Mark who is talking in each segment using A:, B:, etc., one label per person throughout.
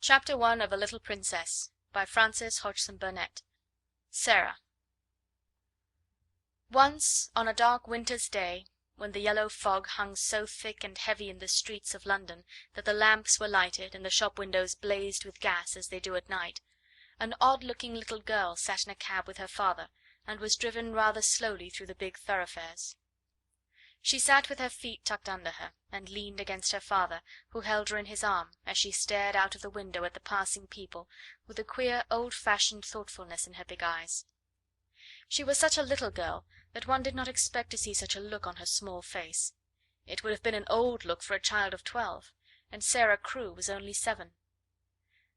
A: Chapter 1 of A Little Princess by Frances Hodgson Burnett. Sara. Once, on a dark winter's day, when the yellow fog hung so thick and heavy in the streets of London that the lamps were lighted and the shop windows blazed with gas as they do at night, an odd-looking little girl sat in a cab with her father, and was driven rather slowly through the big thoroughfares. She sat with her feet tucked under her, and leaned against her father, who held her in his arm, as she stared out of the window at the passing people, with a queer old-fashioned thoughtfulness in her big eyes. She was such a little girl that one did not expect to see such a look on her small face. It would have been an old look for a child of 12, and Sara Crewe was only 7.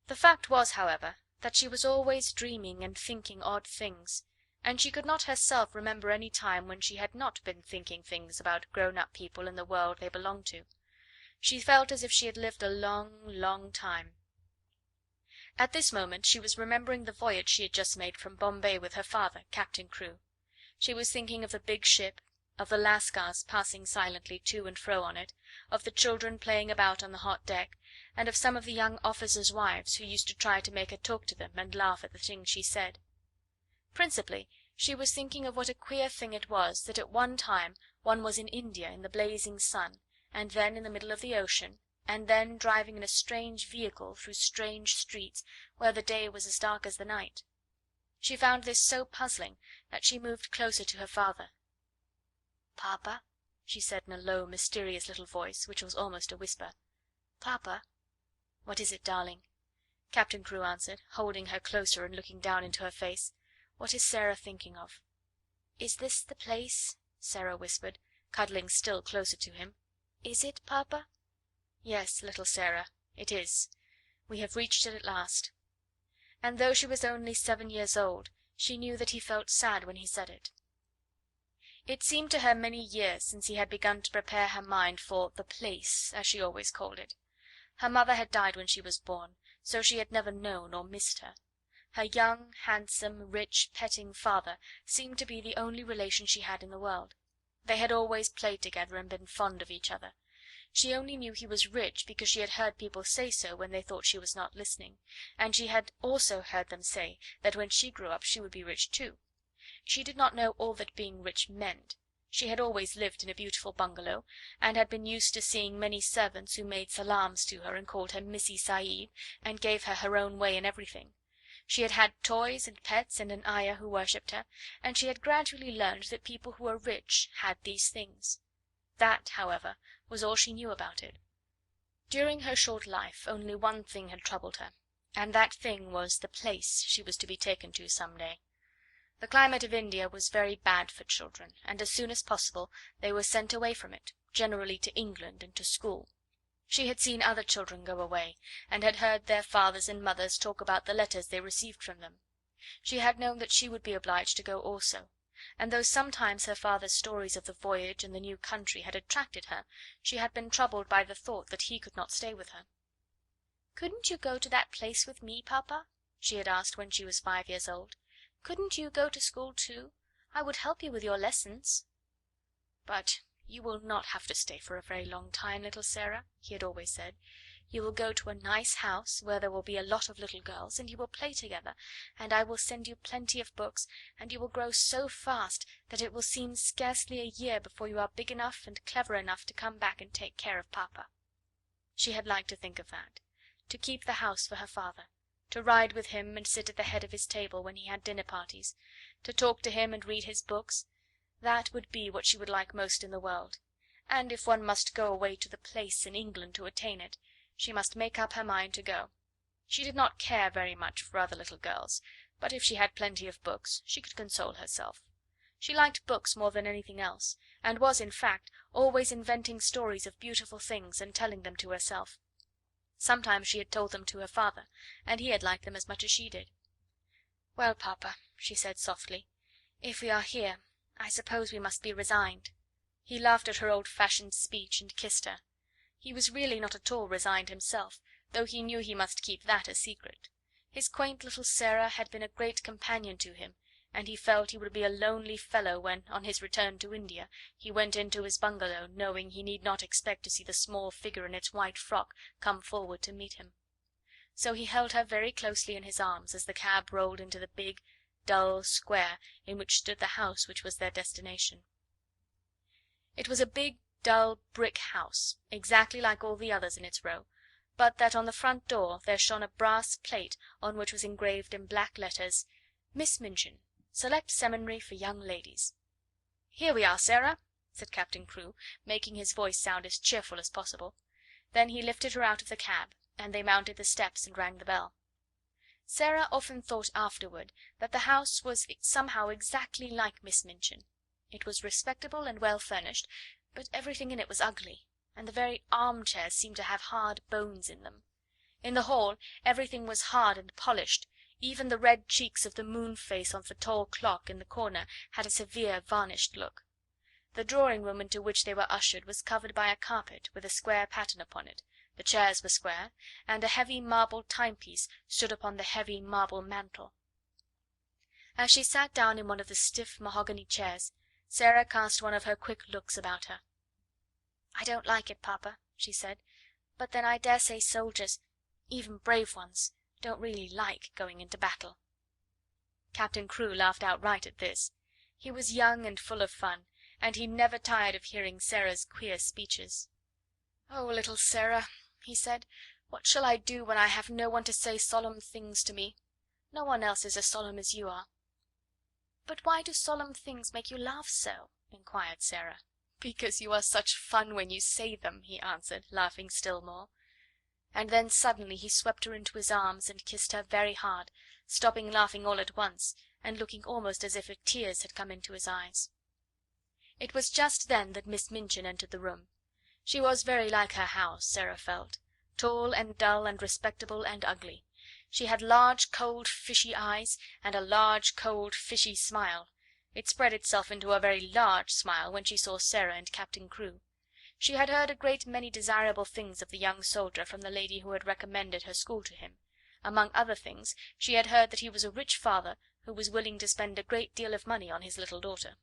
A: The fact was, however, that she was always dreaming and thinking odd things, and she could not herself remember any time when she had not been thinking things about grown-up people in the world they belonged to. She felt as if she had lived a long, long time. At this moment she was remembering the voyage she had just made from Bombay with her father, Captain Crewe. She was thinking of the big ship, of the lascars passing silently to and fro on it, of the children playing about on the hot deck, and of some of the young officers' wives who used to try to make her talk to them and laugh at the things she said. Principally she was thinking of what a queer thing it was that at one time one was in India in the blazing sun, and then in the middle of the ocean, and then driving in a strange vehicle through strange streets where the day was as dark as the night. She found this so puzzling that she moved closer to her father. "Papa," she said in a low, mysterious little voice, which was almost a whisper. "Papa." "What is it, darling?" Captain Crewe answered, holding her closer and looking down into her face. "What is Sara thinking of?" "Is this the place?" Sara whispered, cuddling still closer to him. "Is it, papa?" "Yes, little Sara, it is. We have reached it at last." And though she was only 7 years old, she knew that he felt sad when he said it. It seemed to her many years since he had begun to prepare her mind for the place, as she always called it. Her mother had died when she was born, so she had never known or missed her. Her young, handsome, rich, petting father seemed to be the only relation she had in the world. They had always played together and been fond of each other. She only knew he was rich because she had heard people say so when they thought she was not listening, and she had also heard them say that when she grew up she would be rich too. She did not know all that being rich meant. She had always lived in a beautiful bungalow, and had been used to seeing many servants who made salams to her and called her Missy Sahib, and gave her her own way in everything. She had had toys and pets and an ayah who worshipped her, and she had gradually learned that people who were rich had these things. That, however, was all she knew about it. During her short life only one thing had troubled her, and that thing was the place she was to be taken to some day. The climate of India was very bad for children, and as soon as possible they were sent away from it, generally to England and to school. She had seen other children go away, and had heard their fathers and mothers talk about the letters they received from them. She had known that she would be obliged to go also, and though sometimes her father's stories of the voyage and the new country had attracted her, she had been troubled by the thought that he could not stay with her. "Couldn't you go to that place with me, papa?" she had asked when she was 5 years old. "Couldn't you go to school too? I would help you with your lessons." "But you will not have to stay for a very long time, little Sara," he had always said. "You will go to a nice house where there will be a lot of little girls, and you will play together, and I will send you plenty of books, and you will grow so fast that it will seem scarcely a year before you are big enough and clever enough to come back and take care of papa." She had liked to think of that, to keep the house for her father, to ride with him and sit at the head of his table when he had dinner parties, to talk to him and read his books. That would be what she would like most in the world, and if one must go away to the place in England to attain it, she must make up her mind to go. She did not care very much for other little girls, but if she had plenty of books she could console herself. She liked books more than anything else, and was, in fact, always inventing stories of beautiful things and telling them to herself. Sometimes she had told them to her father, and he had liked them as much as she did. "Well, papa," she said softly, "if we are here, I suppose we must be resigned." He laughed at her old-fashioned speech and kissed her. He was really not at all resigned himself, though he knew he must keep that a secret. His quaint little Sara had been a great companion to him, and he felt he would be a lonely fellow when, on his return to India, he went into his bungalow knowing he need not expect to see the small figure in its white frock come forward to meet him. so he held her very closely in his arms as the cab rolled into the big, dull square in which stood the house which was their destination. It was a big, dull brick house, exactly like all the others in its row, but that on the front door there shone a brass plate on which was engraved in black letters, "Miss Minchin, Select Seminary for Young Ladies." "Here we are, Sara," said Captain Crewe, making his voice sound as cheerful as possible. Then he lifted her out of the cab, and they mounted the steps and rang the bell. Sara often thought afterward that the house was somehow exactly like Miss Minchin. It was respectable and well furnished, but everything in it was ugly, and the very armchairs seemed to have hard bones in them. In the hall everything was hard and polished, even the red cheeks of the moon face on the tall clock in the corner had a severe varnished look. The drawing room into which they were ushered was covered by a carpet with a square pattern upon it, the chairs were square, and a heavy marble timepiece stood upon the heavy marble mantel. As she sat down in one of the stiff mahogany chairs, Sara cast one of her quick looks about her. "I don't like it, Papa," she said, "but then I dare say soldiers, even brave ones, don't really like going into battle." Captain Crewe laughed outright at this. He was young and full of fun, and he never tired of hearing Sara's queer speeches. "Oh, little Sara," he said, "what shall I do when I have no one to say solemn things to me? No one else is as solemn as you are." "But why do solemn things make you laugh so?" inquired Sara. "Because you are such fun when you say them," he answered, laughing still more. And then suddenly he swept her into his arms and kissed her very hard, stopping laughing all at once, and looking almost as if tears had come into his eyes. It was just then that Miss Minchin entered the room. She was very like her house, Sara felt, tall and dull and respectable and ugly. She had large, cold, fishy eyes, and a large, cold, fishy smile. It spread itself into a very large smile when she saw Sara and Captain Crewe. She had heard a great many desirable things of the young soldier from the lady who had recommended her school to him. Among other things, she had heard that he was a rich father who was willing to spend a great deal of money on his little daughter.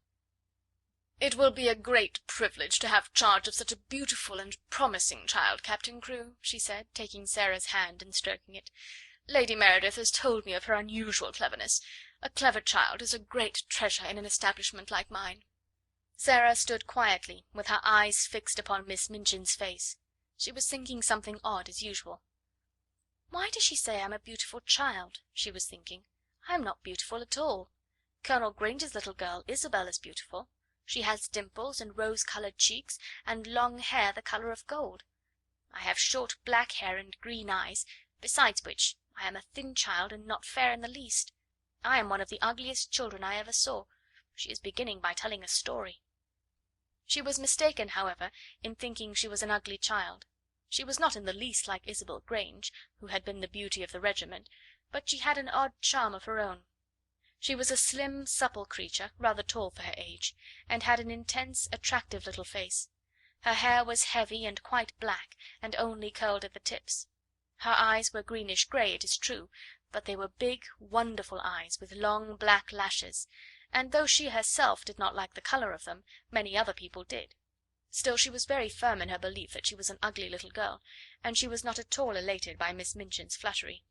A: "It will be a great privilege to have charge of such a beautiful and promising child, Captain Crewe," she said, taking Sara's hand and stroking it. "Lady Meredith has told me of her unusual cleverness. A clever child is a great treasure in an establishment like mine." Sara stood quietly, with her eyes fixed upon Miss Minchin's face. She was thinking something odd as usual. "Why does she say I'm a beautiful child?" she was thinking. "I'm not beautiful at all. Colonel Granger's little girl, Isabel, is beautiful. She has dimples and rose-coloured cheeks, and long hair the colour of gold. I have short black hair and green eyes, besides which I am a thin child and not fair in the least. I am one of the ugliest children I ever saw. She is beginning by telling a story." She was mistaken, however, in thinking she was an ugly child. She was not in the least like Isabel Grange, who had been the beauty of the regiment, but she had an odd charm of her own. She was a slim, supple creature, rather tall for her age, and had an intense, attractive little face. Her hair was heavy and quite black, and only curled at the tips. Her eyes were greenish grey, it is true, but they were big, wonderful eyes, with long black lashes, and though she herself did not like the colour of them, many other people did. Still, she was very firm in her belief that she was an ugly little girl, and she was not at all elated by Miss Minchin's flattery.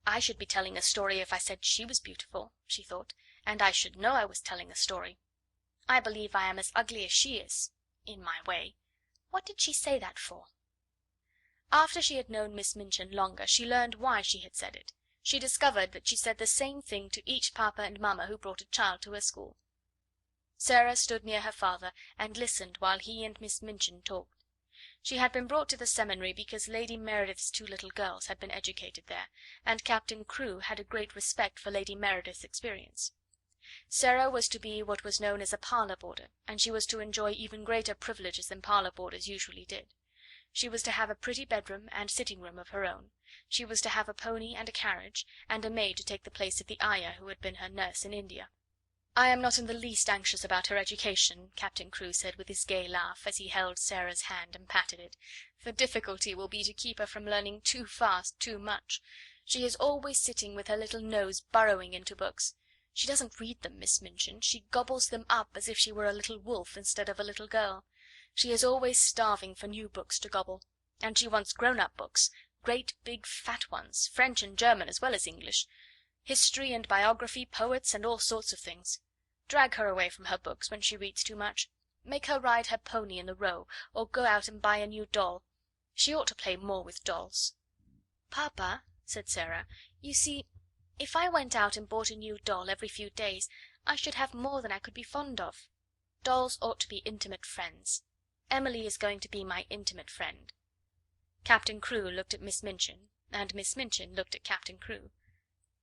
A: "I should be telling a story if I said she was beautiful," she thought, "and I should know I was telling a story. I believe I am as ugly as she is, in my way. What did she say that for?" After she had known Miss Minchin longer, she learned why she had said it. She discovered that she said the same thing to each papa and mamma who brought a child to her school. Sara stood near her father and listened while he and Miss Minchin talked. She had been brought to the seminary because Lady Meredith's two little girls had been educated there, and Captain Crewe had a great respect for Lady Meredith's experience. Sara was to be what was known as a parlour boarder, and she was to enjoy even greater privileges than parlour boarders usually did. She was to have a pretty bedroom and sitting room of her own. She was to have a pony and a carriage, and a maid to take the place of the ayah who had been her nurse in India. "I am not in the least anxious about her education," Captain Crewe said with his gay laugh, as he held Sara's hand and patted it. "The difficulty will be to keep her from learning too fast too much. She is always sitting with her little nose burrowing into books. She doesn't read them, Miss Minchin, she gobbles them up as if she were a little wolf instead of a little girl. She is always starving for new books to gobble, and she wants grown-up books, great big fat ones, French and German as well as English. History and biography, poets, and all sorts of things. Drag her away from her books when she reads too much. Make her ride her pony in the Row, or go out and buy a new doll. She ought to play more with dolls." "Papa," said Sara, "you see, if I went out and bought a new doll every few days I should have more than I could be fond of. Dolls ought to be intimate friends. Emily is going to be my intimate friend." Captain Crewe looked at Miss Minchin, and Miss Minchin looked at Captain Crewe.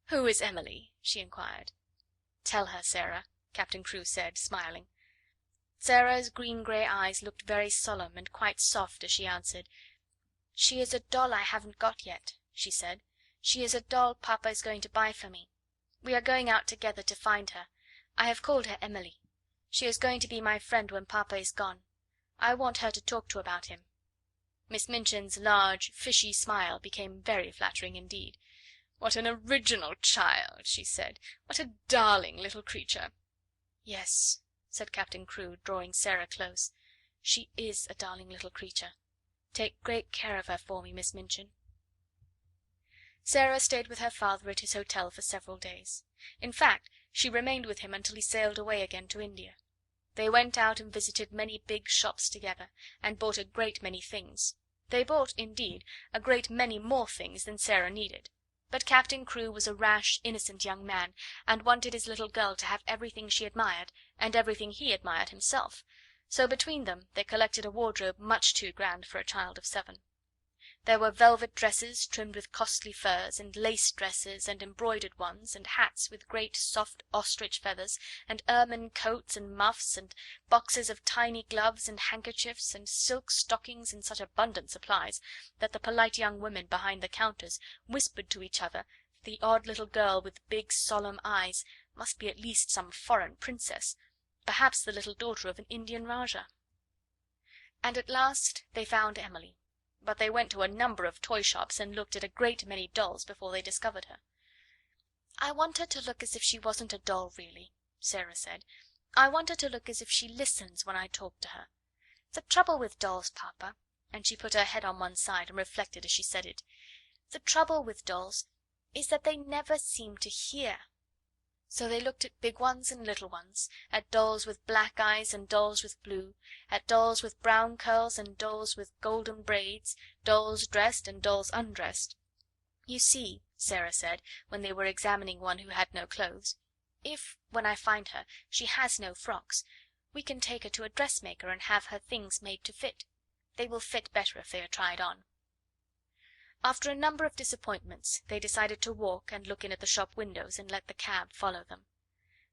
A: "Who is Emily?" she inquired. "Tell her, Sara," Captain Crewe said, smiling. Sara's green-grey eyes looked very solemn and quite soft as she answered. "She is a doll I haven't got yet," she said. "She is a doll Papa is going to buy for me. We are going out together to find her. I have called her Emily. She is going to be my friend when Papa is gone. I want her to talk to about him." Miss Minchin's large, fishy smile became very flattering indeed. "What an original child!" she said. "What a darling little creature!" "Yes," said Captain Crewe, drawing Sara close. "She is a darling little creature. Take great care of her for me, Miss Minchin." Sara stayed with her father at his hotel for several days. In fact, she remained with him until he sailed away again to India. They went out and visited many big shops together, and bought a great many things. They bought, indeed, a great many more things than Sara needed. But Captain Crewe was a rash, innocent young man, and wanted his little girl to have everything she admired, and everything he admired himself, so between them they collected a wardrobe much too grand for a child of 7. There were velvet dresses trimmed with costly furs, and lace dresses, and embroidered ones, and hats with great soft ostrich feathers, and ermine coats and muffs, and boxes of tiny gloves and handkerchiefs, and silk stockings in such abundant supplies that the polite young women behind the counters whispered to each other that the odd little girl with big solemn eyes must be at least some foreign princess, perhaps the little daughter of an Indian Rajah. And at last they found Emily, but they went to a number of toy shops and looked at a great many dolls before they discovered her. "I want her to look as if she wasn't a doll really," Sara said. "I want her to look as if she listens when I talk to her. The trouble with dolls, Papa," and she put her head on one side and reflected as she said it, "the trouble with dolls is that they never seem to hear." So they looked at big ones and little ones, at dolls with black eyes and dolls with blue, at dolls with brown curls and dolls with golden braids, dolls dressed and dolls undressed. "You see," Sara said, when they were examining one who had no clothes, "if, when I find her, she has no frocks, we can take her to a dressmaker and have her things made to fit. They will fit better if they are tried on." After a number of disappointments they decided to walk and look in at the shop windows and let the cab follow them.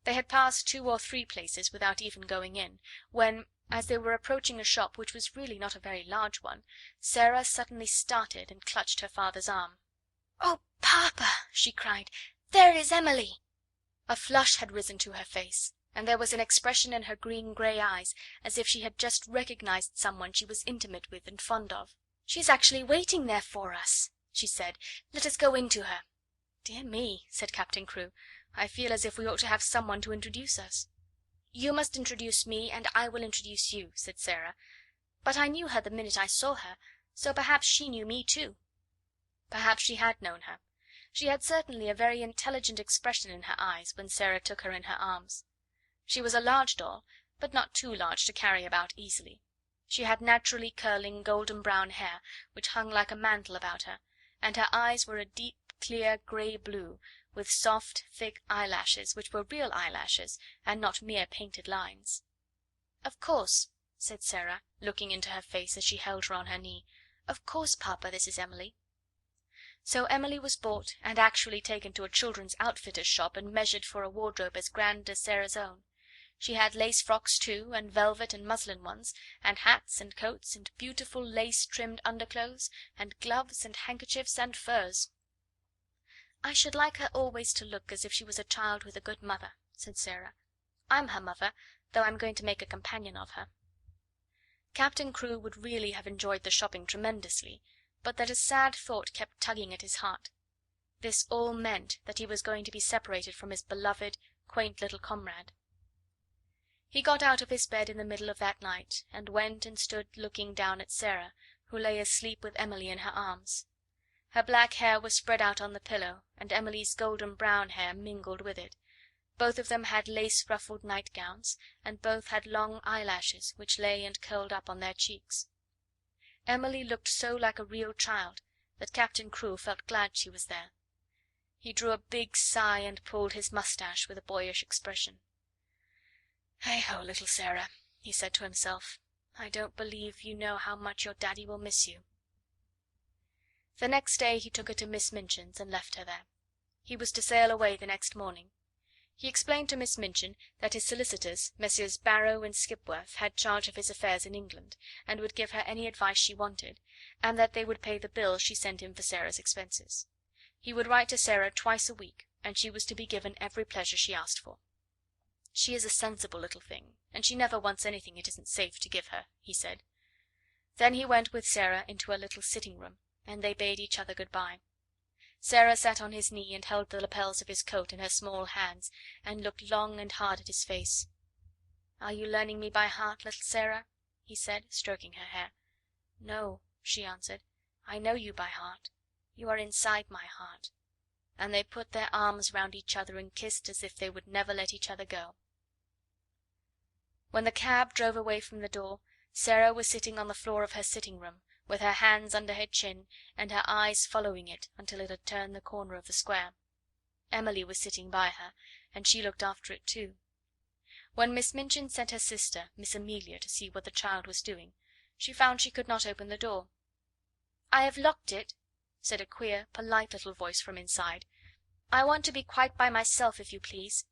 A: They had passed 2 or 3 places without even going in, when, as they were approaching a shop which was really not a very large one, Sara suddenly started and clutched her father's arm. "Oh, Papa!" she cried, "there is Emily!" A flush had risen to her face, and there was an expression in her green-grey eyes as if she had just recognized someone she was intimate with and fond of. "She is actually waiting there for us," she said. "Let us go in to her." "Dear me," said Captain Crewe, "I feel as if we ought to have someone to introduce us." "You must introduce me, and I will introduce you," said Sara. "But I knew her the minute I saw her, so perhaps she knew me too." Perhaps she had known her. She had certainly a very intelligent expression in her eyes when Sara took her in her arms. She was a large doll, but not too large to carry about easily. She had naturally curling golden brown hair, which hung like a mantle about her, and her eyes were a deep, clear grey blue, with soft, thick eyelashes, which were real eyelashes, and not mere painted lines. "Of course," said Sara, looking into her face as she held her on her knee. "Of course, Papa, this is Emily." So Emily was bought and actually taken to a children's outfitter's shop and measured for a wardrobe as grand as Sara's own. She had lace frocks too, and velvet and muslin ones, and hats and coats, and beautiful lace-trimmed underclothes, and gloves and handkerchiefs and furs. "I should like her always to look as if she was a child with a good mother," said Sara. "I'm her mother, though I'm going to make a companion of her." Captain Crewe would really have enjoyed the shopping tremendously, but that a sad thought kept tugging at his heart. This all meant that he was going to be separated from his beloved, quaint little comrade. He got out of his bed in the middle of that night, and went and stood looking down at Sara, who lay asleep with Emily in her arms. Her black hair was spread out on the pillow, and Emily's golden brown hair mingled with it. Both of them had lace ruffled nightgowns, and both had long eyelashes which lay and curled up on their cheeks. Emily looked so like a real child that Captain Crewe felt glad she was there. He drew a big sigh and pulled his moustache with a boyish expression. "Hey ho, little Sara," he said to himself. "I don't believe you know how much your daddy will miss you." The next day he took her to Miss Minchin's and left her there. He was to sail away the next morning. He explained to Miss Minchin that his solicitors, Messrs. Barrow and Skipworth, had charge of his affairs in England, and would give her any advice she wanted, and that they would pay the bills she sent him for Sara's expenses. He would write to Sara twice a week, and she was to be given every pleasure she asked for. "She is a sensible little thing, and she never wants anything it isn't safe to give her," he said. Then he went with Sara into a little sitting room, and they bade each other good bye. Sara sat on his knee and held the lapels of his coat in her small hands, and looked long and hard at his face. "Are you learning me by heart, little Sara?" he said, stroking her hair. "No," she answered. "I know you by heart. You are inside my heart." And they put their arms round each other and kissed as if they would never let each other go. When the cab drove away from the door, Sara was sitting on the floor of her sitting room, with her hands under her chin, and her eyes following it until it had turned the corner of the square. Emily was sitting by her, and she looked after it too. When Miss Minchin sent her sister, Miss Amelia, to see what the child was doing, she found she could not open the door. "I have locked it," said a queer, polite little voice from inside. "I want to be quite by myself, if you please."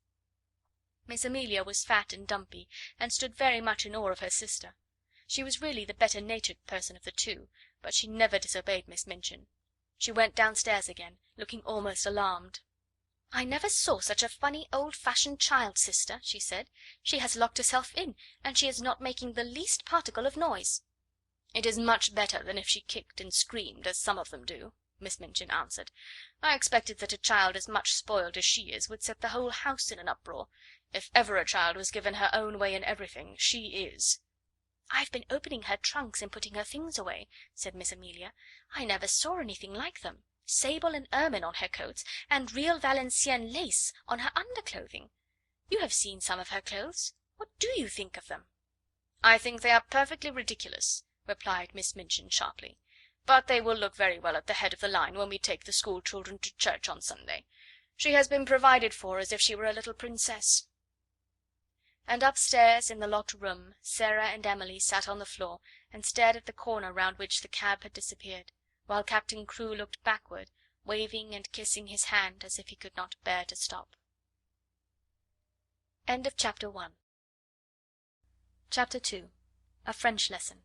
A: Miss Amelia was fat and dumpy, and stood very much in awe of her sister. She was really the better natured person of the two, but she never disobeyed Miss Minchin. She went downstairs again, looking almost alarmed. "I never saw such a funny old-fashioned child, sister," she said. "She has locked herself in, and she is not making the least particle of noise." "It is much better than if she kicked and screamed, as some of them do," Miss Minchin answered. "I expected that a child as much spoiled as she is would set the whole house in an uproar. If ever a child was given her own way in everything, she is." "I've been opening her trunks and putting her things away," said Miss Amelia. "I never saw anything like them. Sable and ermine on her coats, and real Valenciennes lace on her underclothing. You have seen some of her clothes. What do you think of them?" "I think they are perfectly ridiculous," replied Miss Minchin sharply. "But they will look very well at the head of the line when we take the school children to church on Sunday. She has been provided for as if she were a little princess." And upstairs in the locked room Sara and Emily sat on the floor and stared at the corner round which the cab had disappeared, while Captain Crewe looked backward, waving and kissing his hand as if he could not bear to stop. End of Chapter 1. Chapter 2. A French Lesson.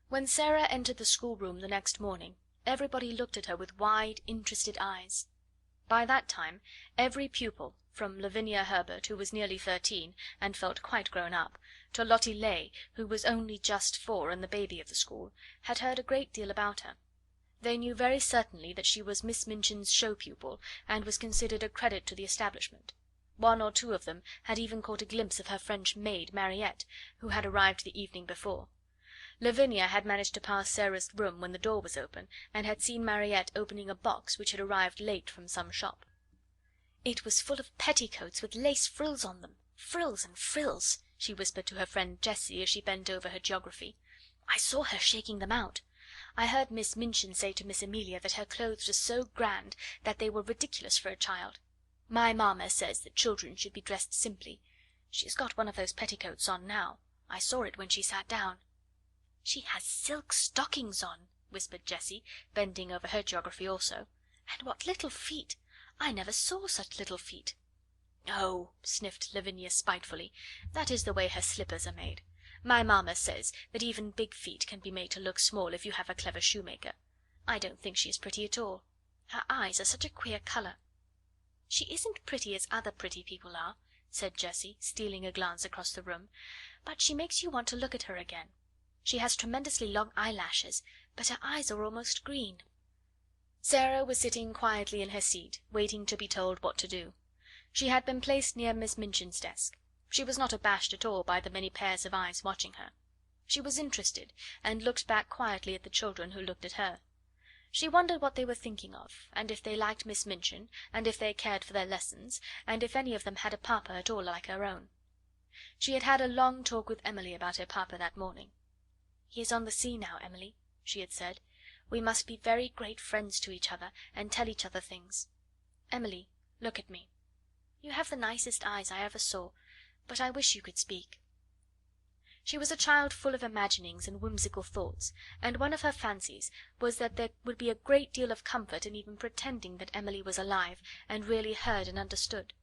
A: When Sara entered the schoolroom the next morning, everybody looked at her with wide, interested eyes. By that time every pupil, from Lavinia Herbert, who was nearly 13 and felt quite grown up, to Lottie Lay, who was only just 4 and the baby of the school, had heard a great deal about her. They knew very certainly that she was Miss Minchin's show pupil, and was considered a credit to the establishment. One or two of them had even caught a glimpse of her French maid, Mariette, who had arrived the evening before. Lavinia had managed to pass Sara's room when the door was open, and had seen Mariette opening a box which had arrived late from some shop. "It was full of petticoats with lace frills on them, frills and frills," she whispered to her friend Jessie as she bent over her geography. "I saw her shaking them out. I heard Miss Minchin say to Miss Amelia that her clothes were so grand that they were ridiculous for a child. My mamma says that children should be dressed simply. She's got one of those petticoats on now. I saw it when she sat down." "She has silk stockings on," whispered Jessie, bending over her geography also. "And what little feet! I never saw such little feet." "Oh," sniffed Lavinia spitefully, "that is the way her slippers are made. My mamma says that even big feet can be made to look small if you have a clever shoemaker. I don't think she is pretty at all. Her eyes are such a queer colour." "She isn't pretty as other pretty people are," said Jessie, stealing a glance across the room, "but she makes you want to look at her again. She has tremendously long eyelashes, but her eyes are almost green." Sara was sitting quietly in her seat, waiting to be told what to do. She had been placed near Miss Minchin's desk. She was not abashed at all by the many pairs of eyes watching her. She was interested, and looked back quietly at the children who looked at her. She wondered what they were thinking of, and if they liked Miss Minchin, and if they cared for their lessons, and if any of them had a papa at all like her own. She had had a long talk with Emily about her papa that morning. "He is on the sea now, Emily," she had said. "We must be very great friends to each other, and tell each other things. Emily, look at me. You have the nicest eyes I ever saw, but I wish you could speak." She was a child full of imaginings and whimsical thoughts, and one of her fancies was that there would be a great deal of comfort in even pretending that Emily was alive, and really heard and understood.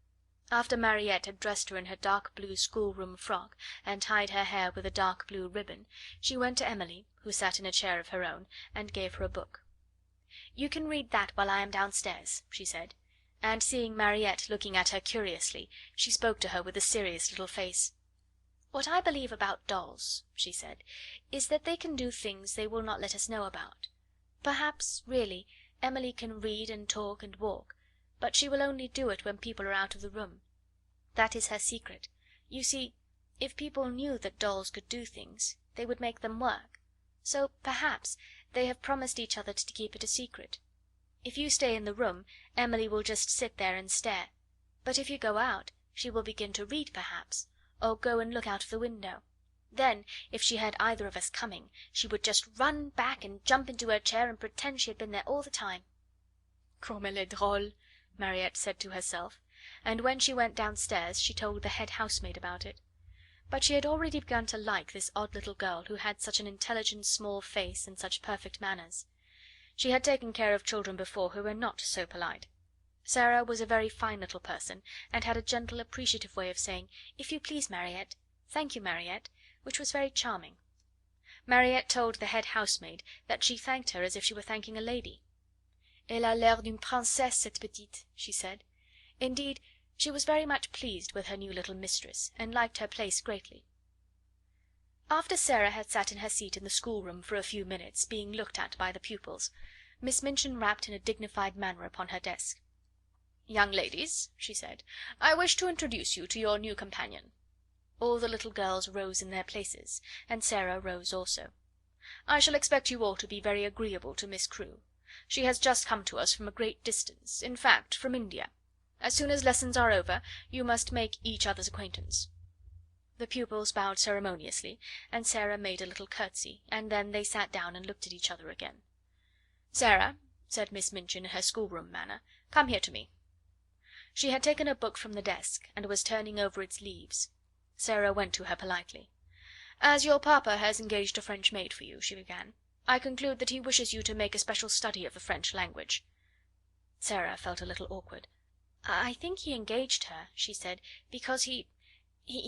A: After Mariette had dressed her in her dark blue schoolroom frock, and tied her hair with a dark blue ribbon, she went to Emily, who sat in a chair of her own, and gave her a book. "You can read that while I am downstairs," she said, and seeing Mariette looking at her curiously, she spoke to her with a serious little face. "What I believe about dolls," she said, "is that they can do things they will not let us know about. Perhaps, really, Emily can read and talk and walk, but she will only do it when people are out of the room. That is her secret. You see, if people knew that dolls could do things, they would make them work. So, perhaps, they have promised each other to keep it a secret. If you stay in the room, Emily will just sit there and stare, but if you go out, she will begin to read, perhaps, or go and look out of the window. Then, if she heard either of us coming, she would just run back and jump into her chair and pretend she had been there all the time." "Comme elle est drôle," Mariette said to herself, and when she went downstairs she told the head housemaid about it. But she had already begun to like this odd little girl who had such an intelligent small face and such perfect manners. She had taken care of children before who were not so polite. Sara was a very fine little person, and had a gentle, appreciative way of saying, "If you please, Mariette," "Thank you, Mariette," which was very charming. Mariette told the head housemaid that she thanked her as if she were thanking a lady. "Elle a l'air d'une princesse, cette petite," she said. Indeed, she was very much pleased with her new little mistress, and liked her place greatly. After Sara had sat in her seat in the schoolroom for a few minutes, being looked at by the pupils, Miss Minchin rapped in a dignified manner upon her desk. "Young ladies," she said, "I wish to introduce you to your new companion." All the little girls rose in their places, and Sara rose also. "I shall expect you all to be very agreeable to Miss Crewe. She has just come to us from a great distance, in fact, from India. As soon as lessons are over, you must make each other's acquaintance." The pupils bowed ceremoniously, and Sara made a little curtsy, and then they sat down and looked at each other again. "Sara," said Miss Minchin in her schoolroom manner, "come here to me." She had taken a book from the desk, and was turning over its leaves. Sara went to her politely. "As your papa has engaged a French maid for you," she began, "I conclude that he wishes you to make a special study of the French language." Sara felt a little awkward. "I think he engaged her," she said, "because he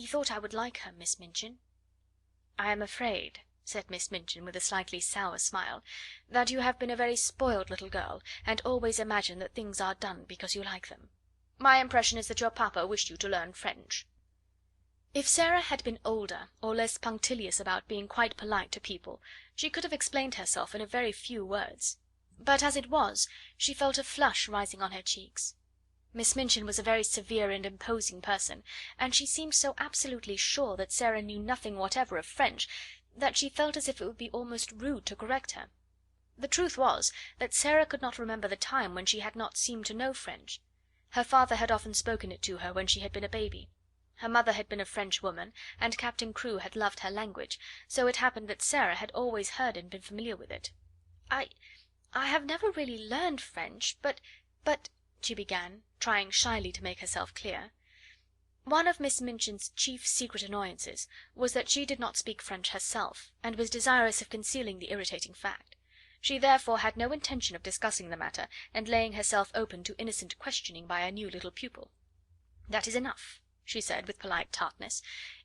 A: thought I would like her, Miss Minchin." "I am afraid," said Miss Minchin with a slightly sour smile, "that you have been a very spoiled little girl, and always imagine that things are done because you like them. My impression is that your papa wished you to learn French." If Sara had been older, or less punctilious about being quite polite to people, she could have explained herself in a very few words. But as it was, she felt a flush rising on her cheeks. Miss Minchin was a very severe and imposing person, and she seemed so absolutely sure that Sara knew nothing whatever of French that she felt as if it would be almost rude to correct her. The truth was that Sara could not remember the time when she had not seemed to know French. Her father had often spoken it to her when she had been a baby. Her mother had been a French woman, and Captain Crewe had loved her language, so it happened that Sara had always heard and been familiar with it. I have never really learned French, but she began, trying shyly to make herself clear. One of Miss Minchin's chief secret annoyances was that she did not speak French herself, and was desirous of concealing the irritating fact. She therefore had no intention of discussing the matter, and laying herself open to innocent questioning by a new little pupil. "That is enough," she said with polite tartness.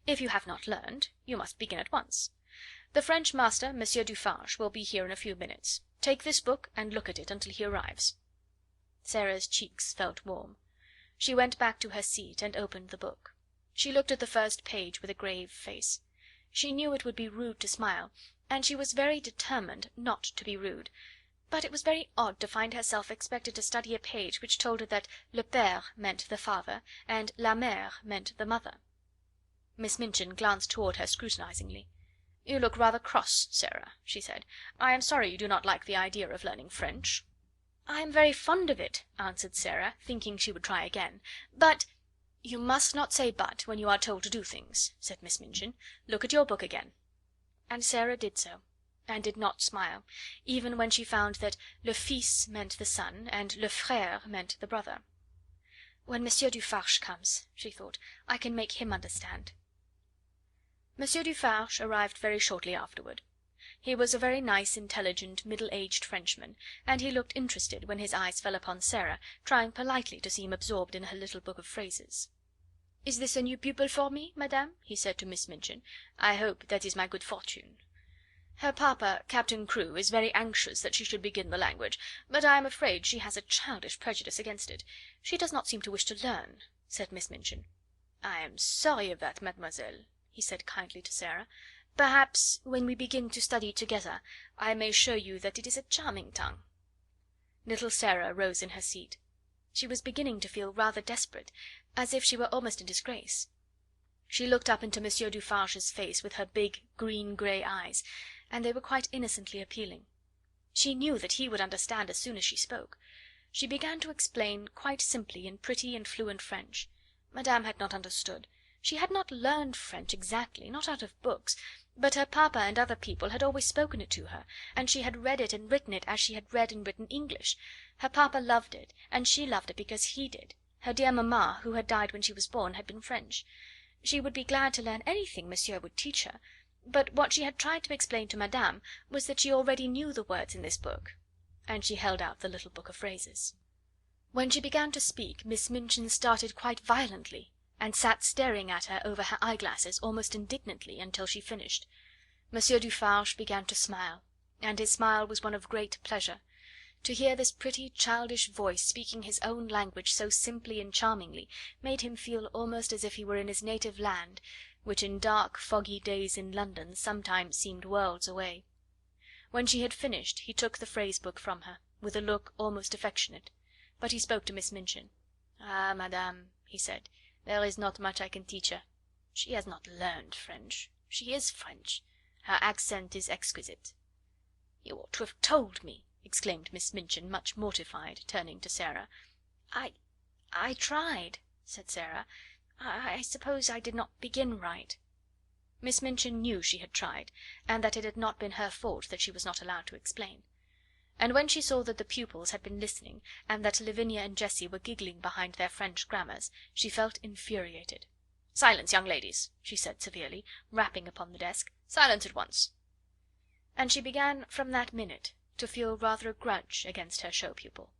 A: "If you have not learned, you must begin at once. The French master, Monsieur Dufarge, will be here in a few minutes. Take this book and look at it until he arrives." Sara's cheeks felt warm. She went back to her seat and opened the book. She looked at the first page with a grave face. She knew it would be rude to smile, and she was very determined not to be rude, but it was very odd to find herself expected to study a page which told her that le père meant the father, and la mère meant the mother. Miss Minchin glanced toward her scrutinisingly. "You look rather cross, Sarah," she said. "I am sorry you do not like the idea of learning French." "I am very fond of it," answered Sarah, thinking she would try again. "But " "You must not say 'but' when you are told to do things," said Miss Minchin. "Look at your book again." And Sarah did so, and did not smile, even when she found that le fils meant the son, and le frere meant the brother. "When Monsieur Dufarge comes," she thought, "I can make him understand." Monsieur Dufarge arrived very shortly afterward. He was a very nice, intelligent, middle aged Frenchman, and he looked interested when his eyes fell upon Sarah, trying politely to seem absorbed in her little book of phrases. "Is this a new pupil for me, madame?" he said to Miss Minchin. "I hope that is my good fortune. Her papa, Captain Crewe, is very anxious that she should begin the language, but I am afraid she has a childish prejudice against it. She does not seem to wish to learn," said Miss Minchin. "I am sorry of that, mademoiselle," he said kindly to Sarah. "Perhaps when we begin to study together I may show you that it is a charming tongue." Little Sarah rose in her seat. She was beginning to feel rather desperate, as if she were almost in disgrace. She looked up into Monsieur Dufarge's face with her big green grey eyes, and they were quite innocently appealing. She knew that he would understand as soon as she spoke. She began to explain quite simply in pretty and fluent French. Madame had not understood. She had not learned French exactly, not out of books, but her papa and other people had always spoken it to her, and she had read it and written it as she had read and written English. Her papa loved it, and she loved it because he did. Her dear mamma, who had died when she was born, had been French. She would be glad to learn anything monsieur would teach her, but what she had tried to explain to madame was that she already knew the words in this book, and she held out the little book of phrases. When she began to speak, Miss Minchin started quite violently, and sat staring at her over her eyeglasses almost indignantly until she finished. Monsieur Dufarge began to smile, and his smile was one of great pleasure. To hear this pretty childish voice speaking his own language so simply and charmingly made him feel almost as if he were in his native land, which in dark, foggy days in London sometimes seemed worlds away. When she had finished he took the phrase book from her, with a look almost affectionate, but he spoke to Miss Minchin. "Ah, madame," he said, "there is not much I can teach her. She has not learned French. She is French. Her accent is exquisite." "You ought to have told me," exclaimed Miss Minchin, much mortified, turning to Sarah. I tried," said Sarah. I suppose I did not begin right." Miss Minchin knew she had tried, and that it had not been her fault that she was not allowed to explain. And when she saw that the pupils had been listening, and that Lavinia and Jessie were giggling behind their French grammars, she felt infuriated. "Silence, young ladies," she said severely, rapping upon the desk. "Silence at once." And she began from that minute to feel rather a grudge against her show pupil.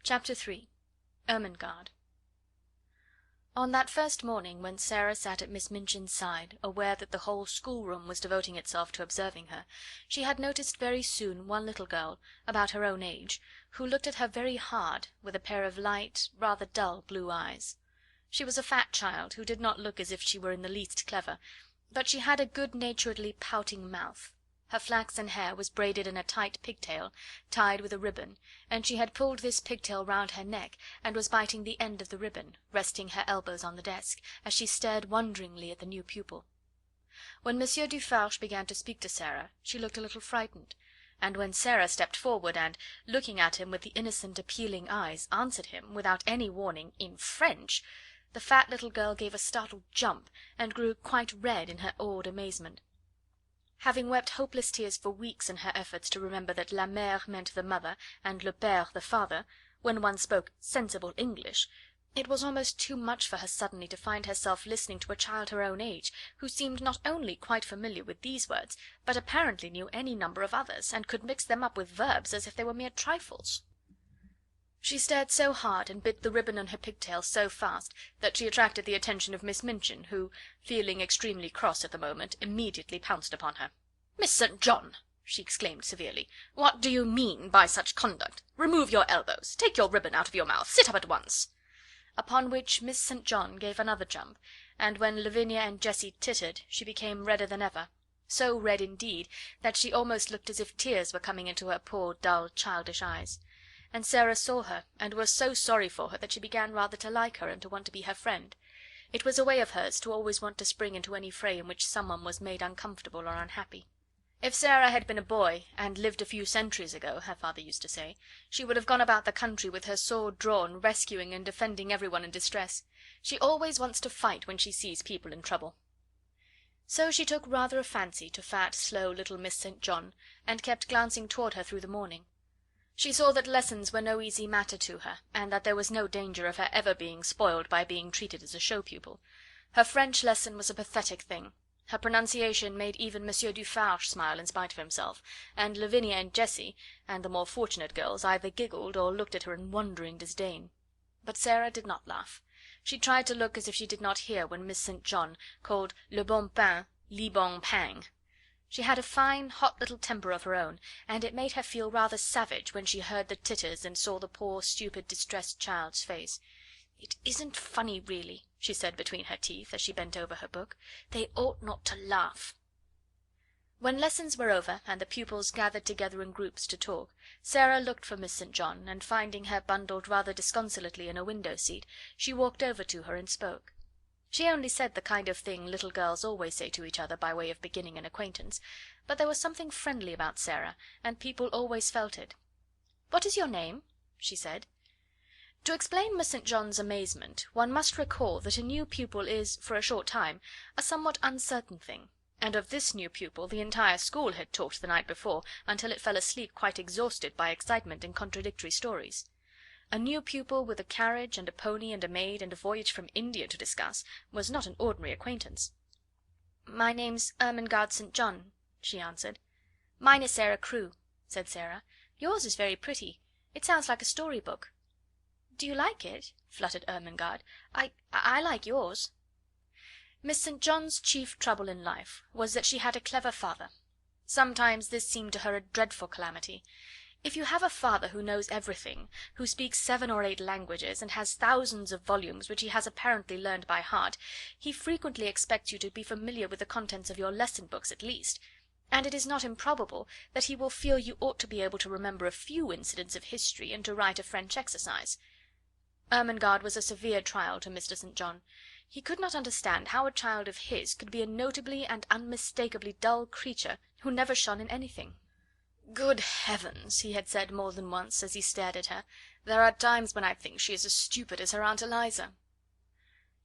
A: Chapter 3. Ermengaard. On that first morning, when Sara sat at Miss Minchin's side, aware that the whole schoolroom was devoting itself to observing her, she had noticed very soon one little girl, about her own age, who looked at her very hard, with a pair of light, rather dull blue eyes. She was a fat child, who did not look as if she were in the least clever, but she had a good-naturedly pouting mouth. Her flaxen hair was braided in a tight pigtail, tied with a ribbon, and she had pulled this pigtail round her neck, and was biting the end of the ribbon, resting her elbows on the desk, as she stared wonderingly at the new pupil. When Monsieur Dufarge began to speak to Sara, she looked a little frightened, and when Sara stepped forward and, looking at him with the innocent appealing eyes, answered him, without any warning, in French, the fat little girl gave a startled jump, and grew quite red in her awed amazement. Having wept hopeless tears for weeks in her efforts to remember that la mère meant the mother and le père the father, when one spoke sensible English, it was almost too much for her suddenly to find herself listening to a child her own age, who seemed not only quite familiar with these words, but apparently knew any number of others, and could mix them up with verbs as if they were mere trifles. She stared so hard and bit the ribbon on her pigtail so fast that she attracted the attention of Miss Minchin, who, feeling extremely cross at the moment, immediately pounced upon her. "Miss St. John!" she exclaimed severely, "what do you mean by such conduct? Remove your elbows, take your ribbon out of your mouth, sit up at once." Upon which Miss St. John gave another jump, and when Lavinia and Jessie tittered, she became redder than ever, so red indeed that she almost looked as if tears were coming into her poor dull childish eyes. And Sara saw her, and was so sorry for her that she began rather to like her and to want to be her friend. It was a way of hers to always want to spring into any fray in which someone was made uncomfortable or unhappy. If Sara had been a boy, and lived a few centuries ago, her father used to say, she would have gone about the country with her sword drawn, rescuing and defending everyone in distress. She always wants to fight when she sees people in trouble. So she took rather a fancy to fat, slow little Miss St. John, and kept glancing toward her through the morning. She saw that lessons were no easy matter to her, and that there was no danger of her ever being spoiled by being treated as a show pupil. Her French lesson was a pathetic thing. Her pronunciation made even Monsieur Dufarge smile in spite of himself, and Lavinia and Jessie, and the more fortunate girls, either giggled or looked at her in wondering disdain. But Sara did not laugh. She tried to look as if she did not hear when Miss St. John called le bon pain li bon pain. She had a fine, hot little temper of her own, and it made her feel rather savage when she heard the titters and saw the poor, stupid, distressed child's face. "It isn't funny, really," she said between her teeth, as she bent over her book. "They ought not to laugh." When lessons were over, and the pupils gathered together in groups to talk, Sara looked for Miss St. John, and finding her bundled rather disconsolately in a window seat, she walked over to her and spoke. She only said the kind of thing little girls always say to each other by way of beginning an acquaintance, but there was something friendly about Sara, and people always felt it. "What is your name?" she said. To explain Miss St. John's amazement, one must recall that a new pupil is, for a short time, a somewhat uncertain thing, and of this new pupil the entire school had talked the night before, until it fell asleep quite exhausted by excitement and contradictory stories. A new pupil with a carriage and a pony and a maid and a voyage from India to discuss was not an ordinary acquaintance. "My name's Ermengaard St. John," she answered. "Mine is Sara Crewe," said Sara. "Yours is very pretty. It sounds like a story book." "Do you like it?" fluttered Ermengaard. I like yours." Miss St. John's chief trouble in life was that she had a clever father. Sometimes this seemed to her a dreadful calamity. If you have a father who knows everything, who speaks 7 or 8 languages, and has thousands of volumes which he has apparently learned by heart, he frequently expects you to be familiar with the contents of your lesson books at least, and it is not improbable that he will feel you ought to be able to remember a few incidents of history and to write a French exercise. Ermengarde was a severe trial to Mr. St. John. He could not understand how a child of his could be a notably and unmistakably dull creature who never shone in anything. "Good heavens!" he had said more than once, as he stared at her, "there are times when I think she is as stupid as her Aunt Eliza."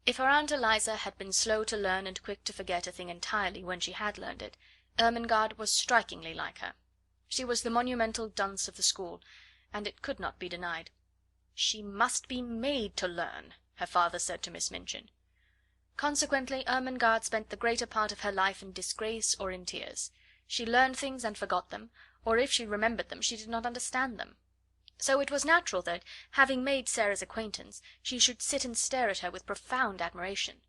A: If her Aunt Eliza had been slow to learn and quick to forget a thing entirely when she had learned it, Ermengarde was strikingly like her. She was the monumental dunce of the school, and it could not be denied. "She must be made to learn," her father said to Miss Minchin. Consequently, Ermengarde spent the greater part of her life in disgrace or in tears. She learned things and forgot them, or if she remembered them she did not understand them. So it was natural that, having made Sara's acquaintance, she should sit and stare at her with profound admiration.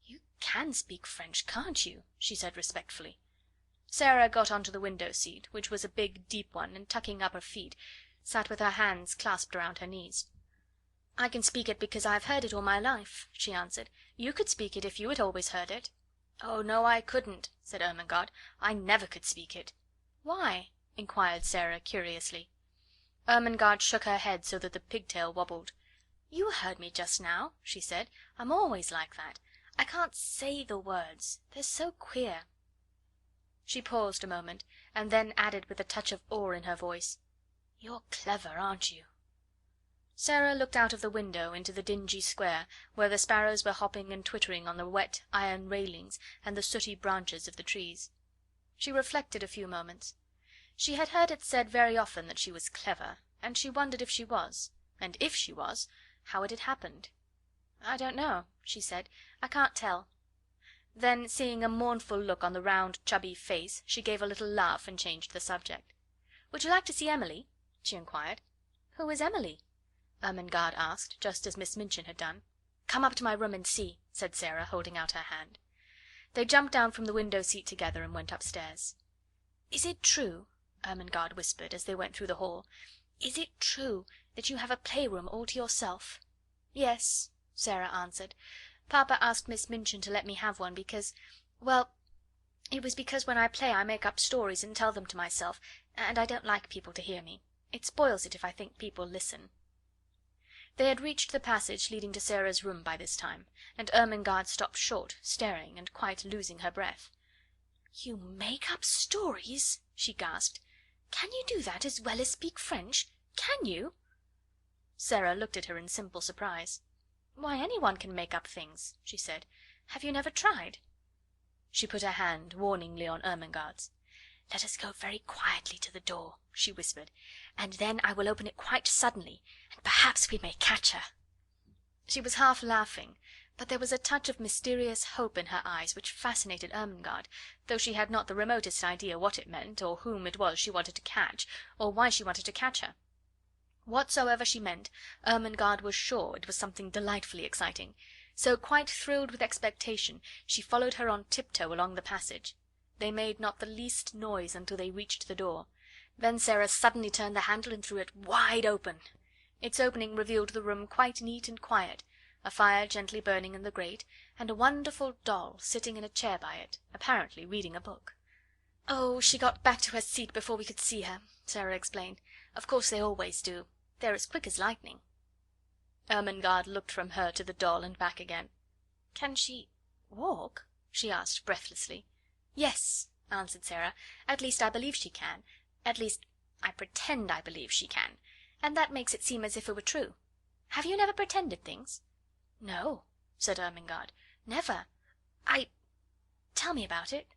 A: "You can speak French, can't you?" she said respectfully. Sara got onto the window seat, which was a big deep one, and tucking up her feet, sat with her hands clasped around her knees. "I can speak it because I have heard it all my life," she answered. "You could speak it if you had always heard it." "Oh, no, I couldn't," said Ermengarde. "I never could speak it." "Why?" inquired Sara curiously. Ermengarde shook her head so that the pigtail wobbled. "You heard me just now," she said. "I'm always like that. I can't say the words. They're so queer." She paused a moment, and then added with a touch of awe in her voice, "You're clever, aren't you?" Sara looked out of the window into the dingy square, where the sparrows were hopping and twittering on the wet iron railings and the sooty branches of the trees. She reflected a few moments. She had heard it said very often that she was clever, and she wondered if she was, and if she was, how it had happened. "I don't know," she said. "I can't tell." Then, seeing a mournful look on the round chubby face, she gave a little laugh and changed the subject. "Would you like to see Emily?" she inquired. "Who is Emily?" Ermengarde asked, just as Miss Minchin had done. "Come up to my room and see," said Sara, holding out her hand. They jumped down from the window seat together and went upstairs. "Is it true," Ermengarde whispered, as they went through the hall, "is it true that you have a playroom all to yourself?" "Yes," Sara answered. "Papa asked Miss Minchin to let me have one because, well, it was because when I play I make up stories and tell them to myself, and I don't like people to hear me. It spoils it if I think people listen." They had reached the passage leading to Sara's room by this time, and Ermengarde stopped short, staring, and quite losing her breath. "You make up stories?" she gasped. "Can you do that as well as speak French? Can you?" Sara looked at her in simple surprise. "Why, anyone can make up things," she said. "Have you never tried?" She put her hand warningly on Ermengarde's. "Let us go very quietly to the door," she whispered, "and then I will open it quite suddenly, and perhaps we may catch her." She was half laughing, but there was a touch of mysterious hope in her eyes which fascinated Ermengarde, though she had not the remotest idea what it meant, or whom it was she wanted to catch, or why she wanted to catch her. Whatsoever she meant, Ermengarde was sure it was something delightfully exciting, so, quite thrilled with expectation, she followed her on tiptoe along the passage. They made not the least noise until they reached the door. Then Sara suddenly turned the handle and threw it wide open. Its opening revealed the room quite neat and quiet, a fire gently burning in the grate, and a wonderful doll sitting in a chair by it, apparently reading a book. "Oh, she got back to her seat before we could see her," Sara explained. "Of course they always do. They're as quick as lightning." Ermengarde looked from her to the doll and back again. "Can she walk?" she asked breathlessly. "Yes," answered Sara. "At least I believe she can. At least I pretend I believe she can, and that makes it seem as if it were true. Have you never pretended things?" "No," said Ermengarde. "Never. Tell me about it."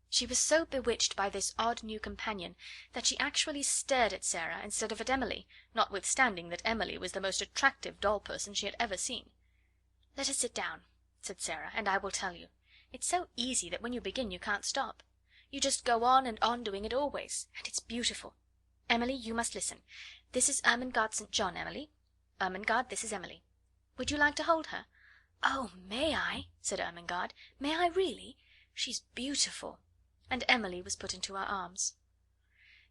A: She was so bewitched by this odd new companion that she actually stared at Sara instead of at Emily, notwithstanding that Emily was the most attractive doll person she had ever seen. "Let us sit down," said Sara, "and I will tell you. It's so easy that when you begin you can't stop. You just go on and on doing it always, and it's beautiful. Emily, you must listen. This is Ermengarde St. John, Emily. Ermengarde, this is Emily. Would you like to hold her?" "Oh, may I?" said Ermengarde. "May I really? She's beautiful." And Emily was put into her arms.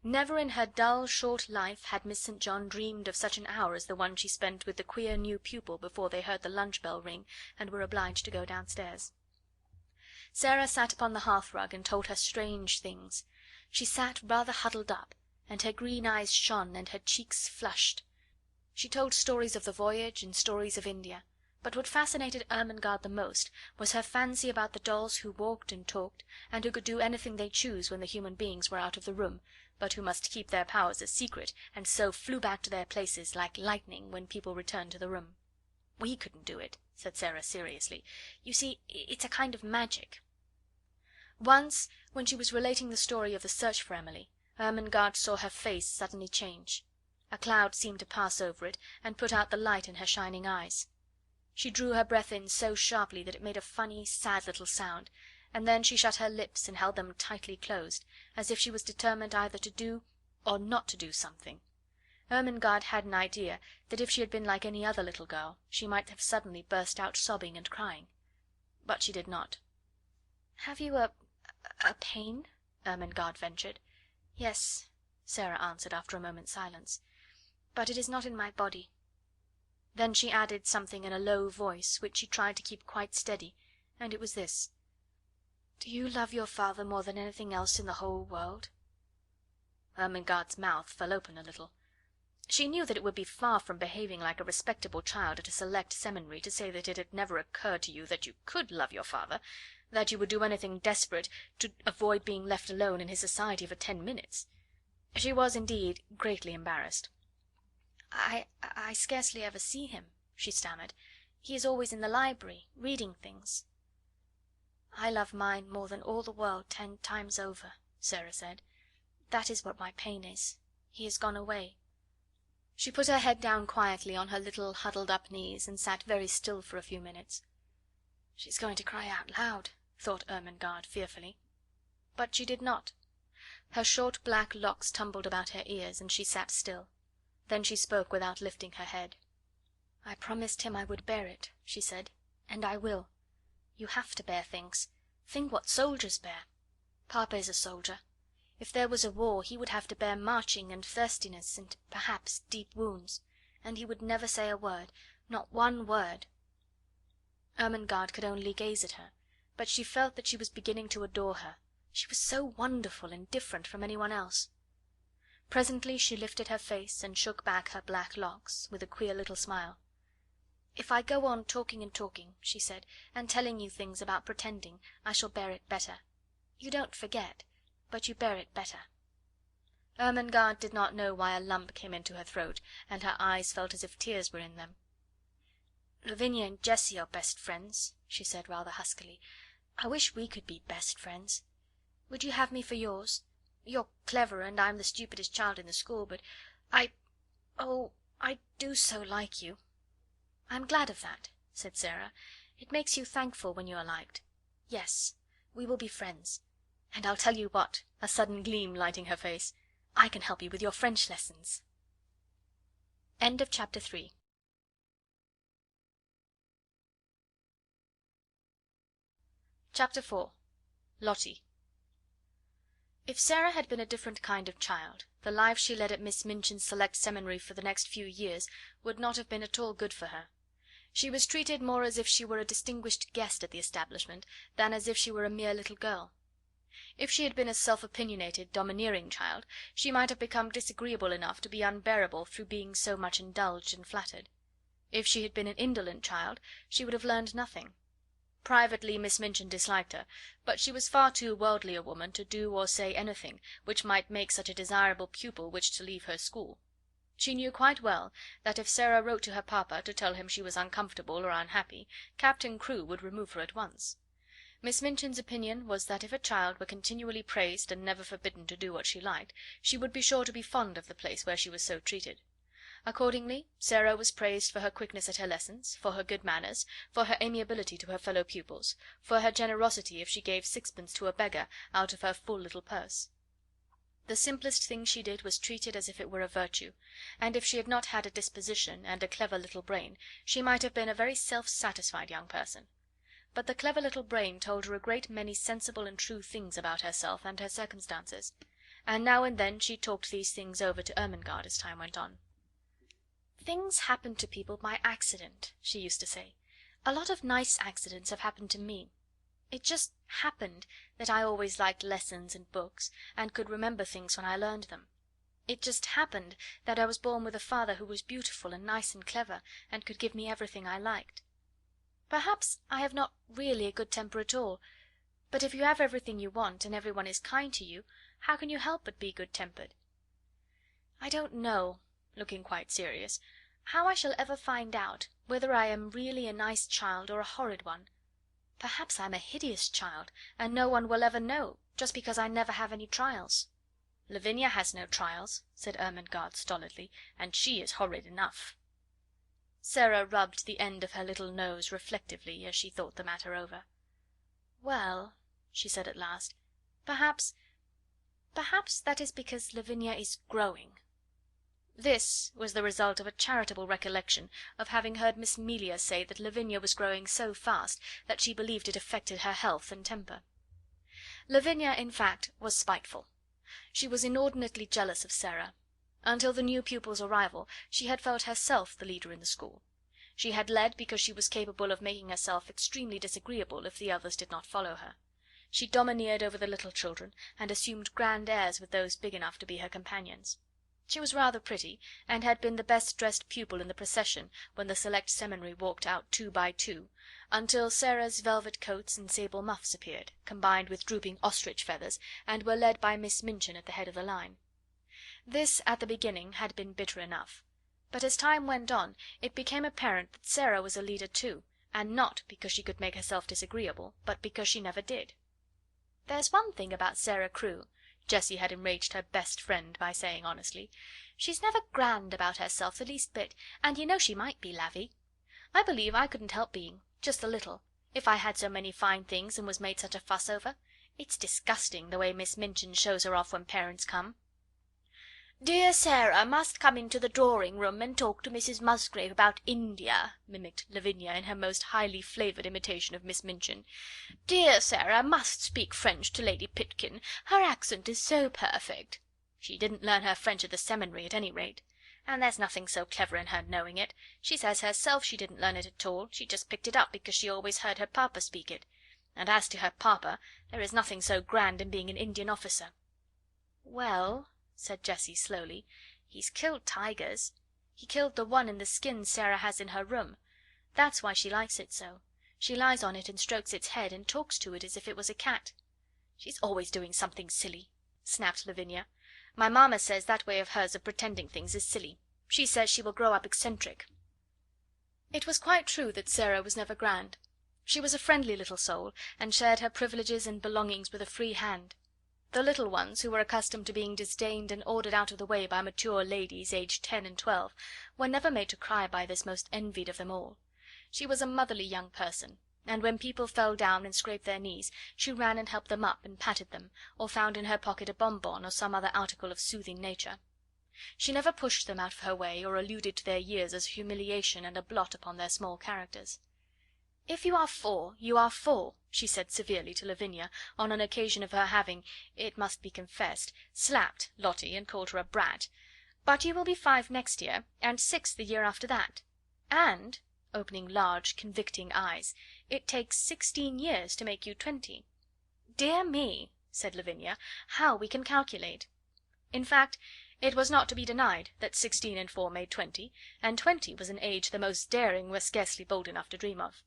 A: Never in her dull, short life had Miss St. John dreamed of such an hour as the one she spent with the queer new pupil before they heard the lunch bell ring and were obliged to go downstairs. Sara sat upon the hearth rug and told her strange things. She sat rather huddled up, and her green eyes shone and her cheeks flushed. She told stories of the voyage and stories of India, but what fascinated Ermengarde the most was her fancy about the dolls who walked and talked, and who could do anything they chose when the human beings were out of the room, but who must keep their powers a secret, and so flew back to their places like lightning when people returned to the room. "We couldn't do it," said Sara seriously. "You see, it's a kind of magic." Once, when she was relating the story of the search for Emily, Ermengarde saw her face suddenly change. A cloud seemed to pass over it and put out the light in her shining eyes. She drew her breath in so sharply that it made a funny, sad little sound, and then she shut her lips and held them tightly closed, as if she was determined either to do or not to do something. Ermengarde had an idea that if she had been like any other little girl she might have suddenly burst out sobbing and crying. But she did not. "Have you a pain?" Ermengarde ventured. "Yes," Sara answered after a moment's silence, "but it is not in my body." Then she added something in a low voice, which she tried to keep quite steady, and it was this: "Do you love your father more than anything else in the whole world?" Ermengarde's mouth fell open a little. She knew that it would be far from behaving like a respectable child at a select seminary to say that it had never occurred to you that you could love your father, that you would do anything desperate to avoid being left alone in his society for 10 minutes. She was, indeed, greatly embarrassed. I scarcely ever see him," she stammered. "He is always in the library, reading things." "I love mine more than all the world 10 times over," Sara said. "That is what my pain is. He has gone away." She put her head down quietly on her little huddled up knees, and sat very still for a few minutes. "She's going to cry out loud," thought Ermengarde fearfully. But she did not. Her short black locks tumbled about her ears, and she sat still. Then she spoke without lifting her head. "I promised him I would bear it," she said, "and I will. You have to bear things. Think what soldiers bear. Papa is a soldier. If there was a war he would have to bear marching and thirstiness and perhaps deep wounds, and he would never say a word, not one word." Ermengarde could only gaze at her, but she felt that she was beginning to adore her. She was so wonderful and different from anyone else. Presently she lifted her face and shook back her black locks, with a queer little smile. "If I go on talking and talking," she said, "and telling you things about pretending, I shall bear it better. You don't forget, but you bear it better." Ermengarde did not know why a lump came into her throat, and her eyes felt as if tears were in them. "Lavinia and Jessie are best friends," she said rather huskily. "I wish we could be best friends. Would you have me for yours? You're clever, and I'm the stupidest child in the school, but I do so like you." "I'm glad of that," said Sara. "It makes you thankful when you are liked. Yes, we will be friends. And I'll tell you what," a sudden gleam lighting her face, "I can help you with your French lessons." Chapter 4. Lottie. If Sara had been a different kind of child, the life she led at Miss Minchin's select seminary for the next few years would not have been at all good for her. She was treated more as if she were a distinguished guest at the establishment than as if she were a mere little girl. If she had been a self opinionated, domineering child, she might have become disagreeable enough to be unbearable through being so much indulged and flattered. If she had been an indolent child, she would have learned nothing. Privately Miss Minchin disliked her, but she was far too worldly a woman to do or say anything which might make such a desirable pupil wish to leave her school. She knew quite well that if Sara wrote to her papa to tell him she was uncomfortable or unhappy, Captain Crewe would remove her at once. Miss Minchin's opinion was that if a child were continually praised and never forbidden to do what she liked, she would be sure to be fond of the place where she was so treated. Accordingly, Sara was praised for her quickness at her lessons, for her good manners, for her amiability to her fellow pupils, for her generosity if she gave sixpence to a beggar out of her full little purse. The simplest thing she did was treated as if it were a virtue, and if she had not had a disposition and a clever little brain, she might have been a very self-satisfied young person. But the clever little brain told her a great many sensible and true things about herself and her circumstances, and now and then she talked these things over to Ermengaard as time went on. "Things happen to people by accident," she used to say. "A lot of nice accidents have happened to me. It just happened that I always liked lessons and books, and could remember things when I learned them. It just happened that I was born with a father who was beautiful and nice and clever, and could give me everything I liked. Perhaps I have not really a good temper at all, but if you have everything you want, and everyone is kind to you, how can you help but be good-tempered? I don't know," looking quite serious, "how I shall ever find out whether I am really a nice child or a horrid one. Perhaps I am a hideous child, and no one will ever know, just because I never have any trials." "Lavinia has no trials," said Ermengarde stolidly, "and she is horrid enough." Sara rubbed the end of her little nose reflectively as she thought the matter over. "Well," she said at last, perhaps that is because Lavinia is growing." This was the result of a charitable recollection of having heard Miss Melia say that Lavinia was growing so fast that she believed it affected her health and temper. Lavinia, in fact, was spiteful. She was inordinately jealous of Sara. Until the new pupil's arrival she had felt herself the leader in the school. She had led because she was capable of making herself extremely disagreeable if the others did not follow her. She domineered over the little children, and assumed grand airs with those big enough to be her companions. She was rather pretty, and had been the best dressed pupil in the procession when the select seminary walked out 2 by 2, until Sara's velvet coats and sable muffs appeared, combined with drooping ostrich feathers, and were led by Miss Minchin at the head of the line. This, at the beginning, had been bitter enough, but as time went on it became apparent that Sara was a leader too, and not because she could make herself disagreeable, but because she never did. "There's one thing about Sara Crewe," Jessie had enraged her best friend by saying honestly, "she's never grand about herself the least bit, and you know she might be, Lavvy. I believe I couldn't help being, just a little, if I had so many fine things and was made such a fuss over. It's disgusting the way Miss Minchin shows her off when parents come." "Dear Sara must come into the drawing room and talk to Mrs. Musgrave about India," mimicked Lavinia in her most highly flavoured imitation of Miss Minchin. "Dear Sara must speak French to Lady Pitkin. Her accent is so perfect." "She didn't learn her French at the seminary, at any rate. And there's nothing so clever in her knowing it. She says herself she didn't learn it at all, she just picked it up because she always heard her papa speak it. And as to her papa, there is nothing so grand in being an Indian officer." "Well," said Jessie slowly, "he's killed tigers. He killed the one in the skin Sara has in her room. That's why she likes it so. She lies on it and strokes its head, and talks to it as if it was a cat." "She's always doing something silly," snapped Lavinia. "My mamma says that way of hers of pretending things is silly. She says she will grow up eccentric." It was quite true that Sara was never grand. She was a friendly little soul, and shared her privileges and belongings with a free hand. The little ones, who were accustomed to being disdained and ordered out of the way by mature ladies aged 10 and 12, were never made to cry by this most envied of them all. She was a motherly young person, and when people fell down and scraped their knees, she ran and helped them up and patted them, or found in her pocket a bonbon or some other article of soothing nature. She never pushed them out of her way, or alluded to their years as a humiliation and a blot upon their small characters. "If you are 4, you are 4," she said severely to Lavinia on an occasion of her having, it must be confessed, slapped Lottie and called her a brat, "but you will be 5 next year, and 6 the year after that. And," opening large convicting eyes, "it takes 16 years to make you 20. "Dear me," said Lavinia, "how we can calculate!" In fact, it was not to be denied that 16 and 4 made 20, and 20 was an age the most daring were scarcely bold enough to dream of.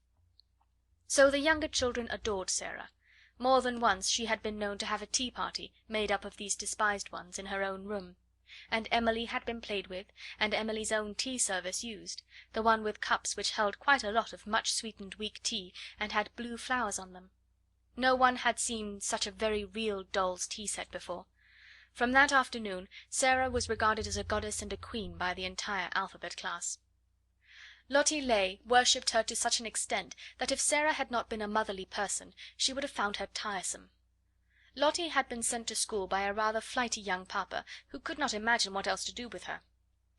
A: So the younger children adored Sara. More than once she had been known to have a tea party made up of these despised ones in her own room, and Emily had been played with, and Emily's own tea service used, the one with cups which held quite a lot of much sweetened weak tea, and had blue flowers on them. No one had seen such a very real doll's tea set before. From that afternoon Sara was regarded as a goddess and a queen by the entire alphabet class. Lottie Lay worshipped her to such an extent that if Sara had not been a motherly person she would have found her tiresome. Lottie had been sent to school by a rather flighty young papa, who could not imagine what else to do with her.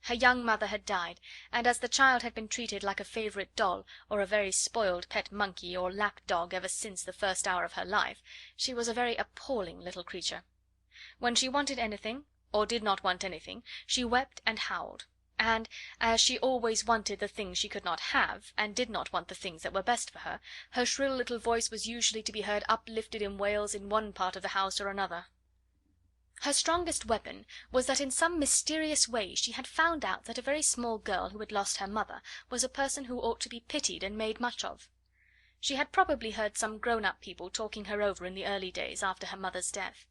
A: Her young mother had died, and as the child had been treated like a favourite doll, or a very spoiled pet monkey or lap dog ever since the first hour of her life, she was a very appalling little creature. When she wanted anything, or did not want anything, she wept and howled, and as she always wanted the things she could not have, and did not want the things that were best for her, her shrill little voice was usually to be heard uplifted in wails in one part of the house or another. Her strongest weapon was that in some mysterious way she had found out that a very small girl who had lost her mother was a person who ought to be pitied and made much of. She had probably heard some grown-up people talking her over in the early days after her mother's death.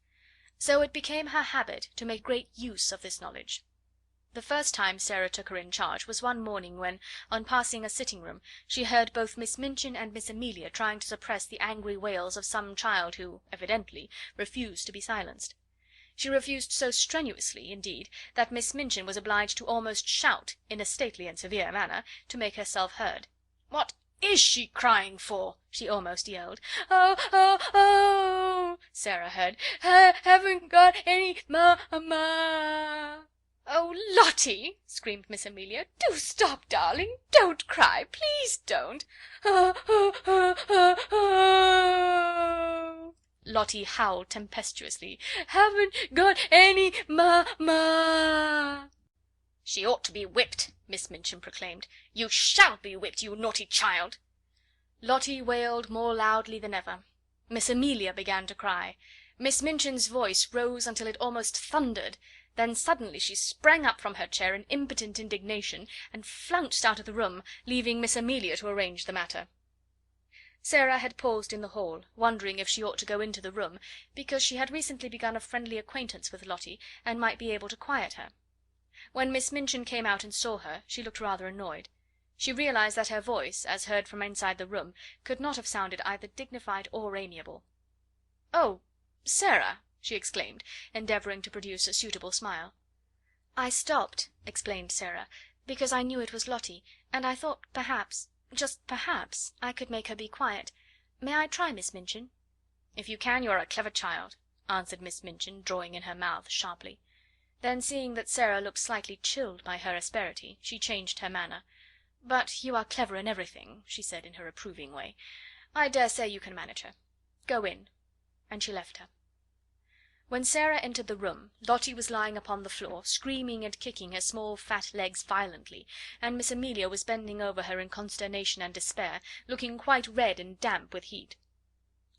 A: So it became her habit to make great use of this knowledge. The first time Sara took her in charge was one morning when, on passing a sitting-room, she heard both Miss Minchin and Miss Amelia trying to suppress the angry wails of some child who, evidently, refused to be silenced. She refused so strenuously, indeed, that Miss Minchin was obliged to almost shout, in a stately and severe manner, to make herself heard. "What is she crying for?" she almost yelled. "Oh, oh, oh!" Sara heard. "Haven't got any ma." "Oh, Lottie!" screamed Miss Amelia, "do stop, darling! Don't cry! Please don't! Oh, oh, oh, oh, oh!" Lottie howled tempestuously. "Haven't got any ma." "She ought to be whipped," Miss Minchin proclaimed. "You shall be whipped, you naughty child!" Lottie wailed more loudly than ever. Miss Amelia began to cry. Miss Minchin's voice rose until it almost thundered. Then suddenly she sprang up from her chair in impotent indignation and flounced out of the room, leaving Miss Amelia to arrange the matter. Sara had paused in the hall, wondering if she ought to go into the room, because she had recently begun a friendly acquaintance with Lottie, and might be able to quiet her. When Miss Minchin came out and saw her, she looked rather annoyed. She realized that her voice, as heard from inside the room, could not have sounded either dignified or amiable. "Oh, Sara!" she exclaimed, endeavouring to produce a suitable smile. "I stopped," explained Sara, "because I knew it was Lottie, and I thought perhaps, just perhaps, I could make her be quiet. May I try, Miss Minchin?" "If you can, you are a clever child," answered Miss Minchin, drawing in her mouth sharply. Then, seeing that Sara looked slightly chilled by her asperity, she changed her manner. "But you are clever in everything," she said in her approving way. "I dare say you can manage her. Go in." And she left her. When Sara entered the room, Lottie was lying upon the floor, screaming and kicking her small fat legs violently, and Miss Amelia was bending over her in consternation and despair, looking quite red and damp with heat.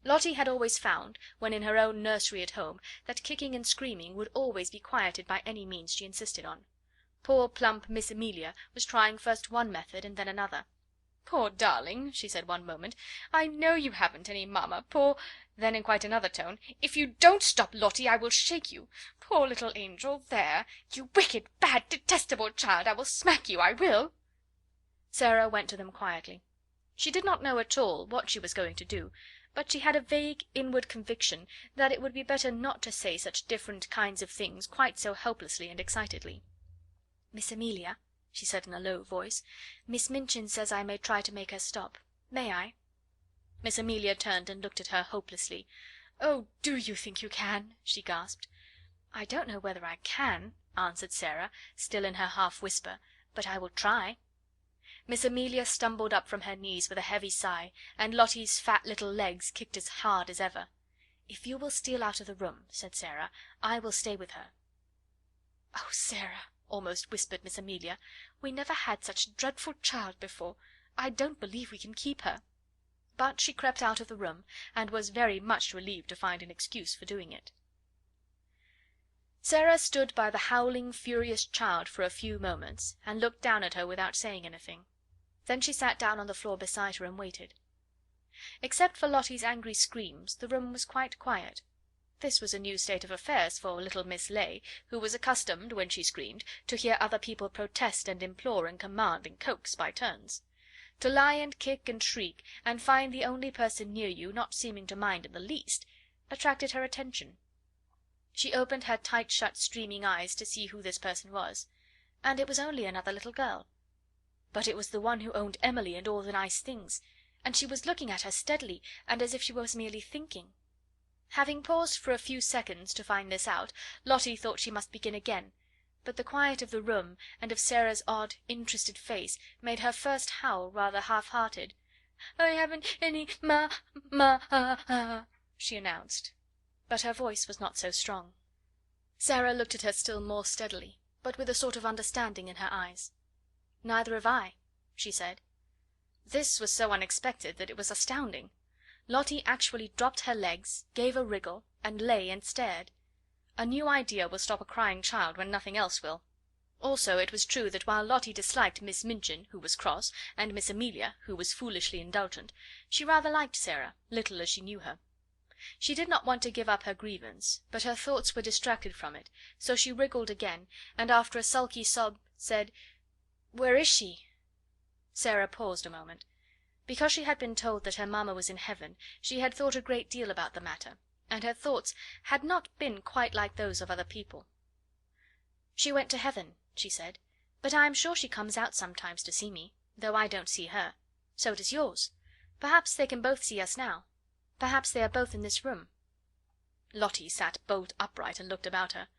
A: Lottie had always found, when in her own nursery at home, that kicking and screaming would always be quieted by any means she insisted on. Poor plump Miss Amelia was trying first one method and then another. "Poor darling," she said one moment, "I know you haven't any mamma, poor—" Then in quite another tone, "If you don't stop, Lottie, I will shake you. Poor little angel, there! You wicked, bad, detestable child, I will smack you, I will!" Sara went to them quietly. She did not know at all what she was going to do, but she had a vague inward conviction that it would be better not to say such different kinds of things quite so helplessly and excitedly. "Miss Amelia," she said in a low voice, "Miss Minchin says I may try to make her stop. May I?" Miss Amelia turned and looked at her hopelessly. "Oh, do you think you can?" she gasped. "I don't know whether I can," answered Sara, still in her half whisper, "but I will try." Miss Amelia stumbled up from her knees with a heavy sigh, and Lottie's fat little legs kicked as hard as ever. "If you will steal out of the room," said Sara, "I will stay with her." "Oh, Sara," almost whispered Miss Amelia, "we never had such a dreadful child before. I don't believe we can keep her." But she crept out of the room, and was very much relieved to find an excuse for doing it. Sara stood by the howling, furious child for a few moments, and looked down at her without saying anything. Then she sat down on the floor beside her and waited. Except for Lottie's angry screams, the room was quite quiet. This was a new state of affairs for little Miss Ley, who was accustomed, when she screamed, to hear other people protest and implore and command and coax by turns. To lie and kick and shriek, and find the only person near you not seeming to mind in the least, attracted her attention. She opened her tight shut streaming eyes to see who this person was, and it was only another little girl. But it was the one who owned Emily and all the nice things, and she was looking at her steadily, and as if she was merely thinking. Having paused for a few seconds to find this out, Lottie thought she must begin again, but the quiet of the room and of Sara's odd, interested face made her first howl rather half-hearted. "I haven't any she announced, but her voice was not so strong. Sara looked at her still more steadily, but with a sort of understanding in her eyes. "Neither have I," she said. This was so unexpected that it was astounding. Lottie actually dropped her legs, gave a wriggle, and lay and stared. A new idea will stop a crying child when nothing else will. Also it was true that while Lottie disliked Miss Minchin, who was cross, and Miss Amelia, who was foolishly indulgent, she rather liked Sara, little as she knew her. She did not want to give up her grievance, but her thoughts were distracted from it, so she wriggled again, and after a sulky sob said, "Where is she?" Sara paused a moment. Because she had been told that her mamma was in heaven, she had thought a great deal about the matter, and her thoughts had not been quite like those of other people. "She went to heaven," she said, "but I am sure she comes out sometimes to see me, though I don't see her. So does yours. Perhaps they can both see us now. Perhaps they are both in this room." Lottie sat bolt upright and looked about her.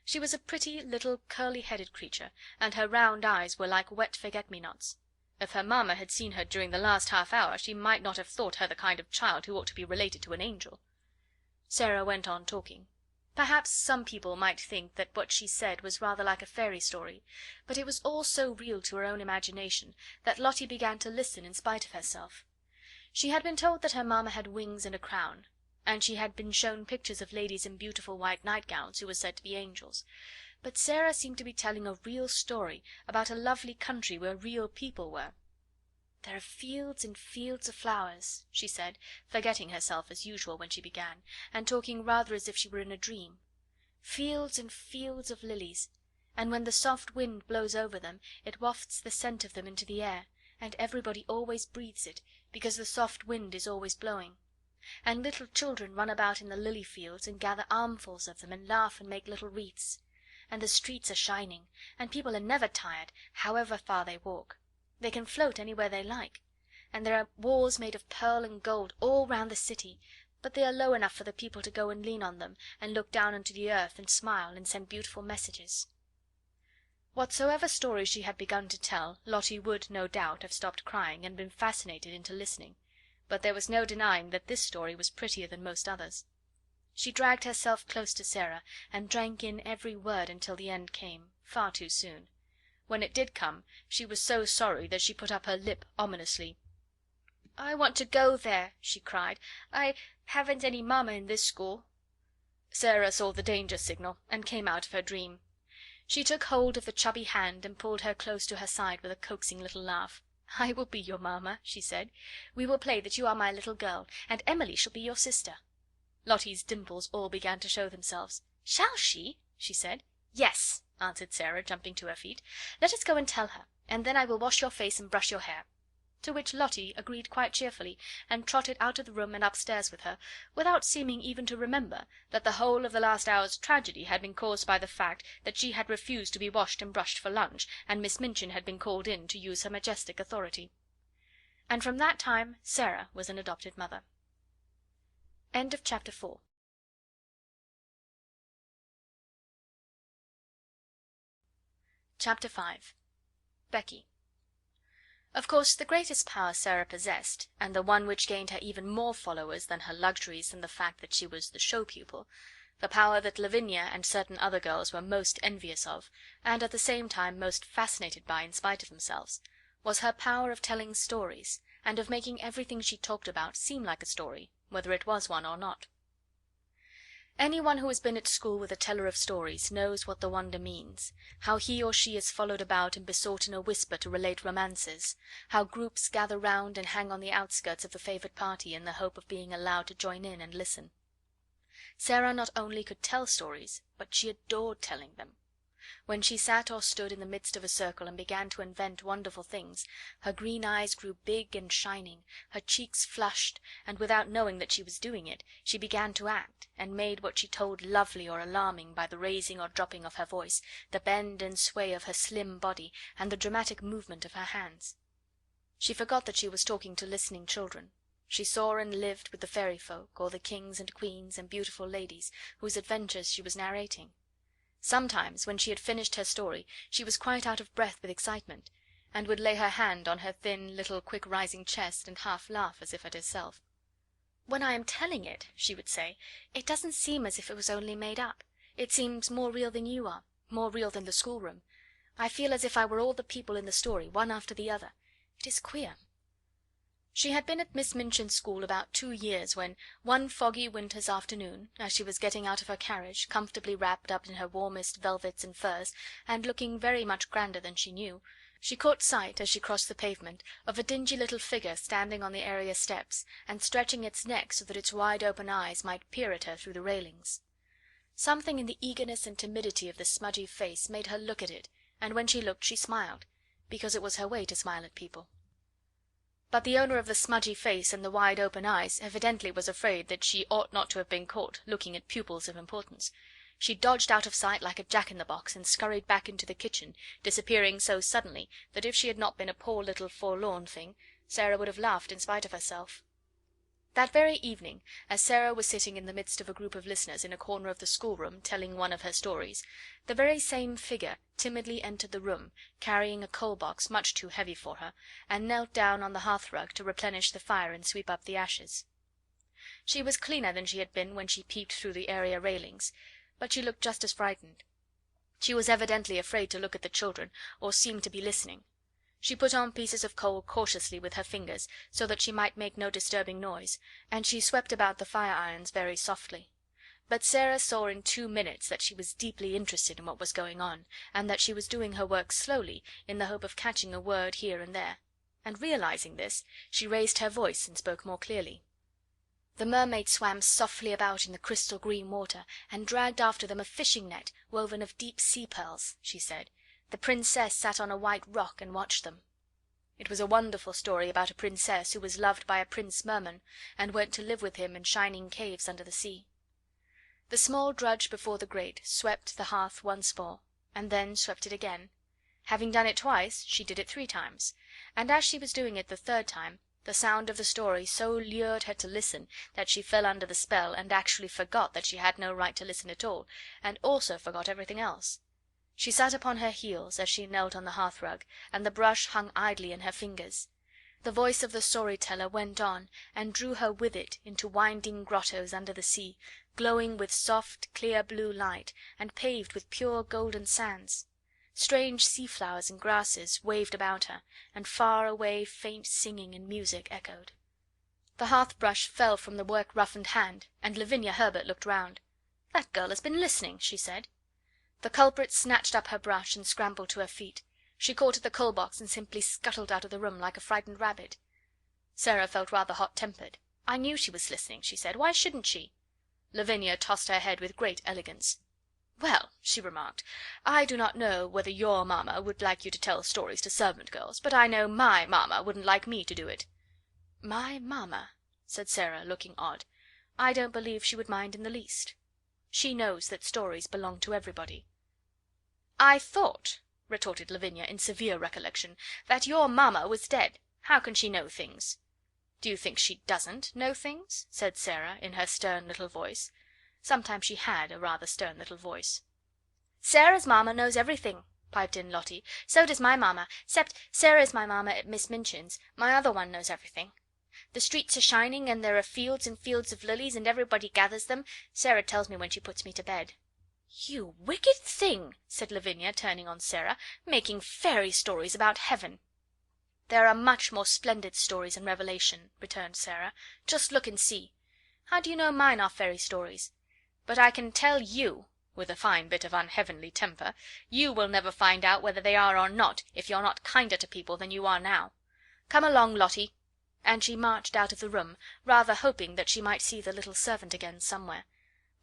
A: She was a pretty little curly-headed creature, and her round eyes were like wet forget-me-nots. If her mamma had seen her during the last half hour, she might not have thought her the kind of child who ought to be related to an angel. Sara went on talking. Perhaps some people might think that what she said was rather like a fairy story, but it was all so real to her own imagination that Lottie began to listen in spite of herself. She had been told that her mamma had wings and a crown, and she had been shown pictures of ladies in beautiful white nightgowns who were said to be angels. But Sara seemed to be telling a real story about a lovely country where real people were. "There are fields and fields of flowers," she said, forgetting herself as usual when she began, and talking rather as if she were in a dream. "Fields and fields of lilies, and when the soft wind blows over them it wafts the scent of them into the air, and everybody always breathes it, because the soft wind is always blowing. And little children run about in the lily fields and gather armfuls of them, and laugh and make little wreaths. And the streets are shining, and people are never tired, however far they walk. They can float anywhere they like, and there are walls made of pearl and gold all round the city, but they are low enough for the people to go and lean on them, and look down into the earth and smile and send beautiful messages." Whatsoever story she had begun to tell, Lottie would, no doubt, have stopped crying and been fascinated into listening, but there was no denying that this story was prettier than most others. She dragged herself close to Sara, and drank in every word until the end came, far too soon. When it did come, she was so sorry that she put up her lip ominously. "I want to go there," she cried. "I haven't any mamma in this school." Sara saw the danger signal, and came out of her dream. She took hold of the chubby hand and pulled her close to her side with a coaxing little laugh. "I will be your mamma," she said. "We will play that you are my little girl, and Emily shall be your sister." Lottie's dimples all began to show themselves. "Shall she?" she said. "Yes," answered Sara, jumping to her feet. "Let us go and tell her, and then I will wash your face and brush your hair." To which Lottie agreed quite cheerfully, and trotted out of the room and upstairs with her, without seeming even to remember that the whole of the last hour's tragedy had been caused by the fact that she had refused to be washed and brushed for lunch, and Miss Minchin had been called in to use her majestic authority. And from that time Sara was an adopted mother. End of chapter 4. Chapter 5. Becky. Of course, the greatest power Sara possessed, and the one which gained her even more followers than her luxuries and the fact that she was the show pupil, the power that Lavinia and certain other girls were most envious of, and at the same time most fascinated by in spite of themselves, was her power of telling stories, and of making everything she talked about seem like a story, whether it was one or not. Anyone who has been at school with a teller of stories knows what the wonder means, how he or she is followed about and besought in a whisper to relate romances, how groups gather round and hang on the outskirts of the favoured party in the hope of being allowed to join in and listen. Sara not only could tell stories, but she adored telling them. When she sat or stood in the midst of a circle and began to invent wonderful things, her green eyes grew big and shining, her cheeks flushed, and without knowing that she was doing it, she began to act, and made what she told lovely or alarming by the raising or dropping of her voice, the bend and sway of her slim body, and the dramatic movement of her hands. She forgot that she was talking to listening children. She saw and lived with the fairy folk, or the kings and queens and beautiful ladies whose adventures she was narrating. Sometimes, when she had finished her story, she was quite out of breath with excitement, and would lay her hand on her thin, little, quick rising chest, and half laugh as if at herself. "When I am telling it," she would say, "it doesn't seem as if it was only made up. It seems more real than you are, more real than the schoolroom. I feel as if I were all the people in the story, one after the other. It is queer." She had been at Miss Minchin's school about 2 years when, one foggy winter's afternoon, as she was getting out of her carriage, comfortably wrapped up in her warmest velvets and furs, and looking very much grander than she knew, she caught sight, as she crossed the pavement, of a dingy little figure standing on the area steps, and stretching its neck so that its wide open eyes might peer at her through the railings. Something in the eagerness and timidity of the smudgy face made her look at it, and when she looked she smiled, because it was her way to smile at people. But the owner of the smudgy face and the wide open eyes evidently was afraid that she ought not to have been caught looking at pupils of importance. She dodged out of sight like a jack-in-the-box, and scurried back into the kitchen, disappearing so suddenly that if she had not been a poor little forlorn thing, Sara would have laughed in spite of herself. That very evening, as Sara was sitting in the midst of a group of listeners in a corner of the schoolroom telling one of her stories, the very same figure timidly entered the room, carrying a coal-box much too heavy for her, and knelt down on the hearth-rug to replenish the fire and sweep up the ashes. She was cleaner than she had been when she peeped through the area railings, but she looked just as frightened. She was evidently afraid to look at the children, or seem to be listening. She put on pieces of coal cautiously with her fingers, so that she might make no disturbing noise, and she swept about the fire irons very softly. But Sara saw in 2 minutes that she was deeply interested in what was going on, and that she was doing her work slowly, in the hope of catching a word here and there; and realizing this, she raised her voice and spoke more clearly. "The mermaids swam softly about in the crystal green water, and dragged after them a fishing net woven of deep sea pearls," she said. "The princess sat on a white rock and watched them." It was a wonderful story about a princess who was loved by a prince merman, and went to live with him in shining caves under the sea. The small drudge before the grate swept the hearth once more, and then swept it again. Having done it twice, she did it 3 times, and as she was doing it the 3rd time, the sound of the story so lured her to listen that she fell under the spell, and actually forgot that she had no right to listen at all, and also forgot everything else. She sat upon her heels as she knelt on the hearth-rug, and the brush hung idly in her fingers. The voice of the story-teller went on, and drew her with it into winding grottos under the sea, glowing with soft, clear blue light, and paved with pure golden sands. Strange sea-flowers and grasses waved about her, and far away faint singing and music echoed. The hearth-brush fell from the work-roughened hand, and Lavinia Herbert looked round. "That girl has been listening," she said. The culprit snatched up her brush and scrambled to her feet. She caught at the coal box and simply scuttled out of the room like a frightened rabbit. Sarah felt rather hot-tempered. "I knew she was listening," she said. "Why shouldn't she?" Lavinia tossed her head with great elegance. "Well," she remarked, "I do not know whether your mamma would like you to tell stories to servant girls, but I know my mamma wouldn't like me to do it." "My mamma?" said Sarah, looking odd. "I don't believe she would mind in the least. She knows that stories belong to everybody." "I thought," retorted Lavinia in severe recollection, "that your mamma was dead. How can she know things?" "Do you think she doesn't know things?" said Sarah, in her stern little voice. Sometimes she had a rather stern little voice. "Sarah's mamma knows everything," piped in Lottie. "So does my mamma, 'cept Sarah's my mamma at Miss Minchin's. My other one knows everything. The streets are shining, and there are fields and fields of lilies, and everybody gathers them. Sarah tells me when she puts me to bed." "You wicked thing!" said Lavinia, turning on Sarah, "making fairy stories about heaven." "There are much more splendid stories in Revelation," returned Sarah. "Just look and see. How do you know mine are fairy stories? But I can tell you," with a fine bit of unheavenly temper, "you will never find out whether they are or not, if you're not kinder to people than you are now. Come along, Lottie." And she marched out of the room, rather hoping that she might see the little servant again somewhere.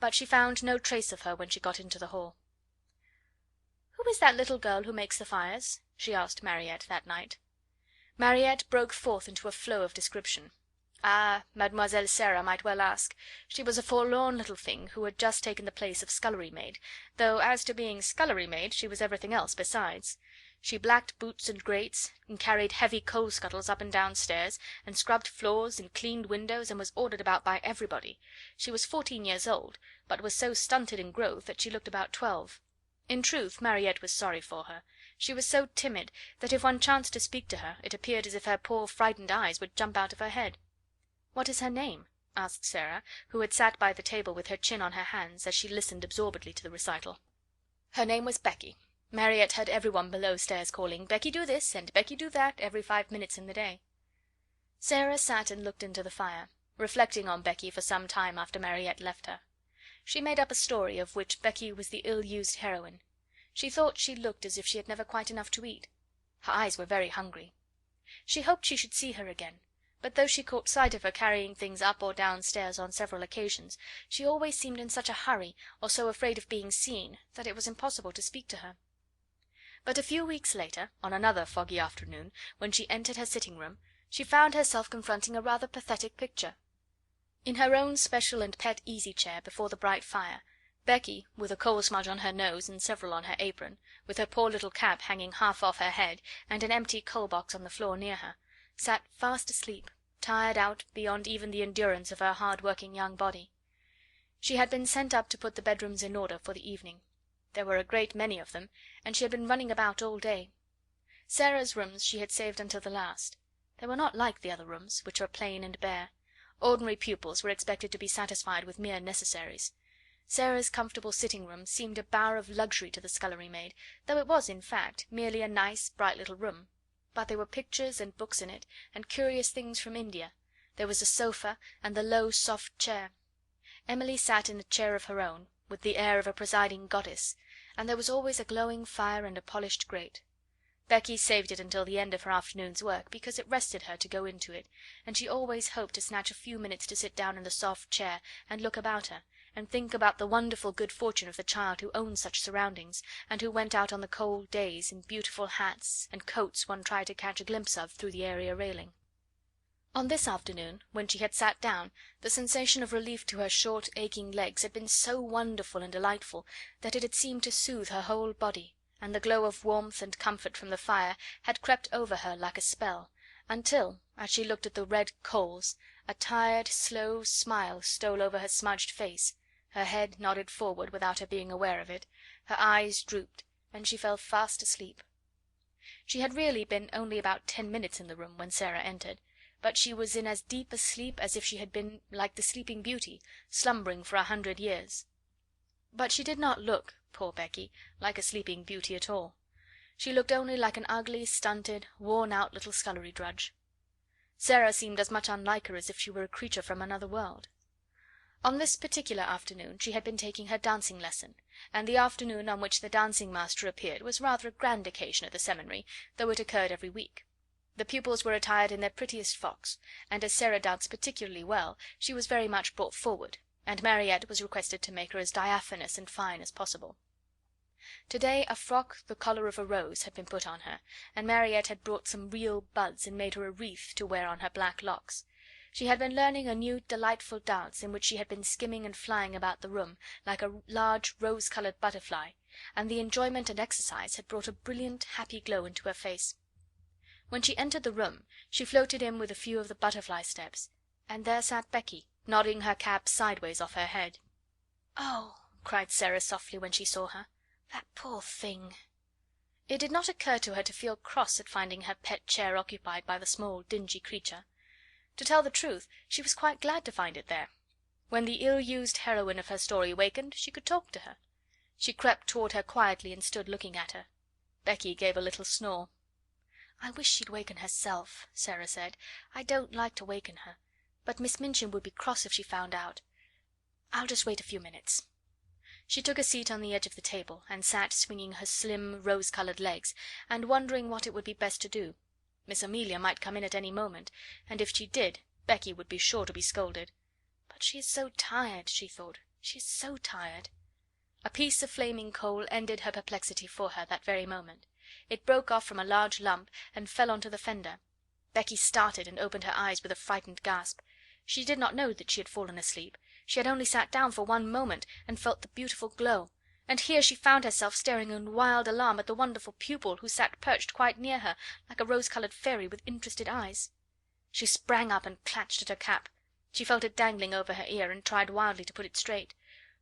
A: But she found no trace of her when she got into the hall. "Who is that little girl who makes the fires?" she asked Mariette that night. Mariette broke forth into a flow of description. Ah, Mademoiselle Sara might well ask. She was a forlorn little thing who had just taken the place of scullery maid, though as to being scullery maid she was everything else besides. She blacked boots and grates, and carried heavy coal scuttles up and down stairs, and scrubbed floors and cleaned windows, and was ordered about by everybody. She was 14 years old, but was so stunted in growth that she looked about 12. In truth, Mariette was sorry for her. She was so timid that if one chanced to speak to her it appeared as if her poor frightened eyes would jump out of her head. "What is her name?" asked Sarah, who had sat by the table with her chin on her hands, as she listened absorbedly to the recital. Her name was Becky. Mariette heard every one below stairs calling, "Becky, do this," and "Becky, do that," every 5 minutes in the day. Sarah sat and looked into the fire, reflecting on Becky for some time after Mariette left her. She made up a story of which Becky was the ill-used heroine. She thought she looked as if she had never quite enough to eat. Her eyes were very hungry. She hoped she should see her again, but though she caught sight of her carrying things up or down stairs on several occasions, she always seemed in such a hurry, or so afraid of being seen, that it was impossible to speak to her. But a few weeks later, on another foggy afternoon, when she entered her sitting room, she found herself confronting a rather pathetic picture. In her own special and pet easy chair before the bright fire, Becky, with a coal smudge on her nose and several on her apron, with her poor little cap hanging half off her head, and an empty coal box on the floor near her, sat fast asleep, tired out beyond even the endurance of her hard-working young body. She had been sent up to put the bedrooms in order for the evening. There were a great many of them, and she had been running about all day. Sarah's rooms she had saved until the last. They were not like the other rooms, which were plain and bare. Ordinary pupils were expected to be satisfied with mere necessaries. Sarah's comfortable sitting room seemed a bower of luxury to the scullery maid, though it was, in fact, merely a nice, bright little room. But there were pictures and books in it, and curious things from India. There was a sofa, and the low, soft chair. Emily sat in a chair of her own, with the air of a presiding goddess, and there was always a glowing fire and a polished grate. Becky saved it until the end of her afternoon's work, because it rested her to go into it, and she always hoped to snatch a few minutes to sit down in the soft chair and look about her, and think about the wonderful good fortune of the child who owned such surroundings, and who went out on the cold days in beautiful hats and coats one tried to catch a glimpse of through the area railing. On this afternoon, when she had sat down, the sensation of relief to her short aching legs had been so wonderful and delightful that it had seemed to soothe her whole body, and the glow of warmth and comfort from the fire had crept over her like a spell, until, as she looked at the red coals, a tired, slow smile stole over her smudged face, her head nodded forward without her being aware of it, her eyes drooped, and she fell fast asleep. She had really been only about 10 minutes in the room when Sara entered, but she was in as deep a sleep as if she had been, like the Sleeping Beauty, slumbering for 100 years. But she did not look, poor Becky, like a Sleeping Beauty at all. She looked only like an ugly, stunted, worn-out little scullery drudge. Sara seemed as much unlike her as if she were a creature from another world. On this particular afternoon she had been taking her dancing lesson, and the afternoon on which the dancing master appeared was rather a grand occasion at the Seminary, though it occurred every week. The pupils were attired in their prettiest frocks, and as Sara danced particularly well, she was very much brought forward, and Mariette was requested to make her as diaphanous and fine as possible. To-day a frock the colour of a rose had been put on her, and Mariette had brought some real buds and made her a wreath to wear on her black locks. She had been learning a new delightful dance in which she had been skimming and flying about the room like a large rose-coloured butterfly, and the enjoyment and exercise had brought a brilliant, happy glow into her face. When she entered the room she floated in with a few of the butterfly steps, and there sat Becky, nodding her cap sideways off her head. "Oh!" cried Sara softly when she saw her. "That poor thing!" It did not occur to her to feel cross at finding her pet chair occupied by the small dingy creature. To tell the truth, she was quite glad to find it there. When the ill-used heroine of her story wakened, she could talk to her. She crept toward her quietly and stood looking at her. Becky gave a little snore. "I wish she'd waken herself," Sara said. "I don't like to waken her, but Miss Minchin would be cross if she found out. I'll just wait a few minutes." She took a seat on the edge of the table, and sat swinging her slim, rose-coloured legs, and wondering what it would be best to do. Miss Amelia might come in at any moment, and if she did, Becky would be sure to be scolded. "But she is so tired," she thought. "She is so tired." A piece of flaming coal ended her perplexity for her that very moment. It broke off from a large lump and fell on to the fender. Becky started and opened her eyes with a frightened gasp. She did not know that she had fallen asleep. She had only sat down for one moment and felt the beautiful glow, and here she found herself staring in wild alarm at the wonderful pupil who sat perched quite near her, like a rose-coloured fairy with interested eyes. She sprang up and clutched at her cap. She felt it dangling over her ear, and tried wildly to put it straight.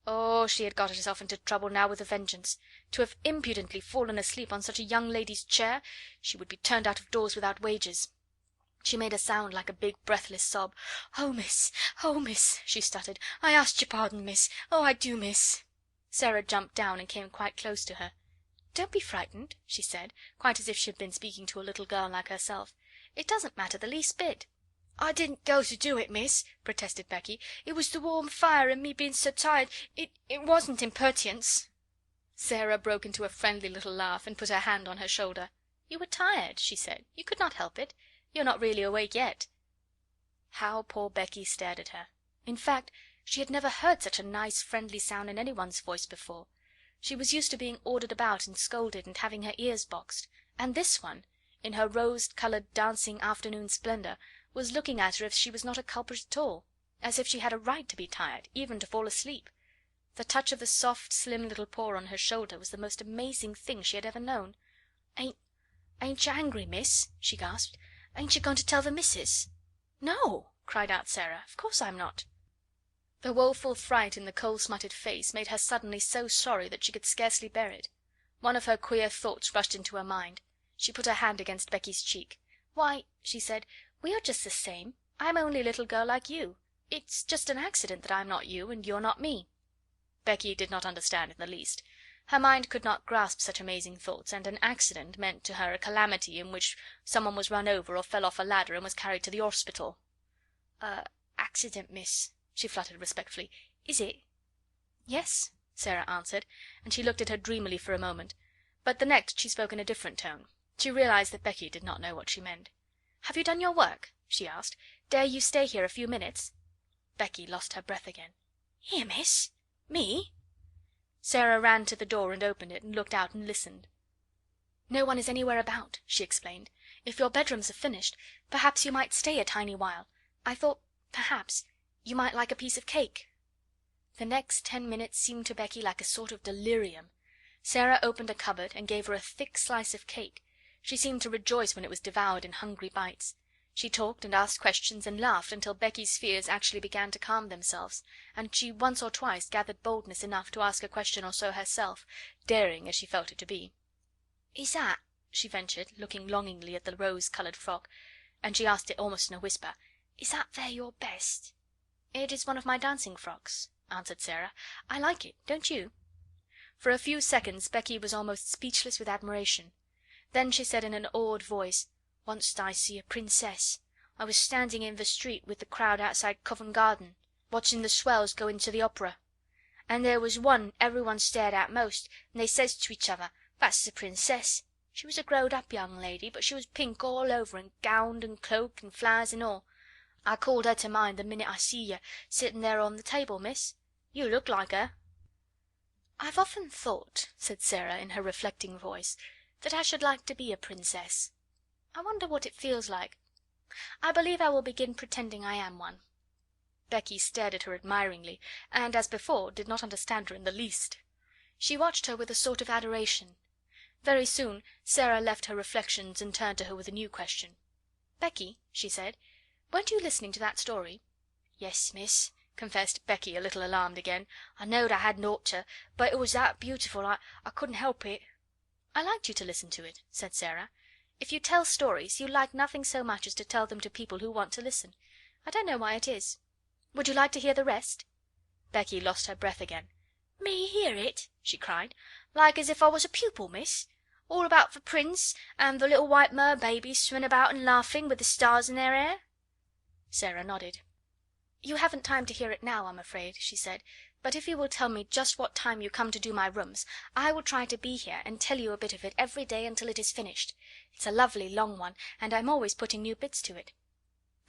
A: Oh, she had got herself into trouble now with a vengeance. To have impudently fallen asleep on such a young lady's chair! She would be turned out of doors without wages. She made a sound like a big breathless sob. "Oh, miss! Oh, miss!" she stuttered. "I ask your pardon, miss. Oh, I do, miss." Sara jumped down and came quite close to her. "Don't be frightened," she said, quite as if she had been speaking to a little girl like herself. "It doesn't matter the least bit." "I didn't go to do it, miss," protested Becky. "It was the warm fire and me being so tired. It wasn't impertience." Sara broke into a friendly little laugh and put her hand on her shoulder. "You were tired," she said. "You could not help it. You're not really awake yet." How poor Becky stared at her. In fact, she had never heard such a nice friendly sound in anyone's voice before. She was used to being ordered about and scolded and having her ears boxed, and this one, in her rose-coloured dancing afternoon splendour, was looking at her as if she was not a culprit at all, as if she had a right to be tired, even to fall asleep. The touch of the soft, slim little paw on her shoulder was the most amazing thing she had ever known. Ain't you angry, miss?" she gasped. "Ain't you going to tell the missus?" "No," cried out Sara. "Of course I'm not." The woeful fright in the coal-smutted face made her suddenly so sorry that she could scarcely bear it. One of her queer thoughts rushed into her mind. She put her hand against Becky's cheek. "Why," she said, "we are just the same. I'm only a little girl like you. It's just an accident that I'm not you and you're not me." Becky did not understand in the least. Her mind could not grasp such amazing thoughts, and an accident meant to her a calamity in which someone was run over or fell off a ladder and was carried to the orspital. Accident, miss," she fluttered respectfully. "Is it?" "Yes," Sara answered, and she looked at her dreamily for a moment. But the next she spoke in a different tone. She realised that Becky did not know what she meant. "Have you done your work?" she asked. "Dare you stay here a few minutes?" Becky lost her breath again. "Here, miss? Me?" Sara ran to the door and opened it, and looked out and listened. "No one is anywhere about," she explained. "If your bedrooms are finished, perhaps you might stay a tiny while. I thought, perhaps, you might like a piece of cake." The next 10 minutes seemed to Becky like a sort of delirium. Sara opened a cupboard and gave her a thick slice of cake. She seemed to rejoice when it was devoured in hungry bites. She talked and asked questions and laughed until Becky's fears actually began to calm themselves, and she once or twice gathered boldness enough to ask a question or so herself, daring as she felt it to be. "Is that," she ventured, looking longingly at the rose-coloured frock, and she asked it almost in a whisper, "is that there your best?" "It is one of my dancing frocks," answered Sara. "I like it, don't you?" For a few seconds Becky was almost speechless with admiration. Then she said in an awed voice, "Once I see a princess. I was standing in the street with the crowd outside Covent Garden.
B: watching the swells go into the opera. And there was one everyone stared at most, and they says to each other, 'That's the Princess.' She was a growed up young lady, but she was pink all over, and gown and cloak and flowers and all. I called her to mind the minute I see yer sitting there on the table, miss. You look like her." "I've often thought," said Sara in her reflecting voice, "that I should like to be a princess. I wonder what it feels like. I believe I will begin pretending I am one." Becky stared at her admiringly, and, as before, did not understand her in the least. She watched her with a sort of adoration. Very soon Sara left her reflections and turned to her with a new question. "Becky," she said, "weren't you listening to that story?" "Yes, miss," confessed Becky, a little alarmed again. "I knowed I hadn't ought to, but it was that beautiful I couldn't help it." "I liked you to listen to it," said Sara. "If you tell stories, you like nothing so much as to tell them to people who want to listen. I don't know why it is. Would you like to hear the rest?" Becky lost her breath again. "Me hear it?" she cried. "Like as if I was a pupil, miss? All about the Prince, and the little white mer babies swimming about and laughing, with the stars in their hair?" Sara nodded. "You haven't time to hear it now, I'm afraid," she said, "but if you will tell me just what time you come to do my rooms, I will try to be here and tell you a bit of it every day until it is finished. It's a lovely long one, and I'm always putting new bits to it."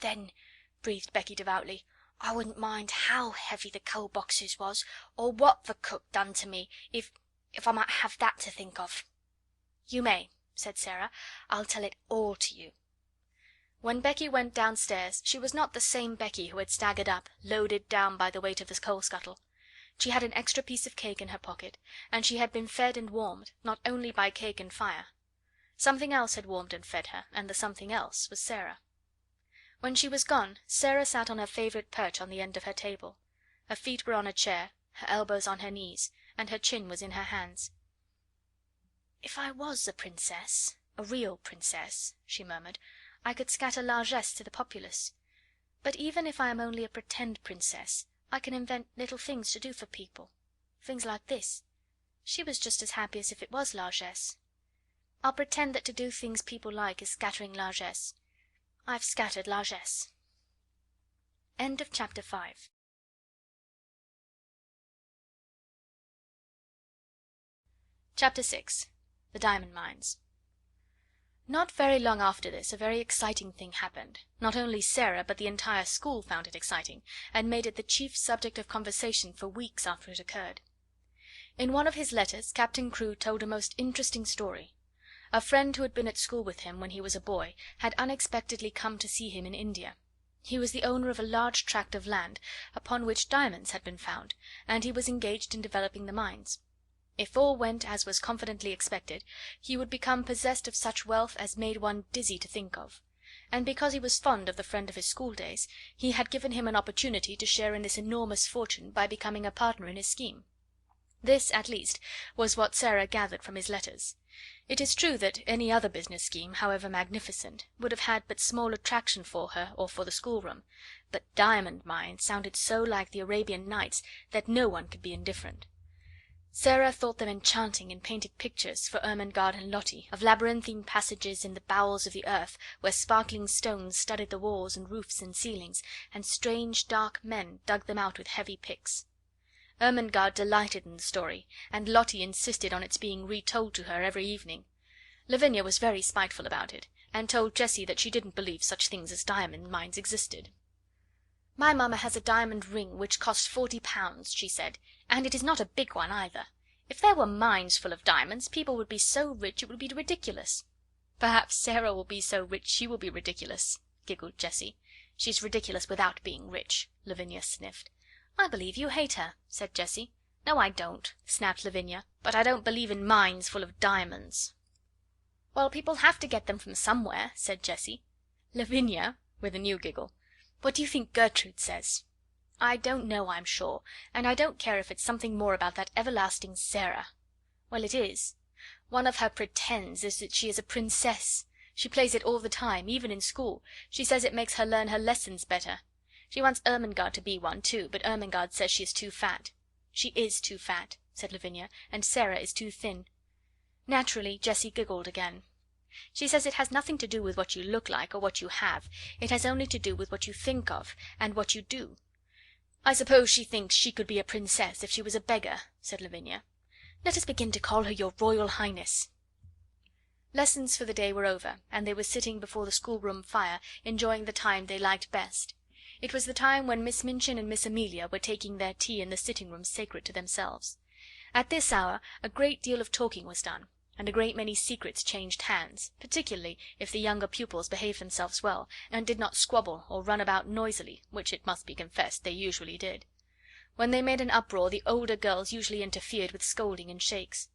B: "Then," breathed Becky devoutly, "I wouldn't mind how heavy the coal boxes was, or what the cook done to me, if I might have that to think of." "You may," said Sara. "I'll tell it all to you." When Becky went downstairs she was not the same Becky who had staggered up, loaded down by the weight of the coal scuttle. She had an extra piece of cake in her pocket, and she had been fed and warmed, not only by cake and fire. Something else had warmed and fed her, and the something else was Sara. When she was gone, Sara sat on her favourite perch on the end of her table. Her feet were on a chair, her elbows on her knees, and her chin was in her hands. "If I was a princess, a real princess," she murmured, "I could scatter largesse to the populace. But even if I am only a pretend princess, I can invent little things to do for people. Things like this. She was just as happy as if it was largesse. I'll pretend that to do things people like is scattering largesse. I've scattered largesse." End of chapter 5. Chapter 6. The Diamond Mines. Not very long after this a very exciting thing happened. Not only Sara but the entire school found it exciting, and made it the chief subject of conversation for weeks after it occurred. In one of his letters Captain Crewe told a most interesting story. A friend who had been at school with him when he was a boy had unexpectedly come to see him in India. He was the owner of a large tract of land, upon which diamonds had been found, and he was engaged in developing the mines. If all went as was confidently expected, he would become possessed of such wealth as made one dizzy to think of; and because he was fond of the friend of his school days, he had given him an opportunity to share in this enormous fortune by becoming a partner in his scheme. This, at least, was what Sara gathered from his letters. It is true that any other business scheme, however magnificent, would have had but small attraction for her or for the schoolroom, but diamond mines sounded so like the Arabian Nights that no one could be indifferent. Sara thought them enchanting in painted pictures for Ermengaard and Lottie, of labyrinthine passages in the bowels of the earth, where sparkling stones studded the walls and roofs and ceilings, and strange dark men dug them out with heavy picks. Ermengaard delighted in the story, and Lottie insisted on its being retold to her every evening. Lavinia was very spiteful about it, and told Jessie that she didn't believe such things as diamond mines existed. "My mamma has a diamond ring which cost £40," she said, "and it is not a big one either. If there were mines full of diamonds, people would be so rich it would be ridiculous." "Perhaps Sara will be so rich she will be ridiculous," giggled Jessie. "She's ridiculous without being rich," Lavinia sniffed. "I believe you hate her," said Jessie. "No, I don't," snapped Lavinia, "but I don't believe in mines full of diamonds." "Well, people have to get them from somewhere," said Jessie. "Lavinia," with a new giggle, "what do you think Gertrude says?" "I don't know, I'm sure, and I don't care if it's something more about that everlasting Sara." "Well, it is. One of her pretends is that she is a princess. She plays it all the time, even in school. She says it makes her learn her lessons better. She wants Ermengaard to be one too, but Ermengaard says she is too fat." "She is too fat," said Lavinia, "and Sara is too thin." Naturally Jessie giggled again. "She says it has nothing to do with what you look like or what you have, it has only to do with what you think of and what you do.
A: "I suppose she thinks she could be a princess if she was a beggar," said Lavinia. "Let us begin to call her your Royal Highness." Lessons for the day were over, and they were sitting before the schoolroom fire, enjoying the time they liked best. It was the time when Miss Minchin and Miss Amelia were taking their tea in the sitting room sacred to themselves. At this hour a great deal of talking was done, and a great many secrets changed hands, particularly if the younger pupils behaved themselves well, and did not squabble or run about noisily, which, it must be confessed, they usually did. When they made an uproar the older girls usually interfered with scolding and shakes.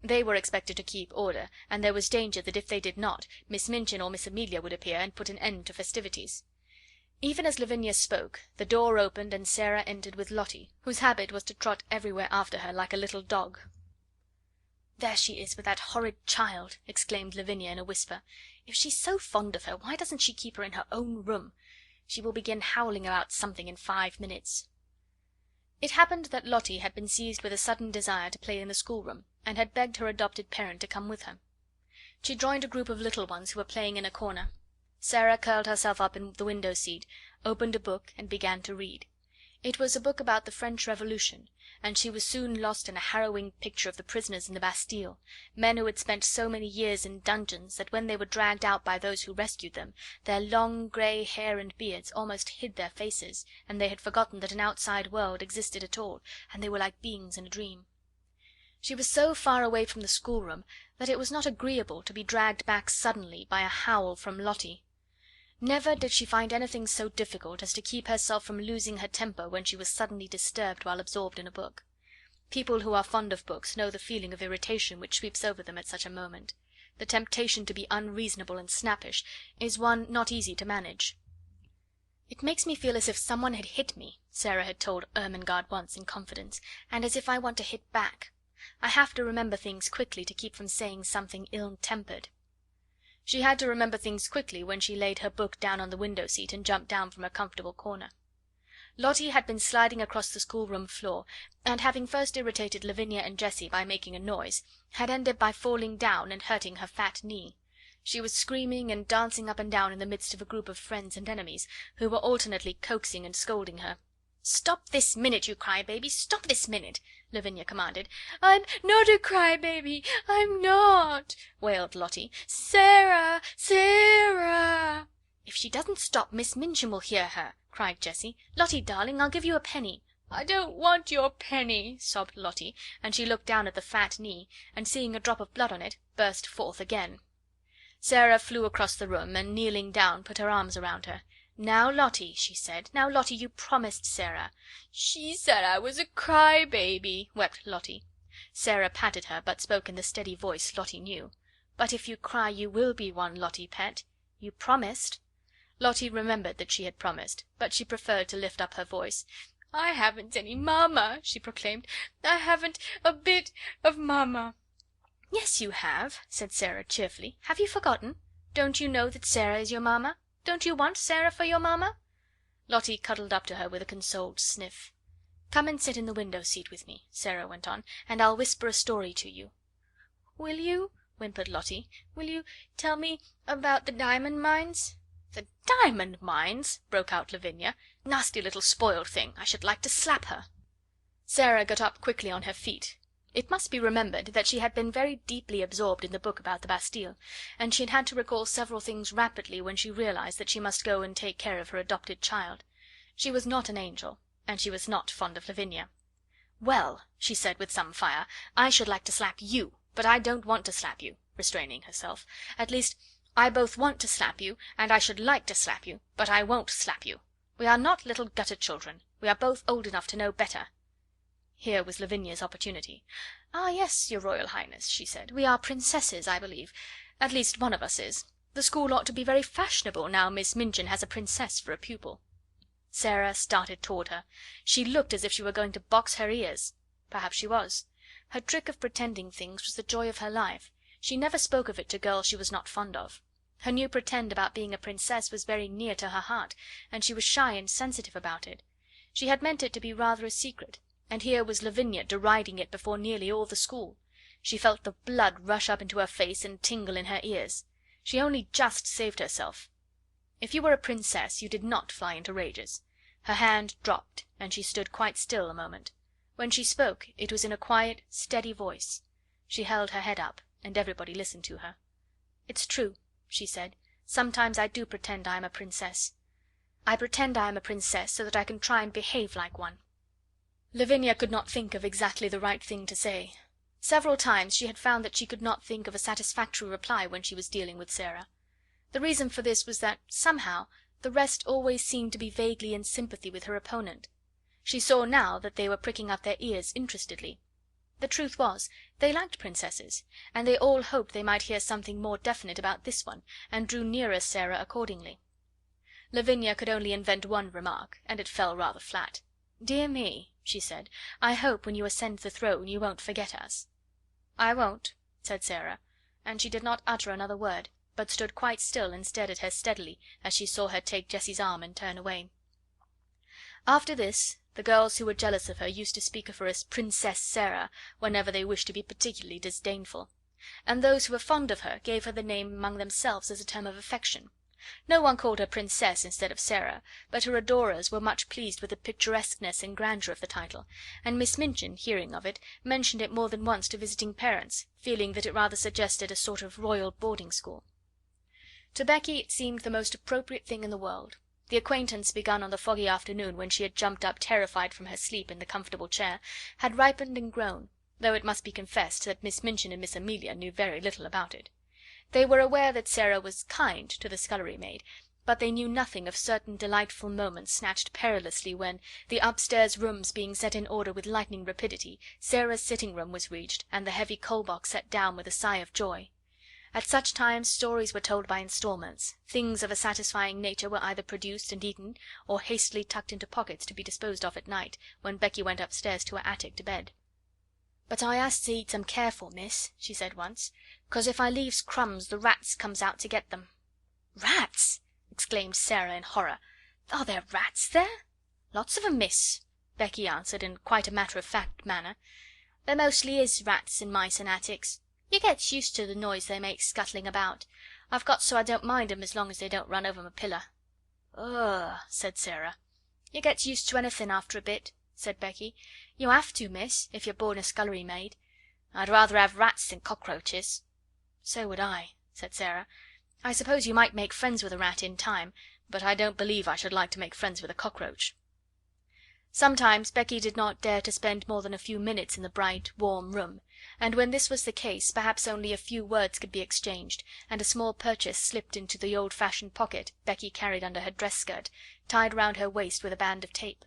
A: They were expected to keep order, and there was danger that if they did not, Miss Minchin or Miss Amelia would appear and put an end to festivities. Even as Lavinia spoke, the door opened and Sara entered with Lottie, whose habit was to trot everywhere after her like a little dog. "There she is with that horrid child!" exclaimed Lavinia in a whisper. "If she's so fond of her, why doesn't she keep her in her own room? She will begin howling about something in 5 minutes." It happened that Lottie had been seized with a sudden desire to play in the schoolroom, and had begged her adopted parent to come with her. She joined a group of little ones who were playing in a corner. Sara curled herself up in the window seat, opened a book, and began to read. It was a book about the French Revolution, and she was soon lost in a harrowing picture of the prisoners in the Bastille, men who had spent so many years in dungeons that when they were dragged out by those who rescued them, their long grey hair and beards almost hid their faces, and they had forgotten that an outside world existed at all, and they were like beings in a dream. She was so far away from the schoolroom that it was not agreeable to be dragged back suddenly by a howl from Lottie. Never did she find anything so difficult as to keep herself from losing her temper when she was suddenly disturbed while absorbed in a book. People who are fond of books know the feeling of irritation which sweeps over them at such a moment. The temptation to be unreasonable and snappish is one not easy to manage. "It makes me feel as if someone had hit me," Sara had told Ermengaard once in confidence, "and as if I want to hit back. I have to remember things quickly to keep from saying something ill-tempered." She had to remember things quickly when she laid her book down on the window seat and jumped down from a comfortable corner. Lottie had been sliding across the schoolroom floor, and having first irritated Lavinia and Jessie by making a noise, had ended by falling down and hurting her fat knee. She was screaming and dancing up and down in the midst of a group of friends and enemies, who were alternately coaxing and scolding her. "Stop this minute, you cry-baby! Stop this minute!" Lavinia commanded. "I'm not a cry-baby! I'm not!" wailed Lottie. "Sara! Sara!" "If she doesn't stop, Miss Minchin will hear her," cried Jessie. "Lottie, darling, I'll give you a penny." "I don't want your penny," sobbed Lottie, and she looked down at the fat knee, and seeing a drop of blood on it, burst forth again. Sara flew across the room, and kneeling down, put her arms around her. "Now, Lottie," she said. "Now, Lottie, you promised Sara." "She said I was a cry-baby," wept Lottie. Sara patted her, but spoke in the steady voice Lottie knew. "But if you cry you will be one, Lottie pet. You promised." Lottie remembered that she had promised, but she preferred to lift up her voice. "I haven't any mamma," she proclaimed. "I haven't a bit of mamma." "Yes, you have," said Sara cheerfully. "Have you forgotten? Don't you know that Sara is your mamma? Don't you want Sara for your mamma?" Lottie cuddled up to her with a consoled sniff. "Come and sit in the window seat with me," Sara went on, "and I'll whisper a story to you." "Will you?" whimpered Lottie. "Will you tell me about the diamond mines?" "The diamond mines!" broke out Lavinia. "Nasty little spoiled thing! I should like to slap her." Sara got up quickly on her feet. It must be remembered that she had been very deeply absorbed in the book about the Bastille, and she had had to recall several things rapidly when she realised that she must go and take care of her adopted child. She was not an angel, and she was not fond of Lavinia. "Well," she said with some fire, "I should like to slap you, but I don't want to slap you," restraining herself. "At least, I both want to slap you, and I should like to slap you, but I won't slap you. We are not little gutter children. We are both old enough to know better." Here was Lavinia's opportunity. "Ah, yes, your Royal Highness," she said. "We are princesses, I believe. At least one of us is. The school ought to be very fashionable now Miss Minchin has a princess for a pupil." Sara started toward her. She looked as if she were going to box her ears. Perhaps she was. Her trick of pretending things was the joy of her life. She never spoke of it to girls she was not fond of. Her new pretend about being a princess was very near to her heart, and she was shy and sensitive about it. She had meant it to be rather a secret, and here was Lavinia deriding it before nearly all the school. She felt the blood rush up into her face and tingle in her ears. She only just saved herself. If you were a princess you did not fly into rages. Her hand dropped, and she stood quite still a moment. When she spoke it was in a quiet, steady voice. She held her head up, and everybody listened to her. "It's true," she said. "Sometimes I do pretend I am a princess. I pretend I am a princess so that I can try and behave like one." Lavinia could not think of exactly the right thing to say. Several times she had found that she could not think of a satisfactory reply when she was dealing with Sara. The reason for this was that, somehow, the rest always seemed to be vaguely in sympathy with her opponent. She saw now that they were pricking up their ears interestedly. The truth was, they liked princesses, and they all hoped they might hear something more definite about this one, and drew nearer Sara accordingly. Lavinia could only invent one remark, and it fell rather flat. "Dear me," she said, "I hope when you ascend the throne you won't forget us." "I won't," said Sara, and she did not utter another word, but stood quite still and stared at her steadily as she saw her take Jessie's arm and turn away. After this, the girls who were jealous of her used to speak of her as Princess Sara whenever they wished to be particularly disdainful, and those who were fond of her gave her the name among themselves as a term of affection. No one called her Princess instead of Sara, but her adorers were much pleased with the picturesqueness and grandeur of the title, and Miss Minchin, hearing of it, mentioned it more than once to visiting parents, feeling that it rather suggested a sort of royal boarding school. To Becky it seemed the most appropriate thing in the world. The acquaintance begun on the foggy afternoon when she had jumped up terrified from her sleep in the comfortable chair had ripened and grown, though it must be confessed that Miss Minchin and Miss Amelia knew very little about it. They were aware that Sara was kind to the scullery maid, but they knew nothing of certain delightful moments snatched perilously when, the upstairs rooms being set in order with lightning rapidity, Sara's sitting room was reached and the heavy coal box set down with a sigh of joy. At such times stories were told by instalments, things of a satisfying nature were either produced and eaten, or hastily tucked into pockets to be disposed of at night, when Becky went upstairs to her attic to bed. "But I has to eat 'em careful, miss," she said once, "'cause if I leaves crumbs the rats comes out to get them." "Rats!" exclaimed Sara in horror. "Are there rats there?" "Lots of 'em, miss," Becky answered in quite a matter-of-fact manner. "There mostly is rats and mice in attics. You gets used to the noise they make scuttling about. I've got so I don't mind 'em as long as they don't run over my pillar." "Ugh!" said Sara. "You gets used to anything after a bit," said Becky. "You have to, miss, if you're born a scullery maid. I'd rather have rats than cockroaches." "So would I," said Sara. "I suppose you might make friends with a rat in time, but I don't believe I should like to make friends with a cockroach." Sometimes Becky did not dare to spend more than a few minutes in the bright, warm room, and when this was the case perhaps only a few words could be exchanged, and a small purchase slipped into the old-fashioned pocket Becky carried under her dress skirt, tied round her waist with a band of tape.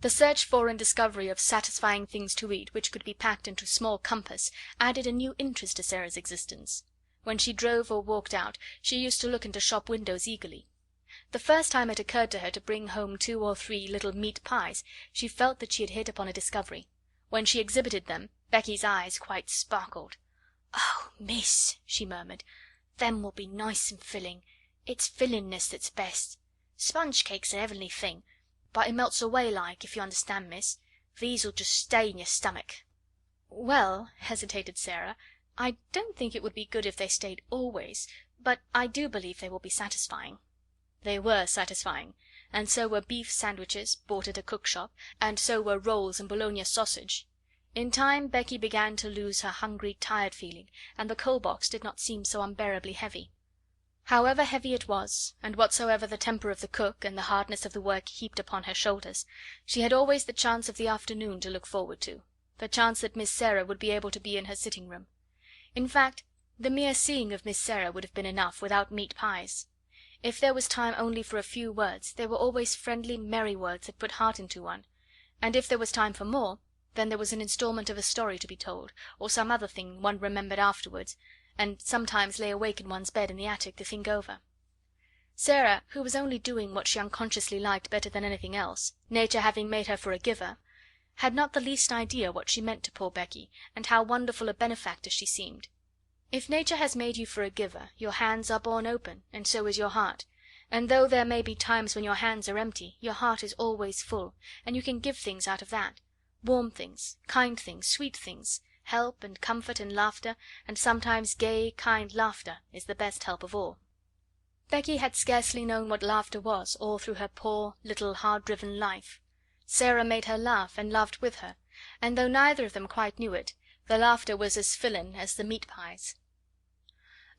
A: The search for and discovery of satisfying things to eat which could be packed into small compass added a new interest to Sara's existence. When she drove or walked out she used to look into shop windows eagerly. The first time it occurred to her to bring home 2 or 3 little meat pies, she felt that she had hit upon a discovery. When she exhibited them, Becky's eyes quite sparkled. "Oh, miss," she murmured, "them will be nice and filling. It's fillingness that's best. Sponge cake's a heavenly thing, but it melts away like, if you understand, miss. These'll just stay in your stomach." "Well," hesitated Sara, "I don't think it would be good if they stayed always, but I do believe they will be satisfying." They were satisfying, and so were beef sandwiches bought at a cook shop, and so were rolls and Bologna sausage. In time Becky began to lose her hungry, tired feeling, and the coal box did not seem so unbearably heavy. However heavy it was, and whatsoever the temper of the cook and the hardness of the work heaped upon her shoulders, she had always the chance of the afternoon to look forward to, the chance that Miss Sara would be able to be in her sitting room. In fact, the mere seeing of Miss Sara would have been enough without meat pies. If there was time only for a few words, they were always friendly, merry words that put heart into one, and if there was time for more, then there was an instalment of a story to be told, or some other thing one remembered afterwards, and sometimes lay awake in one's bed in the attic to think over. Sara, who was only doing what she unconsciously liked better than anything else, nature having made her for a giver, had not the least idea what she meant to poor Becky, and how wonderful a benefactor she seemed. If nature has made you for a giver, your hands are borne open, and so is your heart, and though there may be times when your hands are empty, your heart is always full, and you can give things out of that, warm things, kind things, sweet things, help and comfort and laughter, and sometimes gay, kind laughter is the best help of all. Becky had scarcely known what laughter was all through her poor, little, hard-driven life. Sara made her laugh, and laughed with her, and though neither of them quite knew it, the laughter was as fillin' as the meat pies.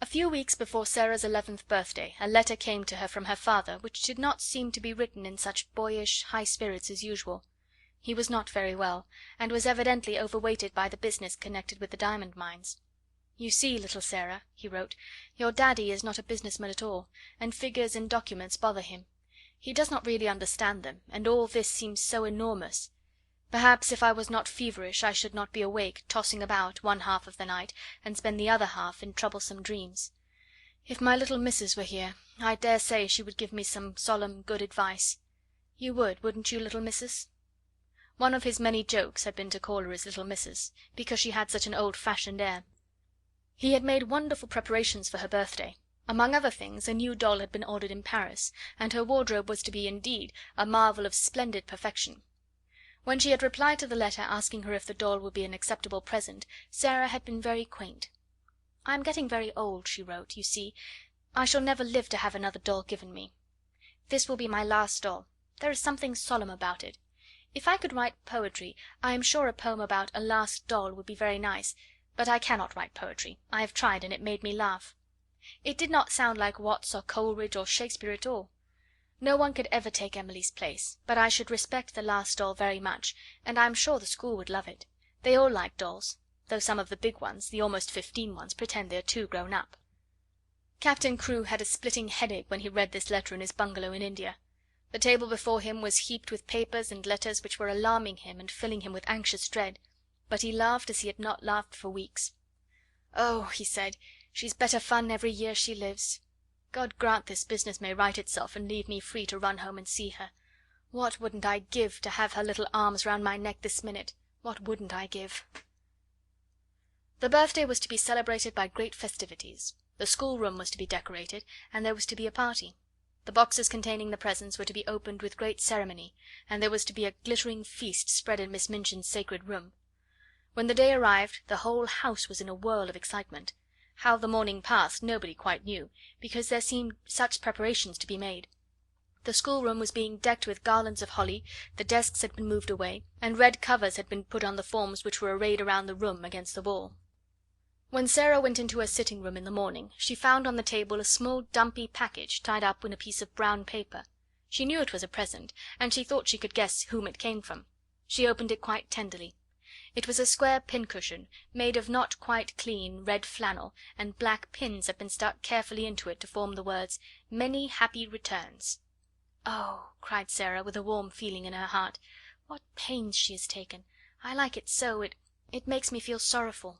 A: A few weeks before Sara's 11th birthday a letter came to her from her father which did not seem to be written in such boyish high spirits as usual. He was not very well, and was evidently overweighted by the business connected with the diamond mines. "You see, little Sara," he wrote, "your Daddy is not a businessman at all, and figures and documents bother him. He does not really understand them, and all this seems so enormous. Perhaps if I was not feverish I should not be awake, tossing about one half of the night, and spend the other half in troublesome dreams. If my little missus were here, I dare say she would give me some solemn good advice. You would, wouldn't you, little missus?" One of his many jokes had been to call her his little missus, because she had such an old-fashioned air. He had made wonderful preparations for her birthday. Among other things, a new doll had been ordered in Paris, and her wardrobe was to be indeed a marvel of splendid perfection. When she had replied to the letter asking her if the doll would be an acceptable present, Sara had been very quaint. "I am getting very old," she wrote. "You see, I shall never live to have another doll given me. This will be my last doll. There is something solemn about it. If I could write poetry, I am sure a poem about a last doll would be very nice, but I cannot write poetry. I have tried, and it made me laugh. It did not sound like Watts or Coleridge or Shakespeare at all. No one could ever take Emily's place, but I should respect the last doll very much, and I am sure the school would love it. They all like dolls, though some of the big ones, the almost 15 ones, pretend they are too grown up." Captain Crewe had a splitting headache when he read this letter in his bungalow in India. The table before him was heaped with papers and letters which were alarming him and filling him with anxious dread, but he laughed as he had not laughed for weeks. "Oh," he said, "she's better fun every year she lives. God grant this business may right itself and leave me free to run home and see her. What wouldn't I give to have her little arms round my neck this minute? What wouldn't I give?" The birthday was to be celebrated by great festivities. The schoolroom was to be decorated, and there was to be a party. The boxes containing the presents were to be opened with great ceremony, and there was to be a glittering feast spread in Miss Minchin's sacred room. When the day arrived, the whole house was in a whirl of excitement. How the morning passed nobody quite knew, because there seemed such preparations to be made. The schoolroom was being decked with garlands of holly, the desks had been moved away, and red covers had been put on the forms which were arrayed around the room against the wall. When Sara went into her sitting room in the morning, she found on the table a small dumpy package tied up in a piece of brown paper. She knew it was a present, and she thought she could guess whom it came from. She opened it quite tenderly. It was a square pincushion, made of not quite clean red flannel, and black pins had been stuck carefully into it to form the words, "Many happy returns." "Oh," cried Sara, with a warm feeling in her heart, "what pains she has taken! I like it so, it makes me feel sorrowful."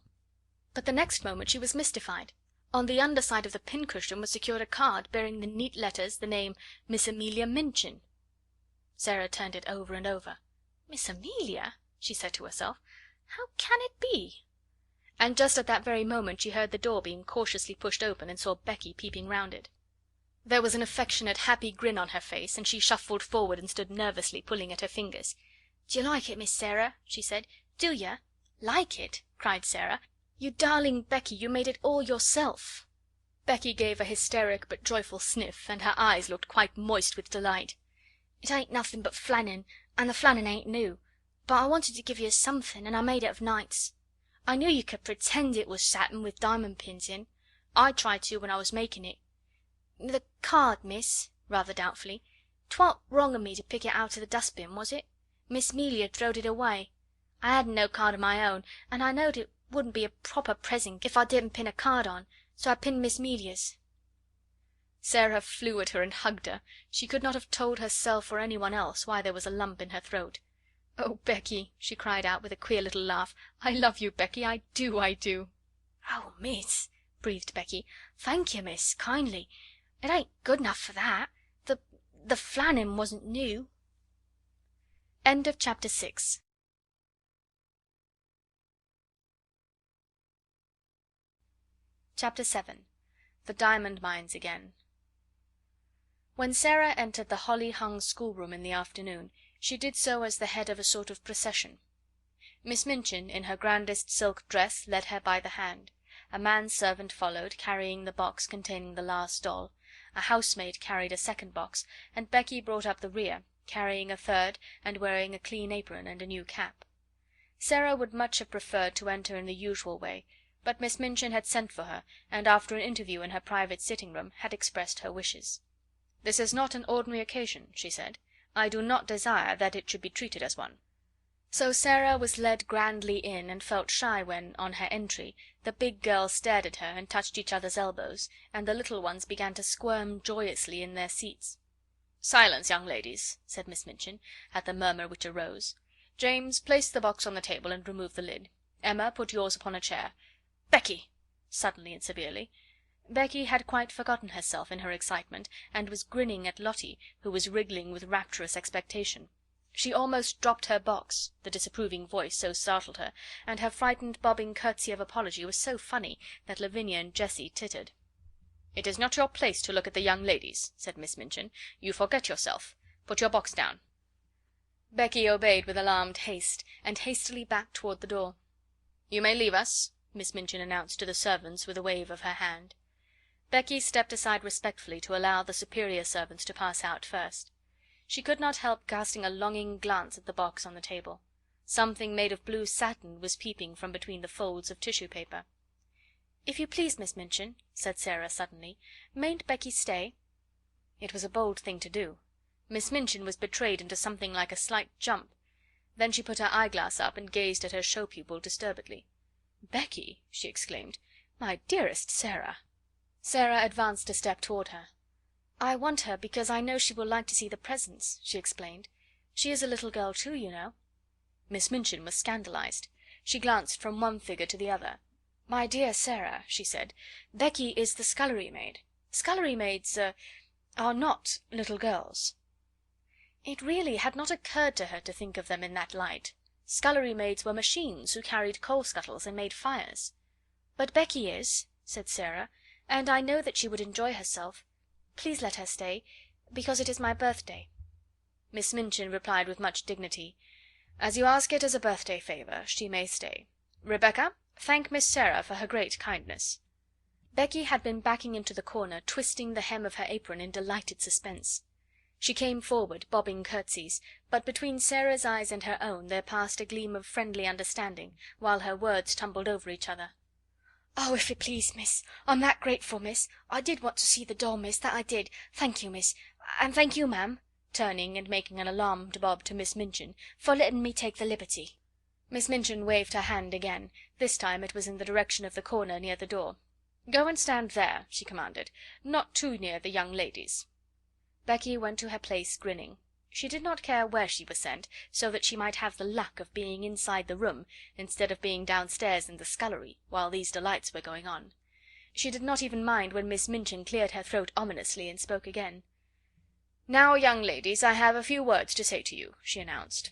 A: But the next moment she was mystified. On the under side of the pincushion was secured a card bearing in neat letters the name Miss Amelia Minchin. Sara turned it over and over. "Miss Amelia?" she said to herself. "How can it be?" And just at that very moment she heard the door being cautiously pushed open and saw Becky peeping round it. There was an affectionate, happy grin on her face, and she shuffled forward and stood nervously pulling at her fingers. "D'ye like it, Miss Sara?" she said. "Do ye?" "Like it?" cried Sara. "You darling Becky, you made it all yourself." Becky gave a hysteric but joyful sniff, and her eyes looked quite moist with delight. "It ain't nothing but flannin, and the flannin ain't new, but I wanted to give you something, and I made it of nights. I knew you could pretend it was satin with diamond pins in. I tried to when I was making it. The card, miss," rather doubtfully, "'twa'n't wrong of me to pick it out of the dustbin, was it? Miss 'Melia throwed it away. I hadn't no card of my own, and I knowed it wouldn't be a proper present if I didn't pin a card on, so I pinned Miss 'Melia's." Sara flew at her and hugged her. She could not have told herself or anyone else why there was a lump in her throat. "Oh, Becky," she cried out with a queer little laugh, "I love you, Becky, I do, I do." "Oh, miss," breathed Becky, "thank you, miss, kindly. It ain't good enough for that. The flannin wasn't new." End of chapter 6. Chapter 7. The Diamond Mines Again. When Sara entered the holly-hung schoolroom in the afternoon, she did so as the head of a sort of procession. Miss Minchin, in her grandest silk dress, led her by the hand. A manservant followed, carrying the box containing the last doll. A housemaid carried a second box, and Becky brought up the rear, carrying a third, and wearing a clean apron and a new cap. Sara would much have preferred to enter in the usual way, but Miss Minchin had sent for her, and after an interview in her private sitting room had expressed her wishes. "This is not an ordinary occasion," she said. "I do not desire that it should be treated as one." So Sara was led grandly in, and felt shy when, on her entry, the big girls stared at her and touched each other's elbows, and the little ones began to squirm joyously in their seats. "Silence, young ladies," said Miss Minchin, at the murmur which arose. "James, place the box on the table and remove the lid. Emma, put yours upon a chair. Becky!" suddenly and severely. Becky had quite forgotten herself in her excitement, and was grinning at Lottie, who was wriggling with rapturous expectation. She almost dropped her box, the disapproving voice so startled her, and her frightened bobbing curtsy of apology was so funny that Lavinia and Jessie tittered. "It is not your place to look at the young ladies," said Miss Minchin. "You forget yourself. Put your box down." Becky obeyed with alarmed haste, and hastily backed toward the door. "You may leave us," Miss Minchin announced to the servants with a wave of her hand. Becky stepped aside respectfully to allow the superior servants to pass out first. She could not help casting a longing glance at the box on the table. Something made of blue satin was peeping from between the folds of tissue paper. "If you please, Miss Minchin," said Sara suddenly, "mayn't Becky stay?" It was a bold thing to do. Miss Minchin was betrayed into something like a slight jump. Then she put her eyeglass up and gazed at her show pupil disturbedly. "Becky!" she exclaimed. "My dearest Sara!" Sara advanced a step toward her. "I want her because I know she will like to see the presents," she explained. "She is a little girl too, you know." Miss Minchin was scandalized. She glanced from one figure to the other. "My dear Sara," she said, "Becky is the scullery maid. Scullery maids are not little girls." It really had not occurred to her to think of them in that light. Scullery maids were machines who carried coal scuttles and made fires. "But Becky is," said Sara, "and I know that she would enjoy herself. Please let her stay, because it is my birthday." Miss Minchin replied with much dignity: "As you ask it as a birthday favour, she may stay. Rebecca, thank Miss Sara for her great kindness." Becky had been backing into the corner, twisting the hem of her apron in delighted suspense. She came forward, bobbing curtsies, but between Sara's eyes and her own there passed a gleam of friendly understanding, while her words tumbled over each other. "Oh, if it please, miss, I'm that grateful, miss. I did want to see the doll, miss, that I did. Thank you, miss, and thank you, ma'am," turning and making an alarmed bob to Miss Minchin, "for letting me take the liberty." Miss Minchin waved her hand again. This time it was in the direction of the corner near the door. "Go and stand there," she commanded, "not too near the young ladies." Becky went to her place grinning. She did not care where she was sent, so that she might have the luck of being inside the room instead of being downstairs in the scullery while these delights were going on. She did not even mind when Miss Minchin cleared her throat ominously and spoke again. "Now, young ladies, I have a few words to say to you," she announced.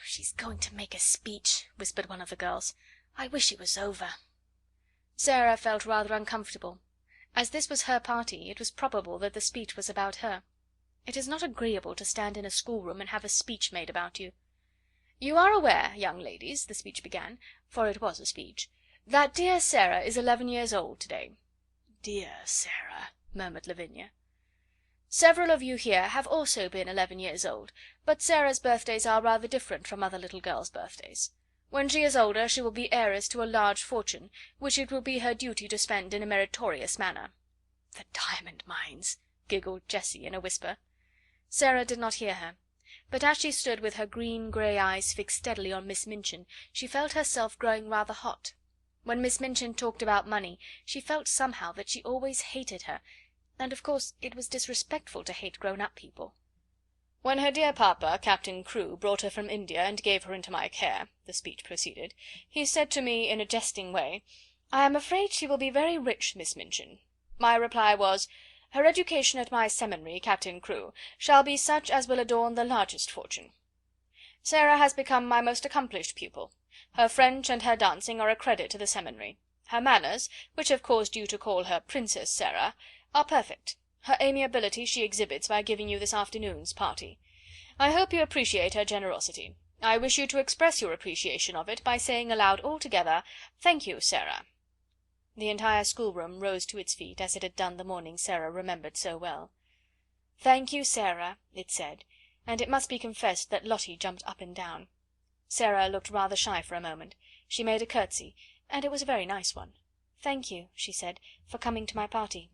A: "She's going to make a speech," whispered one of the girls. "I wish it was over." Sara felt rather uncomfortable. As this was her party, it was probable that the speech was about her. It is not agreeable to stand in a schoolroom and have a speech made about you. "You are aware, young ladies," the speech began, for it was a speech, "that dear Sara is 11 years old today." "Dear Sara," murmured Lavinia. "Several of you here have also been 11 years old, but Sara's birthdays are rather different from other little girls' birthdays. When she is older she will be heiress to a large fortune, which it will be her duty to spend in a meritorious manner." "The diamond mines," giggled Jessie in a whisper. Sara did not hear her, but as she stood with her green grey eyes fixed steadily on Miss Minchin, she felt herself growing rather hot. When Miss Minchin talked about money, she felt somehow that she always hated her, and of course it was disrespectful to hate grown-up people. "When her dear papa, Captain Crewe, brought her from India and gave her into my care," the speech proceeded, "he said to me in a jesting way, 'I am afraid she will be very rich, Miss Minchin.' My reply was, 'Her education at my seminary, Captain Crewe, shall be such as will adorn the largest fortune.' Sara has become my most accomplished pupil. Her French and her dancing are a credit to the seminary. Her manners, which have caused you to call her Princess Sara, are perfect. Her amiability she exhibits by giving you this afternoon's party. I hope you appreciate her generosity. I wish you to express your appreciation of it by saying aloud all together, 'Thank you, Sara.'" The entire schoolroom rose to its feet, as it had done the morning Sara remembered so well. "Thank you, Sara," it said, and it must be confessed that Lottie jumped up and down. Sara looked rather shy for a moment. She made a curtsy, and it was a very nice one. "Thank you," she said, "for coming to my party."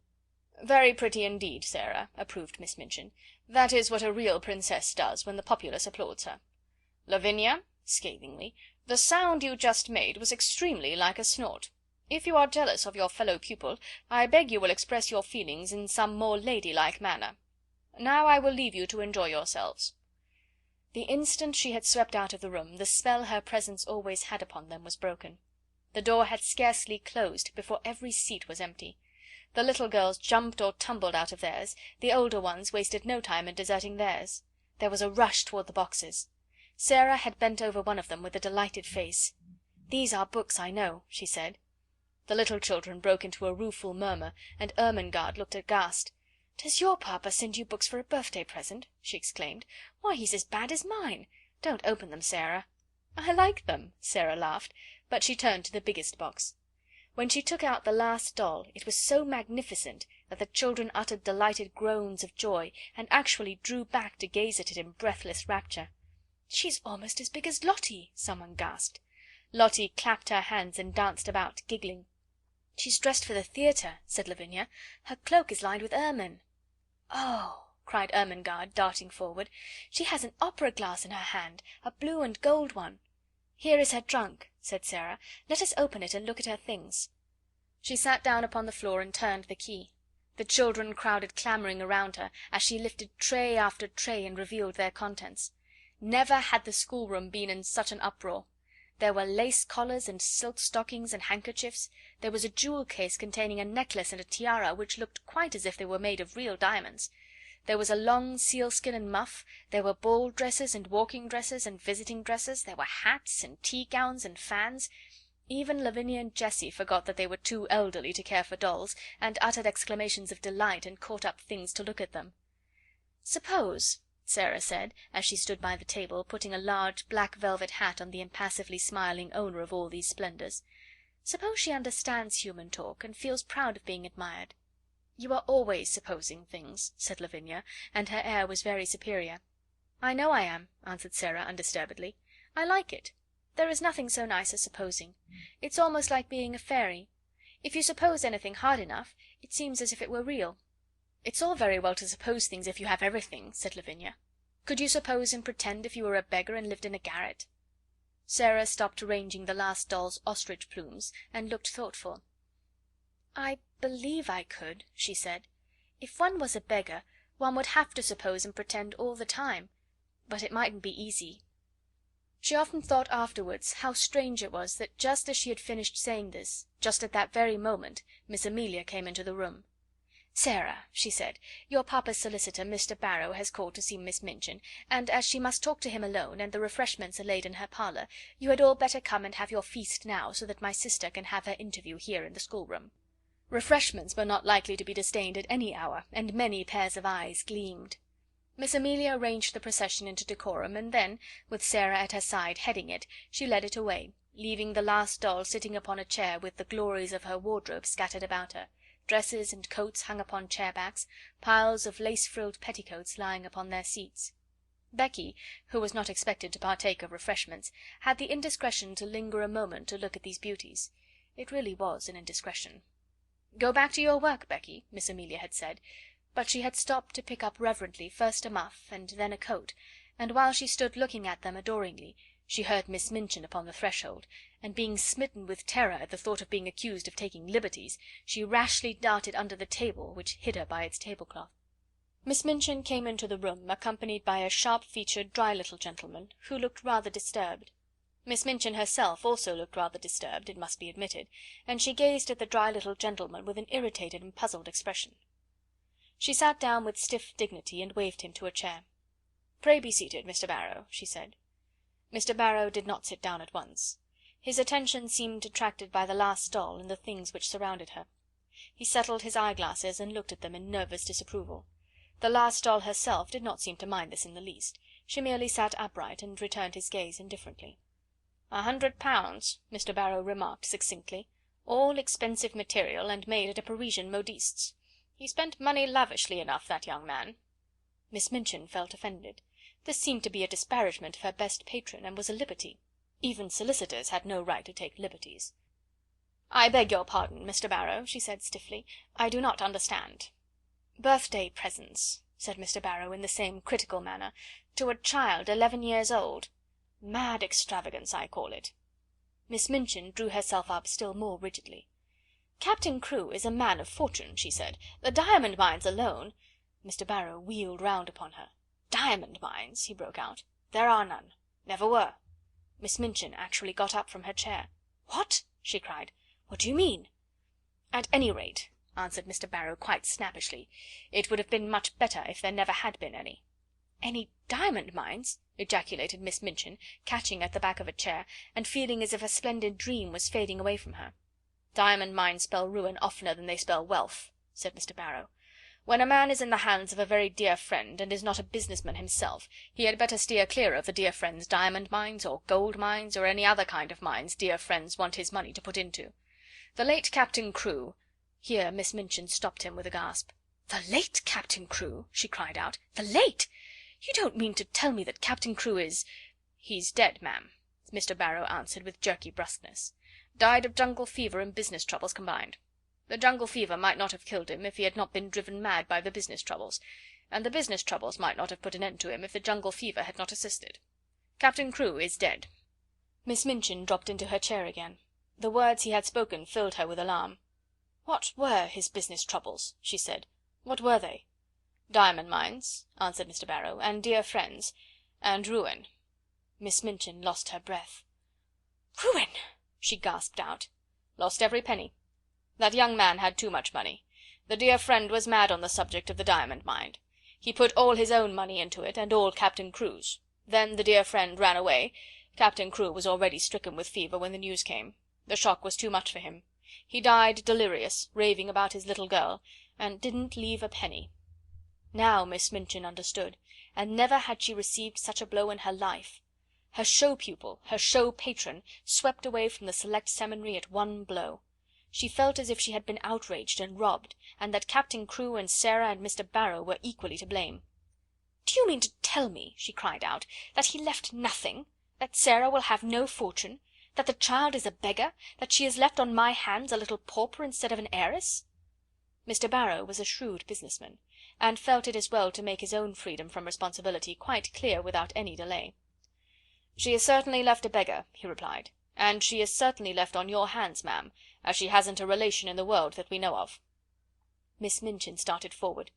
A: "Very pretty indeed, Sara," approved Miss Minchin. "That is what a real princess does when the populace applauds her. Lavinia," scathingly, "the sound you just made was extremely like a snort. If you are jealous of your fellow pupil, I beg you will express your feelings in some more ladylike manner. Now I will leave you to enjoy yourselves." The instant she had swept out of the room, the spell her presence always had upon them was broken. The door had scarcely closed before every seat was empty. The little girls jumped or tumbled out of theirs, the older ones wasted no time in deserting theirs. There was a rush toward the boxes. Sara had bent over one of them with a delighted face. "These are books, I know," she said. The little children broke into a rueful murmur, and Ermengaard looked aghast. "Does your papa send you books for a birthday present?" she exclaimed. "Why, he's as bad as mine. Don't open them, Sara." "I like them," Sara laughed, but she turned to the biggest box. When she took out the last doll it was so magnificent that the children uttered delighted groans of joy, and actually drew back to gaze at it in breathless rapture. "She's almost as big as Lottie," someone gasped. Lottie clapped her hands and danced about, giggling. "She's dressed for the theatre," said Lavinia. "Her cloak is lined with ermine." "Oh!" cried Ermengaard, darting forward. "She has an opera glass in her hand, a blue and gold one." "Here is her trunk," said Sara. "Let us open it and look at her things." She sat down upon the floor and turned the key. The children crowded clamouring around her as she lifted tray after tray and revealed their contents. Never had the schoolroom been in such an uproar. There were lace collars and silk stockings and handkerchiefs. There was a jewel case containing a necklace and a tiara which looked quite as if they were made of real diamonds. There was a long sealskin and muff, there were ball dresses and walking dresses and visiting dresses, there were hats and tea gowns and fans. Even Lavinia and Jessie forgot that they were too elderly to care for dolls, and uttered exclamations of delight and caught up things to look at them. "Suppose," Sara said, as she stood by the table, putting a large black velvet hat on the impassively smiling owner of all these splendours, "suppose she understands human talk, and feels proud of being admired." "You are always supposing things," said Lavinia, and her air was very superior. "I know I am," answered Sara undisturbedly. "I like it. There is nothing so nice as supposing. It's almost like being a fairy. If you suppose anything hard enough, it seems as if it were real." "It's all very well to suppose things if you have everything," said Lavinia. "Could you suppose and pretend if you were a beggar and lived in a garret?" Sara stopped arranging the last doll's ostrich plumes, and looked thoughtful. "I believe I could," she said. "If one was a beggar, one would have to suppose and pretend all the time, but it mightn't be easy." She often thought afterwards how strange it was that just as she had finished saying this, just at that very moment, Miss Amelia came into the room. "Sara," she said, "your papa's solicitor, Mr. Barrow, has called to see Miss Minchin, and as she must talk to him alone, and the refreshments are laid in her parlour, you had all better come and have your feast now, so that my sister can have her interview here in the schoolroom." Refreshments were not likely to be disdained at any hour, and many pairs of eyes gleamed. Miss Amelia arranged the procession into decorum, and then, with Sara at her side heading it, she led it away, leaving the last doll sitting upon a chair with the glories of her wardrobe scattered about her, dresses and coats hung upon chair backs, piles of lace-frilled petticoats lying upon their seats. Becky, who was not expected to partake of refreshments, had the indiscretion to linger a moment to look at these beauties. It really was an indiscretion. "Go back to your work, Becky," Miss Amelia had said, but she had stopped to pick up reverently first a muff and then a coat, and while she stood looking at them adoringly, she heard Miss Minchin upon the threshold, and being smitten with terror at the thought of being accused of taking liberties, she rashly darted under the table, which hid her by its tablecloth. Miss Minchin came into the room, accompanied by a sharp-featured, dry little gentleman, who looked rather disturbed. Miss Minchin herself also looked rather disturbed, it must be admitted, and she gazed at the dry little gentleman with an irritated and puzzled expression. She sat down with stiff dignity and waved him to a chair. "Pray be seated, Mr. Barrow," she said. Mr. Barrow did not sit down at once. His attention seemed attracted by the last doll and the things which surrounded her. He settled his eyeglasses and looked at them in nervous disapproval. The last doll herself did not seem to mind this in the least. She merely sat upright and returned his gaze indifferently. £100, Mr. Barrow remarked succinctly. "All expensive material, and made at a Parisian modiste's. He spent money lavishly enough, that young man." Miss Minchin felt offended. This seemed to be a disparagement of her best patron, and was a liberty. Even solicitors had no right to take liberties. "I beg your pardon, Mr. Barrow," she said stiffly. "I do not understand." "Birthday presents," said Mr. Barrow in the same critical manner, "to a child 11 years old. Mad extravagance, I call it." Miss Minchin drew herself up still more rigidly. "Captain Crewe is a man of fortune," she said. "The diamond mines alone—" Mr. Barrow wheeled round upon her. "Diamond mines!" he broke out. "There are none. Never were." Miss Minchin actually got up from her chair. "What?" she cried. "What do you mean?" "At any rate," answered Mr. Barrow quite snappishly, "it would have been much better if there never had been any." "Any diamond mines?" ejaculated Miss Minchin, catching at the back of a chair, and feeling as if a splendid dream was fading away from her. "Diamond mines spell ruin oftener than they spell wealth," said Mr. Barrow. "When a man is in the hands of a very dear friend, and is not a businessman himself, he had better steer clear of the dear friend's diamond mines, or gold mines, or any other kind of mines dear friends want his money to put into. The late Captain Crewe—" Here Miss Minchin stopped him with a gasp. "The late Captain Crewe!" she cried out. "The late! You don't mean to tell me that Captain Crewe is—" "He's dead, ma'am," Mr. Barrow answered with jerky brusqueness. "Died of jungle fever and business troubles combined. The jungle fever might not have killed him if he had not been driven mad by the business troubles, and the business troubles might not have put an end to him if the jungle fever had not assisted. Captain Crewe is dead." Miss Minchin dropped into her chair again. The words he had spoken filled her with alarm. "What were his business troubles?" she said. "What were they?" "Diamond mines," answered Mr. Barrow, "and dear friends, and ruin." Miss Minchin lost her breath. "Ruin!" she gasped out. "Lost every penny. That young man had too much money. The dear friend was mad on the subject of the diamond mine. He put all his own money into it, and all Captain Crewe's. Then the dear friend ran away. Captain Crewe was already stricken with fever when the news came. The shock was too much for him. He died delirious, raving about his little girl, and didn't leave a penny." Now Miss Minchin understood, and never had she received such a blow in her life. Her show pupil, her show patron, swept away from the select seminary at one blow. She felt as if she had been outraged and robbed, and that Captain Crewe and Sara and Mr. Barrow were equally to blame. "Do you mean to tell me," she cried out, "that he left nothing? That Sara will have no fortune? That the child is a beggar? That she is left on my hands a little pauper instead of an heiress?" Mr. Barrow was a shrewd businessman, and felt it as well to make his own freedom from responsibility quite clear without any delay. "She is certainly left a beggar," he replied, "and she is certainly left on your hands, ma'am, as she hasn't a relation in the world that we know of." Miss Minchin started forward.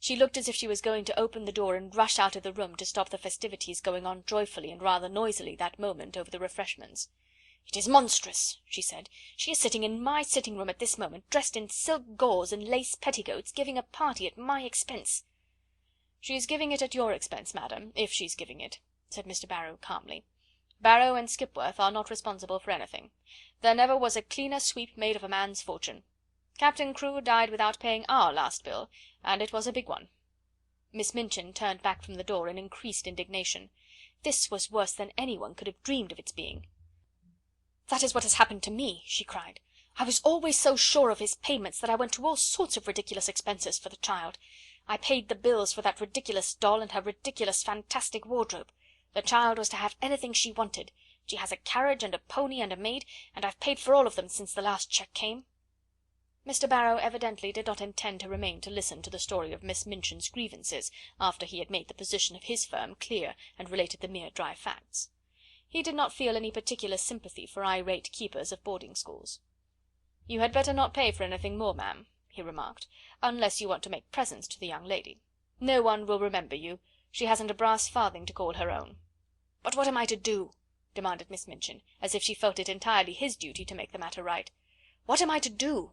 A: She looked as if she was going to open the door and rush out of the room to stop the festivities going on joyfully and rather noisily that moment over the refreshments. "It is monstrous," she said. "She is sitting in my sitting room at this moment, dressed in silk gauze and lace petticoats, giving a party at my expense." "She is giving it at your expense, madam, if she's giving it," said Mr. Barrow calmly. "Barrow and Skipworth are not responsible for anything. There never was a cleaner sweep made of a man's fortune. Captain Crewe died without paying our last bill, and it was a big one." Miss Minchin turned back from the door in increased indignation. This was worse than anyone could have dreamed of its being. "That is what has happened to me," she cried. "I was always so sure of his payments that I went to all sorts of ridiculous expenses for the child. I paid the bills for that ridiculous doll and her ridiculous fantastic wardrobe. The child was to have anything she wanted. She has a carriage and a pony and a maid, and I've paid for all of them since the last cheque came." Mr. Barrow evidently did not intend to remain to listen to the story of Miss Minchin's grievances after he had made the position of his firm clear and related the mere dry facts. He did not feel any particular sympathy for irate keepers of boarding schools. "You had better not pay for anything more, ma'am," he remarked, "unless you want to make presents to the young lady. No one will remember you. She hasn't a brass farthing to call her own." "But what am I to do?" demanded Miss Minchin, as if she felt it entirely his duty to make the matter right. "What am I to do?"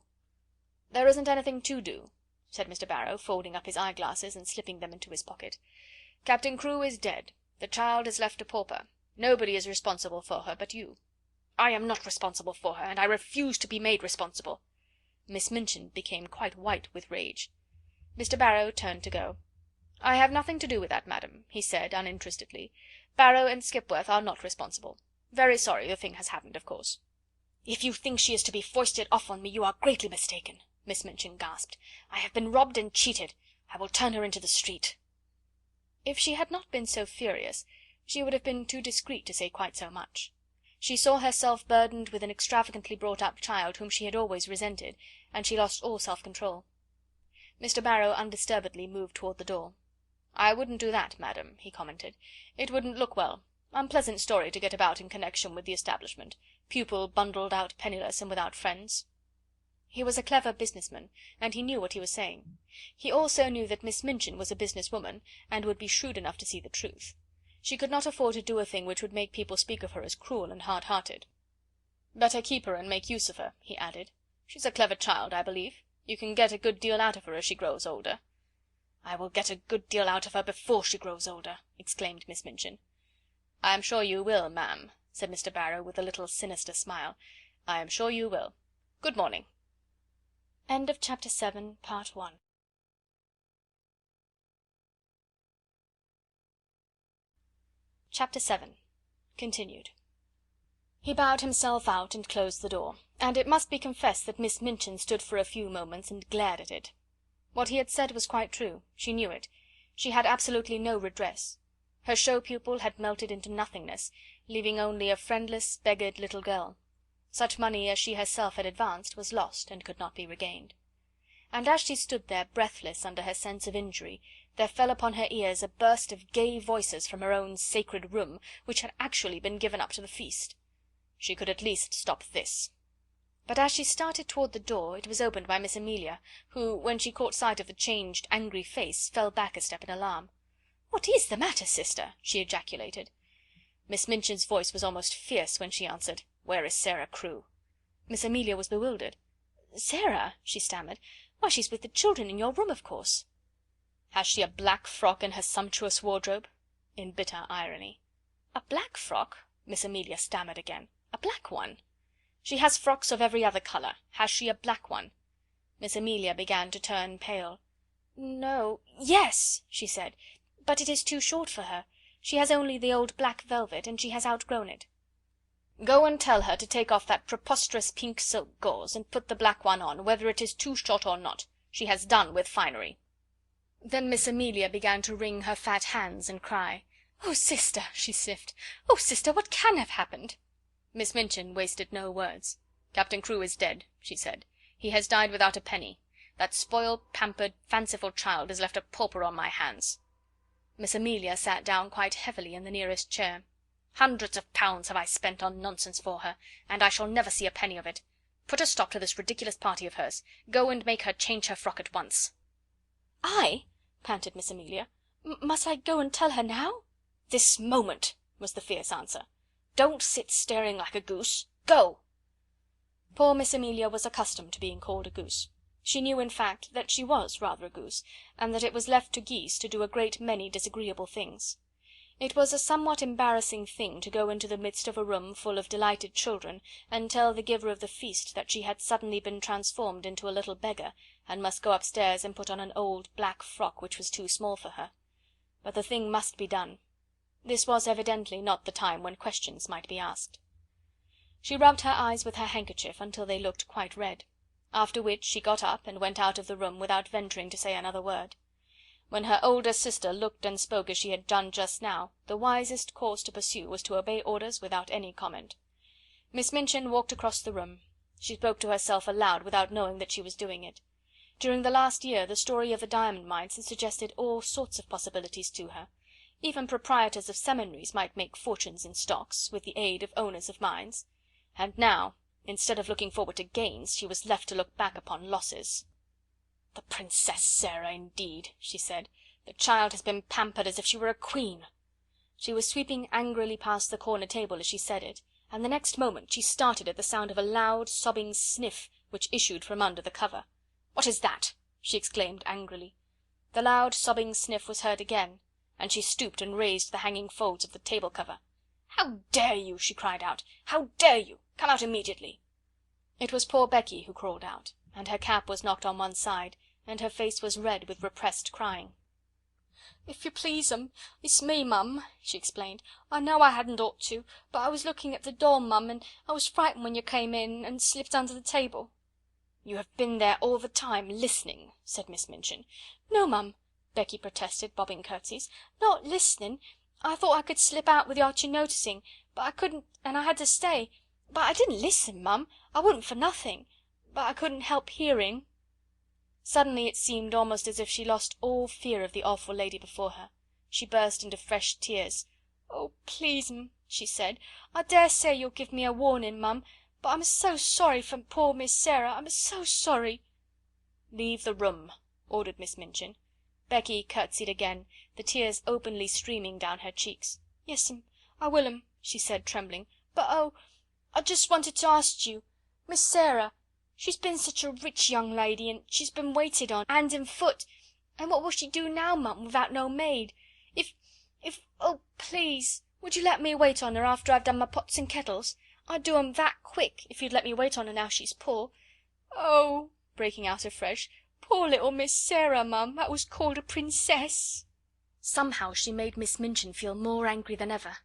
A: "There isn't anything to do," said Mr. Barrow, folding up his eyeglasses and slipping them into his pocket. "Captain Crewe is dead. The child is left a pauper. Nobody is responsible for her but you." "I am not responsible for her, and I refuse to be made responsible." Miss Minchin became quite white with rage. Mr. Barrow turned to go. "I have nothing to do with that, madam," he said uninterestedly. "Barrow and Skipworth are not responsible. Very sorry the thing has happened, of course." "If you think she is to be foisted off on me, you are greatly mistaken," Miss Minchin gasped. "I have been robbed and cheated. I will turn her into the street." If she had not been so furious, she would have been too discreet to say quite so much. She saw herself burdened with an extravagantly brought up child whom she had always resented, and she lost all self-control. Mr. Barrow undisturbedly moved toward the door. "I wouldn't do that, madam," he commented. "It wouldn't look well. Unpleasant story to get about in connection with the establishment. Pupil bundled out penniless and without friends." He was a clever businessman, and he knew what he was saying. He also knew that Miss Minchin was a business woman, and would be shrewd enough to see the truth. She could not afford to do a thing which would make people speak of her as cruel and hard-hearted. "Better keep her and make use of her," he added. "She's a clever child, I believe. You can get a good deal out of her as she grows older." "I will get a good deal out of her before she grows older," exclaimed Miss Minchin. "I am sure you will, ma'am," said Mr. Barrow with a little sinister smile. "I am sure you will. Good morning." End of Chapter 7, Part 1. Chapter 7 Continued. He bowed himself out and closed the door, and it must be confessed that Miss Minchin stood for a few moments and glared at it. What he had said was quite true. She knew it. She had absolutely no redress. Her show pupil had melted into nothingness, leaving only a friendless, beggared little girl. Such money as she herself had advanced was lost and could not be regained. And as she stood there breathless under her sense of injury, there fell upon her ears a burst of gay voices from her own sacred room, which had actually been given up to the feast. She could at least stop this. But as she started toward the door, it was opened by Miss Amelia, who, when she caught sight of the changed, angry face, fell back a step in alarm. "What is the matter, sister?" she ejaculated. Miss Minchin's voice was almost fierce when she answered, "Where is Sara Crewe?" Miss Amelia was bewildered. "Sara?" she stammered. "Why, she's with the children in your room, of course." "Has she a black frock in her sumptuous wardrobe?" in bitter irony. "A black frock?" Miss Amelia stammered again. "A black one?" "She has frocks of every other colour. Has she a black one?" Miss Amelia began to turn pale. "No, yes," she said, "but it is too short for her. She has only the old black velvet, and she has outgrown it." "Go and tell her to take off that preposterous pink silk gauze, and put the black one on, whether it is too short or not. She has done with finery." Then Miss Amelia began to wring her fat hands and cry. "Oh, sister!" she sniffed. "Oh, sister, what can have happened?" Miss Minchin wasted no words. "Captain Crewe is dead," she said. "He has died without a penny. That spoiled, pampered, fanciful child is left a pauper on my hands." Miss Amelia sat down quite heavily in the nearest chair. "Hundreds of pounds have I spent on nonsense for her, and I shall never see a penny of it. Put a stop to this ridiculous party of hers. Go and make her change her frock at once." "I?" panted Miss Amelia. "Must I go and tell her now?" "This moment," was the fierce answer. "Don't sit staring like a goose. Go!" Poor Miss Amelia was accustomed to being called a goose. She knew, in fact, that she was rather a goose, and that it was left to geese to do a great many disagreeable things. It was a somewhat embarrassing thing to go into the midst of a room full of delighted children and tell the giver of the feast that she had suddenly been transformed into a little beggar, and must go upstairs and put on an old black frock which was too small for her. But the thing must be done. This was evidently not the time when questions might be asked. She rubbed her eyes with her handkerchief until they looked quite red, after which she got up and went out of the room without venturing to say another word. When her older sister looked and spoke as she had done just now, the wisest course to pursue was to obey orders without any comment. Miss Minchin walked across the room. She spoke to herself aloud without knowing that she was doing it. During the last year the story of the diamond mines had suggested all sorts of possibilities to her. Even proprietors of seminaries might make fortunes in stocks, with the aid of owners of mines. And now, instead of looking forward to gains, she was left to look back upon losses. "The Princess Sara, indeed," she said. "The child has been pampered as if she were a queen." She was sweeping angrily past the corner table as she said it, and the next moment she started at the sound of a loud sobbing sniff which issued from under the cover. "What is that?" she exclaimed angrily. The loud sobbing sniff was heard again, and she stooped and raised the hanging folds of the table cover. "How dare you?" she cried out. "How dare you? Come out immediately." It was poor Becky who crawled out, and her cap was knocked on one side, and her face was red with repressed crying. "If you please, it's me, mum," she explained. "I know I hadn't ought to, but I was looking at the door, mum, and I was frightened when you came in, and slipped under the table." "You have been there all the time, listening," said Miss Minchin. "No, mum,
B: Becky protested, bobbing curtsies. "Not listening. I thought I could slip out without you noticing, but I couldn't, and I had to stay. But I didn't listen, Mum. I wouldn't for nothing. But I couldn't help hearing." Suddenly it seemed almost as if she lost all fear of the awful lady before her. She burst into fresh tears. "Oh, please, she said, "I dare say you'll give me a warning, Mum, but I'm so sorry for poor Miss Sara. I'm so sorry." "Leave the room," ordered Miss Minchin. Becky curtsied again, the tears openly streaming down her cheeks. "Yes'm, I will'm," she said, trembling. "But oh, I just wanted to ask you, Miss Sara, she's been such a rich young lady, and she's been waited on hand and foot, and what will she do now, Mum, without no maid? If oh, please, would you let me wait on her after I've done my pots and kettles? I'd do 'em that quick, if you'd let me wait on her now she's poor. Oh," breaking out afresh, "poor little Miss Sara, Mum, that was called a princess." Somehow she made Miss Minchin feel more angry than ever.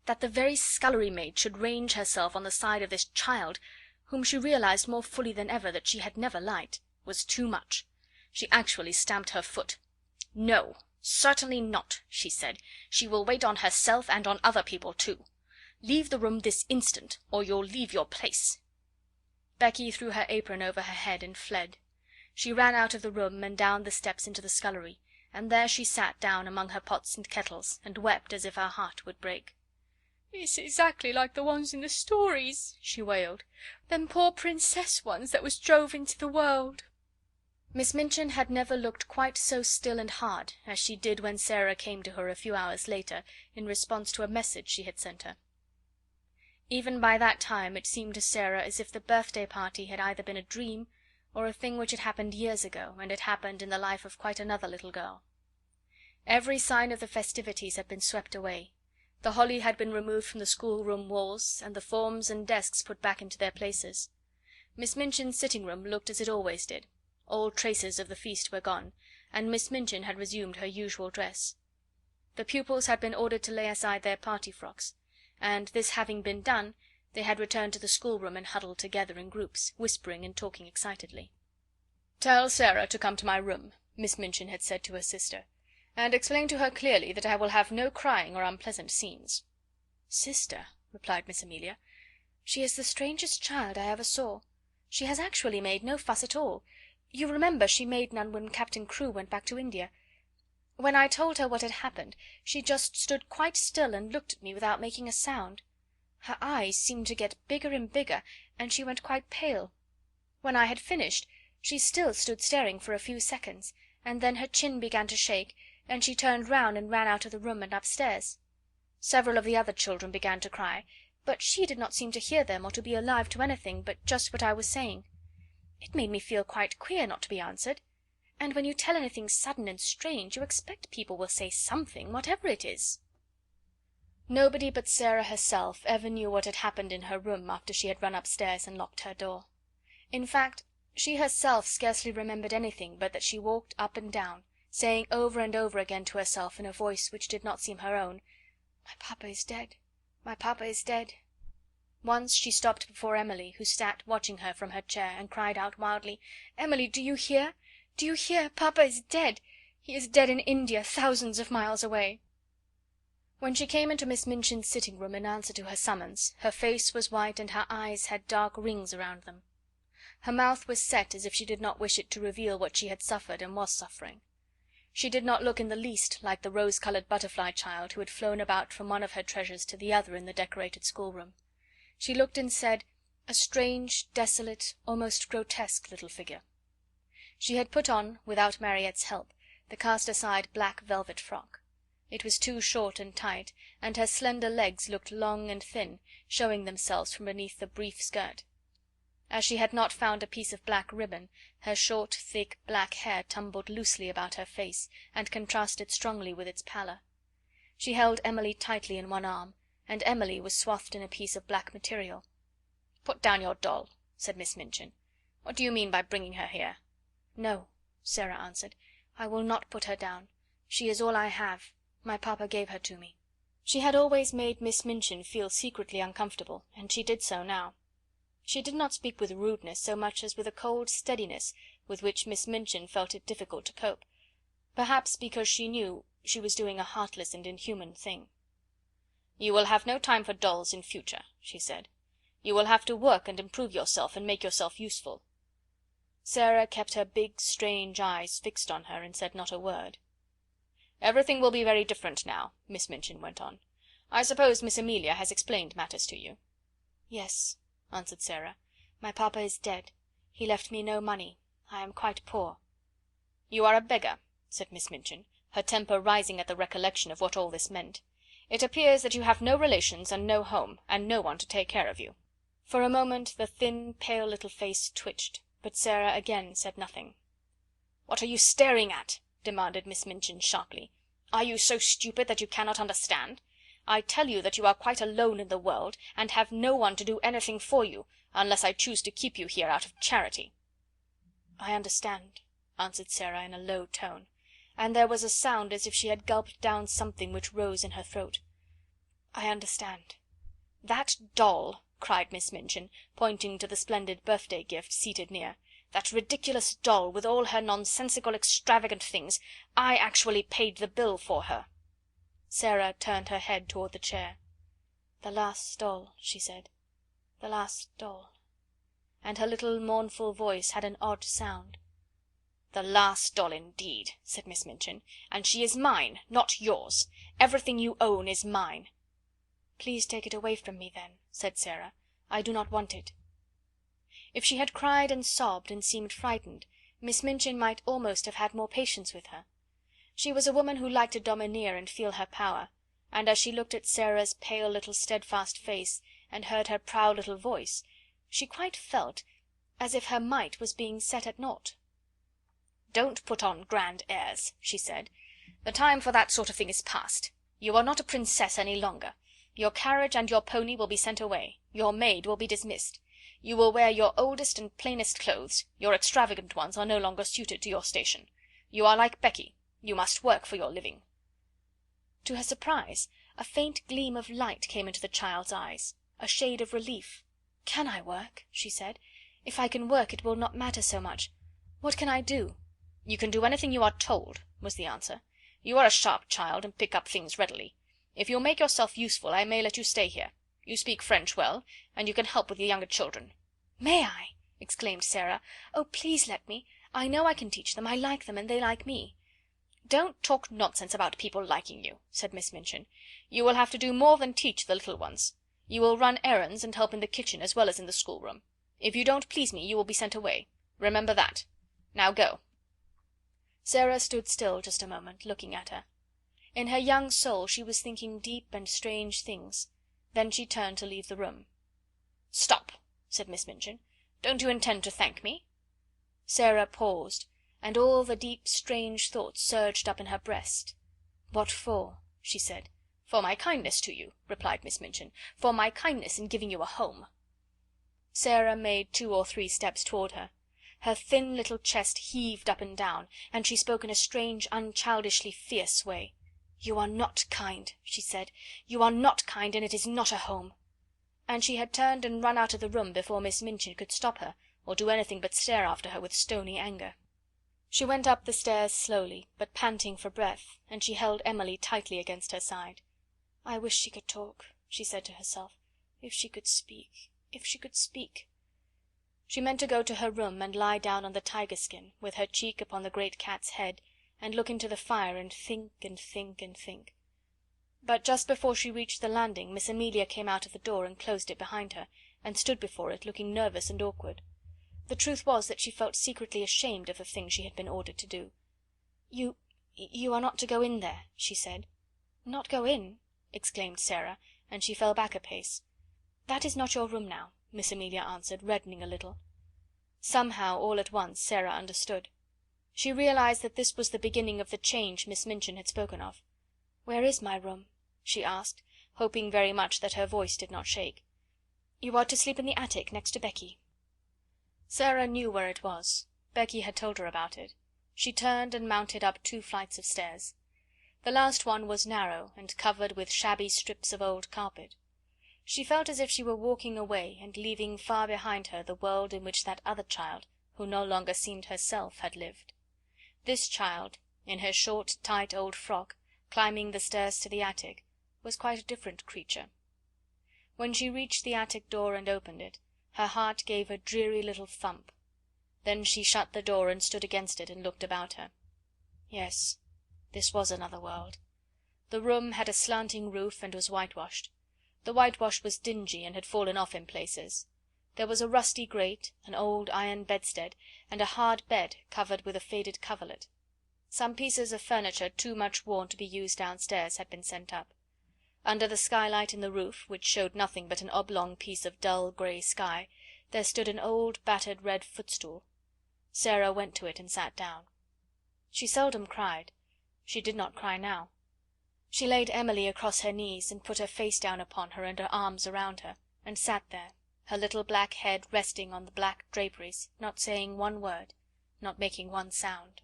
B: That the very scullery maid should range herself on the side of this child, whom she realised more fully than ever that she had never liked, was too much. She actually stamped her foot. "No, certainly not," she said. "She will wait on herself and on other people too. Leave the room this instant, or you'll leave your place." Becky threw her apron over her head and fled. She ran out of the room and down the steps into the scullery, and there she sat down among her pots and kettles, and wept as if her heart would break. "It's exactly like the ones in the stories," she wailed. "Them poor princess ones that was drove into the world." Miss Minchin had never looked quite so still and hard as she did when Sara came to her a few hours later in response to a message she had sent her. Even by that time it seemed to Sara as if the birthday party had either been a dream or a thing which had happened years ago, and had happened in the life of quite another little girl. Every sign of the festivities had been swept away. The holly had been removed from the schoolroom walls, and the forms and desks put back into their places. Miss Minchin's sitting room looked as it always did. All traces of the feast were gone, and Miss Minchin had resumed her usual dress. The pupils had been ordered to lay aside their party frocks, and this having been done, they had returned to the schoolroom and huddled together in groups, whispering and talking excitedly. "Tell Sara to come to my room," Miss Minchin had said to her sister, "and explain to her clearly that I will have no crying or unpleasant scenes." "Sister," replied Miss Amelia, "she is the strangest child I ever saw. She has actually made no fuss at all. You remember she made none when Captain Crewe went back to India. When I told her what had happened, she just stood quite still and looked at me without making a sound. Her eyes seemed to get bigger and bigger, and she went quite pale. When I had finished, she still stood staring for a few seconds, and then her chin began to shake, and she turned round and ran out of the room and upstairs. Several of the other children began to cry, but she did not seem to hear them or to be alive to anything but just what I was saying. It made me feel quite queer not to be answered. And when you tell anything sudden and strange, you expect people will say something, whatever it is." Nobody but Sara herself ever knew what had happened in her room after she had run upstairs and locked her door. In fact, she herself scarcely remembered anything but that she walked up and down, saying over and over again to herself in a voice which did not seem her own, "My papa is dead, my papa is dead." Once she stopped before Emily, who sat watching her from her chair, and cried out wildly, "Emily, do you hear? Do you hear? Papa is dead. He is dead in India, thousands of miles away." When she came into Miss Minchin's sitting room in answer to her summons, her face was white and her eyes had dark rings around them. Her mouth was set as if she did not wish it to reveal what she had suffered and was suffering. She did not look in the least like the rose-coloured butterfly child who had flown about from one of her treasures to the other in the decorated schoolroom. She looked and said, a strange, desolate, almost grotesque little figure. She had put on, without Mariette's help, the cast-aside black velvet frock. It was too short and tight, and her slender legs looked long and thin, showing themselves from beneath the brief skirt. As she had not found a piece of black ribbon, her short, thick, black hair tumbled loosely about her face, and contrasted strongly with its pallor. She held Emily tightly in one arm, and Emily was swathed in a piece of black material. "Put down your doll," said Miss Minchin. "What do you mean by bringing her here?" "No," Sara answered, "I will not put her down. She is all I have. My papa gave her to me." She had always made Miss Minchin feel secretly uncomfortable, and she did so now. She did not speak with rudeness so much as with a cold steadiness with which Miss Minchin felt it difficult to cope.
A: perhaps because she knew she was doing a heartless and inhuman thing. "You will have no time for dolls in future," she said. "You will have to work and improve yourself and make yourself useful." Sara kept her big strange eyes fixed on her and said not a word. "Everything will be very different now," Miss Minchin went on. "I suppose Miss Amelia has explained matters to you?"
B: "Yes," answered Sara. "My papa is dead. He left me no money. I am quite poor." "You are a beggar," said Miss Minchin, her temper rising at the recollection of what all this meant. "It appears that you have no relations and no home, and no one to take care of you." For a moment the thin, pale little face twitched, but Sara again said nothing. "What are you staring at?" demanded Miss Minchin sharply. "Are you so stupid that you cannot understand? I tell you that you are quite alone in the world, and have no one to do anything for you, unless I choose to keep you here out of charity." "I understand," answered Sara in a low tone, and there was a sound as if she had gulped down something which rose in her throat. "I understand." "That doll," cried Miss Minchin, pointing to the splendid birthday gift seated near, "that ridiculous doll, with all her nonsensical extravagant things, I actually paid the bill for her." Sara turned her head toward the chair. "The last doll," she said. "The last doll." And her little mournful voice had an odd sound. "The last doll indeed," said Miss Minchin, "and she is mine, not yours. Everything you own is mine." "Please take it away from me, then," said Sara. "I do not want it." If she had cried and sobbed and seemed frightened, Miss Minchin might almost have had more patience with her. She was a woman who liked to domineer and feel her power, and as she looked at Sara's pale little steadfast face and heard her proud little voice, she quite felt as if her might was being set at naught. "Don't put on grand airs," she said. "The time for that sort of thing is past. You are not a princess any longer. Your carriage and your pony will be sent away. Your maid will be dismissed. You will wear your oldest and plainest clothes. Your extravagant ones are no longer suited to your station. You are like Becky. You must work for your living." To her surprise, a faint gleam of light came into the child's eyes, a shade of relief. "Can I work?" she said. "If I can work it will not matter so much. What can I do?" "You can do anything you are told," was the answer. "You are a sharp child, and pick up things readily. If you'll make yourself useful I may let you stay here. You speak French well, and you can help with the younger children." "May I?" exclaimed Sara. "Oh, please let me. I know I can teach them. I like them, and they like me." "Don't talk nonsense about people liking you," said Miss Minchin. "You will have to do more than teach the little ones. You will run errands and help in the kitchen as well as in the schoolroom. If you don't please me you will be sent away. Remember that. Now go." Sara stood still just a moment, looking at her. In her young soul she was thinking deep and strange things. Then she turned to leave the room. "Stop," said Miss Minchin. "Don't you intend to thank me?" Sara paused, and all the deep strange thoughts surged up in her breast. "What for?" she said. "For my kindness to you," replied Miss Minchin. "For my kindness in giving you a home." Sara made 2 or 3 steps toward her. Her thin little chest heaved up and down, and she spoke in a strange, unchildishly fierce way. "You are not kind," she said. "You are not kind, and it is not a home." And she had turned and run out of the room before Miss Minchin could stop her, or do anything but stare after her with stony anger. She went up the stairs slowly, but panting for breath, and she held Emily tightly against her side. "I wish she could talk," she said to herself. "If she could speak, if she could speak." She meant to go to her room and lie down on the tiger skin, with her cheek upon the great cat's head, and look into the fire and think and think and think. But just before she reached the landing Miss Amelia came out of the door and closed it behind her, and stood before it looking nervous and awkward. The truth was that she felt secretly ashamed of the thing she had been ordered to do. You are not to go in there," she said. "Not go in?" exclaimed Sara, and she fell back a pace. "That is not your room now," Miss Amelia answered, reddening a little. Somehow, all at once, Sara understood. She realized that this was the beginning of the change Miss Minchin had spoken of. "Where is my room?" she asked, hoping very much that her voice did not shake. "You are to sleep in the attic next to Becky." Sara knew where it was. Becky had told her about it. She turned and mounted up 2 flights of stairs. The last one was narrow, and covered with shabby strips of old carpet. She felt as if she were walking away and leaving far behind her the world in which that other child, who no longer seemed herself, had lived. This child,
A: in her short, tight old frock, climbing the stairs to the attic, was quite a different creature. When she reached the attic door and opened it, her heart gave a dreary little thump. Then she shut the door and stood against it and looked about her. Yes, this was another world. The room had a slanting roof and was whitewashed. The whitewash was dingy and had fallen off in places. There was a rusty grate, an old iron bedstead, and a hard bed covered with a faded coverlet. Some pieces of furniture too much worn to be used downstairs had been sent up. Under the skylight in the roof, which showed nothing but an oblong piece of dull grey sky, there stood an old battered red footstool. Sara went to it and sat down. She seldom cried. She did not cry now. She laid Emily across her knees, and put her face down upon her and her arms around her, and sat there, her little black head resting on the black draperies, not saying one word, not making one sound.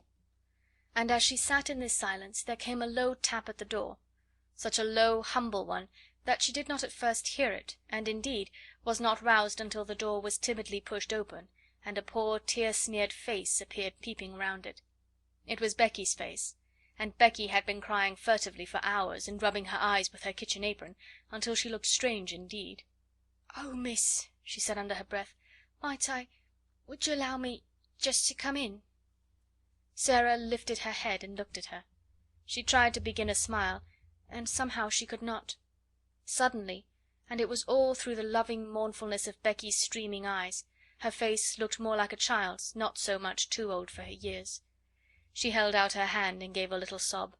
A: And as she sat in this silence there came a low tap at the door, such a low, humble one that she did not at first hear it, and indeed was not roused until the door was timidly pushed open, and a poor tear-smeared face appeared peeping round it. It was Becky's face, and Becky had been crying furtively for hours, and rubbing her eyes with her kitchen apron, until she looked strange indeed. "Oh, miss," she said under her breath, would you allow me just to come in?" Sara lifted her head and looked at her. She tried to begin a smile, and somehow she could not. Suddenly, and it was all through the loving mournfulness of Becky's streaming eyes, her face looked more like a child's, not so much too old for her years. She held out her hand and gave a little sob.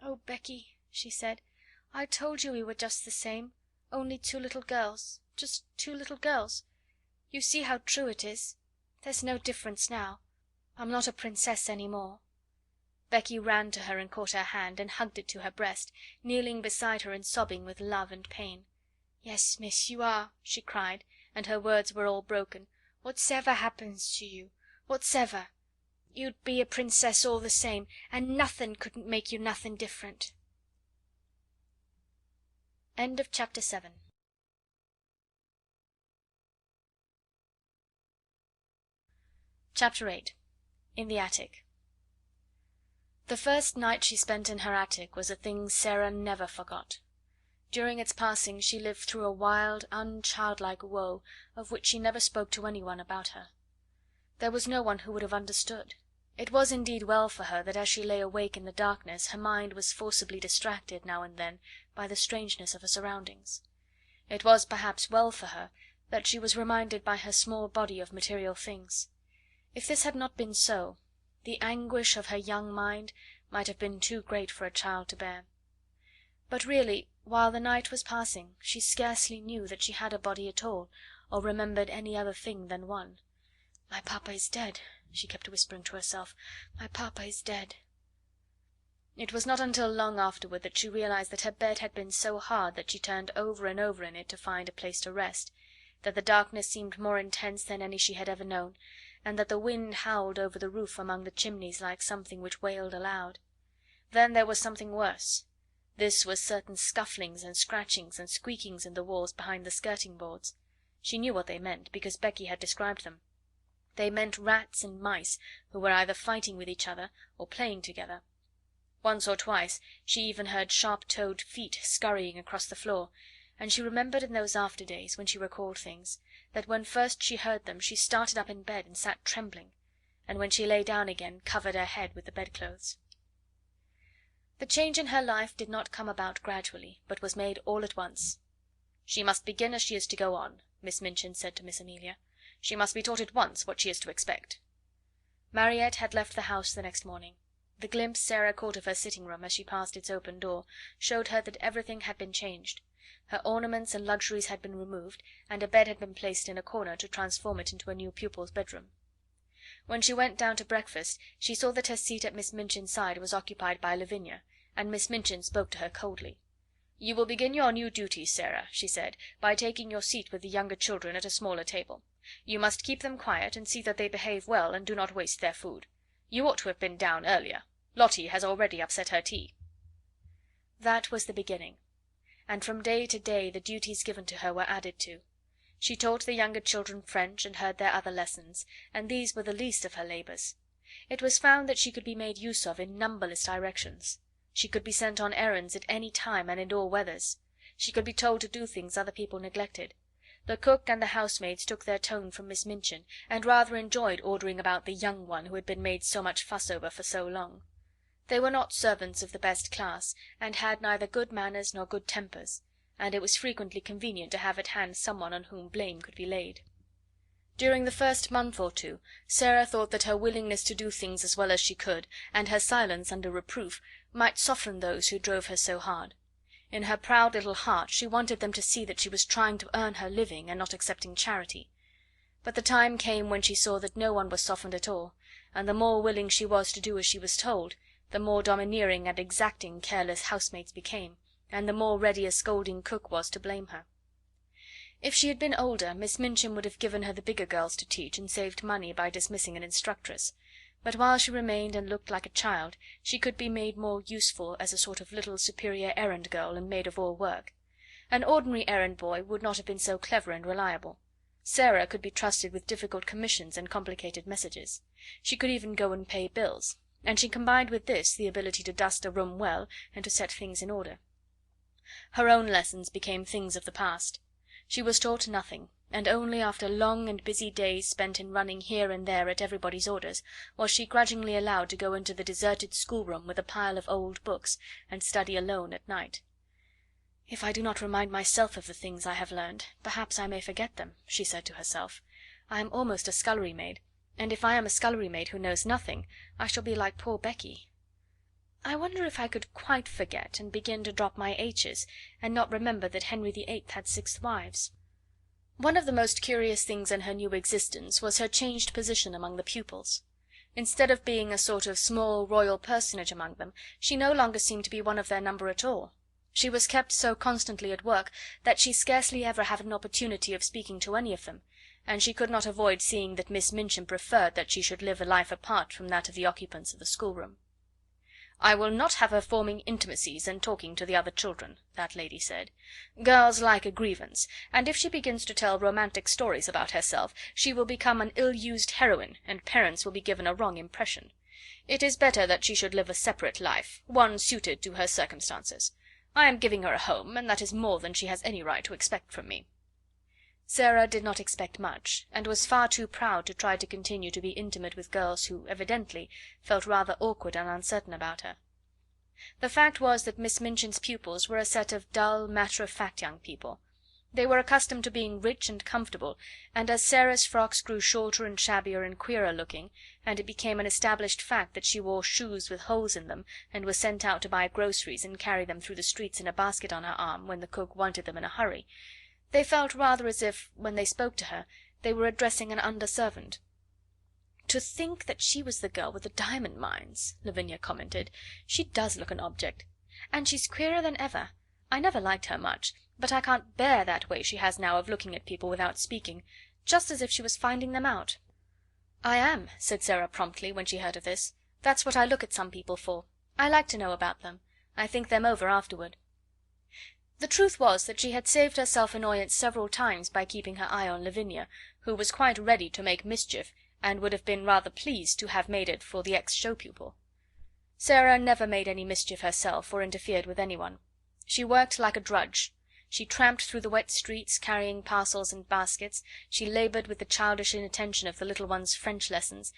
A: "Oh, Becky," she said, "I told you we were just the same, only two little girls, just two little girls. You see how true it is. There's no difference now. I'm not a princess any more." Becky ran to her and caught her hand, and hugged it to her breast, kneeling beside her and sobbing with love and pain. "Yes, miss, you are," she cried, and her words were all broken. "Whatever happens to you, whatever, you'd be a princess all the same, and nothin' couldn't make you nothin' different." End of chapter 7. Chapter 8. In the attic. The first night she spent in her attic was a thing Sara never forgot. During its passing she lived through a wild, unchildlike woe, of which she never spoke to anyone about her. There was no one who would have understood. It was indeed well for her that as she lay awake in the darkness her mind was forcibly distracted now and then by the strangeness of her surroundings. It was perhaps well for her that she was reminded by her small body of material things. If this had not been so, the anguish of her young mind might have been too great for a child to bear. But really, while the night was passing, she scarcely knew that she had a body at all, or remembered any other thing than one. "My papa is dead," she kept whispering to herself. "My papa is dead." It was not until long afterward that she realized that her bed had been so hard that she turned over and over in it to find a place to rest, that the darkness seemed more intense than any she had ever known, and that the wind howled over the roof among the chimneys like something which wailed aloud. Then there was something worse. This was certain scufflings and scratchings and squeakings in the walls behind the skirting boards. She knew what they meant, because Becky had described them. They meant rats and mice who were either fighting with each other or playing together. Once or twice she even heard sharp-toed feet scurrying across the floor, and she remembered in those after days, when she recalled things, that when first she heard them she started up in bed and sat trembling, and when she lay down again covered her head with the bedclothes. The change in her life did not come about gradually, but was made all at once. "She must begin as she is to go on," Miss Minchin said to Miss Amelia. "She must be taught at once what she is to expect." Mariette had left the house the next morning. The glimpse Sara caught of her sitting room as she passed its open door showed her that everything had been changed. Her ornaments and luxuries had been removed, and a bed had been placed in a corner to transform it into a new pupil's bedroom. When she went down to breakfast she saw that her seat at Miss Minchin's side was occupied by Lavinia, and Miss Minchin spoke to her coldly. "You will begin your new duties, Sara," she said, "by taking your seat with the younger children at a smaller table. You must keep them quiet, and see that they behave well and do not waste their food. You ought to have been down earlier. Lottie has already upset her tea." That was the beginning, and from day to day the duties given to her were added to. She taught the younger children French and heard their other lessons, and these were the least of her labours. it was found that she could be made use of in numberless directions. She could be sent on errands at any time and in all weathers. She could be told to do things other people neglected. The cook and the housemaids took their tone from Miss Minchin, and rather enjoyed ordering about the young one who had been made so much fuss over for so long. They were not servants of the best class, and had neither good manners nor good tempers, and it was frequently convenient to have at hand someone on whom blame could be laid. During the first month or two Sara thought that her willingness to do things as well as she could, and her silence under reproof, might soften those who drove her so hard. In her proud little heart she wanted them to see that she was trying to earn her living, and not accepting charity. But the time came when she saw that no one was softened at all, and the more willing she was to do as she was told, the more domineering and exacting careless housemaids became, and the more ready a scolding cook was to blame her. If she had been older, Miss Minchin would have given her the bigger girls to teach, and saved money by dismissing an instructress; but while she remained and looked like a child, she could be made more useful as a sort of little superior errand girl and maid of all work. An ordinary errand boy would not have been so clever and reliable. Sara could be trusted with difficult commissions and complicated messages. She could even go and pay bills, and she combined with this the ability to dust a room well and to set things in order. Her own lessons became things of the past. She was taught nothing, and only after long and busy days spent in running here and there at everybody's orders was she grudgingly allowed to go into the deserted schoolroom with a pile of old books, and study alone at night. "If I do not remind myself of the things I have learned, perhaps I may forget them," she said to herself. "I am almost a scullery maid, and if I am a scullery maid who knows nothing, I shall be like poor Becky. I wonder if I could quite forget, and begin to drop my H's, and not remember that Henry VIII had 6 wives." One of the most curious things in her new existence was her changed position among the pupils. Instead of being a sort of small royal personage among them, she no longer seemed to be one of their number at all. She was kept so constantly at work that she scarcely ever had an opportunity of speaking to any of them, and she could not avoid seeing that Miss Minchin preferred that she should live a life apart from that of the occupants of the schoolroom. "I will not have her forming intimacies and talking to the other children," that lady said. "Girls like a grievance, and if she begins to tell romantic stories about herself, she will become an ill-used heroine, and parents will be given a wrong impression. It is better that she should live a separate life, one suited to her circumstances. I am giving her a home, and that is more than she has any right to expect from me." Sara did not expect much, and was far too proud to try to continue to be intimate with girls who, evidently, felt rather awkward and uncertain about her. The fact was that Miss Minchin's pupils were a set of dull, matter-of-fact young people. They were accustomed to being rich and comfortable, and as Sara's frocks grew shorter and shabbier and queerer looking, and it became an established fact that she wore shoes with holes in them, and was sent out to buy groceries and carry them through the streets in a basket on her arm when the cook wanted them in a hurry, they felt rather as if, when they spoke to her, they were addressing an under-servant. "To think that she was the girl with the diamond mines," Lavinia commented. "She does look an object. And she's queerer than ever. I never liked her much, but I can't bear that way she has now of looking at people without speaking, just as if she was finding them out." "I am," said Sara promptly, when she heard of this. "That's what I look at some people for. I like to know about them. I think them over afterward." The truth was that she had saved herself annoyance several times by keeping her eye on Lavinia, who was quite ready to make mischief, and would have been rather pleased to have made it for the ex-show pupil. Sara never made any mischief herself, or interfered with anyone. She worked like a drudge. She tramped through the wet streets, carrying parcels and baskets. She laboured with the childish inattention of the little ones' French lessons.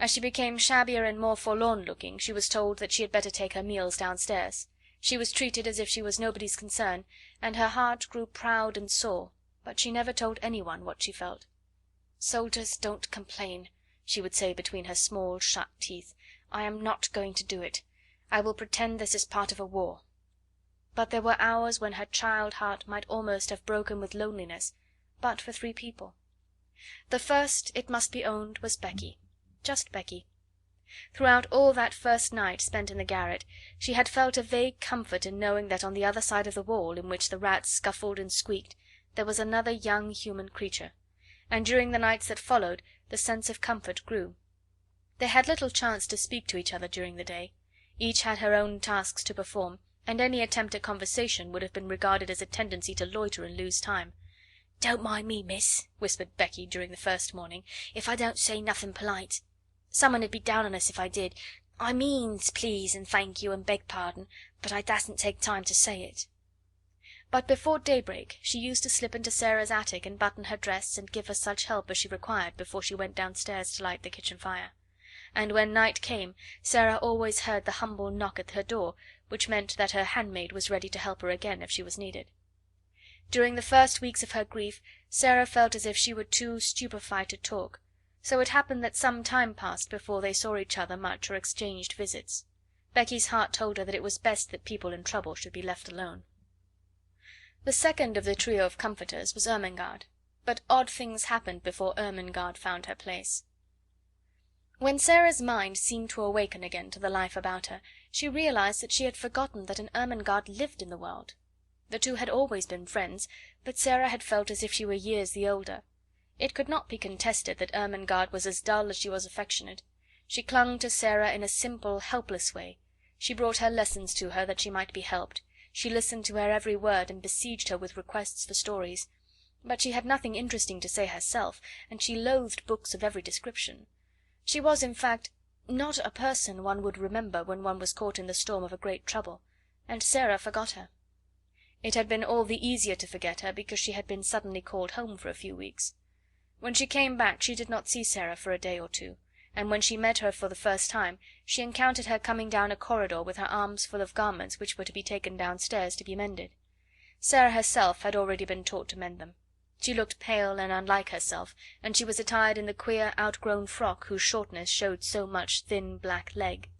A: As she became shabbier and more forlorn-looking, she was told that she had better take her meals downstairs. She was treated as if she was nobody's concern, and her heart grew proud and sore, but she never told anyone what she felt. "Soldiers don't complain," she would say between her small shut teeth. "I am not going to do it. I will pretend this is part of a war." But there were hours when her child heart might almost have broken with loneliness, but for 3 people. The first, it must be owned, was Becky. Just Becky. Throughout all that first night spent in the garret, she had felt a vague comfort in knowing that on the other side of the wall, in which the rats scuffled and squeaked, there was another young human creature, and during the nights that followed the sense of comfort grew. They had little chance to speak to each other during the day. Each had her own tasks to perform, and any attempt at conversation would have been regarded as a tendency to loiter and lose time. "Don't mind me, miss," whispered Becky during the first morning, "if I don't say nothing polite."
B: Some one 'ud be down on us if I did. I means please and thank you and beg pardon, but I dasn't take time to say it." But before daybreak she used to slip into Sarah's attic and button her dress and give her such help as she required before she went downstairs to light the kitchen fire. And when night came Sarah always heard the humble knock at her door, which meant that her handmaid was ready to help her again if she was needed. During the first weeks of her grief Sarah felt as if she were too stupefied to talk, so it happened that some time passed before they saw each other much or exchanged visits. Becky's heart told her that it was best that people in trouble should be left alone. The second of the trio of comforters was Ermengaard, but odd things happened before Ermengaard found her place. When Sarah's mind seemed to awaken again to the life about her, she realized that she had forgotten that an Ermengaard lived in the world. The two had always been friends, but Sarah had felt as if she were years the older. It could not be contested that Ermengaard was as dull as she was affectionate. She clung to Sarah in a simple, helpless way. She brought her lessons to her that she might be helped. She listened to her every word and besieged her with requests for stories. But she had nothing interesting to say herself, and she loathed books of every description. She was, in fact, not a person one would remember when one was caught in the storm of a great trouble, and Sarah forgot her. It had been all the easier to forget her because she had been suddenly called home for a few weeks. When she came back she did not see Sarah for a day or two, and when she met her for the first time she encountered her coming down a corridor with her arms full of garments which were to be taken downstairs to be mended. Sarah herself had already been taught to mend them. She looked pale and unlike herself, and she was attired in the queer outgrown frock whose shortness showed so much thin black leg.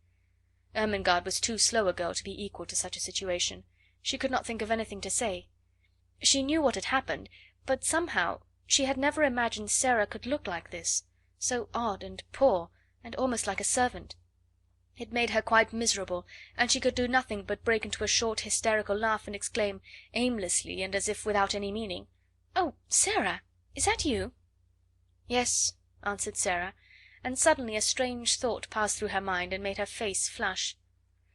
B: Ermengaard was too slow a girl to be equal to such a situation. She could not think of anything to say. She knew what had happened, but somehow she had never imagined Sarah could look like this, so odd and poor, and almost like a servant. It made her quite miserable, and she could do nothing but break into a short hysterical laugh and exclaim, aimlessly and as if without any meaning, "Oh, Sarah, is that you?" "Yes," answered Sarah, and suddenly a strange thought passed through her mind and made her face flush.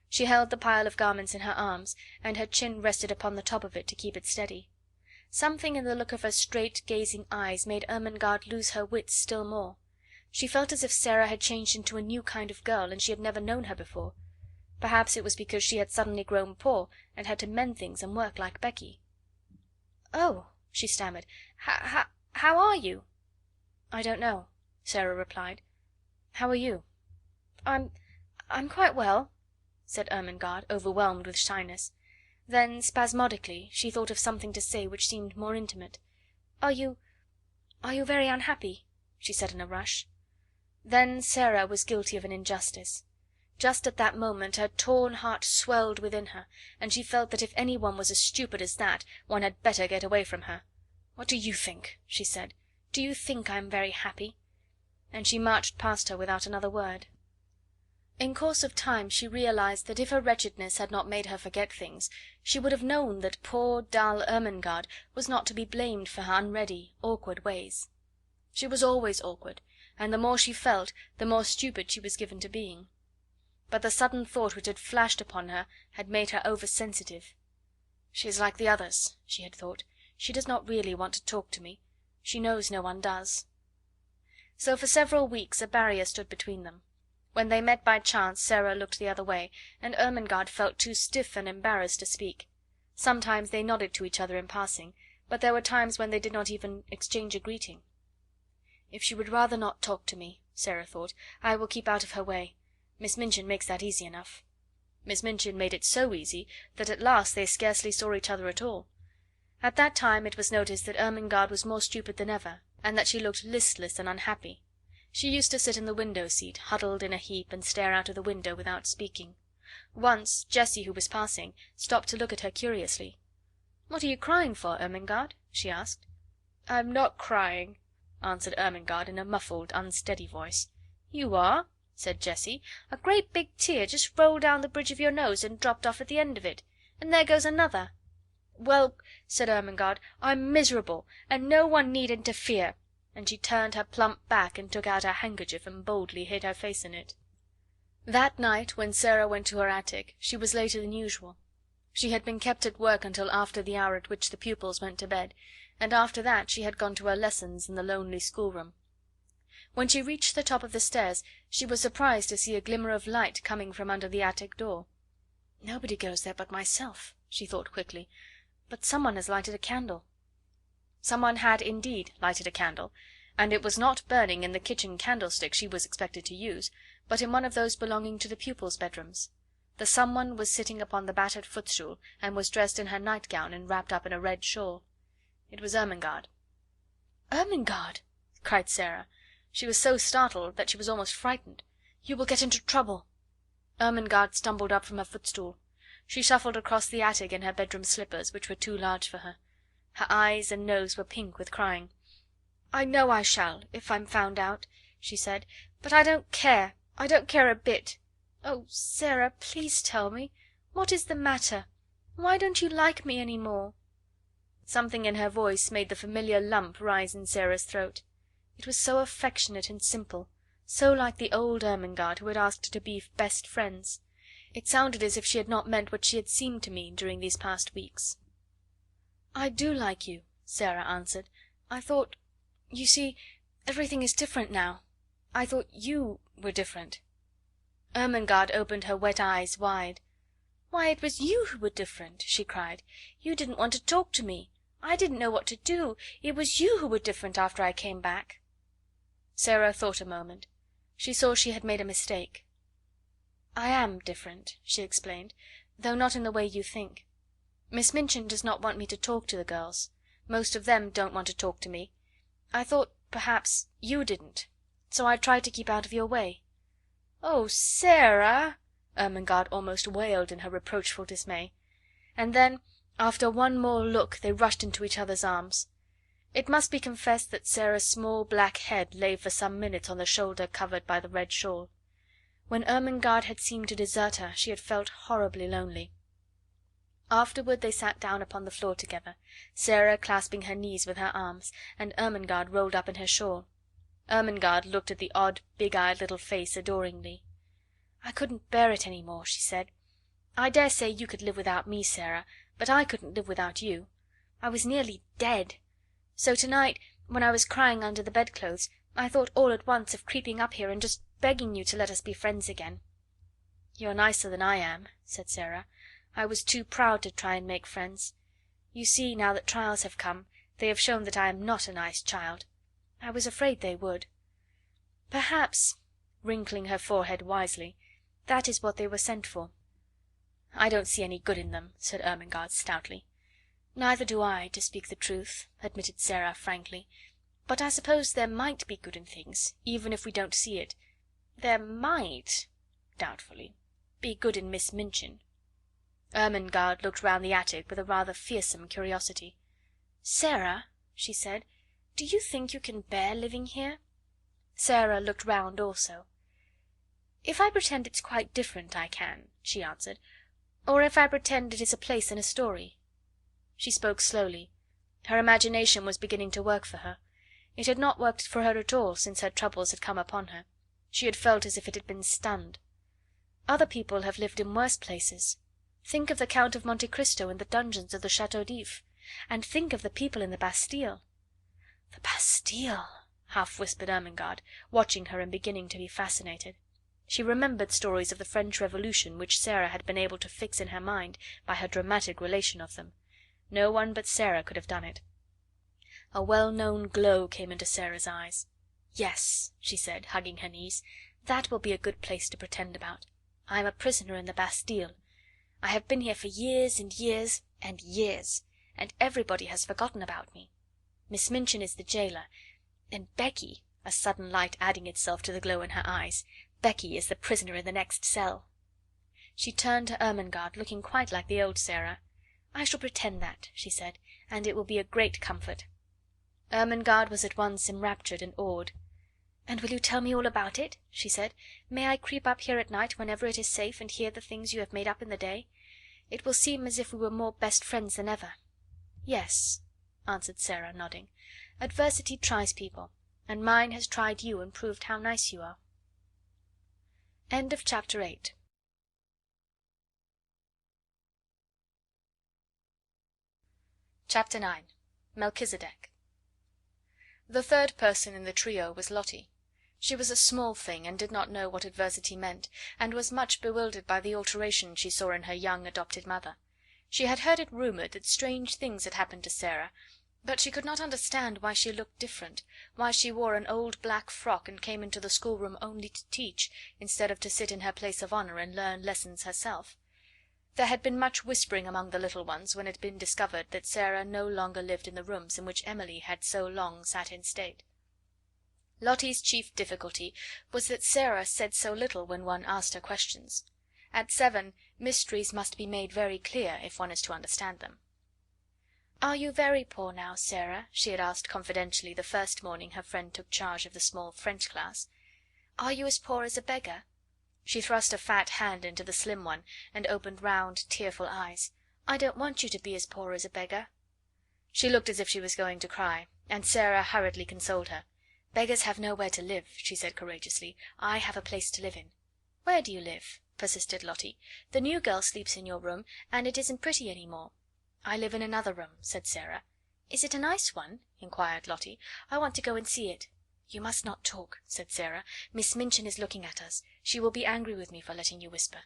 B: She held the pile of garments in her arms, and her chin rested upon the top of it to keep it steady. Something in the look of her straight gazing eyes made Ermengaard lose her wits still more. She felt as if Sarah had changed into a new kind of girl, and she had never known her before. Perhaps it was because she had suddenly grown poor and had to mend things and work like Becky. "Oh," she stammered, how are you?" "I don't know," Sarah replied. "How are you?" I'm quite well," said Ermengaard, overwhelmed with shyness. Then spasmodically she thought of something to say which seemed more intimate. Are you very unhappy?" she said in a rush. Then Sarah was guilty of an injustice. Just at that moment her torn heart swelled within her, and she felt that if any one was as stupid as that, one had better get away from her. "What do you think?" she said. "Do you think I am very happy?" And she marched past her without another word. In course of time she realized that if her wretchedness had not made her forget things, she would have known that poor dull Ermengaard was not to be blamed for her unready, awkward ways. She was always awkward, and the more she felt, the more stupid she was given to being. But the sudden thought which had flashed upon her had made her over sensitive. "She is like the others," she had thought. "She does not really want to talk to me. She knows no one does." So for several weeks a barrier stood between them. When they met by chance Sarah looked the other way, and Ermengaard felt too stiff and embarrassed to speak. Sometimes they nodded to each other in passing, but there were times when they did not even exchange a greeting. "If she would rather not talk to me," Sarah thought, "I will keep out of her way. Miss Minchin makes that easy enough." Miss Minchin made it so easy that at last they scarcely saw each other at all. At that time it was noticed that Ermengaard was more stupid than ever, and that she looked listless and unhappy. She used to sit in the window seat, huddled in a heap, and stare out of the window without speaking. Once Jessie, who was passing, stopped to look at her curiously. "What are you crying for, Ermengaard?" she asked. "I'm not crying," answered Ermengaard in a muffled, unsteady voice. "You are," said Jessie. "A great big tear just rolled down the bridge of your nose and dropped off at the end of it. And there goes another." "Well," said Ermengaard, "I'm miserable, and no one need interfere," and she turned her plump back and took out her handkerchief and boldly hid her face in it. That night, when Sarah went to her attic, she was later than usual. She had been kept at work until after the hour at which the pupils went to bed, and after that she had gone to her lessons in the lonely schoolroom.
A: When she reached the top of the stairs she was surprised to see a glimmer of light coming from under the attic door. "Nobody goes there but myself," she thought quickly, "but some one has lighted a candle." Some one had indeed lighted a candle, and it was not burning in the kitchen candlestick she was expected to use, but in one of those belonging to the pupils' bedrooms. The some one was sitting upon the battered footstool, and was dressed in her nightgown and wrapped up in a red shawl. It was Ermengaard. "Ermengaard!" cried Sara. She was so startled that she was almost frightened. "You will get into trouble." Ermengarde stumbled up from her footstool. She shuffled across the attic in her bedroom slippers, which were too large for her. Her eyes and nose were pink with crying. "I know I shall, if I'm found out," she said, "but I don't care. I don't care a bit. Oh, Sara, please tell me. What is the matter? Why don't you like me any more?" Something in her voice made the familiar lump rise in Sara's throat. It was so affectionate and simple, so like the old Ermengarde who had asked her to be best friends. It sounded as if she had not meant what she had seemed to mean during these past weeks. "I do like you," Sara answered. "I thought... You see, everything is different now. I thought you were different." Ermengarde opened her wet eyes wide. "Why, it was you who were different," she cried. "You didn't want to talk to me. I didn't know what to do. It was you who were different after I came back." Sara thought a moment. She saw she had made a mistake. "I am different," she explained, "though not in the way you think. Miss Minchin does not want me to talk to the girls. Most of them don't want to talk to me. I thought perhaps you didn't, so I tried to keep out of your way." "Oh, Sara!" Ermengarde almost wailed in her reproachful dismay. And then, after one more look, they rushed into each other's arms. It must be confessed that Sara's small black head lay for some minutes on the shoulder covered by the red shawl. When Ermengarde had seemed to desert her she had felt horribly lonely. Afterward they sat down upon the floor together, Sara clasping her knees with her arms, and Ermengarde rolled up in her shawl. Ermengarde looked at the odd, big-eyed little face adoringly. "I couldn't bear it any more," she said. "I dare say you could live without me, Sara, but I couldn't live without you. I was nearly dead. So tonight, when I was crying under the bedclothes, I thought all at once of creeping up here and just begging you to let us be friends again." "You're nicer than I am," said Sara. "I was too proud to try and make friends. You see, now that trials have come, they have shown that I am not a nice child. I was afraid they would. Perhaps," wrinkling her forehead wisely, "that is what they were sent for." "I don't see any good in them," said Ermengarde stoutly. "Neither do I, to speak the truth," admitted Sara frankly. "But I suppose there might be good in things, even if we don't see it. There might," doubtfully, "be good in Miss Minchin." Ermengarde looked round the attic with a rather fearsome curiosity. "Sara," she said, "do you think you can bear living here?" Sara looked round also. "If I pretend it's quite different, I can," she answered. "Or if I pretend it is a place in a story." She spoke slowly. Her imagination was beginning to work for her. It had not worked for her at all since her troubles had come upon her. She had felt as if it had been stunned. "Other people have lived in worse places. Think of the Count of Monte Cristo in the dungeons of the Chateau d'If, and think of the people in the Bastille." "The Bastille!" half whispered Ermengarde, watching her and beginning to be fascinated. She remembered stories of the French Revolution which Sara had been able to fix in her mind by her dramatic relation of them. No one but Sara could have done it. A well-known glow came into Sara's eyes. "Yes," she said, hugging her knees, "that will be a good place to pretend about. I am a prisoner in the Bastille. I have been here for years and years and years, and everybody has forgotten about me. Miss Minchin is the jailer, and Becky," a sudden light adding itself to the glow in her eyes, "Becky is the prisoner in the next cell." She turned to Ermengarde, looking quite like the old Sara. "I shall pretend that," she said, "and it will be a great comfort." Ermengarde was at once enraptured and awed. "And will you tell me all about it?" she said. "May I creep up here at night whenever it is safe and hear the things you have made up in the day? It will seem as if we were more best friends than ever." "Yes," answered Sara, nodding. "Adversity tries people, and mine has tried you and proved how nice you are." End of chapter 8. Chapter 9. Melchisedec. The third person in the trio was Lottie. She was a small thing, and did not know what adversity meant, and was much bewildered by the alteration she saw in her young adopted mother. She had heard it rumoured that strange things had happened to Sara, but she could not understand why she looked different, why she wore an old black frock and came into the schoolroom only to teach, instead of to sit in her place of honour and learn lessons herself. There had been much whispering among the little ones when it had been discovered that Sara no longer lived in the rooms in which Emily had so long sat in state. Lottie's chief difficulty was that Sara said so little when one asked her questions. At 7 mysteries must be made very clear if one is to understand them. "Are you very poor now, Sara?" she had asked confidentially the first morning her friend took charge of the small French class. "Are you as poor as a beggar?" She thrust a fat hand into the slim one, and opened round, tearful eyes. "I don't want you to be as poor as a beggar." She looked as if she was going to cry, and Sara hurriedly consoled her. "Beggars have nowhere to live," she said courageously. "I have a place to live in." "Where do you live?" persisted Lottie. "The new girl sleeps in your room, and it isn't pretty any more." "I live in another room," said Sara. "Is it a nice one?" inquired Lottie. "I want to go and see it." "You must not talk," said Sara. "Miss Minchin is looking at us. She will be angry with me for letting you whisper."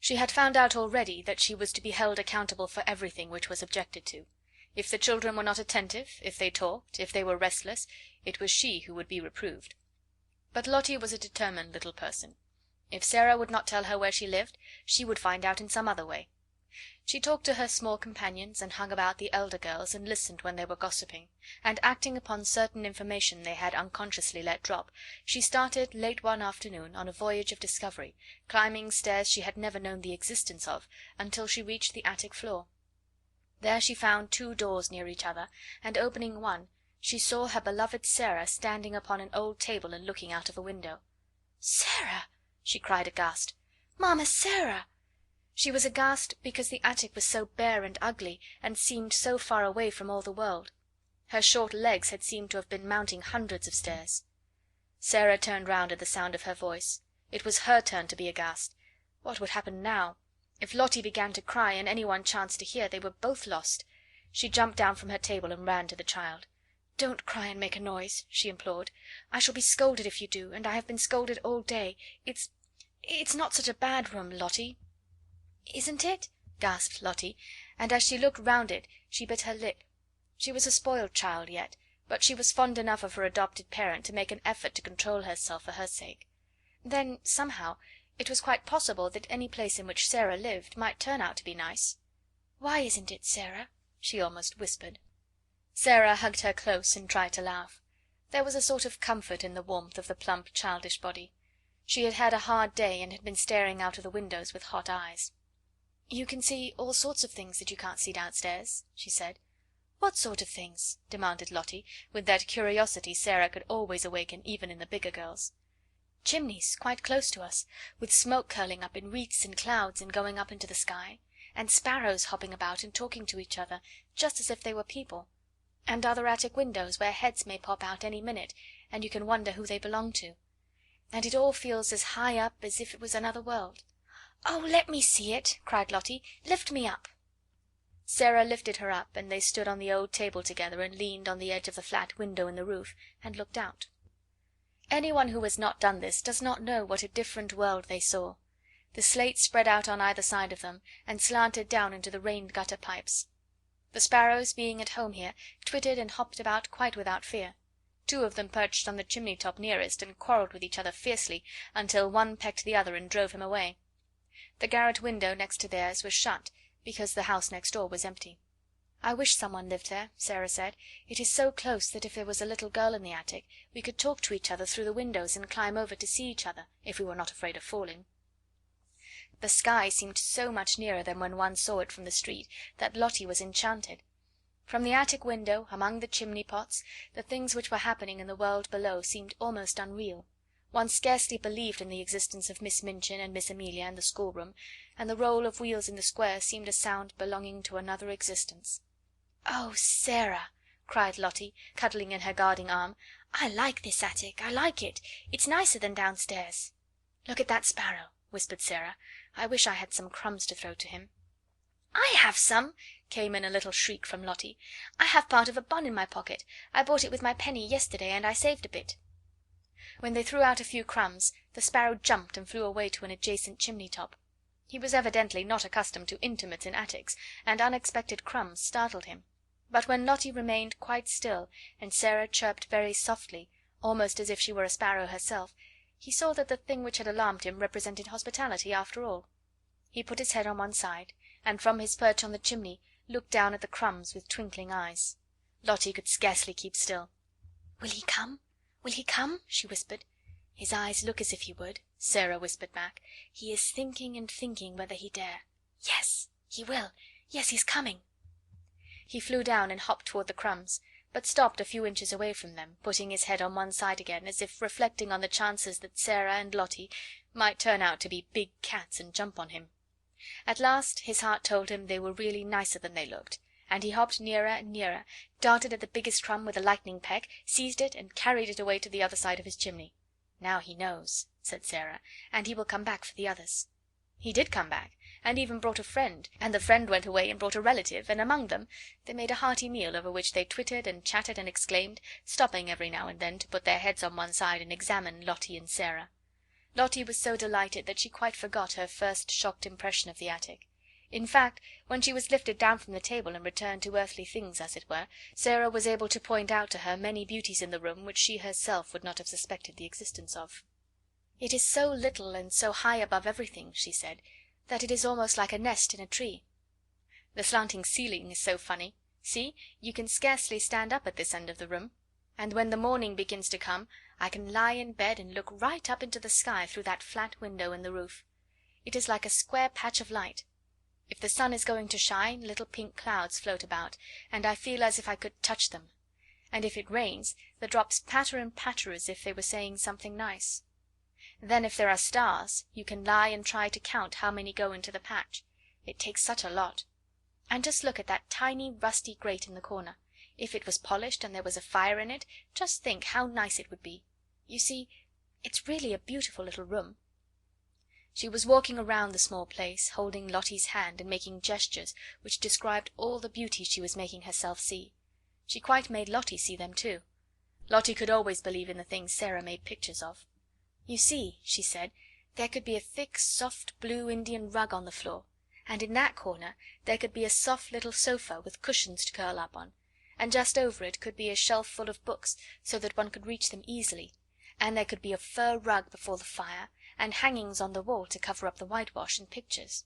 A: She had found out already that she was to be held accountable for everything which was objected to. If the children were not attentive, if they talked, if they were restless, it was she who would be reproved. But Lottie was a determined little person. If Sara would not tell her where she lived, she would find out in some other way. She talked to her small companions, and hung about the elder girls, and listened when they were gossiping, and acting upon certain information they had unconsciously let drop, she started late one afternoon on a voyage of discovery, climbing stairs she had never known the existence of, until she reached the attic floor. There she found 2 doors near each other, and opening one, she saw her beloved Sara standing upon an old table and looking out of a window. "Sara!" she cried aghast. "Mamma Sara!" She was aghast because the attic was so bare and ugly, and seemed so far away from all the world. Her short legs had seemed to have been mounting hundreds of stairs. Sara turned round at the sound of her voice. It was her turn to be aghast. What would happen now? If Lottie began to cry, and any one chanced to hear, they were both lost. She jumped down from her table and ran to the child. "Don't cry and make a noise," she implored. "I shall be scolded if you do, and I have been scolded all day. It's not such a bad room, Lottie." "Isn't it?" gasped Lottie, and as she looked round it she bit her lip. She was a spoiled child yet, but she was fond enough of her adopted parent to make an effort to control herself for her sake. Then, somehow, it was quite possible that any place in which Sara lived might turn out to be nice. "Why isn't it, Sara?" she almost whispered. Sara hugged her close and tried to laugh. There was a sort of comfort in the warmth of the plump, childish body. She had had a hard day, and had been staring out of the windows with hot eyes. "You can see all sorts of things that you can't see downstairs," she said. "What sort of things?" demanded Lottie, with that curiosity Sara could always awaken even in the bigger girls. "Chimneys quite close to us, with smoke curling up in wreaths and clouds and going up into the sky, and sparrows hopping about and talking to each other, just as if they were people, and other attic windows where heads may pop out any minute, and you can wonder who they belong to. And it all feels as high up as if it was another world." "Oh, let me see it," cried Lottie. "Lift me up." Sara lifted her up, and they stood on the old table together and leaned on the edge of the flat window in the roof, and looked out. Anyone who has not done this does not know what a different world they saw. The slate spread out on either side of them, and slanted down into the rain gutter pipes. The sparrows, being at home here, twittered and hopped about quite without fear. 2 of them perched on the chimney top nearest, and quarrelled with each other fiercely, until one pecked the other and drove him away. The garret window next to theirs was shut, because the house next door was empty. "I wish someone lived there," Sara said. "It is so close that if there was a little girl in the attic, we could talk to each other through the windows and climb over to see each other, if we were not afraid of falling." The sky seemed so much nearer than when one saw it from the street that Lottie was enchanted. From the attic window, among the chimney pots, the things which were happening in the world below seemed almost unreal. One scarcely believed in the existence of Miss Minchin and Miss Amelia and the schoolroom, and the roll of wheels in the square seemed a sound belonging to another existence. "Oh, Sara!" cried Lottie, cuddling in her guarding arm. "I like this attic, I like it. It's nicer than downstairs." "Look at that sparrow," whispered Sara. "I wish I had some crumbs to throw to him." "I have some," came in a little shriek from Lottie. "I have part of a bun in my pocket. I bought it with my penny yesterday, and I saved a bit." When they threw out a few crumbs, the sparrow jumped and flew away to an adjacent chimney top. He was evidently not accustomed to intimates in attics, and unexpected crumbs startled him. But when Lottie remained quite still, and Sara chirped very softly, almost as if she were a sparrow herself, he saw that the thing which had alarmed him represented hospitality after all. He put his head on one side, and from his perch on the chimney looked down at the crumbs with twinkling eyes. Lottie could scarcely keep still. "Will he come? Will he come?" she whispered. "His eyes look as if he would," Sara whispered back. "He is thinking and thinking whether he dare. Yes, he will. Yes, he's coming." He flew down and hopped toward the crumbs, but stopped a few inches away from them, putting his head on one side again, as if reflecting on the chances that Sara and Lottie might turn out to be big cats and jump on him. At last his heart told him they were really nicer than they looked, and he hopped nearer and nearer, darted at the biggest crumb with a lightning peck, seized it, and carried it away to the other side of his chimney. "Now he knows," said Sara, "and he will come back for the others." He did come back, and even brought a friend, and the friend went away and brought a relative, and among them they made a hearty meal, over which they twittered and chattered and exclaimed, stopping every now and then to put their heads on one side and examine Lottie and Sara. Lottie was so delighted that she quite forgot her first shocked impression of the attic. In fact, when she was lifted down from the table and returned to earthly things, as it were, Sara was able to point out to her many beauties in the room which she herself would not have suspected the existence of. "It is so little and so high above everything," she said, "that it is almost like a nest in a tree. The slanting ceiling is so funny. See, you can scarcely stand up at this end of the room, and when the morning begins to come I can lie in bed and look right up into the sky through that flat window in the roof. It is like a square patch of light. If the sun is going to shine, little pink clouds float about, and I feel as if I could touch them. And if it rains, the drops patter and patter as if they were saying something nice. Then if there are stars, you can lie and try to count how many go into the patch. It takes such a lot. And just look at that tiny rusty grate in the corner. If it was polished and there was a fire in it, just think how nice it would be. You see, it's really a beautiful little room." She was walking around the small place, holding Lottie's hand and making gestures which described all the beauty she was making herself see. She quite made Lottie see them too. Lottie could always believe in the things Sara made pictures of. "You see," she said, "there could be a thick, soft blue Indian rug on the floor, and in that corner there could be a soft little sofa with cushions to curl up on, and just over it could be a shelf full of books, so that one could reach them easily, and there could be a fur rug before the fire, and hangings on the wall to cover up the whitewash and pictures.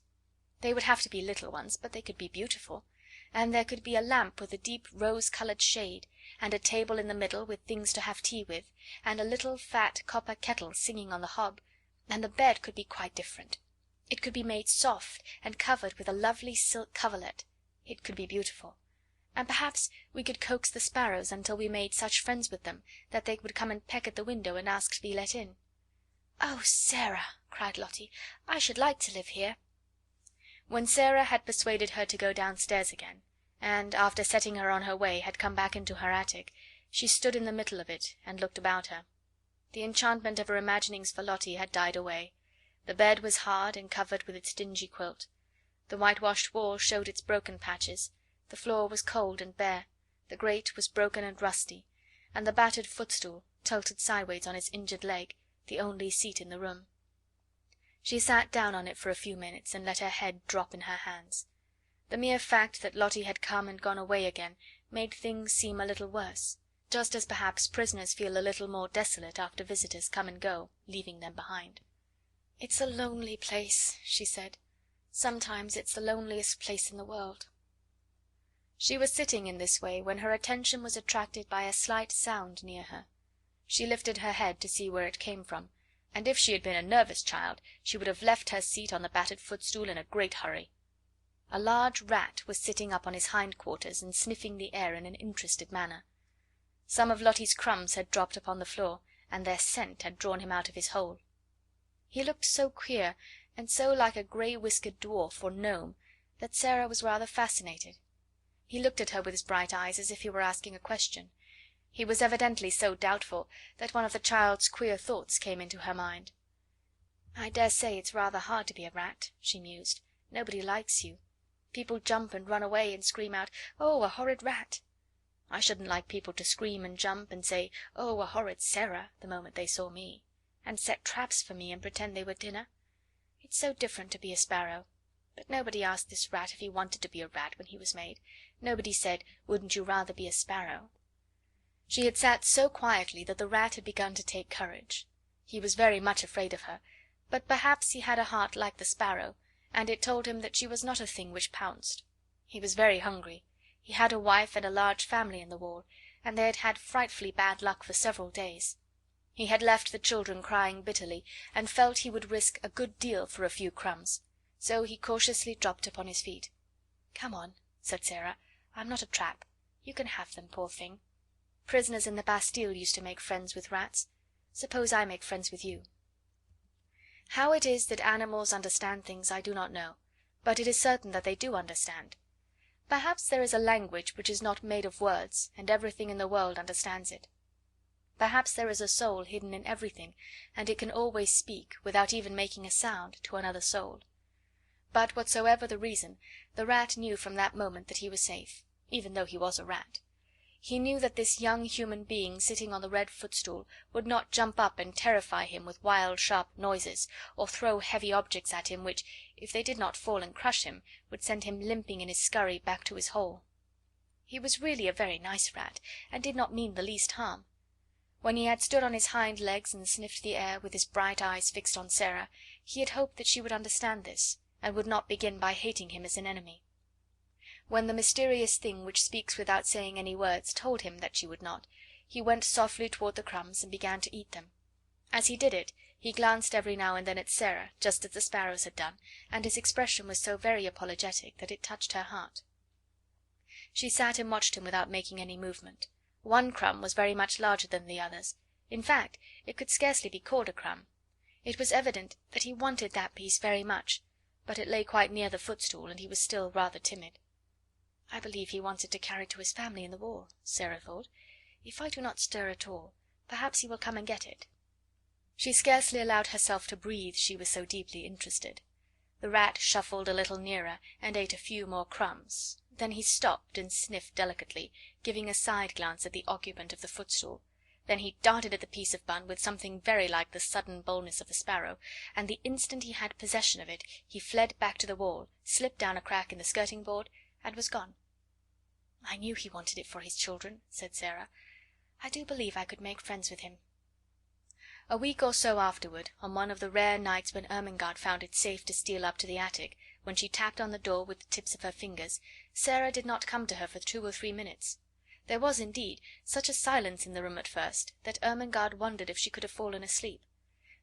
A: They would have to be little ones, but they could be beautiful, and there could be a lamp with a deep rose-coloured shade, and a table in the middle with things to have tea with, and a little fat copper kettle singing on the hob, and the bed could be quite different. It could be made soft and covered with a lovely silk coverlet. It could be beautiful. And perhaps we could coax the sparrows until we made such friends with them that they would come and peck at the window and ask to be let in." "Oh, Sara," cried Lottie, "I should like to live here." When Sara had persuaded her to go downstairs again, and, after setting her on her way, had come back into her attic, she stood in the middle of it and looked about her. The enchantment of her imaginings for Lottie had died away. The bed was hard and covered with its dingy quilt. The whitewashed wall showed its broken patches. The floor was cold and bare, the grate was broken and rusty, and the battered footstool tilted sideways on its injured leg, the only seat in the room. She sat down on it for a few minutes and let her head drop in her hands. The mere fact that Lottie had come and gone away again made things seem a little worse, just as perhaps prisoners feel a little more desolate after visitors come and go, leaving them behind. "It's a lonely place," she said. "Sometimes it's the loneliest place in the world." She was sitting in this way when her attention was attracted by a slight sound near her. She lifted her head to see where it came from, and if she had been a nervous child she would have left her seat on the battered footstool in a great hurry. A large rat was sitting up on his hind quarters and sniffing the air in an interested manner. Some of Lottie's crumbs had dropped upon the floor, and their scent had drawn him out of his hole. He looked so queer, and so like a grey whiskered dwarf or gnome, that Sara was rather fascinated. He looked at her with his bright eyes as if he were asking a question. He was evidently so doubtful that one of the child's queer thoughts came into her mind. "I dare say it's rather hard to be a rat," she mused. "Nobody likes you. People jump and run away and scream out, 'Oh, a horrid rat!'
B: I shouldn't like people to scream and jump and say, 'Oh, a horrid Sara,' the moment they saw me, and set traps for me and pretend they were dinner. It's so different to be a sparrow. But nobody asked this rat if he wanted to be a rat when he was made. Nobody said, 'Wouldn't you rather be a sparrow?'" She had sat so quietly that the rat had begun to take courage. He was very much afraid of her, but perhaps he had a heart like the sparrow, and it told him that she was not a thing which pounced. He was very hungry. He had a wife and a large family in the wall, and they had had frightfully bad luck for several days. He had left the children crying bitterly, and felt he would risk a good deal for a few crumbs, so he cautiously dropped upon his feet. "Come on," said Sara. "I'm not a trap. You can have them, poor thing. Prisoners in the Bastille used to make friends with rats. Suppose I make friends with you." How it is that animals understand things I do not know, but it is certain that they do understand. Perhaps there is a language which is not made of words, and everything in the world understands it. Perhaps there is a soul hidden in everything, and it can always speak, without even making a sound, to another soul. But whatsoever the reason, the rat knew from that moment that he was safe, even though he was a rat. He knew that this young human being sitting on the red footstool would not jump up and terrify him with wild sharp noises, or throw heavy objects at him which, if they did not fall and crush him, would send him limping in his scurry back to his hole. He was really a very nice rat, and did not mean the least harm. When he had stood on his hind legs and sniffed the air, with his bright eyes fixed on Sara, he had hoped that she would understand this, and would not begin by hating him as an enemy. When the mysterious thing which speaks without saying any words told him that she would not, he went softly toward the crumbs and began to eat them. As he did it, he glanced every now and then at Sara, just as the sparrows had done, and his expression was so very apologetic that it touched her heart. She sat and watched him without making any movement. One crumb was very much larger than the others. In fact, it could scarcely be called a crumb. It was evident that he wanted that piece very much, but it lay quite near the footstool, and he was still rather timid. "I believe he wanted to carry it to his family in the war," Sara thought. "If I do not stir at all, perhaps he will come and get it." She scarcely allowed herself to breathe, she was so deeply interested. The rat shuffled a little nearer, and ate a few more crumbs. Then he stopped and sniffed delicately, giving a side glance at the occupant of the footstool. Then he darted at the piece of bun with something very like the sudden boldness of a sparrow, and the instant he had possession of it he fled back to the wall, slipped down a crack in the skirting board, and was gone. "I knew he wanted it for his children," said Sara. "I do believe I could make friends with him." A week or so afterward, on one of the rare nights when Ermengaard found it safe to steal up to the attic, when she tapped on the door with the tips of her fingers, Sara did not come to her for 2 or 3 minutes. There was, indeed, such a silence in the room at first that Ermengaard wondered if she could have fallen asleep.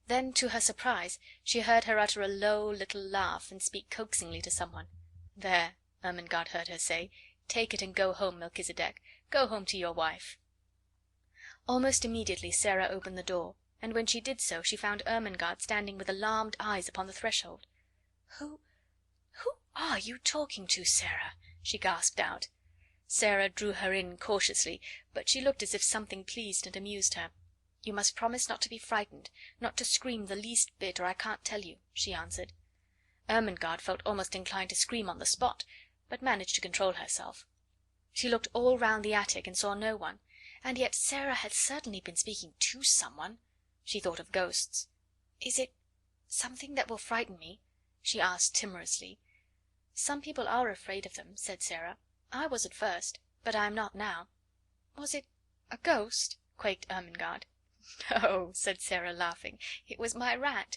B: Then, to her surprise, she heard her utter a low little laugh and speak coaxingly to someone. "There," Ermengaard heard her say, "take it and go home, Melchisedec. Go home to your wife." Almost immediately Sara opened the door, and when she did so she found Ermengaard standing with alarmed eyes upon the threshold. Who are you talking to, Sara?" she gasped out. Sara drew her in cautiously, but she looked as if something pleased and amused her. "You must promise not to be frightened, not to scream the least bit, or I can't tell you," she answered. Ermengaard felt almost inclined to scream on the spot, but managed to control herself. She looked all round the attic and saw no one, and yet Sara had certainly been speaking to someone. She thought of ghosts. "Is it something that will frighten me?" she asked timorously. "Some people are afraid of them," said Sara. "I was at first, but I am not now." "Was it a ghost?" quaked Ermengaard. "No," said Sara, laughing. "It was my rat."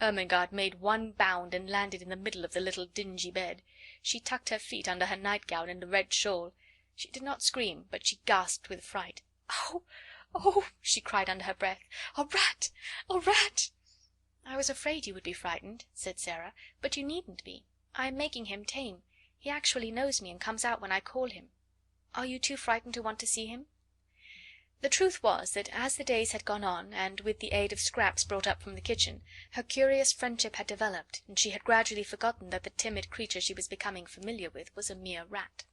B: Ermengaard made one bound and landed in the middle of the little dingy bed. She tucked her feet under her nightgown and the red shawl. She did not scream, but she gasped with fright. "Oh, oh!" she cried under her breath. "A rat! A rat!" "I was afraid you would be frightened," said Sara, "but you needn't be. I am making him tame. He actually knows me and comes out when I call him. Are you too frightened to want to see him?" The truth was that as the days had gone on, and with the aid of scraps brought up from the kitchen, her curious friendship had developed, and she had gradually forgotten that the timid creature she was becoming familiar with was a mere rat.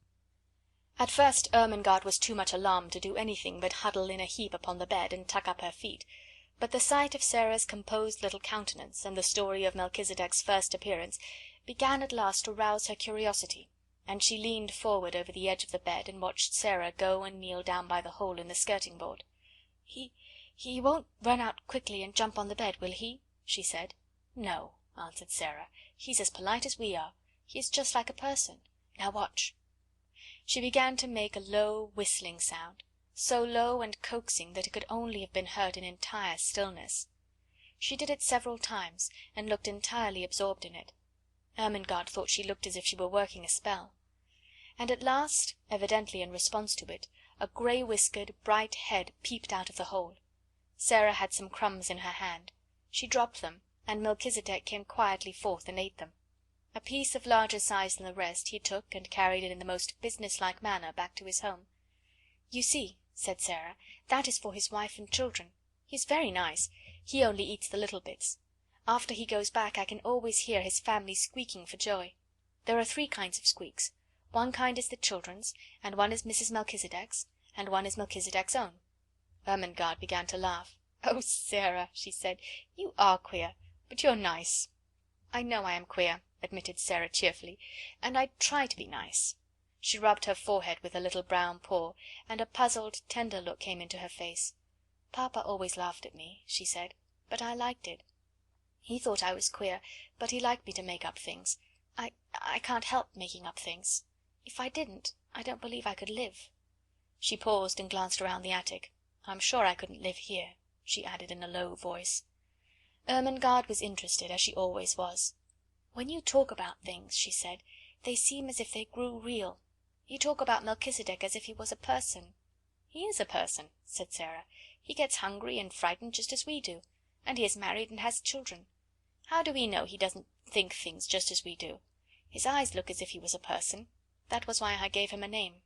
B: At first Ermengaard was too much alarmed to do anything but huddle in a heap upon the bed and tuck up her feet, but the sight of Sara's composed little countenance, and the story of Melchisedec's first appearance, began at last to rouse her curiosity,
A: and she leaned forward over the edge of the bed and watched Sara go and kneel down by the hole in the skirting board. He won't run out quickly and jump on the bed, will he?" she said. "No," answered Sara. "He's as polite as we are. He is just like a person. Now watch." She began to make a low whistling sound, so low and coaxing that it could only have been heard in entire stillness. She did it several times, and looked entirely absorbed in it. Ermengarde thought she looked as if she were working a spell. And at last, evidently in response to it, a grey-whiskered, bright head peeped out of the hole. Sara had some crumbs in her hand. She dropped them, and Melchisedec came quietly forth and ate them. A piece of larger size than the rest he took and carried it in the most business-like manner back to his home. "You see," said Sara, "that is for his wife and children. He's very nice. He only eats the little bits. After he goes back I can always hear his family squeaking for joy. There are 3 kinds of squeaks. One kind is the children's, and one is Mrs. Melchisedec's, and one is Melchisedec's own." Ermengarde began to laugh. "Oh, Sara," she said, "you are queer, but you're nice." "I know I am queer," admitted Sara cheerfully, "and I try to be nice." She rubbed her forehead with her little brown paw, and a puzzled, tender look came into her face. "Papa always laughed at me," she said, "but I liked it. He thought I was queer, but he liked me to make up things. I can't help making up things. If I didn't, I don't believe I could live." She paused and glanced around the attic. "I'm sure I couldn't live here," she added in a low voice. Ermengarde was interested, as she always was. "When you talk about things," she said, "they seem as if they grew real. You talk about Melchisedec as if he was a person." "He is a person," said Sara. "He gets hungry and frightened just as we do, and he is married and has children. How do we know he doesn't think things just as we do? His eyes look as if he was a person. That was why I gave him a name."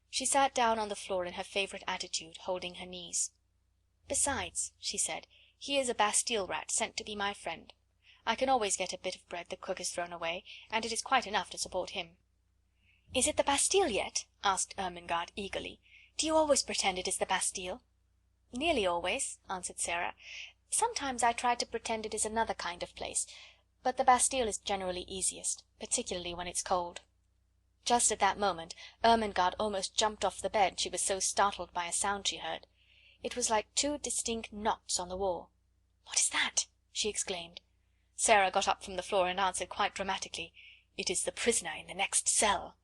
A: She sat down on the floor in her favourite attitude, holding her knees. "Besides," she said, "he is a Bastille rat sent to be my friend. I can always get a bit of bread the cook has thrown away, and it is quite enough to support him." "Is it the Bastille yet?" asked Ermengarde eagerly. "Do you always pretend it is the Bastille?" "Nearly always," answered Sara. "Sometimes I try to pretend it is another kind of place, but the Bastille is generally easiest, particularly when it's cold." Just at that moment Ermengarde almost jumped off the bed, she was so startled by a sound she heard. It was like 2 distinct knocks on the wall. "What is that?" she exclaimed. Sara got up from the floor and answered quite dramatically, "It is the prisoner in the next cell."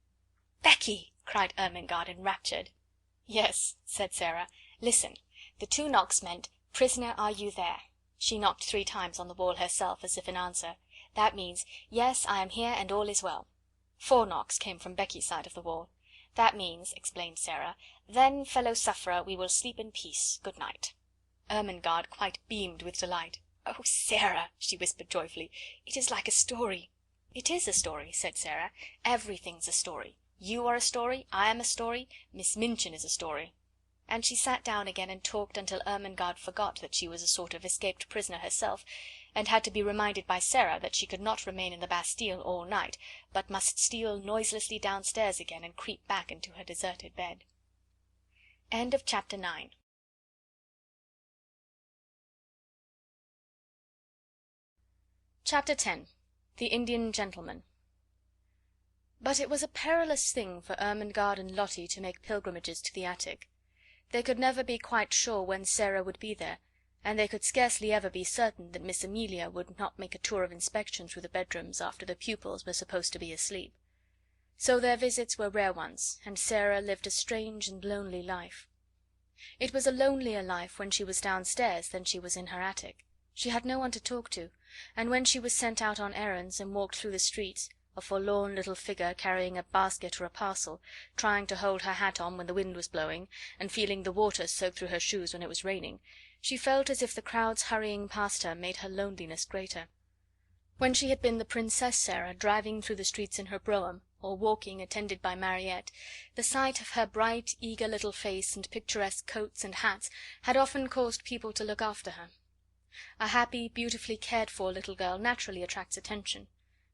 A: "Becky!" cried Ermengarde, enraptured. "Yes," said Sara. "Listen. The 2 knocks meant, 'Prisoner, are you there?' She knocked 3 times on the wall herself, as if in answer. That means, 'Yes, I am here and all is well.' 4 knocks came from Becky's side of the wall. That means," explained Sara, "'Then, fellow sufferer, we will sleep in peace. Good night.'" Ermengarde quite beamed with delight. "Oh, Sara," she whispered joyfully, "it is like a story." "It is a story," said Sara. "Everything's a story. You are a story, I am a story, Miss Minchin is a story." And she sat down again and talked until Ermengarde forgot that she was a sort of escaped prisoner herself, and had to be reminded by Sara that she could not remain in the Bastille all night, but must steal noiselessly downstairs again and creep back into her deserted bed. End of chapter 9. Chapter 10. The Indian Gentleman. But it was a perilous thing for Ermengarde and Lottie to make pilgrimages to the attic. They could never be quite sure when Sara would be there, and they could scarcely ever be certain that Miss Amelia would not make a tour of inspection through the bedrooms after the pupils were supposed to be asleep. So their visits were rare ones, and Sara lived a strange and lonely life. It was a lonelier life when she was downstairs than she was in her attic. She had no one to talk to, and when she was sent out on errands and walked through the streets, a forlorn little figure carrying a basket or a parcel, trying to hold her hat on when the wind was blowing, and feeling the water soak through her shoes when it was raining, she felt as if the crowds hurrying past her made her loneliness greater. When she had been the Princess Sara, driving through the streets in her brougham, or walking attended by Mariette, the sight of her bright, eager little face and picturesque coats and hats had often caused people to look after her. A happy, beautifully cared for little girl naturally attracts attention.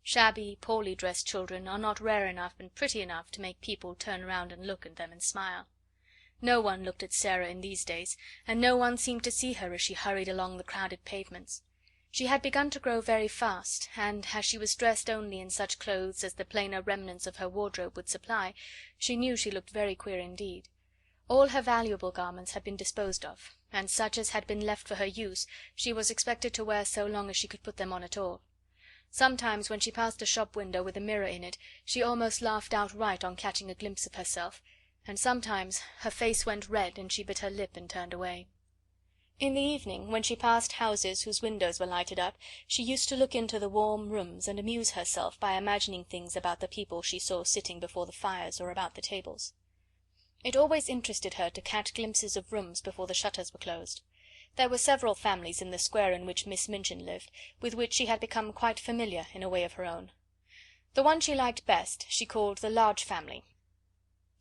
A: Shabby, poorly dressed children are not rare enough and pretty enough to make people turn round and look at them and smile. No one looked at Sara in these days, and no one seemed to see her as she hurried along the crowded pavements. She had begun to grow very fast, and as she was dressed only in such clothes as the plainer remnants of her wardrobe would supply, she knew she looked very queer indeed. All her valuable garments had been disposed of, and such as had been left for her use she was expected to wear so long as she could put them on at all. Sometimes when she passed a shop window with a mirror in it she almost laughed outright on catching a glimpse of herself, and sometimes her face went red and she bit her lip and turned away. In the evening, when she passed houses whose windows were lighted up, she used to look into the warm rooms and amuse herself by imagining things about the people she saw sitting before the fires or about the tables. It always interested her to catch glimpses of rooms before the shutters were closed. There were several families in the square in which Miss Minchin lived, with which she had become quite familiar in a way of her own. The one she liked best she called the large family.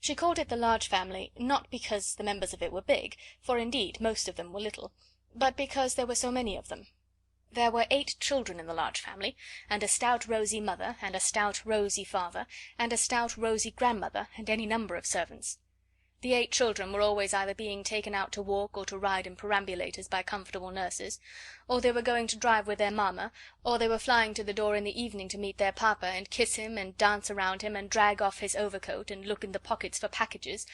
A: She called it the large family, not because the members of it were big, for indeed most of them were little, but because there were so many of them. There were 8 children in the large family, and a stout rosy mother, and a stout rosy father, and a stout rosy grandmother, and any number of servants. The 8 children were always either being taken out to walk or to ride in perambulators by comfortable nurses, or they were going to drive with their mamma, or they were flying to the door in the evening to meet their papa, and kiss him, and dance around him, and drag off his overcoat, and look in the pockets for packages,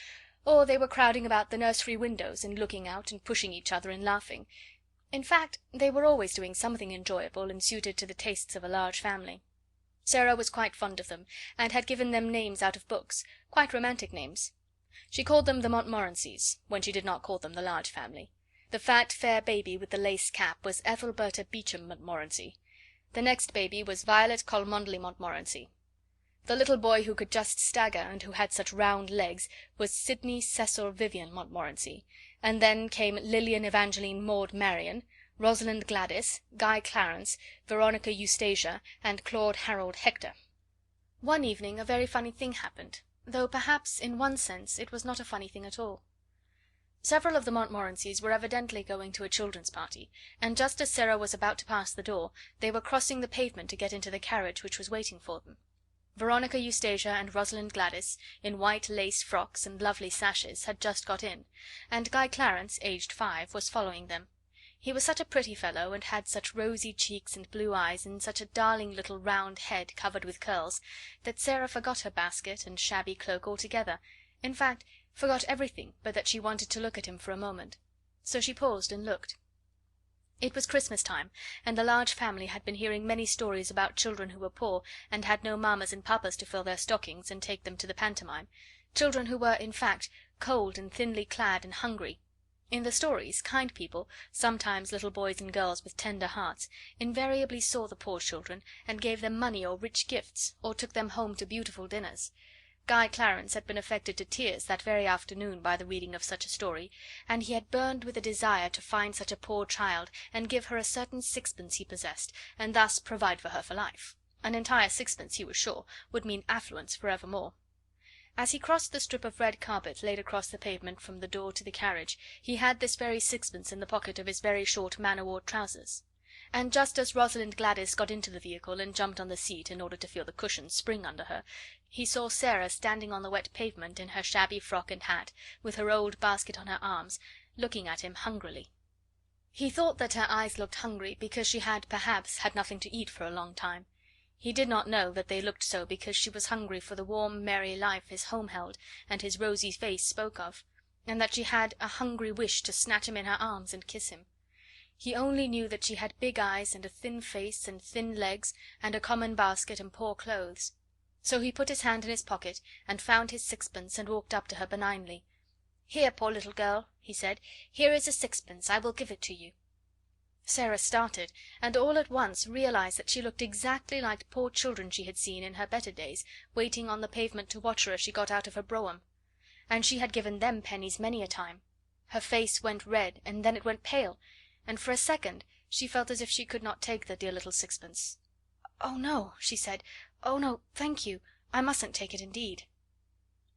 A: or they were crowding about the nursery windows, and looking out, and pushing each other, and laughing. In fact, they were always doing something enjoyable and suited to the tastes of a large family. Sara was quite fond of them, and had given them names out of books, quite romantic names. She called them the Montmorencys, when she did not call them the large family. The fat, fair baby with the lace cap was Ethelberta Beauchamp Montmorency. The next baby was Violet Cholmondeley Montmorency. The little boy who could just stagger, and who had such round legs, was Sidney Cecil Vivian Montmorency, and then came Lilian Evangeline Maud Marian, Rosalind Gladys, Guy Clarence, Veronica Eustasia, and Claude Harold Hector. One evening a very funny thing happened, though perhaps in one sense it was not a funny thing at all. Several of the Montmorencys were evidently going to a children's party, and just as Sara was about to pass the door, they were crossing the pavement to get into the carriage which was waiting for them. Veronica Eustasia and Rosalind Gladys, in white lace frocks and lovely sashes, had just got in, and Guy Clarence, aged 5, was following them. He was such a pretty fellow, and had such rosy cheeks and blue eyes, and such a darling little round head covered with curls, that Sara forgot her basket and shabby cloak altogether, in fact, forgot everything but that she wanted to look at him for a moment. So she paused and looked. It was Christmas time, and the large family had been hearing many stories about children who were poor, and had no mammas and papas to fill their stockings and take them to the pantomime, children who were, in fact, cold and thinly clad and hungry. In the stories, kind people, sometimes little boys and girls with tender hearts, invariably saw the poor children, and gave them money or rich gifts, or took them home to beautiful dinners. Guy Clarence had been affected to tears that very afternoon by the reading of such a story, and he had burned with a desire to find such a poor child, and give her a certain sixpence he possessed, and thus provide for her for life. An entire sixpence, he was sure, would mean affluence for evermore. As he crossed the strip of red carpet laid across the pavement from the door to the carriage, he had this very sixpence in the pocket of his very short man-o'-war trousers. And just as Rosalind Gladys got into the vehicle and jumped on the seat in order to feel the cushions spring under her, he saw Sara standing on the wet pavement in her shabby frock and hat, with her old basket on her arms, looking at him hungrily. He thought that her eyes looked hungry because she had perhaps had nothing to eat for a long time. He did not know that they looked so because she was hungry for the warm merry life his home held and his rosy face spoke of, and that she had a hungry wish to snatch him in her arms and kiss him. He only knew that she had big eyes and a thin face and thin legs, and a common basket and poor clothes. So he put his hand in his pocket and found his sixpence and walked up to her benignly. "Here, poor little girl," he said, "here is a sixpence. I will give it to you." Sara started, and all at once realized that she looked exactly like poor children she had seen in her better days, waiting on the pavement to watch her as she got out of her brougham. And she had given them pennies many a time. Her face went red, and then it went pale, and for a second she felt as if she could not take the dear little sixpence. "Oh, no," she said. "Oh, no, thank you. I mustn't take it, indeed."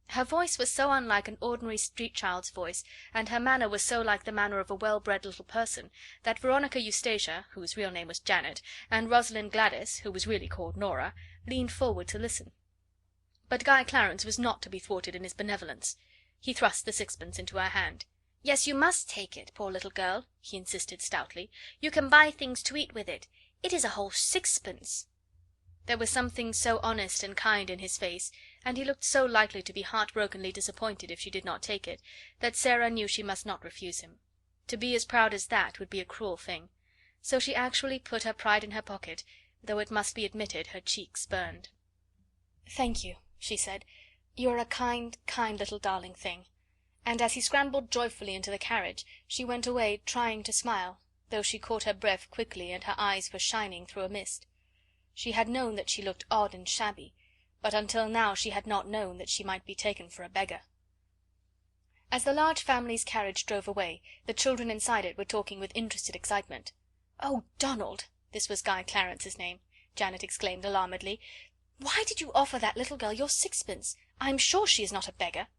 A: Her voice was so unlike an ordinary street child's voice, and her manner was so like the manner of a well-bred little person, that Veronica Eustasia, whose real name was Janet, and Rosalind Gladys, who was really called Nora, leaned forward to listen. But Guy Clarence was not to be thwarted in his benevolence. He thrust the sixpence into her hand.
B: "Yes, you must take it, poor little girl," he insisted stoutly. "You can buy things to eat with it. It is a whole sixpence." There was something so honest and kind in his face, and he looked so likely to be heartbrokenly disappointed if she did not take it, that Sara knew she must not refuse him. To be as proud as that would be a cruel thing. So she actually put her pride in her pocket, though it must be admitted her cheeks burned. "Thank you," she said. "You're a kind, kind little darling thing." And as he scrambled joyfully into the carriage, she went away trying to smile, though she caught her breath quickly and her eyes were shining through a mist. She had known that she looked odd and shabby, but until now she had not known that she might be taken for a beggar. As the large family's carriage drove away, the children inside it were talking with interested excitement. "Oh, Donald!" This was Guy Clarence's name. Janet exclaimed alarmedly. "Why did you offer that little girl your sixpence? I'm sure she is not a beggar."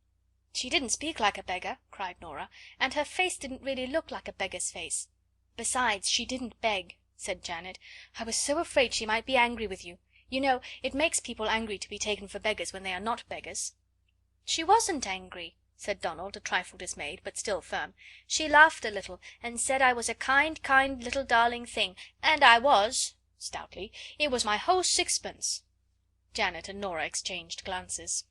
B: "She didn't speak like a beggar," cried Nora, "and her face didn't really look like a beggar's face." "Besides, she didn't beg," said Janet. "I was so afraid she might be angry with you. You know, it makes people angry to be taken for beggars when they are not beggars." "She wasn't angry," said Donald, a trifle dismayed, but still firm. "She laughed a little, and said I was a kind, kind little darling thing, and I was," stoutly. "It was my whole sixpence." Janet and Nora exchanged glances.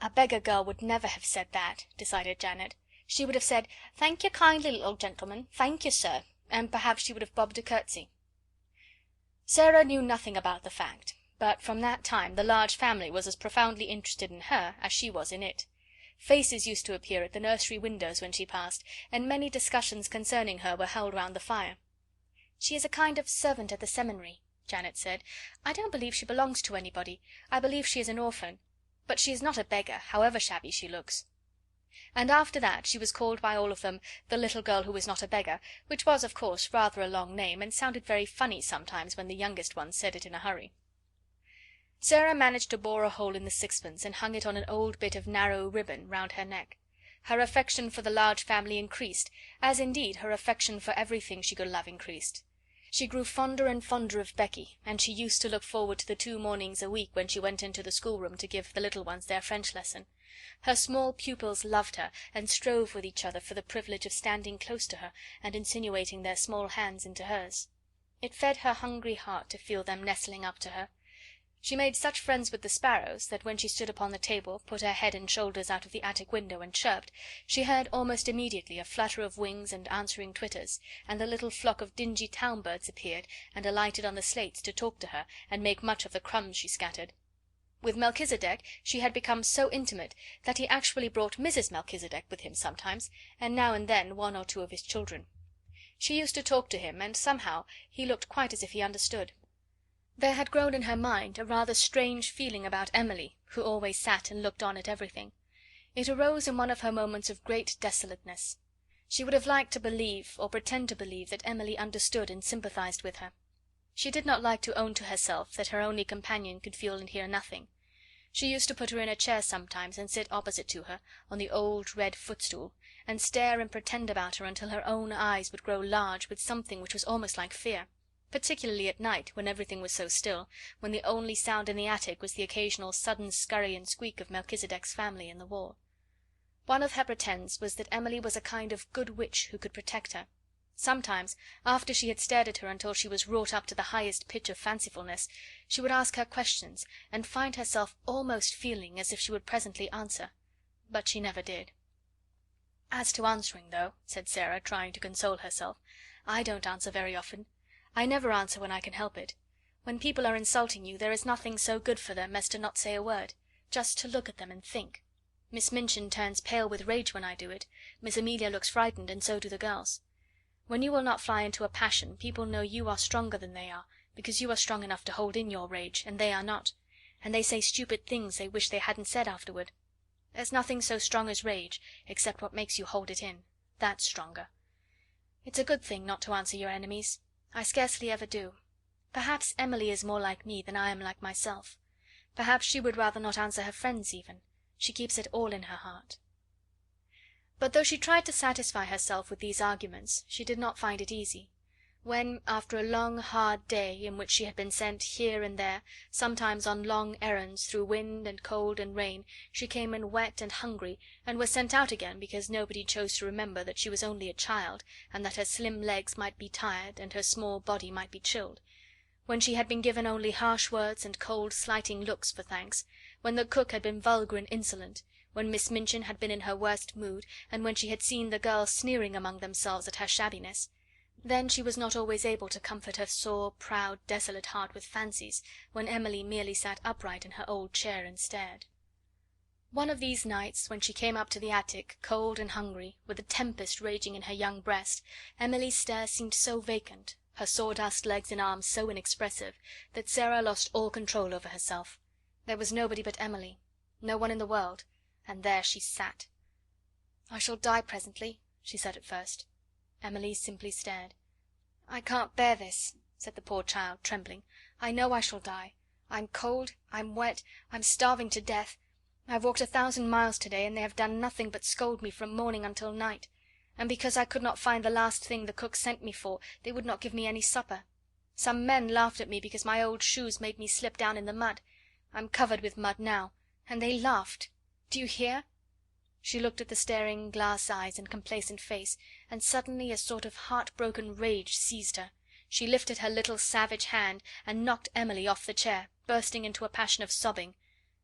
B: "A beggar girl would never have said that," decided Janet. "She would have said, 'Thank you kindly, little gentleman, thank you, sir,' and perhaps she would have bobbed a curtsy." Sara knew nothing about the fact, but from that time the large family was as profoundly interested in her as she was in it. Faces used to appear at the nursery windows when she passed, and many discussions concerning her were held round the fire. "She is a kind of servant at the Seminary," Janet said. "I don't believe she belongs to anybody. I believe she is an orphan. But she is not a beggar, however shabby she looks." And after that she was called by all of them the little girl who was not a beggar, which was, of course, rather a long name, and sounded very funny sometimes when the youngest one said it in a hurry. Sara managed to bore a hole in the sixpence and hung it on an old bit of narrow ribbon round her neck. Her affection for the large family increased, as indeed her affection for everything she could love increased. She grew fonder and fonder of Becky, and she used to look forward to the 2 mornings a week when she went into the schoolroom to give the little ones their French lesson. Her small pupils loved her, and strove with each other for the privilege of standing close to her and insinuating their small hands into hers. It fed her hungry heart to feel them nestling up to her. She made such friends with the sparrows that when she stood upon the table, put her head and shoulders out of the attic window and chirped, she heard almost immediately a flutter of wings and answering twitters, and a little flock of dingy town birds appeared and alighted on the slates to talk to her and make much of the crumbs she scattered. With Melchisedec she had become so intimate that he actually brought Mrs. Melchisedec with him sometimes, and now and then 1 or 2 of his children. She used to talk to him, and somehow he looked quite as if he understood. There had grown in her mind a rather strange feeling about Emily, who always sat and looked on at everything. It arose in one of her moments of great desolateness. She would have liked to believe, or pretend to believe, that Emily understood and sympathized with her. She did not like to own to herself that her only companion could feel and hear nothing. She used to put her in a chair sometimes and sit opposite to her, on the old red footstool, and stare and pretend about her until her own eyes would grow large with something which was almost like fear, particularly at night when everything was so still, when the only sound in the attic was the occasional sudden scurry and squeak of Melchisedec's family in the wall. One of her pretends was that Emily was a kind of good witch who could protect her. Sometimes, after she had stared at her until she was wrought up to the highest pitch of fancifulness, she would ask her questions, and find herself almost feeling as if she would presently answer, but she never did. "As to answering, though," said Sara, trying to console herself, "I don't answer very often. I never answer when I can help it. When people are insulting you, there is nothing so good for them as to not say a word, just to look at them and think. Miss Minchin turns pale with rage when I do it, Miss Amelia looks frightened, and so do the girls. When you will not fly into a passion, people know you are stronger than they are, because you are strong enough to hold in your rage, and they are not, and they say stupid things they wish they hadn't said afterward. There's nothing so strong as rage, except what makes you hold it in. That's stronger. It's a good thing not to answer your enemies. I scarcely ever do. Perhaps Emily is more like me than I am like myself. Perhaps she would rather not answer her friends even. She keeps it all in her heart." But though she tried to satisfy herself with these arguments, she did not find it easy.
A: When, after a long hard day, in which she had been sent here and there, sometimes on long errands through wind and cold and rain, she came in wet and hungry, and was sent out again because nobody chose to remember that she was only a child, and that her slim legs might be tired and her small body might be chilled; when she had been given only harsh words and cold slighting looks for thanks, when the cook had been vulgar and insolent, when Miss Minchin had been in her worst mood, and when she had seen the girls sneering among themselves at her shabbiness, then she was not always able to comfort her sore, proud, desolate heart with fancies, when Emily merely sat upright in her old chair and stared. One of these nights, when she came up to the attic, cold and hungry, with a tempest raging in her young breast, Emily's stare seemed so vacant, her sawdust legs and arms so inexpressive, that Sara lost all control over herself. There was nobody but Emily, no one in the world, and there she sat. "I shall die presently," she said at first. Emily simply stared. "I can't bear this," said the poor child, trembling. "I know I shall die. I'm cold, I'm wet, I'm starving to death. I've walked 1,000 miles to day, and they have done nothing but scold me from morning until night; and because I could not find the last thing the cook sent me for, they would not give me any supper. Some men laughed at me because my old shoes made me slip down in the mud. I'm covered with mud now, and they laughed. Do you hear?" She looked at the staring glass eyes and complacent face, and suddenly a sort of heart-broken rage seized her. She lifted her little savage hand and knocked Emily off the chair, bursting into a passion of sobbing.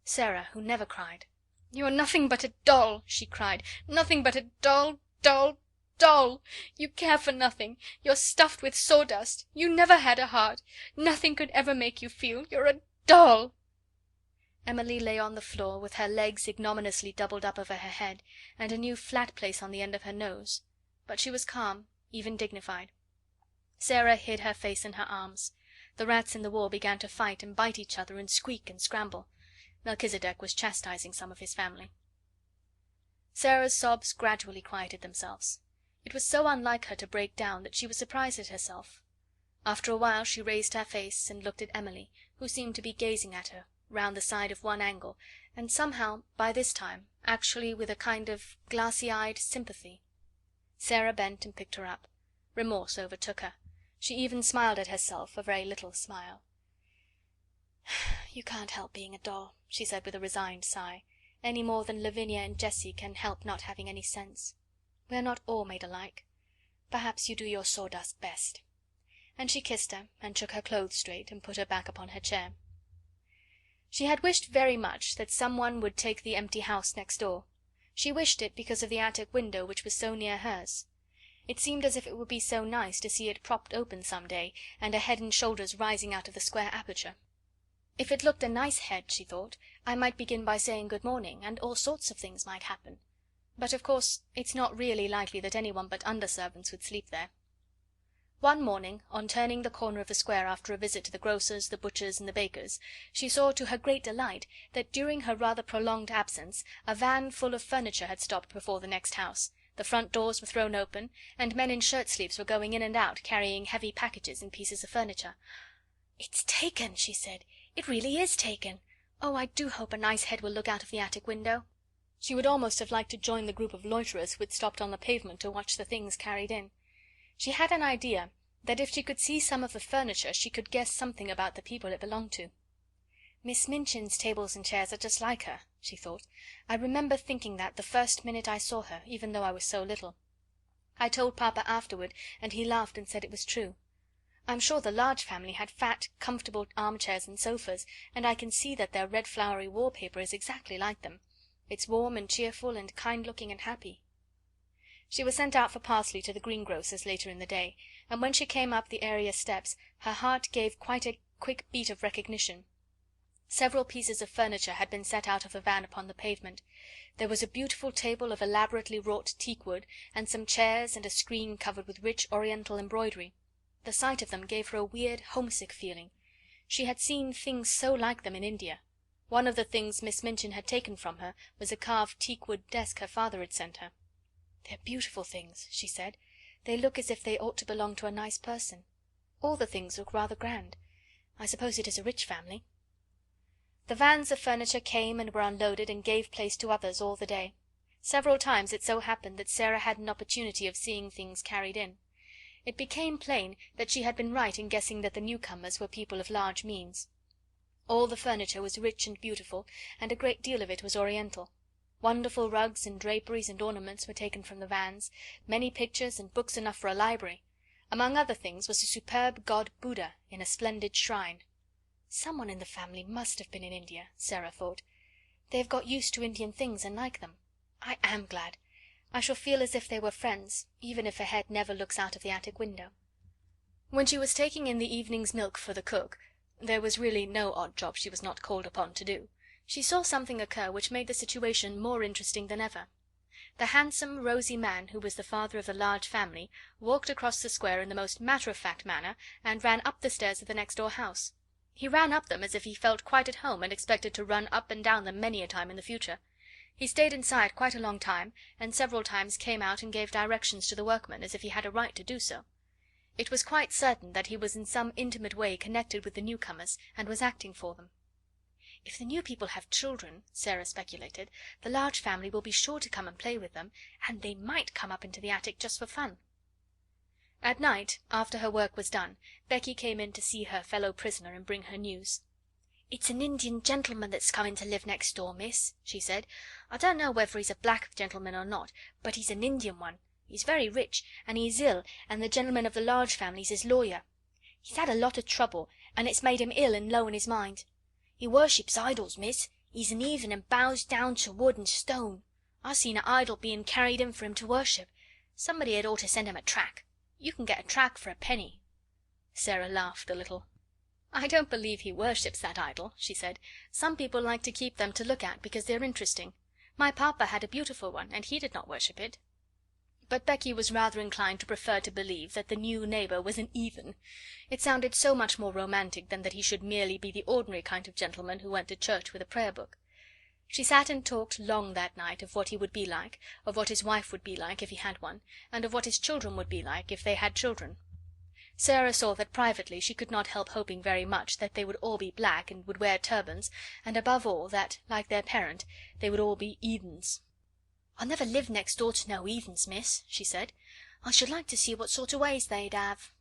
A: Sara, who never cried. "You are nothing but a doll," she cried, "nothing but a doll, doll, doll! You care for nothing, you're stuffed with sawdust, you never had a heart, nothing could ever make you feel, you're a doll!" Emily lay on the floor, with her legs ignominiously doubled up over her head, and a new flat place on the end of her nose, but she was calm, even dignified. Sara hid her face in her arms. The rats in the wall began to fight and bite each other and squeak and scramble. Melchisedec was chastising some of his family. Sara's sobs gradually quieted themselves. It was so unlike her to break down that she was surprised at herself. After a while she raised her face and looked at Emily, who seemed to be gazing at her round the side of one angle, and somehow, by this time, actually with a kind of glassy-eyed sympathy. Sara bent and picked her up. Remorse overtook her. She even smiled at herself, a very little smile. "You can't help being a doll," she said with a resigned sigh, "any more than Lavinia and Jessie can help not having any sense. We are not all made alike. Perhaps you do your sawdust best." And she kissed her, and shook her clothes straight, and put her back upon her chair. She had wished very much that some one would take the empty house next door. She wished it because of the attic window which was so near hers. It seemed as if it would be so nice to see it propped open some day, and a head and shoulders rising out of the square aperture. If it looked a nice head, she thought, I might begin by saying good morning, and all sorts of things might happen. But of course it's not really likely that anyone but under-servants would sleep there. One morning, on turning the corner of the square after a visit to the grocer's, the butcher's, and the baker's, she saw to her great delight that during her rather prolonged absence a van full of furniture had stopped before the next house, the front doors were thrown open, and men in shirt-sleeves were going in and out carrying heavy packages and pieces of furniture. "It's taken," she said. "It really is taken. Oh, I do hope a nice head will look out of the attic window." She would almost have liked to join the group of loiterers who had stopped on the pavement to watch the things carried in. She had an idea that if she could see some of the furniture she could guess something about the people it belonged to. "Miss Minchin's tables and chairs are just like her," she thought. "I remember thinking that the first minute I saw her, even though I was so little. I told Papa afterward, and he laughed and said it was true. I'm sure the Large family had fat, comfortable armchairs and sofas, and I can see that their red flowery wallpaper is exactly like them. It's warm and cheerful and kind-looking and happy." She was sent out for parsley to the greengrocer's later in the day, and when she came up the area steps her heart gave quite a quick beat of recognition. Several pieces of furniture had been set out of the van upon the pavement. There was a beautiful table of elaborately wrought teakwood, and some chairs and a screen covered with rich oriental embroidery. The sight of them gave her a weird homesick feeling. She had seen things so like them in India. One of the things Miss Minchin had taken from her was a carved teakwood desk her father had sent her. "They're beautiful things," she said. "They look as if they ought to belong to a nice person. All the things look rather grand. I suppose it is a rich family." The vans of furniture came and were unloaded and gave place to others all the day. Several times it so happened that Sara had an opportunity of seeing things carried in. It became plain that she had been right in guessing that the newcomers were people of large means. All the furniture was rich and beautiful, and a great deal of it was Oriental. Wonderful rugs and draperies and ornaments were taken from the vans, many pictures and books enough for a library. Among other things was a superb god Buddha in a splendid shrine. "Someone in the family must have been in India," Sara thought. "They have got used to Indian things and like them. I am glad. I shall feel as if they were friends, even if a head never looks out of the attic window." When she was taking in the evening's milk for the cook, there was really no odd job she was not called upon to do, she saw something occur which made the situation more interesting than ever. The handsome, rosy man who was the father of the large family walked across the square in the most matter-of-fact manner, and ran up the stairs of the next door house. He ran up them as if he felt quite at home, and expected to run up and down them many a time in the future. He stayed inside quite a long time, and several times came out and gave directions to the workmen, as if he had a right to do so. It was quite certain that he was in some intimate way connected with the newcomers, and was acting for them. "If the new people have children," Sara speculated, "the large family will be sure to come and play with them, and they might come up into the attic just for fun." At night, after her work was done, Becky came in to see her fellow prisoner and bring her news. "It's an Indian gentleman that's coming to live next door, miss," she said. "I don't know whether he's a black gentleman or not, but he's an Indian one. He's very rich, and he's ill, and the gentleman of the large family's his lawyer. He's had a lot of trouble, and it's made him ill and low in his mind. He worships idols, miss. He's an heathen and bows down to wood and stone. I seen an idol being carried in for him to worship. Somebody had ought to send him a track. You can get a track for a penny." Sara laughed a little. "I don't believe he worships that idol," she said. "Some people like to keep them to look at because they're interesting. My papa had a beautiful one, and he did not worship it." But Becky was rather inclined to prefer to believe that the new neighbour was an heathen. It sounded so much more romantic than that he should merely be the ordinary kind of gentleman who went to church with a prayer book. She sat and talked long that night of what he would be like, of what his wife would be like if he had one, and of what his children would be like if they had children. Sara saw that privately she could not help hoping very much that they would all be black and would wear turbans, and above all that, like their parent, they would all be heathens. "I'll never live next door to no heathens, miss," she said. "I should like to see what sort of ways they'd have."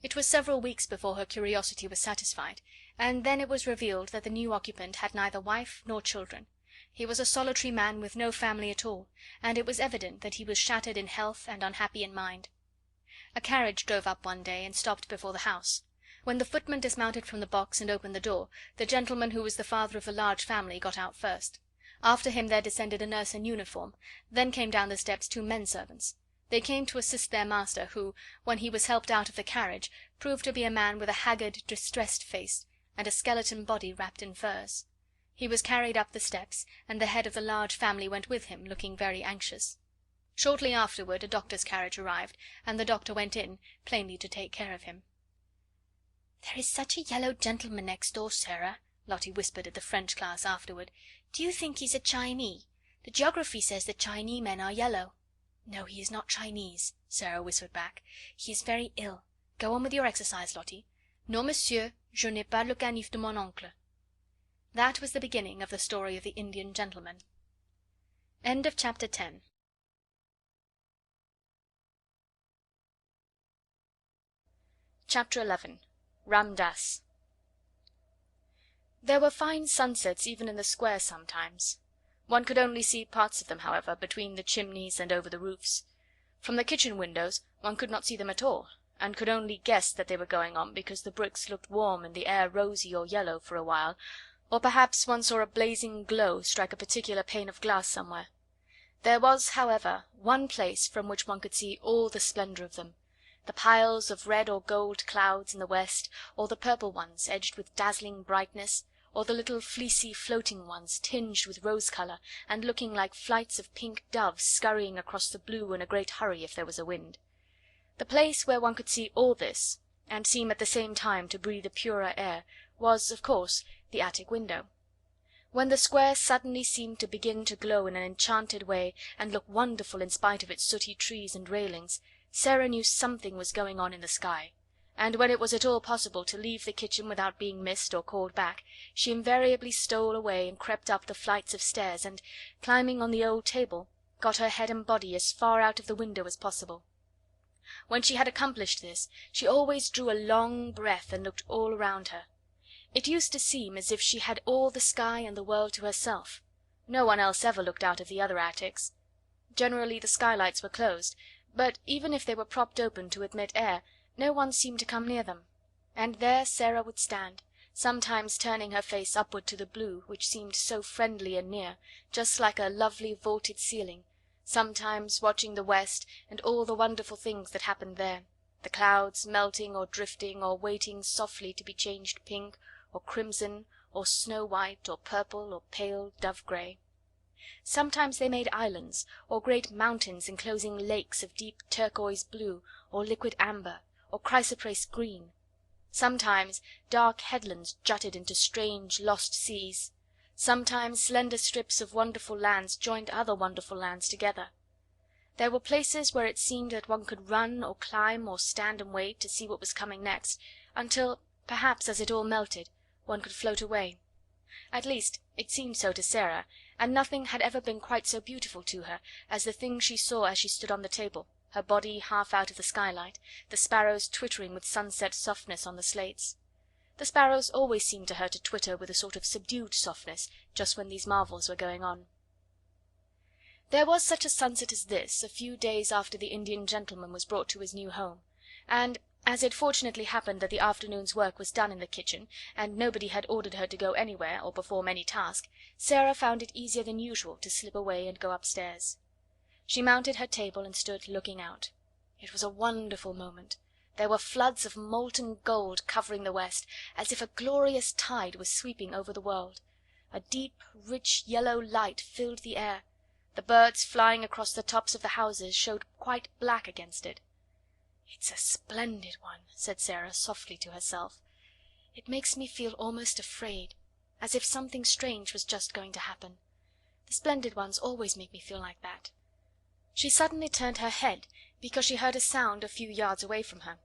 A: It was several weeks before her curiosity was satisfied, and then it was revealed that the new occupant had neither wife nor children. He was a solitary man with no family at all, and it was evident that he was shattered in health and unhappy in mind. A carriage drove up one day and stopped before the house. When the footman dismounted from the box and opened the door, the gentleman who was the father of the large family got out first. After him there descended a nurse in uniform, then came down the steps two men servants. They came to assist their master, who, when he was helped out of the carriage, proved to be a man with a haggard, distressed face, and a skeleton body wrapped in furs. He was carried up the steps, and the head of the large family went with him, looking very anxious. Shortly afterward a doctor's carriage arrived, and the doctor went in, plainly to take care of him. "There is such a yellow gentleman next door, Sara," Lottie whispered at the French class afterward. "Do you think he's a Chinee? The geography says that Chinee men are yellow." "No, he is not Chinese," Sara whispered back. "He is very ill. Go on with your exercise, Lottie. Non, monsieur, je n'ai pas le canif de mon oncle." That was the beginning of the story of the Indian gentleman. End of chapter 10. Chapter 11. Ramdas. There were fine sunsets even in the square sometimes. One could only see parts of them, however, between the chimneys and over the roofs. From the kitchen windows one could not see them at all, and could only guess that they were going on because the bricks looked warm and the air rosy or yellow for a while, or perhaps one saw a blazing glow strike a particular pane of glass somewhere. There was, however, one place from which one could see all the splendour of them, the piles of red or gold clouds in the west, or the purple ones edged with dazzling brightness, or the little fleecy floating ones tinged with rose colour, and looking like flights of pink doves scurrying across the blue in a great hurry if there was a wind. The place where one could see all this, and seem at the same time to breathe a purer air, was, of course, the attic window. When the square suddenly seemed to begin to glow in an enchanted way, and look wonderful in spite of its sooty trees and railings, Sara knew something was going on in the sky, and when it was at all possible to leave the kitchen without being missed or called back, she invariably stole away and crept up the flights of stairs, and, climbing on the old table, got her head and body as far out of the window as possible. When she had accomplished this, she always drew a long breath and looked all around her. It used to seem as if she had all the sky and the world to herself. No one else ever looked out of the other attics. Generally the skylights were closed, but even if they were propped open to admit air, no one seemed to come near them. And there Sara would stand, sometimes turning her face upward to the blue, which seemed so friendly and near, just like a lovely vaulted ceiling, sometimes watching the west and all the wonderful things that happened there, the clouds melting or drifting or waiting softly to be changed pink or crimson or snow white or purple or pale dove grey. Sometimes they made islands, or great mountains enclosing lakes of deep turquoise blue, or liquid amber, or chrysoprase green. Sometimes dark headlands jutted into strange lost seas. Sometimes slender strips of wonderful lands joined other wonderful lands together. There were places where it seemed that one could run or climb or stand and wait to see what was coming next, until, perhaps as it all melted, one could float away. At least it seemed so to Sara, and nothing had ever been quite so beautiful to her as the thing she saw as she stood on the table, her body half out of the skylight, the sparrows twittering with sunset softness on the slates. The sparrows always seemed to her to twitter with a sort of subdued softness just when these marvels were going on. There was such a sunset as this a few days after the Indian gentleman was brought to his new home, and as it fortunately happened that the afternoon's work was done in the kitchen, and nobody had ordered her to go anywhere or perform any task, Sara found it easier than usual to slip away and go upstairs. She mounted her table and stood looking out. It was a wonderful moment. There were floods of molten gold covering the west, as if a glorious tide was sweeping over the world. A deep, rich yellow light filled the air. The birds flying across the tops of the houses showed quite black against it. "It's a splendid one," said Sara softly to herself. "It makes me feel almost afraid, as if something strange was just going to happen. The splendid ones always make me feel like that." She suddenly turned her head because she heard a sound a few yards away from her.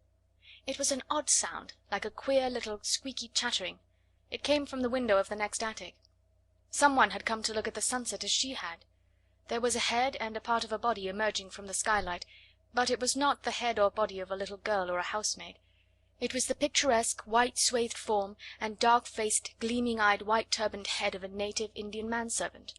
A: It was an odd sound, like a queer little squeaky chattering. It came from the window of the next attic. Someone had come to look at the sunset as she had. There was a head and a part of a body emerging from the skylight, but it was not the head or body of a little girl or a housemaid. It was the picturesque, white swathed form and dark-faced, gleaming-eyed, white-turbaned head of a native Indian manservant.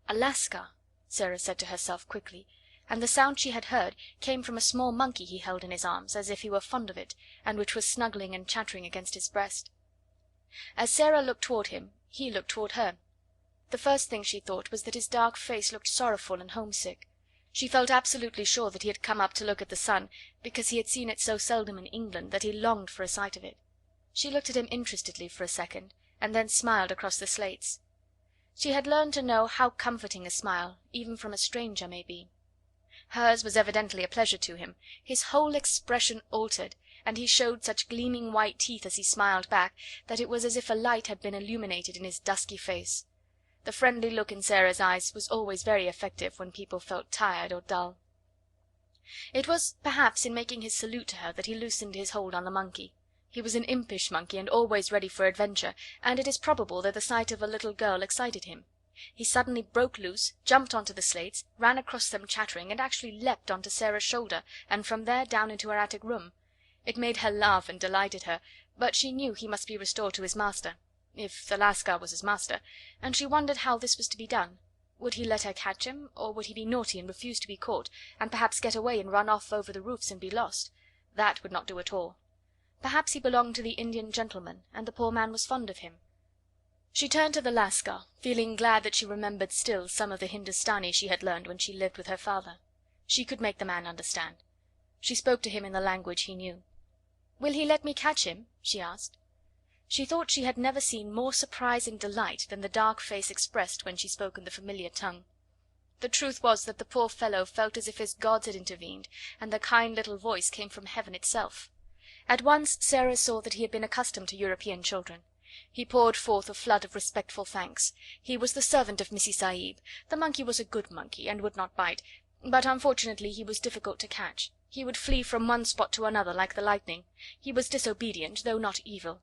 A: "Alaska," Sara said to herself quickly, and the sound she had heard came from a small monkey he held in his arms, as if he were fond of it, and which was snuggling and chattering against his breast. As Sara looked toward him, he looked toward her. The first thing she thought was that his dark face looked sorrowful and homesick. She felt absolutely sure that he had come up to look at the sun, because he had seen it so seldom in England that he longed for a sight of it. She looked at him interestedly for a second, and then smiled across the slates. She had learned to know how comforting a smile, even from a stranger, may be. Hers was evidently a pleasure to him. His whole expression altered, and he showed such gleaming white teeth as he smiled back that it was as if a light had been illuminated in his dusky face. The friendly look in Sara's eyes was always very effective when people felt tired or dull. It was perhaps in making his salute to her that he loosened his hold on the monkey. He was an impish monkey and always ready for adventure, and it is probable that the sight of a little girl excited him. He suddenly broke loose, jumped onto the slates, ran across them chattering, and actually leapt onto Sara's shoulder, and from there down into her attic room. It made her laugh and delighted her, but she knew he must be restored to his master, if the Lascar was his master, and she wondered how this was to be done. Would he let her catch him, or would he be naughty and refuse to be caught, and perhaps get away and run off over the roofs and be lost? That would not do at all. Perhaps he belonged to the Indian gentleman, and the poor man was fond of him. She turned to the Lascar, feeling glad that she remembered still some of the Hindustani she had learned when she lived with her father. She could make the man understand. She spoke to him in the language he knew. "Will he let me catch him?" she asked. She thought she had never seen more surprise and delight than the dark face expressed when she spoke in the familiar tongue. The truth was that the poor fellow felt as if his gods had intervened, and the kind little voice came from heaven itself. At once Sara saw that he had been accustomed to European children. He poured forth a flood of respectful thanks. He was the servant of Missy Sahib. The monkey was a good monkey, and would not bite, but unfortunately he was difficult to catch. He would flee from one spot to another like the lightning. He was disobedient, though not evil.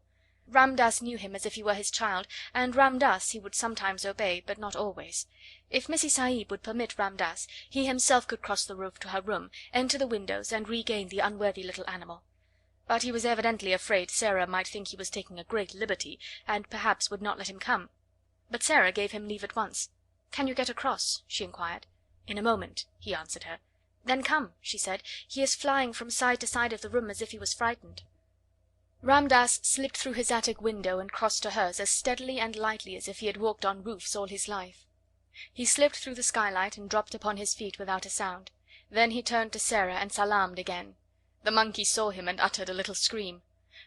A: Ram Dass knew him as if he were his child, and Ram Dass he would sometimes obey, but not always. If Missy Sahib would permit Ram Dass, he himself could cross the roof to her room, enter the windows, and regain the unworthy little animal. But he was evidently afraid Sara might think he was taking a great liberty, and perhaps would not let him come. But Sara gave him leave at once. "Can you get across?" she inquired. "In a moment," he answered her. "Then come," she said. "He is flying from side to side of the room as if he was frightened." Ram Dass slipped through his attic window and crossed to hers as steadily and lightly as if he had walked on roofs all his life. He slipped through the skylight and dropped upon his feet without a sound. Then he turned to Sara and salaamed again. The monkey saw him and uttered a little scream.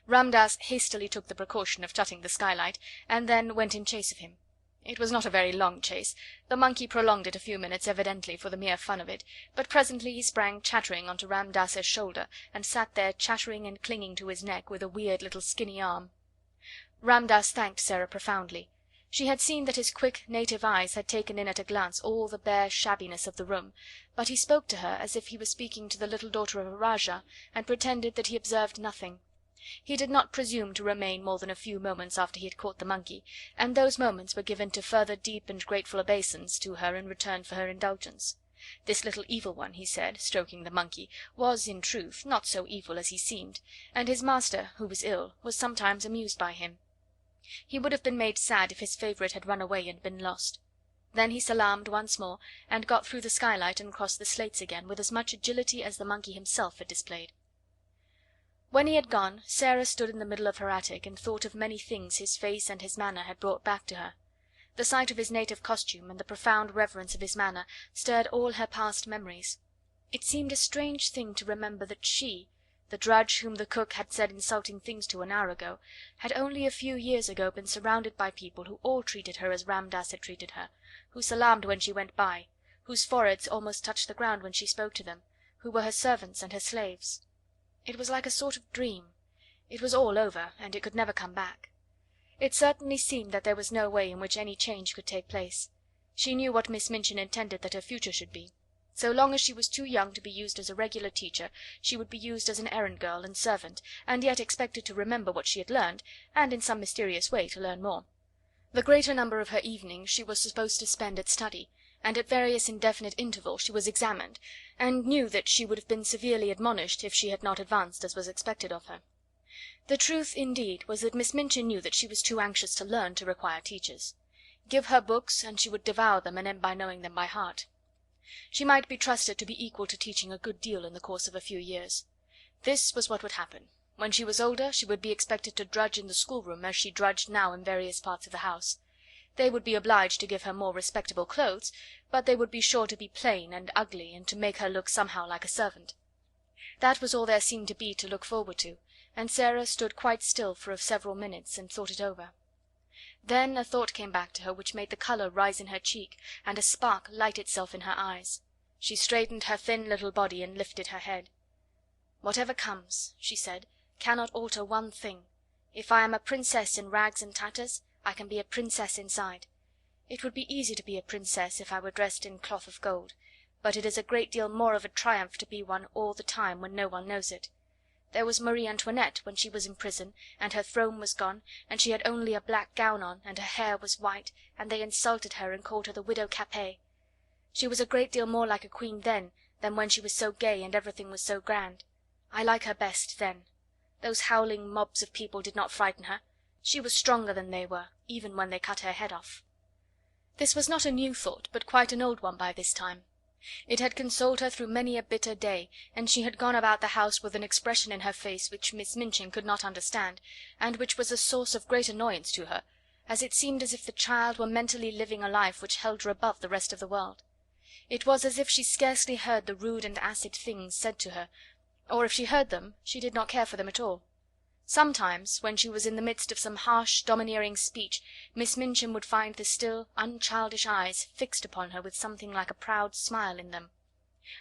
A: Ram Dass hastily took the precaution of shutting the skylight, and then went in chase of him. It was not a very long chase. The monkey prolonged it a few minutes evidently for the mere fun of it, but presently he sprang chattering onto Ram Dass's shoulder, and sat there chattering and clinging to his neck with a weird little skinny arm. Ram Dass thanked Sara profoundly. She had seen that his quick native eyes had taken in at a glance all the bare shabbiness of the room, but he spoke to her as if he were speaking to the little daughter of a rajah, and pretended that he observed nothing. He did not presume to remain more than a few moments after he had caught the monkey, and those moments were given to further deep and grateful obeisance to her in return for her indulgence. This little evil one, he said, stroking the monkey, was, in truth, not so evil as he seemed, and his master, who was ill, was sometimes amused by him. He would have been made sad if his favourite had run away and been lost. Then he salaamed once more, and got through the skylight and crossed the slates again with as much agility as the monkey himself had displayed. When he had gone, Sara stood in the middle of her attic and thought of many things his face and his manner had brought back to her. The sight of his native costume and the profound reverence of his manner stirred all her past memories. It seemed a strange thing to remember that she, the drudge whom the cook had said insulting things to an hour ago, had only a few years ago been surrounded by people who all treated her as Ram Dass had treated her, who salaamed when she went by, whose foreheads almost touched the ground when she spoke to them, who were her servants and her slaves. It was like a sort of dream. It was all over, and it could never come back. It certainly seemed that there was no way in which any change could take place. She knew what Miss Minchin intended that her future should be. So long as she was too young to be used as a regular teacher, she would be used as an errand girl and servant, and yet expected to remember what she had learned, and in some mysterious way to learn more. The greater number of her evenings she was supposed to spend at study, and at various indefinite intervals she was examined, and knew that she would have been severely admonished if she had not advanced as was expected of her. The truth, indeed, was that Miss Minchin knew that she was too anxious to learn to require teachers. Give her books, and she would devour them and end by knowing them by heart. She might be trusted to be equal to teaching a good deal in the course of a few years. This was what would happen. When she was older she would be expected to drudge in the schoolroom as she drudged now in various parts of the house. They would be obliged to give her more respectable clothes, but they would be sure to be plain and ugly, and to make her look somehow like a servant. That was all there seemed to be to look forward to, and Sara stood quite still for several minutes and thought it over. Then a thought came back to her which made the colour rise in her cheek, and a spark light itself in her eyes. She straightened her thin little body and lifted her head. "Whatever comes," she said, "cannot alter one thing. If I am a princess in rags and tatters, I can be a princess inside. It would be easy to be a princess if I were dressed in cloth of gold, but it is a great deal more of a triumph to be one all the time when no one knows it. There was Marie Antoinette when she was in prison, and her throne was gone, and she had only a black gown on, and her hair was white, and they insulted her and called her the Widow Capet. She was a great deal more like a queen then than when she was so gay and everything was so grand. I like her best then. Those howling mobs of people did not frighten her. She was stronger than they were, even when they cut her head off." This was not a new thought, but quite an old one by this time. It had consoled her through many a bitter day, and she had gone about the house with an expression in her face which Miss Minchin could not understand, and which was a source of great annoyance to her, as it seemed as if the child were mentally living a life which held her above the rest of the world. It was as if she scarcely heard the rude and acid things said to her, or if she heard them, she did not care for them at all. Sometimes, when she was in the midst of some harsh, domineering speech, Miss Minchin would find the still, unchildish eyes fixed upon her with something like a proud smile in them.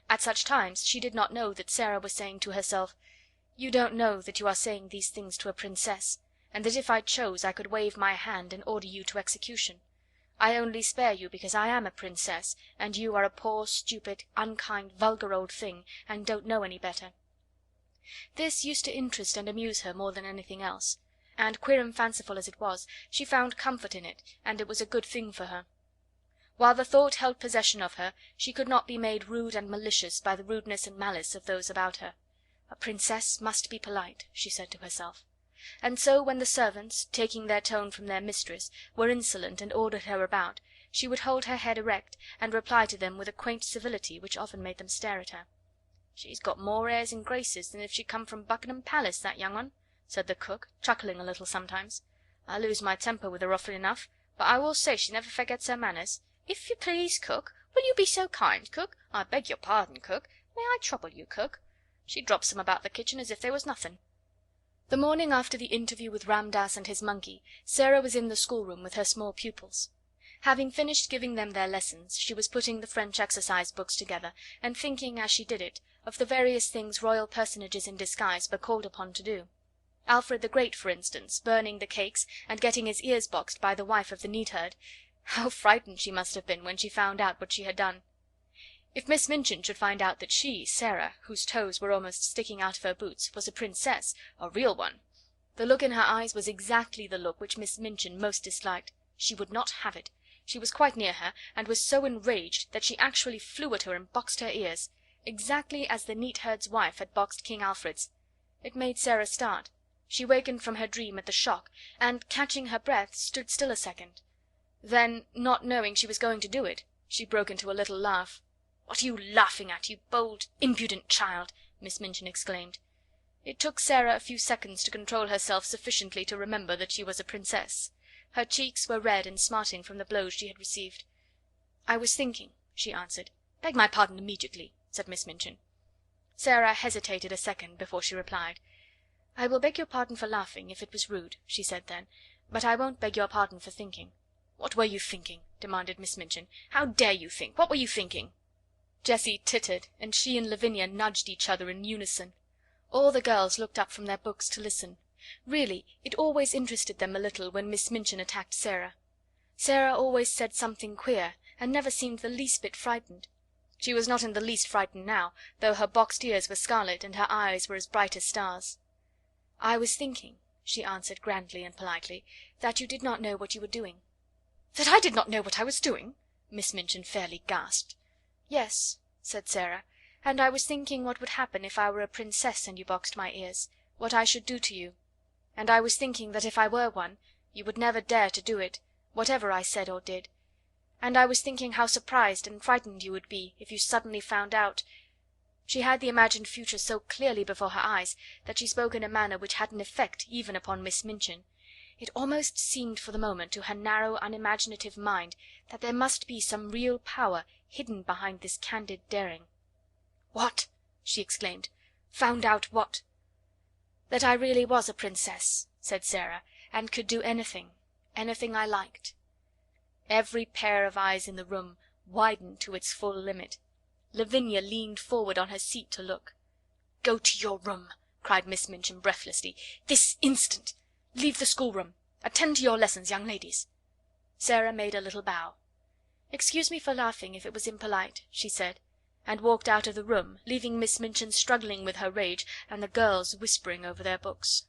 A: At such times she did not know that Sara was saying to herself, "You don't know that you are saying these things to a princess, and that if I chose I could wave my hand and order you to execution. I only spare you because I am a princess, and you are a poor, stupid, unkind, vulgar old thing, and don't know any better." This used to interest and amuse her more than anything else, and, queer and fanciful as it was, she found comfort in it, and it was a good thing for her. While the thought held possession of her, she could not be made rude and malicious by the rudeness and malice of those about her. A princess must be polite, she said to herself. And so when the servants, taking their tone from their mistress, were insolent and ordered her about, she would hold her head erect, and reply to them with a quaint civility which often made them stare at her. "She's got more airs and graces than if she come from Buckingham Palace, that young one," said the cook, chuckling a little sometimes. "I lose my temper with her often enough, but I will say she never forgets her manners. If you please, cook, will you be so kind, cook? I beg your pardon, cook. May I trouble you, cook?" She drops them about the kitchen as if they was nothing. The morning after the interview with Ramdass and his monkey, Sara was in the schoolroom with her small pupils. Having finished giving them their lessons, she was putting the French exercise books together, and thinking, as she did it, of the various things royal personages in disguise were called upon to do. Alfred the Great, for instance, burning the cakes and getting his ears boxed by the wife of the neatherd. How frightened she must have been when she found out what she had done! If Miss Minchin should find out that she, Sara, whose toes were almost sticking out of her boots, was a princess, a real one! The look in her eyes was exactly the look which Miss Minchin most disliked. She would not have it. She was quite near her, and was so enraged that she actually flew at her and boxed her ears, exactly as the neatherd's wife had boxed King Alfred's. It made Sara start. She wakened from her dream at the shock, and, catching her breath, stood still a second. Then, not knowing she was going to do it, she broke into a little laugh. "What are you laughing at, you bold, impudent child?" Miss Minchin exclaimed. It took Sara a few seconds to control herself sufficiently to remember that she was a princess. Her cheeks were red and smarting from the blows she had received. "I was thinking," she answered. "Beg my pardon immediately," said Miss Minchin. Sara hesitated a second before she replied. "I will beg your pardon for laughing, if it was rude," she said then, "but I won't beg your pardon for thinking." "What were you thinking?" demanded Miss Minchin. "How dare you think? What were you thinking?" Jessie tittered, and she and Lavinia nudged each other in unison. All the girls looked up from their books to listen. Really, it always interested them a little when Miss Minchin attacked Sara. Sara always said something queer, and never seemed the least bit frightened. She was not in the least frightened now, though her boxed ears were scarlet and her eyes were as bright as stars. "I was thinking," she answered grandly and politely, "that you did not know what you were doing." "That I did not know what I was doing?" Miss Minchin fairly gasped. "Yes," said Sara, "and I was thinking what would happen if I were a princess and you boxed my ears, what I should do to you. And I was thinking that if I were one, you would never dare to do it, whatever I said or did. And I was thinking how surprised and frightened you would be if you suddenly found out—" She had the imagined future so clearly before her eyes that she spoke in a manner which had an effect even upon Miss Minchin. It almost seemed for the moment to her narrow, unimaginative mind that there must be some real power hidden behind this candid daring. "What?" she exclaimed. "Found out what?" "That I really was a princess," said Sara, "and could do anything, anything I liked." Every pair of eyes in the room widened to its full limit. Lavinia leaned forward on her seat to look. "Go to your room," cried Miss Minchin breathlessly. "This instant! Leave the schoolroom. Attend to your lessons, young ladies." Sara made a little bow. "Excuse me for laughing if it was impolite," she said, and walked out of the room, leaving Miss Minchin struggling with her rage and the girls whispering over their books.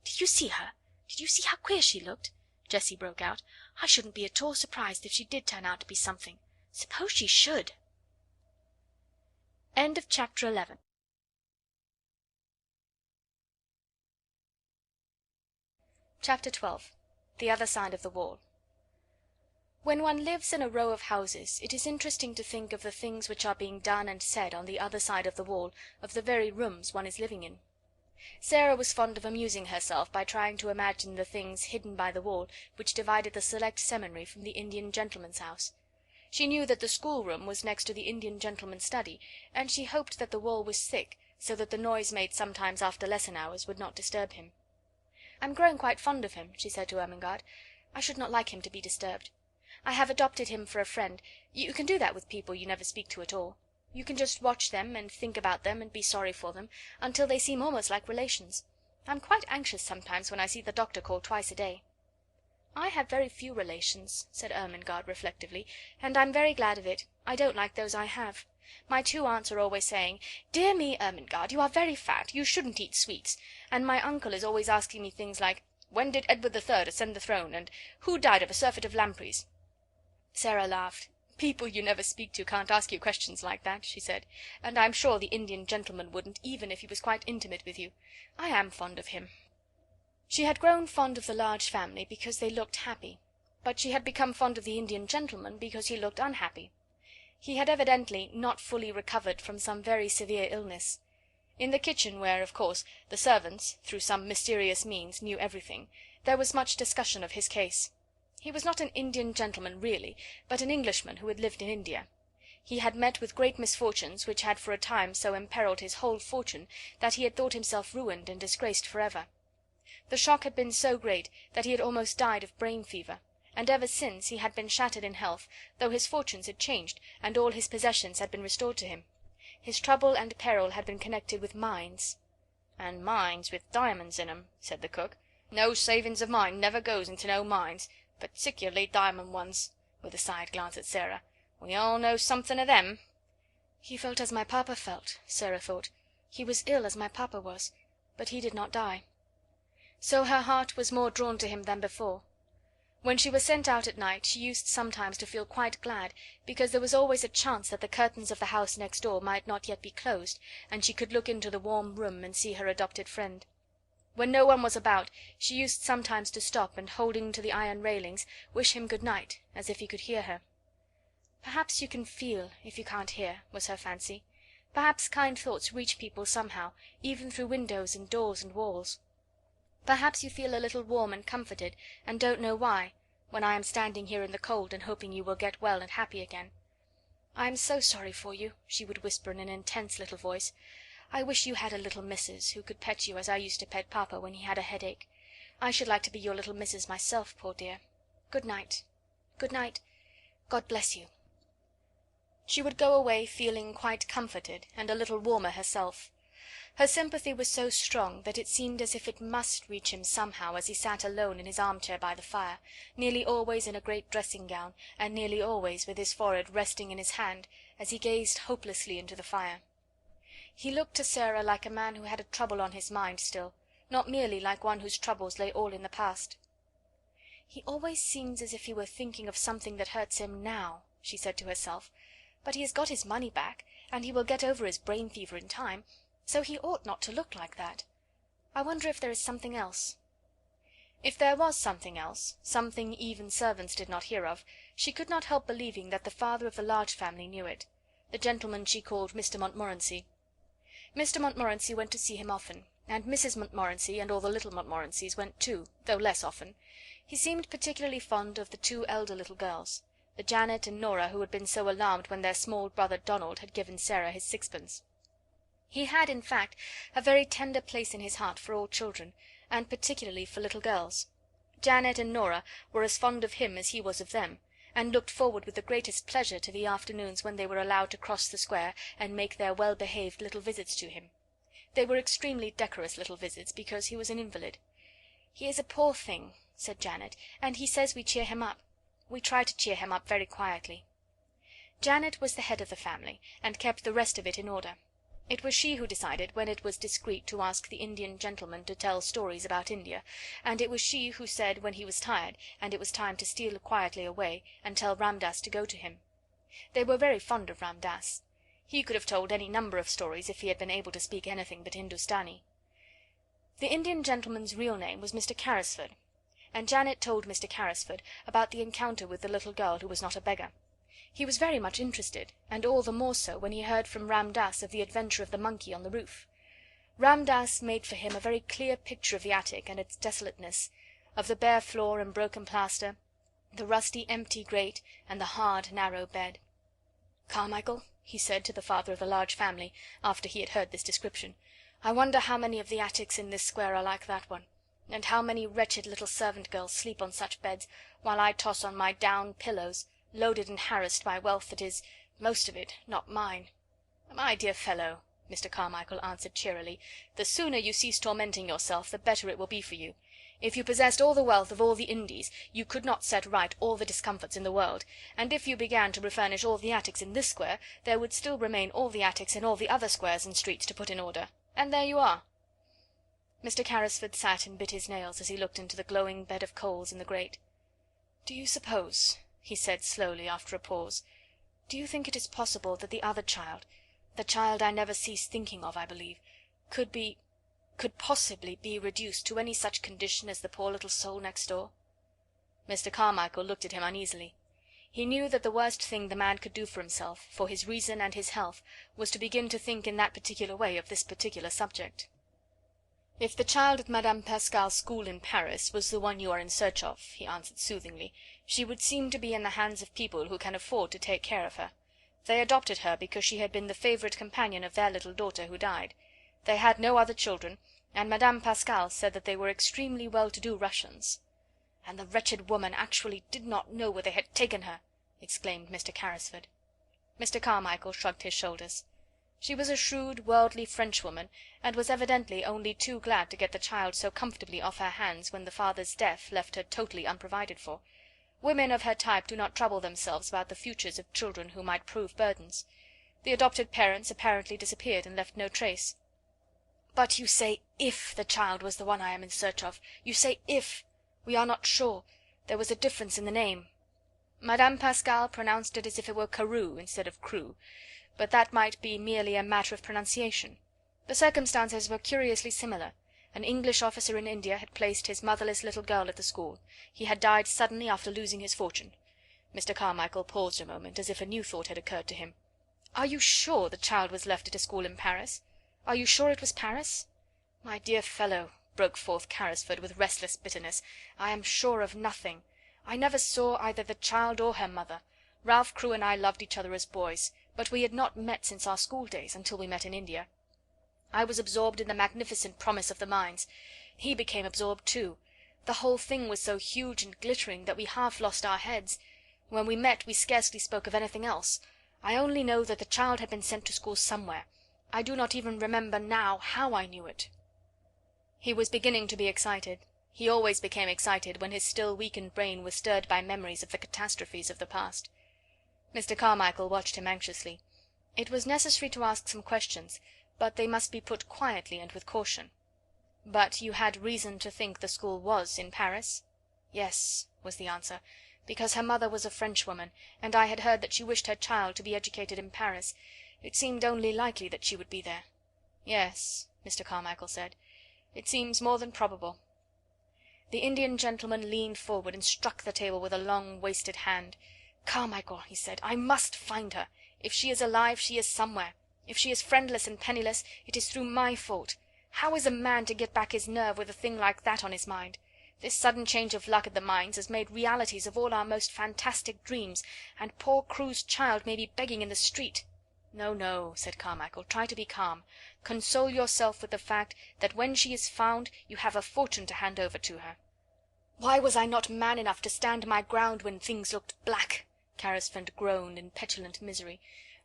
A: "Did you see her? Did you see how queer she looked?" Jessie broke out. "I shouldn't be at all surprised if she did turn out to be something. Suppose she should!" End of chapter 11. Chapter 12. The Other Side of the Wall. When one lives in a row of houses, it is interesting to think of the things which are being done and said on the other side of the wall of the very rooms one is living in. Sara was fond of amusing herself by trying to imagine the things hidden by the wall which divided the select seminary from the Indian gentleman's house. She knew that the schoolroom was next to the Indian gentleman's study, and she hoped that the wall was thick, so that the noise made sometimes after lesson hours would not disturb him. "I'm growing quite fond of him," she said to Ermengaard. "I should not like him to be disturbed. I have adopted him for a friend. You can do that with people you never speak to at all. You can just watch them, and think about them, and be sorry for them, until they seem almost like relations. I'm quite anxious sometimes when I see the doctor call twice a day." "I have very few relations," said Ermengaard reflectively, "and I'm very glad of it. I don't like those I have. My two aunts are always saying, 'Dear me, Ermengaard, you are very fat, you shouldn't eat sweets,' and my uncle is always asking me things like,
C: When did Edward III ascend the throne, and who died of a surfeit of lampreys?"
B: Sarah laughed.
C: "People you never speak to can't ask you questions like that," she said, "and I'm sure the Indian gentleman wouldn't, even if he was quite intimate with you. I am fond of him." She had grown fond of the Large Family because they looked happy, but she had become fond of the Indian gentleman because he looked unhappy. He had evidently not fully recovered from some very severe illness. In the kitchen, where, of course, the servants, through some mysterious means, knew everything, there was much discussion of his case. He was not an Indian gentleman really, but an Englishman who had lived in India. He had met with great misfortunes, which had for a time so imperilled his whole fortune that he had thought himself ruined and disgraced for ever. The shock had been so great that he had almost died of brain fever, and ever since he had been shattered in health, though his fortunes had changed, and all his possessions had been restored to him. His trouble and peril had been connected with mines. "And mines with diamonds in 'em," said the cook. "No savings of mine never goes into no mines, particularly diamond ones," with a side glance at Sara. "We all know something of them."
B: He felt as my papa felt, Sarah thought. He was ill as my papa was, but he did not die. So her heart was more drawn to him than before. When she was sent out at night she used sometimes to feel quite glad, because there was always a chance that the curtains of the house next door might not yet be closed, and she could look into the warm room and see her adopted friend. When no one was about, she used sometimes to stop, and holding to the iron railings, wish him good night, as if he could hear her. Perhaps you can feel if you can't hear, was her fancy. Perhaps kind thoughts reach people somehow, even through windows and doors and walls. Perhaps you feel a little warm and comforted, and don't know why, when I am standing here in the cold and hoping you will get well and happy again. I am so sorry for you, she would whisper in an intense little voice. I wish you had a little missus who could pet you as I used to pet papa when he had a headache. I should like to be your little missus myself, poor dear. Good night. Good night. God bless you. She would go away feeling quite comforted, and a little warmer herself. Her sympathy was so strong that it seemed as if it must reach him somehow as he sat alone in his armchair by the fire, nearly always in a great dressing gown, and nearly always with his forehead resting in his hand, as he gazed hopelessly into the fire. He looked to Sara like a man who had a trouble on his mind still, not merely like one whose troubles lay all in the past. "He always seems as if he were thinking of something that hurts him now," she said to herself, "but he has got his money back, and he will get over his brain fever in time, so he ought not to look like that. I wonder if there is something else." If there was something else, something even servants did not hear of, she could not help believing that the father of the Large Family knew it, the gentleman she called Mr. Montmorency. Mr. Montmorency went to see him often, and Mrs. Montmorency and all the little Montmorencys went too, though less often. He seemed particularly fond of the two elder little girls, the Janet and Nora who had been so alarmed when their small brother Donald had given Sara his sixpence. He had, in fact, a very tender place in his heart for all children, and particularly for little girls. Janet and Nora were as fond of him as he was of them, and looked forward with the greatest pleasure to the afternoons when they were allowed to cross the square and make their well-behaved little visits to him. They were extremely decorous little visits, because he was an invalid. "He is a poor thing," said Janet, "and he says we cheer him up. We try to cheer him up very quietly." Janet was the head of the family, and kept the rest of it in order. It was she who decided when it was discreet to ask the Indian gentleman to tell stories about India, and it was she who said when he was tired, and it was time to steal quietly away, and tell Ramdass to go to him. They were very fond of Ramdass. He could have told any number of stories if he had been able to speak anything but Hindustani. The Indian gentleman's real name was Mr. Carrisford, and Janet told Mr. Carrisford about the encounter with the little girl who was not a beggar. He was very much interested, and all the more so when he heard from Ramdass of the adventure of the monkey on the roof. Ramdass made for him a very clear picture of the attic and its desolateness, of the bare floor and broken plaster, the rusty empty grate, and the hard narrow bed. "Carmichael," he said to the father of the Large Family, after he had heard this description, "I wonder how many of the attics in this square are like that one, and how many wretched little servant girls sleep on such beds, while I toss on my down pillows, loaded and harassed by wealth that is, most of it, not mine." "My dear fellow," Mr. Carmichael answered cheerily, "the sooner you cease tormenting yourself the better it will be for you. If you possessed all the wealth of all the Indies, you could not set right all the discomforts in the world, and if you began to refurnish all the attics in this square, there would still remain all the attics in all the other squares and streets to put in order, and there you are."
C: Mr. Carrisford sat and bit his nails as he looked into the glowing bed of coals in the grate. "Do you suppose," he said slowly, after a pause, "do you think it is possible that the other child, the child I never cease thinking of, I believe, could possibly be reduced to any such condition as the poor little soul next door?" Mr. Carmichael looked at him uneasily. He knew that the worst thing the man could do for himself, for his reason and his health, was to begin to think in that particular way of this particular subject. "If the child at Madame Pascal's school in Paris was the one you are in search of," he answered soothingly, "she would seem to be in the hands of people who can afford to take care of her. They adopted her because she had been the favourite companion of their little daughter who died. They had no other children, and Madame Pascal said that they were extremely well to do Russians." "And the wretched woman actually did not know where they had taken her!" exclaimed Mr. Carrisford. Mr. Carmichael shrugged his shoulders. She was a shrewd, worldly Frenchwoman, and was evidently only too glad to get the child so comfortably off her hands when the father's death left her totally unprovided for. Women of her type do not trouble themselves about the futures of children who might prove burdens. The adopted parents apparently disappeared and left no trace. "But you say 'if' the child was the one I am in search of. You say 'if.' We are not sure. There was a difference in the name." Madame Pascal pronounced it as if it were Carew instead of Crewe, but that might be merely a matter of pronunciation. The circumstances were curiously similar. An English officer in India had placed his motherless little girl at the school. He had died suddenly after losing his fortune. Mr. Carmichael paused a moment, as if a new thought had occurred to him. "Are you sure the child was left at a school in Paris? Are you sure it was Paris?" "My dear fellow," broke forth Carrisford with restless bitterness, "I am sure of nothing. I never saw either the child or her mother. Ralph Crewe and I loved each other as boys, but we had not met since our school days, until we met in India. I was absorbed in the magnificent promise of the mines. He became absorbed too. The whole thing was so huge and glittering that we half lost our heads. When we met we scarcely spoke of anything else. I only know that the child had been sent to school somewhere. I do not even remember now how I knew it." He was beginning to be excited. He always became excited when his still weakened brain was stirred by memories of the catastrophes of the past. Mr. Carmichael watched him anxiously. It was necessary to ask some questions, but they must be put quietly and with caution. "But you had reason to think the school was in Paris?" "Yes," was the answer, "because her mother was a Frenchwoman, and I had heard that she wished her child to be educated in Paris. It seemed only likely that she would be there." "Yes," Mr. Carmichael said, "it seems more than probable." The Indian gentleman leaned forward and struck the table with a long wasted hand. "Carmichael," he said, "I must find her. If she is alive, she is somewhere. If she is friendless and penniless, it is through my fault. How is a man to get back his nerve with a thing like that on his mind? This sudden change of luck at the mines has made realities of all our most fantastic dreams, and poor Crewe's child may be begging in the street." "No, no," said Carmichael, "try to be calm. Console yourself with the fact that when she is found you have a fortune to hand over to her." "Why was I not man enough to stand my ground when things looked black?" Carrisford groaned in petulant misery.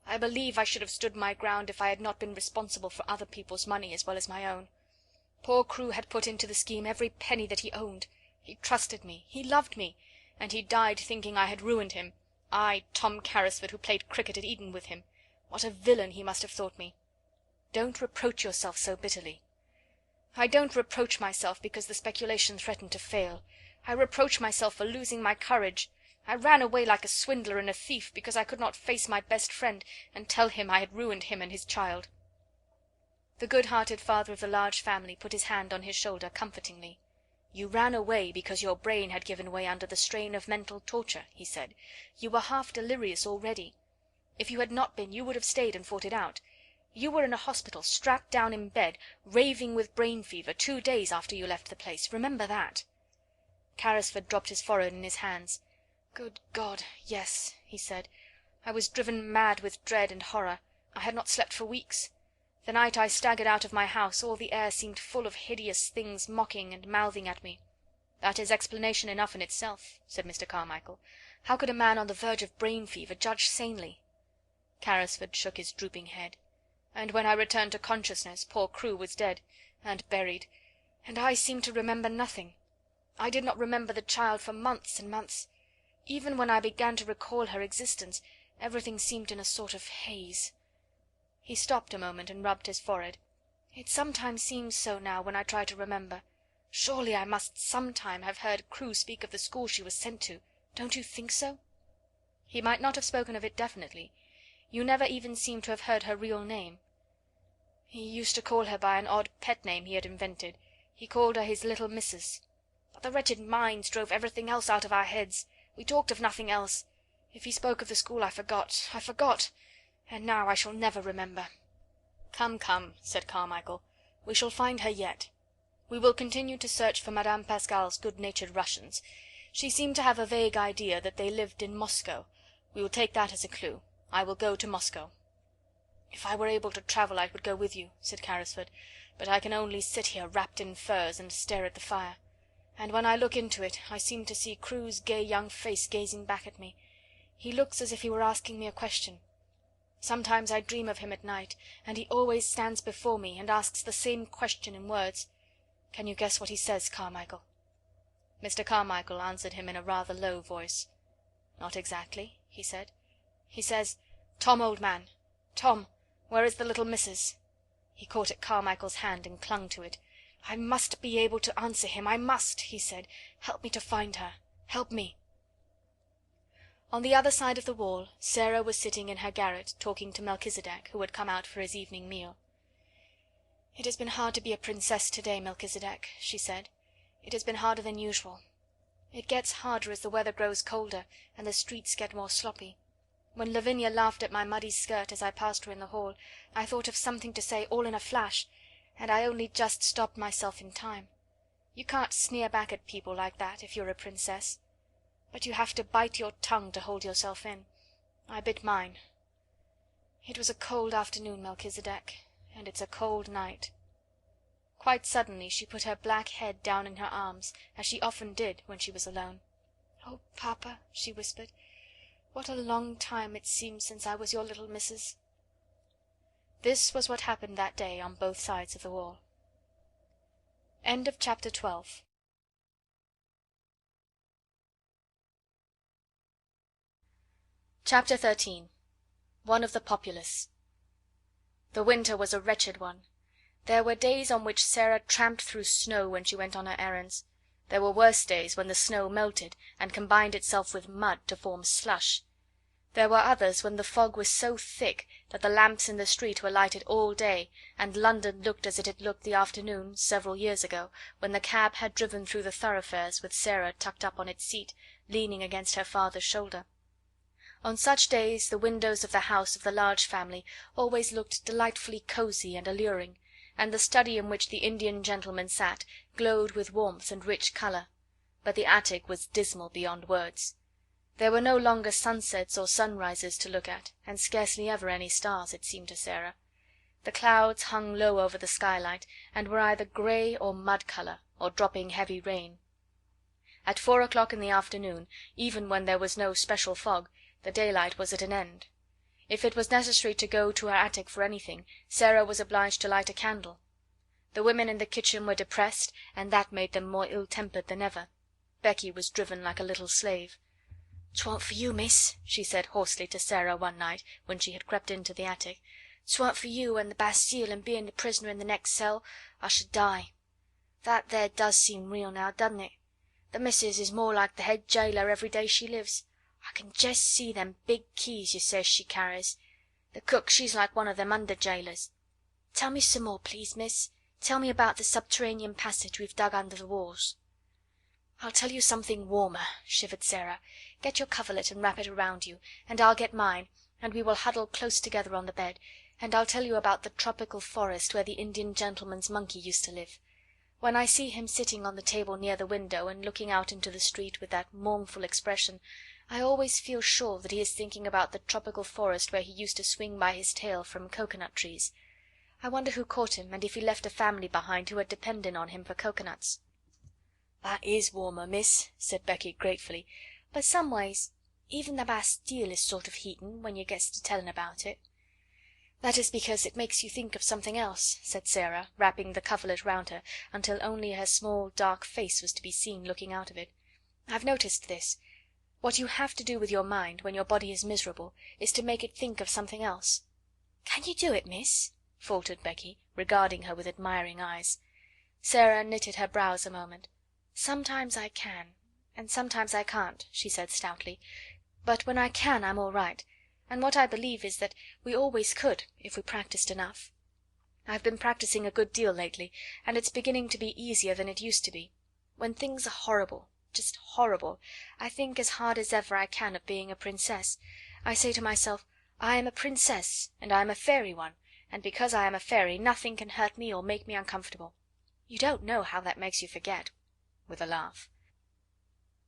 C: "I believe I should have stood my ground if I had not been responsible for other people's money as well as my own. Poor Crewe had put into the scheme every penny that he owned. He trusted me, he loved me, and he died thinking I had ruined him. I, Tom Carrisford, who played cricket at Eton with him. What a villain he must have thought me." "Don't reproach yourself so bitterly." "I don't reproach myself because the speculation threatened to fail. I reproach myself for losing my courage. I ran away like a swindler and a thief because I could not face my best friend and tell him I had ruined him and his child." The good-hearted father of the large family put his hand on his shoulder comfortingly. "You ran away because your brain had given way under the strain of mental torture," he said. "You were half delirious already. If you had not been, you would have stayed and fought it out. You were in a hospital, strapped down in bed, raving with brain fever, 2 days after you left the place. Remember that." Carrisford dropped his forehead in his hands. "Good God, yes," he said. "I was driven mad with dread and horror. I had not slept for weeks. The night I staggered out of my house all the air seemed full of hideous things mocking and mouthing at me." "That is explanation enough in itself," said Mr. Carmichael. "How could a man on the verge of brain fever judge sanely?" Carrisford shook his drooping head. "And when I returned to consciousness poor Crewe was dead and buried, and I seemed to remember nothing. I did not remember the child for months and months. Even when I began to recall her existence, everything seemed in a sort of haze." He stopped a moment and rubbed his forehead. It sometimes seems so now when I try to remember. Surely I must sometime have heard Crewe speak of the school she was sent to. Don't you think so?" "He might not have spoken of it definitely. You never even seem to have heard her real name." "He used to call her by an odd pet name he had invented. He called her his little missus. But the wretched mines drove everything else out of our heads. We talked of nothing else. If he spoke of the school I forgot, and now I shall never remember." "Come, come," said Carmichael, "we shall find her yet. We will continue to search for Madame Pascal's good-natured Russians. She seemed to have a vague idea that they lived in Moscow. We will take that as a clue. I will go to Moscow." "If I were able to travel I would go with you," said Carrisford, "but I can only sit here wrapped in furs and stare at the fire. And when I look into it I seem to see Crewe's gay young face gazing back at me. He looks as if he were asking me a question. Sometimes I dream of him at night, and he always stands before me and asks the same question in words. Can you guess what he says, Carmichael?" Mr. Carmichael answered him in a rather low voice. "Not exactly," he said. "He says, 'Tom, old man, Tom, where is the little missus?'" He caught at Carmichael's hand and clung to it. "I must be able to answer him, I must," he said. "Help me to find her. Help me." On the other side of the wall Sara was sitting in her garret talking to Melchisedec, who had come out for his evening meal. "It has been hard to be a princess to-day, Melchisedec," she said. "It has been harder than usual. It gets harder as the weather grows colder and the streets get more sloppy. When Lavinia laughed at my muddy skirt as I passed her in the hall, I thought of something to say all in a flash, and I only just stopped myself in time. You can't sneer back at people like that if you're a princess. But you have to bite your tongue to hold yourself in. I bit mine. It was a cold afternoon, Melchisedec, and it's a cold night." Quite suddenly she put her black head down in her arms, as she often did when she was alone. "Oh, papa," she whispered, "what a long time it seems since I was your little missus." This was what happened that day on both sides of the wall. End of chapter 12. Chapter 13. One of the Populace. The winter was a wretched one. There were days on which Sara tramped through snow when she went on her errands. There were worse days when the snow melted and combined itself with mud to form slush. There were others when the fog was so thick that the lamps in the street were lighted all day, and London looked as it had looked the afternoon, several years ago, when the cab had driven through the thoroughfares with Sara tucked up on its seat, leaning against her father's shoulder. On such days the windows of the house of the Large family always looked delightfully cosy and alluring, and the study in which the Indian gentleman sat glowed with warmth and rich colour. But the attic was dismal beyond words. There were no longer sunsets or sunrises to look at, and scarcely ever any stars, it seemed to Sara. The clouds hung low over the skylight, and were either grey or mud colour, or dropping heavy rain. At 4 o'clock in the afternoon, even when there was no special fog, the daylight was at an end. If it was necessary to go to her attic for anything, Sara was obliged to light a candle. The women in the kitchen were depressed, and that made them more ill-tempered than ever. Becky was driven like a little slave. "'Twarn't for you, miss," she said hoarsely to Sara one night when she had crept into the attic. "'Twarn't for you and the Bastille and being the prisoner in the next cell, I should die. That there does seem real now, doesn't it? The missus is more like the head jailer every day she lives. I can jest see them big keys you says she carries. The cook, she's like one of them under jailers. Tell me some more, please, miss. Tell me about the subterranean passage we've dug under the walls." "I'll tell you something warmer," shivered Sara. "Get your coverlet and wrap it around you, and I'll get mine, and we will huddle close together on the bed, and I'll tell you about the tropical forest where the Indian gentleman's monkey used to live. When I see him sitting on the table near the window and looking out into the street with that mournful expression, I always feel sure that he is thinking about the tropical forest where he used to swing by his tail from coconut trees. I wonder who caught him, and if he left a family behind who had depended on him for coconuts." "That is warmer, miss," said Becky gratefully, "but some ways even the Bastille is sort of heatin' when you gets to tellin' about it." "That is because it makes you think of something else," said Sara, wrapping the coverlet round her until only her small dark face was to be seen looking out of it. "I've noticed this. What you have to do with your mind when your body is miserable is to make it think of something else." "Can you do it, miss?" faltered Becky, regarding her with admiring eyes. Sara knitted her brows a moment. "Sometimes I can, and sometimes I can't," she said stoutly. "But when I can I'm all right, and what I believe is that we always could if we practised enough. I've been practising a good deal lately, and it's beginning to be easier than it used to be. When things are horrible, just horrible, I think as hard as ever I can of being a princess. I say to myself, I am a princess, and I am a fairy one, and because I am a fairy nothing can hurt me or make me uncomfortable. You don't know how that makes you forget," with a laugh.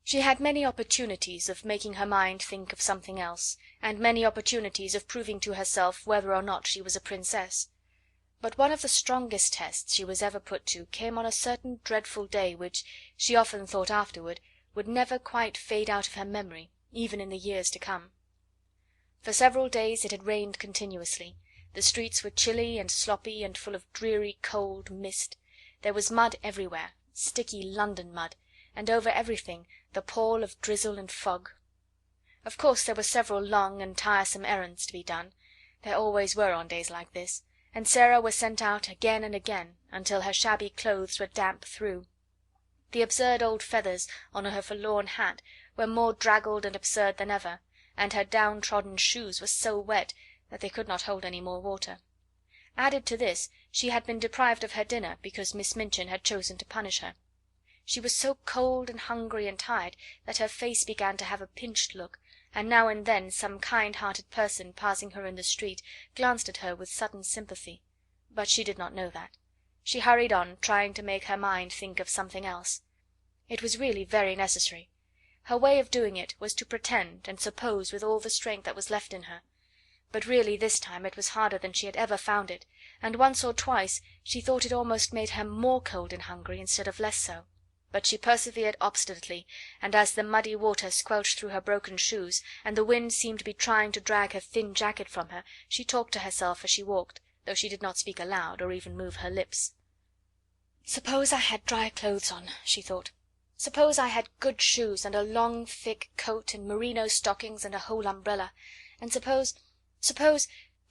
C: She had many opportunities of making her mind think of something else, and many opportunities of proving to herself whether or not she was a princess. But one of the strongest tests she was ever put to came on a certain dreadful day which, she often thought afterward, would never quite fade out of her memory, even in the years to come. For several days it had rained continuously. The streets were chilly and sloppy and full of dreary cold mist. There was mud everywhere, sticky London mud, and over everything the pall of drizzle and fog. Of course there were several long and tiresome errands to be done. There always were on days like this, and Sara was sent out again and again, until her shabby clothes were damp through. The absurd old feathers on her forlorn hat were more draggled and absurd than ever, and her down-trodden shoes were so wet that they could not hold any more water. Added to this, she had been deprived of her dinner because Miss Minchin had chosen to punish her. She was so cold and hungry and tired that her face began to have a pinched look, and now and then some kind-hearted person passing her in the street glanced at her with sudden sympathy. But she did not know that. She hurried on, trying to make her mind think of something else. It was really very necessary. Her way of doing it was to pretend and suppose with all the strength that was left in her. But really this time it was harder than she had ever found it, and once or twice she thought it almost made her more cold and hungry instead of less so. But she persevered obstinately, and as the muddy water squelched through her broken shoes, and the wind seemed to be trying to drag her thin jacket from her, she talked to herself as she walked, though she did not speak aloud or even move her lips. "Suppose I had dry clothes on," she thought. "Suppose I had good shoes, and a long thick coat, and merino stockings, and a whole umbrella, and suppose,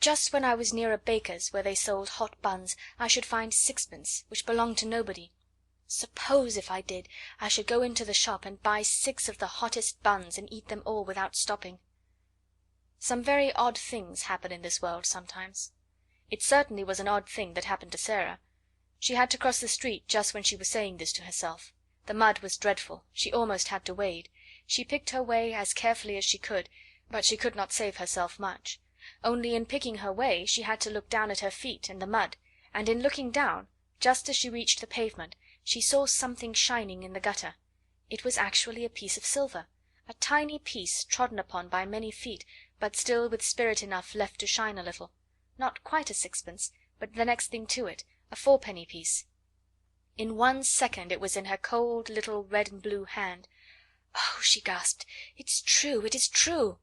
C: just when I was near a baker's where they sold hot buns, I should find sixpence, which belonged to nobody. Suppose, if I did, I should go into the shop and buy 6 of the hottest buns and eat them all without stopping." Some very odd things happen in this world sometimes. It certainly was an odd thing that happened to Sara. She had to cross the street just when she was saying this to herself. The mud was dreadful, she almost had to wade. She picked her way as carefully as she could, but she could not save herself much. Only in picking her way she had to look down at her feet in the mud, and in looking down, just as she reached the pavement, she saw something shining in the gutter. It was actually a piece of silver, a tiny piece trodden upon by many feet, but still with spirit enough left to shine a little. Not quite a sixpence, but the next thing to it, a 4-penny piece. In 1 second it was in her cold little red and blue hand. "Oh," she gasped, "it's true, it is true!"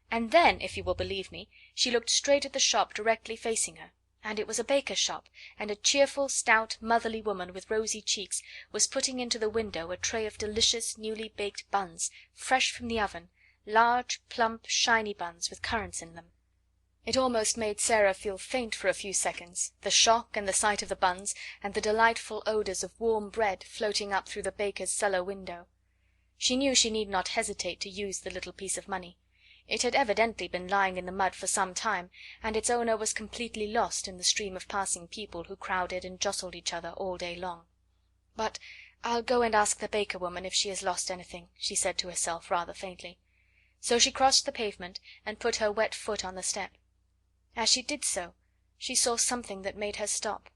C: And then, if you will believe me, she looked straight at the shop directly facing her, and it was a baker's shop, and a cheerful, stout, motherly woman with rosy cheeks was putting into the window a tray of delicious newly baked buns, fresh from the oven, large, plump, shiny buns with currants in them. It almost made Sara feel faint for a few seconds, the shock and the sight of the buns, and the delightful odours of warm bread floating up through the baker's cellar window. She knew she need not hesitate to use the little piece of money. It had evidently been lying in the mud for some time, and its owner was completely lost in the stream of passing people who crowded and jostled each other all day long. "But I'll go and ask the baker woman if she has lost anything," she said to herself rather faintly. So she crossed the pavement and put her wet foot on the step. As she did so, she saw something that made her stop.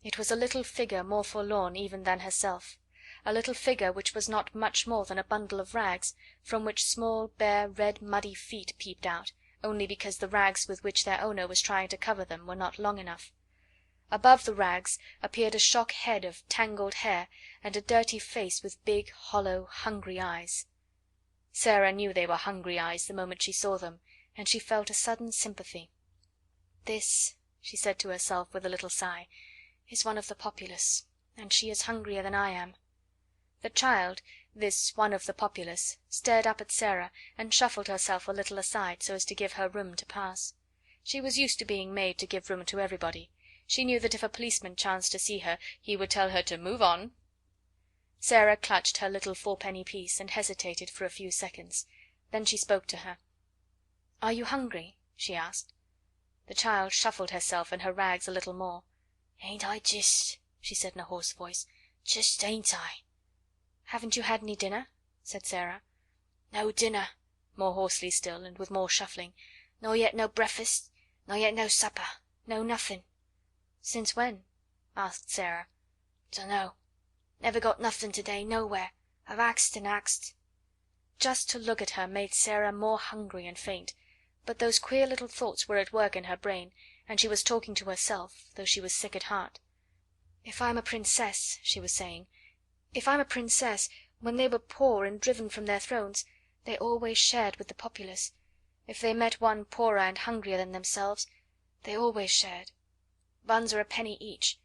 C: It was a little figure more forlorn even than herself, a little figure which was not much more than a bundle of rags, from which small, bare, red, muddy feet peeped out, only because the rags with which their owner was trying to cover them were not long enough. Above the rags appeared a shock head of tangled hair, and a dirty face with big, hollow, hungry eyes. Sara knew they were hungry eyes the moment she saw them, and she felt a sudden sympathy. "This," she said to herself with a little sigh, "is one of the populace, and she is hungrier than I am." The child, this one of the populace, stared up at Sara and shuffled herself a little aside so as to give her room to pass. She was used to being made to give room to everybody, She knew that if a policeman chanced to see her he would tell her to move on. Sara clutched her little fourpenny piece and hesitated for a few seconds. Then she spoke to her. "Are you hungry?" she asked. The child shuffled herself and her rags a little more. "Ain't I just?" she said in a hoarse voice. "Just ain't I?" "Haven't you had any dinner?" said Sara. "No dinner," more hoarsely still, and with more shuffling. "Nor yet no breakfast, nor yet no supper, no nothin'." "Since when?" asked Sara. "Dunno. Never got nothin' to day nowhere. I've axed and axed." Just to look at her made Sara more hungry and faint, but those queer little thoughts were at work in her brain, and she was talking to herself, though she was sick at heart. "If I'm a princess," she was saying, "if I'm a princess, when they were poor and driven from their thrones, they always shared with the populace. If they met one poorer and hungrier than themselves, they always shared. Buns are a penny each.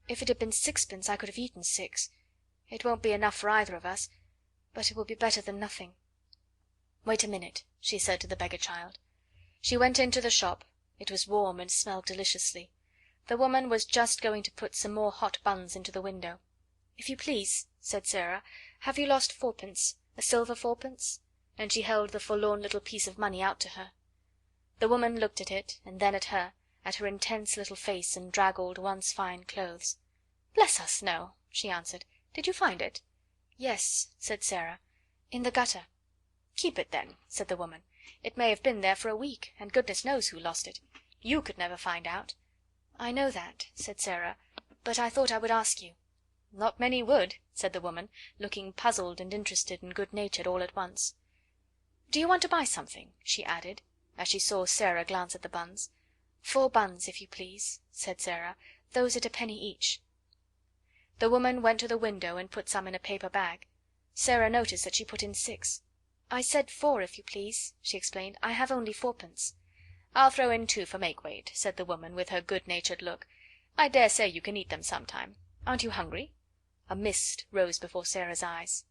C: If it had been sixpence I could have eaten 6. It won't be enough for either of us, but it will be better than nothing." "Wait a minute," she said to the beggar child. She went into the shop. It was warm and smelled deliciously. The woman was just going to put some more hot buns into the window. "If you please," said Sara, "have you lost 4pence, a silver 4pence?" And she held the forlorn little piece of money out to her. The woman looked at it, and then at her intense little face and draggled, once fine clothes. "Bless us, no," she answered. "Did you find it?" "Yes," said Sara, "in the gutter." "Keep it, then," said the woman. "It may have been there for a week, and goodness knows who lost it. You could never find out." "I know that," said Sara, "but I thought I would ask you." "Not many would," said the woman, looking puzzled and interested and good natured all at once. "Do you want to buy something?" she added, as she saw Sara glance at the buns. "4 buns, if you please," said Sara. "Those at a penny each." The woman went to the window and put some in a paper bag. Sara noticed that she put in 6. "I said 4, if you please," she explained. "I have only 4pence." "I'll throw in 2 for make weight," said the woman, with her good natured look. "I dare say you can eat them sometime. Aren't you hungry?" A mist rose before Sara's eyes.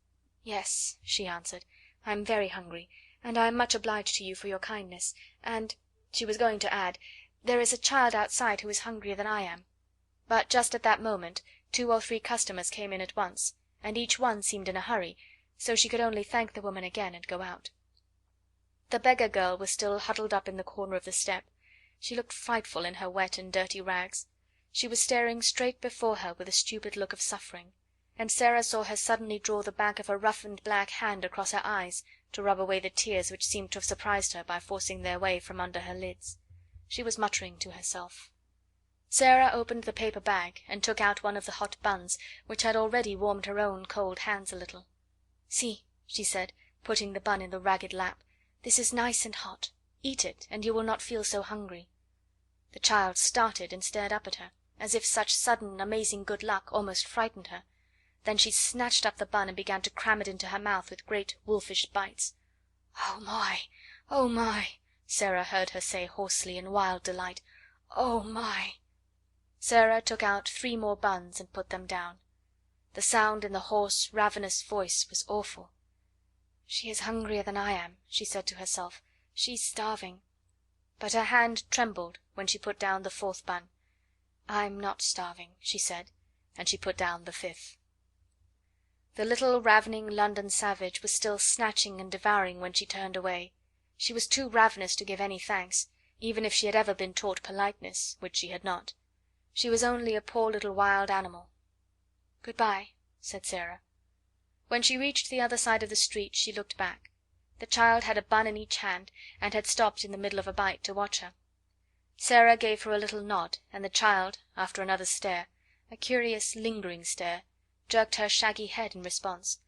C: "Yes," she answered, "I'm very hungry, and I am much obliged to you for your kindness, and," she was going to add, "there is a child outside who is hungrier than I am." But just at that moment 2 or 3 customers came in at once, and each one seemed in a hurry, so she could only thank the woman again and go out. The beggar girl was still huddled up in the corner of the step. She looked frightful in her wet and dirty rags. She was staring straight before her with a stupid look of suffering, and Sara saw her suddenly draw the back of a roughened black hand across her eyes to rub away the tears which seemed to have surprised her by forcing their way from under her lids. She was muttering to herself. Sara opened the paper bag and took out one of the hot buns, which had already warmed her own cold hands a little. "See," she said, putting the bun in the ragged lap, "this is nice and hot. Eat it, and you will not feel so hungry." The child started and stared up at her, as if such sudden, amazing good luck almost frightened her. Then she snatched up the bun and began to cram it into her mouth with great wolfish bites. "Oh my! Oh my!" Sara heard her say hoarsely in wild delight. "Oh my!" Sara took out 3 more buns and put them down. The sound in the hoarse, ravenous voice was awful. "She is hungrier than I am," she said to herself. "She's starving." But her hand trembled when she put down the 4th bun. "I'm not starving," she said, and she put down the 5th. The little ravening London savage was still snatching and devouring when she turned away. She was too ravenous to give any thanks, even if she had ever been taught politeness, which she had not. She was only a poor little wild animal. "Good bye," said Sara. When she reached the other side of the street she looked back. The child had a bun in each hand, and had stopped in the middle of a bite to watch her. Sara gave her a little nod, and the child, after another stare, a curious lingering stare, jerked her shaggy head in response,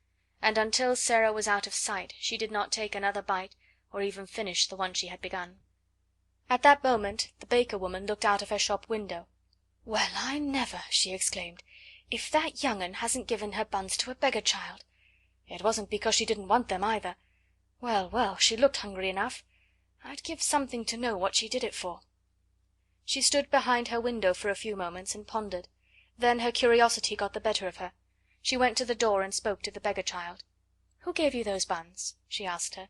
C: and until Sara was out of sight she did not take another bite or even finish the one she had begun. At that moment the baker woman looked out of her shop window. "Well, I never!" she exclaimed. "If that young 'un hasn't given her buns to a beggar child! It wasn't because she didn't want them either. Well, well, she looked hungry enough. I'd give something to know what she did it for." She stood behind her window for a few moments and pondered. Then her curiosity got the better of her. She went to the door and spoke to the beggar child. "Who gave you those buns?" she asked her.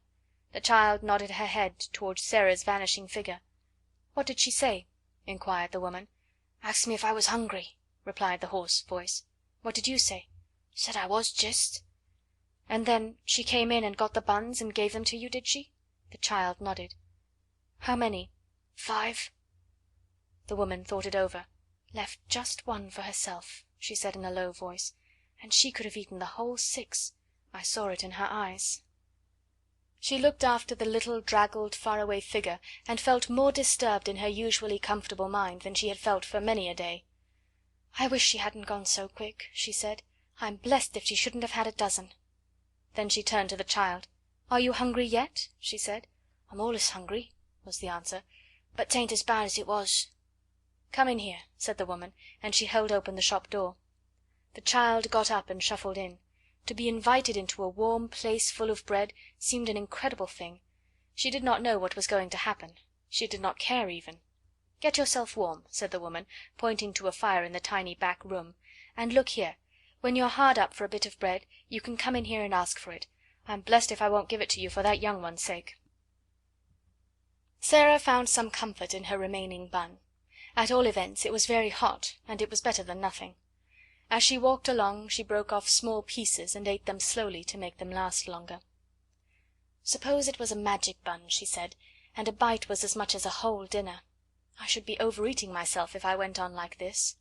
C: The child nodded her head towards Sarah's vanishing figure. "What did she say?" inquired the woman.
B: "Asked me if I was hungry," replied the hoarse voice. "What did you say?" "Said I was, just." "And then she came in and got the buns and gave them to you, did she?" The child nodded. "How many?" "5." The woman thought it over. "Left just one for herself," she said in a low voice, "and she could have eaten the whole 6. I saw it in her eyes." She looked after the little draggled faraway figure, and felt more disturbed in her usually comfortable mind than she had felt for many a day. "I wish she hadn't gone so quick," she said. "I'm blessed if she shouldn't have had a dozen." Then she turned to the child. "Are you hungry yet?" she said. "I'm allus hungry," was the answer, "but 'tain't as bad as it was." "Come in here," said the woman, and she held open the shop door. The child got up and shuffled in. To be invited into a warm place full of bread seemed an incredible thing. She did not know what was going to happen. She did not care even. "Get yourself warm," said the woman, pointing to a fire in the tiny back room. "And look here, when you're hard up for a bit of bread you can come in here and ask for it. I'm blessed if I won't give it to you for that young one's sake." Sara found some comfort in her remaining bun. At all events it was very hot, and it was better than nothing. As she walked along she broke off small pieces and ate them slowly to make them last longer. "Suppose it was a magic bun," she said, "and a bite was as much as a whole dinner. I should be overeating myself if I went on like this."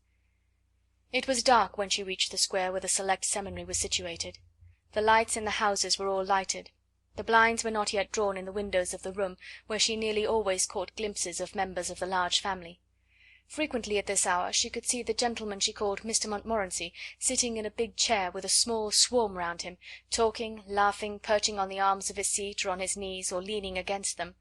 B: It was dark when she reached the square where the select seminary was situated. The lights in the houses were all lighted. The blinds were not yet drawn in the windows of the room where she nearly always caught glimpses of members of the large family. Frequently at this hour she could see the gentleman she called Mr. Montmorency sitting in a big chair with a small swarm round him, talking, laughing, perching on the arms of his seat or on his knees or leaning against them.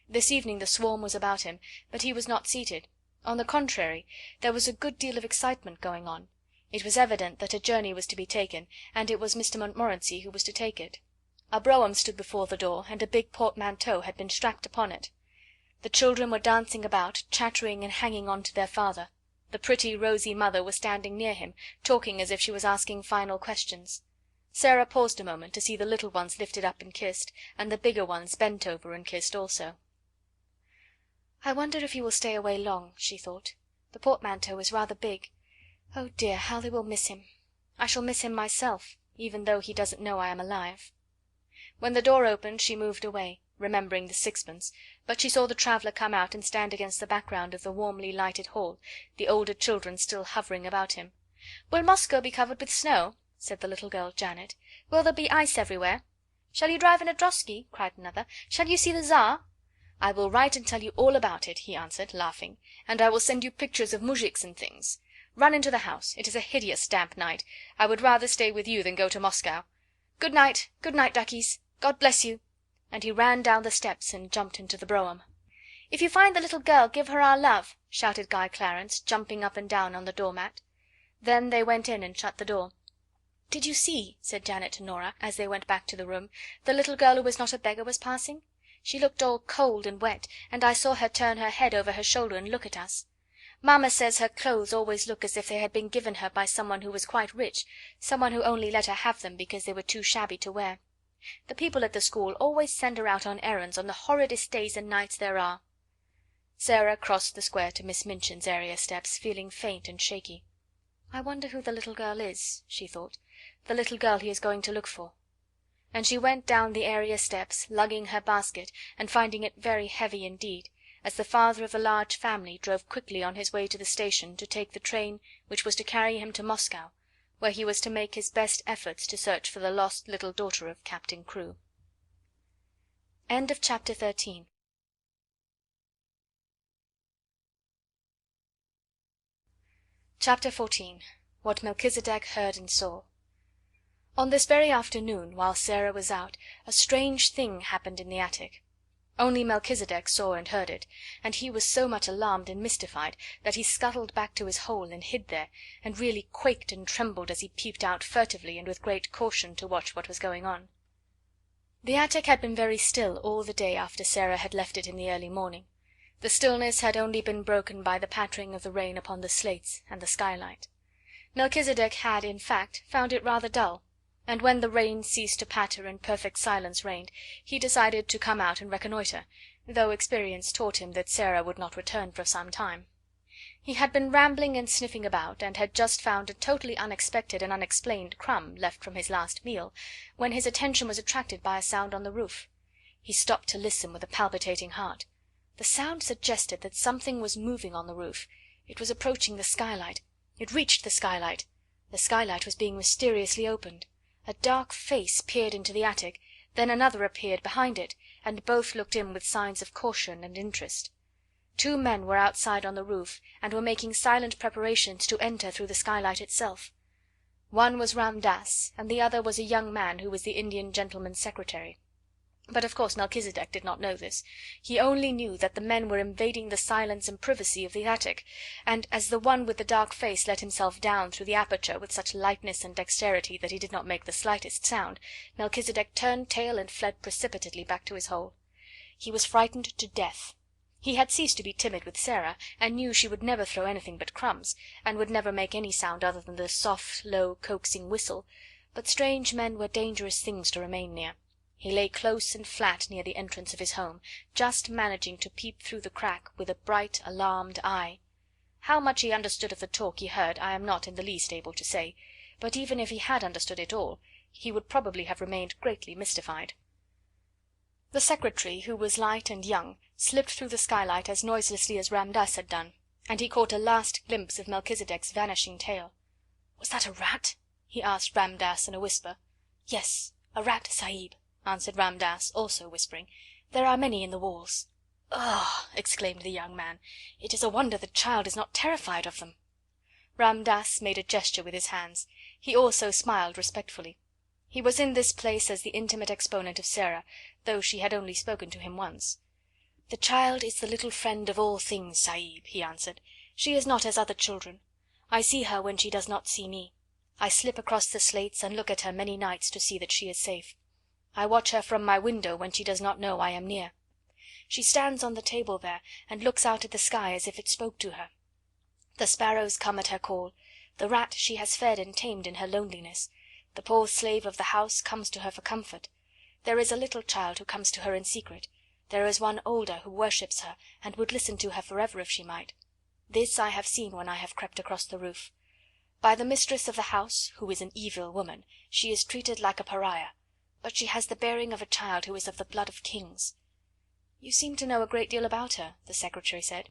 B: This evening the swarm was about him, but he was not seated. On the contrary, there was a good deal of excitement going on. It was evident that a journey was to be taken, and it was Mr. Montmorency who was to take it. A brougham stood before the door, and a big portmanteau had been strapped upon it. The children were dancing about, chattering and hanging on to their father. The pretty rosy mother was standing near him, talking as if she was asking final questions. Sara paused a moment to see the little ones lifted up and kissed, and the bigger ones bent over and kissed also. "I wonder if he will stay away long," she thought. "The portmanteau is rather big. Oh dear, how they will miss him! I shall miss him myself, even though he doesn't know I am alive." When the door opened she moved away, remembering the sixpence, but she saw the traveller come out and stand against the background of the warmly lighted hall, the older children still hovering about him. "Will Moscow be covered with snow?" said the little girl Janet. "Will there be ice everywhere?" "Shall you drive in a drosky?" cried another. "Shall you see the Tsar?" "I will write and tell you all about it," he answered, laughing, "and I will send you pictures of moujiks and things. Run into the house. It is a hideous damp night. I would rather stay with you than go to Moscow. Good night, duckies. God bless you." And he ran down the steps and jumped into the brougham. "If you find the little girl, give her our love," shouted Guy Clarence, jumping up and down on the door mat. Then they went in and shut the door. "Did you see," said Janet to Nora, as they went back to the room, "the little girl who was not a beggar was passing? She looked all cold and wet, and I saw her turn her head over her shoulder and look at us. Mamma says her clothes always look as if they had been given her by someone who was quite rich, someone who only let her have them because they were too shabby to wear. The people at the school always send her out on errands on the horridest days and nights there are." Sara crossed the square to Miss Minchin's area steps, feeling faint and shaky. "I wonder who the little girl is," she thought, "the little girl he is going to look for." And she went down the area steps, lugging her basket, and finding it very heavy indeed, as the father of the large family drove quickly on his way to the station to take the train which was to carry him to Moscow, where he was to make his best efforts to search for the lost little daughter of Captain Crewe. End of chapter 13. Chapter 14. What Melchizedek heard and saw. On this very afternoon, while Sara was out, a strange thing happened in the attic. Only Melchizedek saw and heard it, and he was so much alarmed and mystified that he scuttled back to his hole and hid there, and really quaked and trembled as he peeped out furtively and with great caution to watch what was going on. The attic had been very still all the day after Sara had left it in the early morning. The stillness had only been broken by the pattering of the rain upon the slates and the skylight. Melchizedek had, in fact, found it rather dull, and when the rain ceased to patter and perfect silence reigned, he decided to come out and reconnoitre, though experience taught him that Sara would not return for some time.
C: He had been rambling and sniffing about, and had just found a totally unexpected and unexplained crumb left from his last meal, when his attention was attracted by a sound on the roof. He stopped to listen with a palpitating heart. The sound suggested that something was moving on the roof. It was approaching the skylight. It reached the skylight. The skylight was being mysteriously opened. A dark face peered into the attic, then another appeared behind it, and both looked in with signs of caution and interest. Two men were outside on the roof, and were making silent preparations to enter through the skylight itself. One was Ram Dass, and the other was a young man who was the Indian gentleman's secretary. But of course Melchisedec did not know this. He only knew that the men were invading the silence and privacy of the attic, and as the one with the dark face let himself down through the aperture with such lightness and dexterity that he did not make the slightest sound, Melchisedec turned tail and fled precipitately back to his hole. He was frightened to death. He had ceased to be timid with Sara, and knew she would never throw anything but crumbs, and would never make any sound other than the soft, low, coaxing whistle, but strange men were dangerous things to remain near. He lay close and flat near the entrance of his home, just managing to peep through the crack with a bright, alarmed eye. How much he understood of the talk he heard I am not in the least able to say, but even if he had understood it all, he would probably have remained greatly mystified. The secretary, who was light and young, slipped through the skylight as noiselessly as Ram Dass had done, and he caught a last glimpse of Melchisedec's vanishing tail. "Was that a rat?" he asked Ram Dass in a whisper. "Yes, a rat, Sahib," answered Ram Dass, also whispering. "There are many in the walls." "Ugh!" exclaimed the young man. "It is a wonder the child is not terrified of them." Ram Dass made a gesture with his hands. He also smiled respectfully. He was in this place as the intimate exponent of Sara, though she had only spoken to him once. "The child is the little friend of all things, Sahib," he answered. "She is not as other children. I see her when she does not see me. I slip across the slates and look at her many nights to see that she is safe. I watch her from my window when she does not know I am near. She stands on the table there and looks out at the sky as if it spoke to her. The sparrows come at her call. The rat she has fed and tamed in her loneliness. The poor slave of the house comes to her for comfort. There is a little child who comes to her in secret. There is one older who worships her, and would listen to her forever if she might. This I have seen when I have crept across the roof. By the mistress of the house, who is an evil woman, she is treated like a pariah, but she has the bearing of a child who is of the blood of kings." "You seem to know a great deal about her," the secretary said.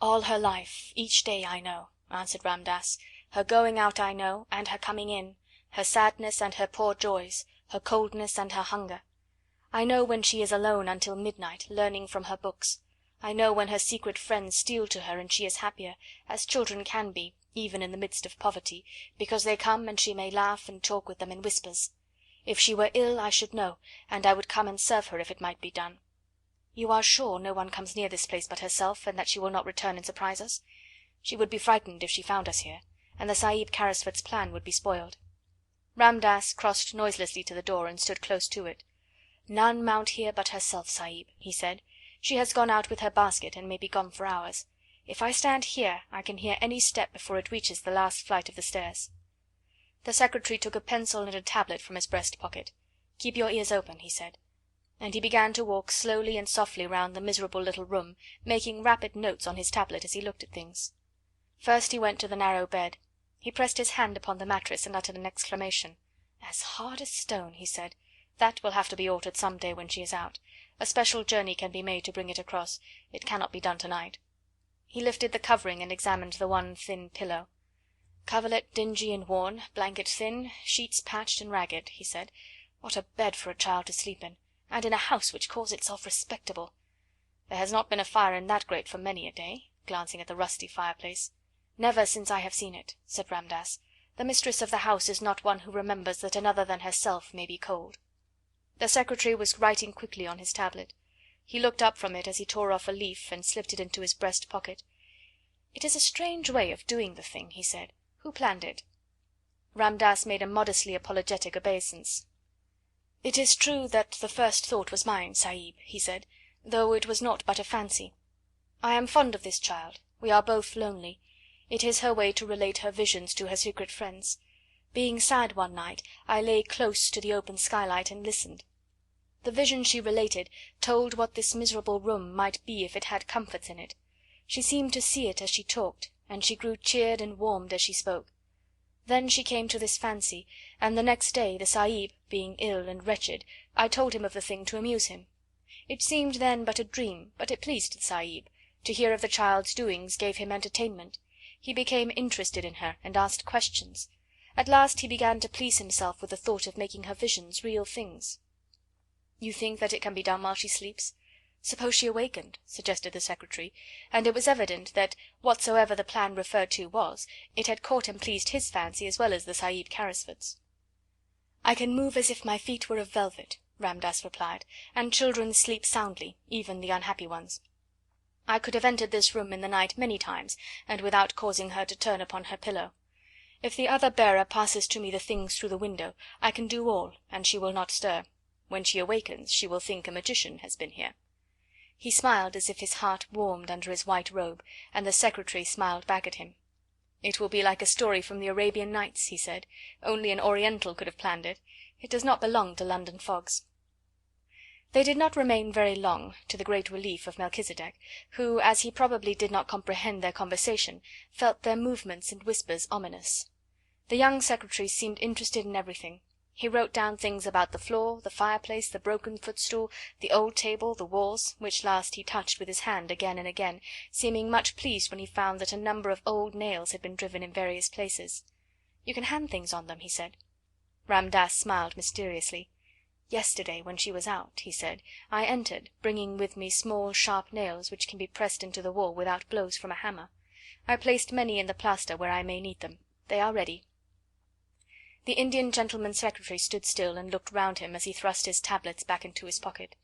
C: "All her life, each day I know," answered Ram Dass. "Her going out I know, and her coming in, her sadness and her poor joys, her coldness and her hunger. I know when she is alone until midnight, learning from her books. I know when her secret friends steal to her and she is happier, as children can be, even in the midst of poverty, because they come and she may laugh and talk with them in whispers. If she were ill I should know, and I would come and serve her if it might be done. You are sure no one comes near this place but herself, and that she will not return and surprise us? She would be frightened if she found us here, and the Sahib Carrisford's plan would be spoiled." Ram Dass crossed noiselessly to the door and stood close to it. "None mount here but herself, Sahib," he said. "She has gone out with her basket, and may be gone for hours. If I stand here I can hear any step before it reaches the last flight of the stairs." The secretary took a pencil and a tablet from his breast pocket. "Keep your ears open," he said, and he began to walk slowly and softly round the miserable little room, making rapid notes on his tablet as he looked at things. First he went to the narrow bed. He pressed his hand upon the mattress and uttered an exclamation. "As hard as stone," he said. "That will have to be altered some day when she is out. A special journey can be made to bring it across. It cannot be done tonight." He lifted the covering and examined the one thin pillow. "Coverlet dingy and worn, blanket thin, sheets patched and ragged," he said. "What a bed for a child to sleep in, and in a house which calls itself respectable. There has not been a fire in that grate for many a day," glancing at the rusty fireplace. "Never since I have seen it," said Ram Dass. "The mistress of the house is not one who remembers that another than herself may be cold." The secretary was writing quickly on his tablet. He looked up from it as he tore off a leaf and slipped it into his breast pocket. "It is a strange way of doing the thing," he said. "Who planned it?" Ram Dass made a modestly apologetic obeisance. "It is true that the first thought was mine, Sahib," he said, "though it was naught but a fancy. I am fond of this child. We are both lonely. It is her way to relate her visions to her secret friends. Being sad one night, I lay close to the open skylight and listened. The vision she related told what this miserable room might be if it had comforts in it. She seemed to see it as she talked, and she grew cheered and warmed as she spoke. Then she came to this fancy, and the next day, the Sahib being ill and wretched, I told him of the thing to amuse him. It seemed then but a dream, but it pleased the Sahib. To hear of the child's doings gave him entertainment. He became interested in her, and asked questions. At last he began to please himself with the thought of making her visions real things. "You think that it can be done while she sleeps? Suppose she awakened," suggested the secretary, and it was evident that whatsoever the plan referred to was, it had caught and pleased his fancy as well as the Sahib Carrisford's. "I can move as if my feet were of velvet," Ramdass replied, "and children sleep soundly, even the unhappy ones. I could have entered this room in the night many times, and without causing her to turn upon her pillow. If the other bearer passes to me the things through the window, I can do all, and she will not stir. When she awakens, she will think a magician has been here." He smiled as if his heart warmed under his white robe, and the secretary smiled back at him. "It will be like a story from the Arabian Nights," he said. "Only an Oriental could have planned it. It does not belong to London fogs." They did not remain very long, to the great relief of Melchisedec, who, as he probably did not comprehend their conversation, felt their movements and whispers ominous. The young secretary seemed interested in everything. He wrote down things about the floor, the fireplace, the broken footstool, the old table, the walls, which last he touched with his hand again and again, seeming much pleased when he found that a number of old nails had been driven in various places. "You can hand things on them," he said. Ramdass smiled mysteriously. "Yesterday, when she was out," he said, "I entered, bringing with me small sharp nails which can be pressed into the wall without blows from a hammer. I placed many in the plaster where I may need them. They are ready." The Indian gentleman's secretary stood still and looked round him as he thrust his tablets back into his pocket.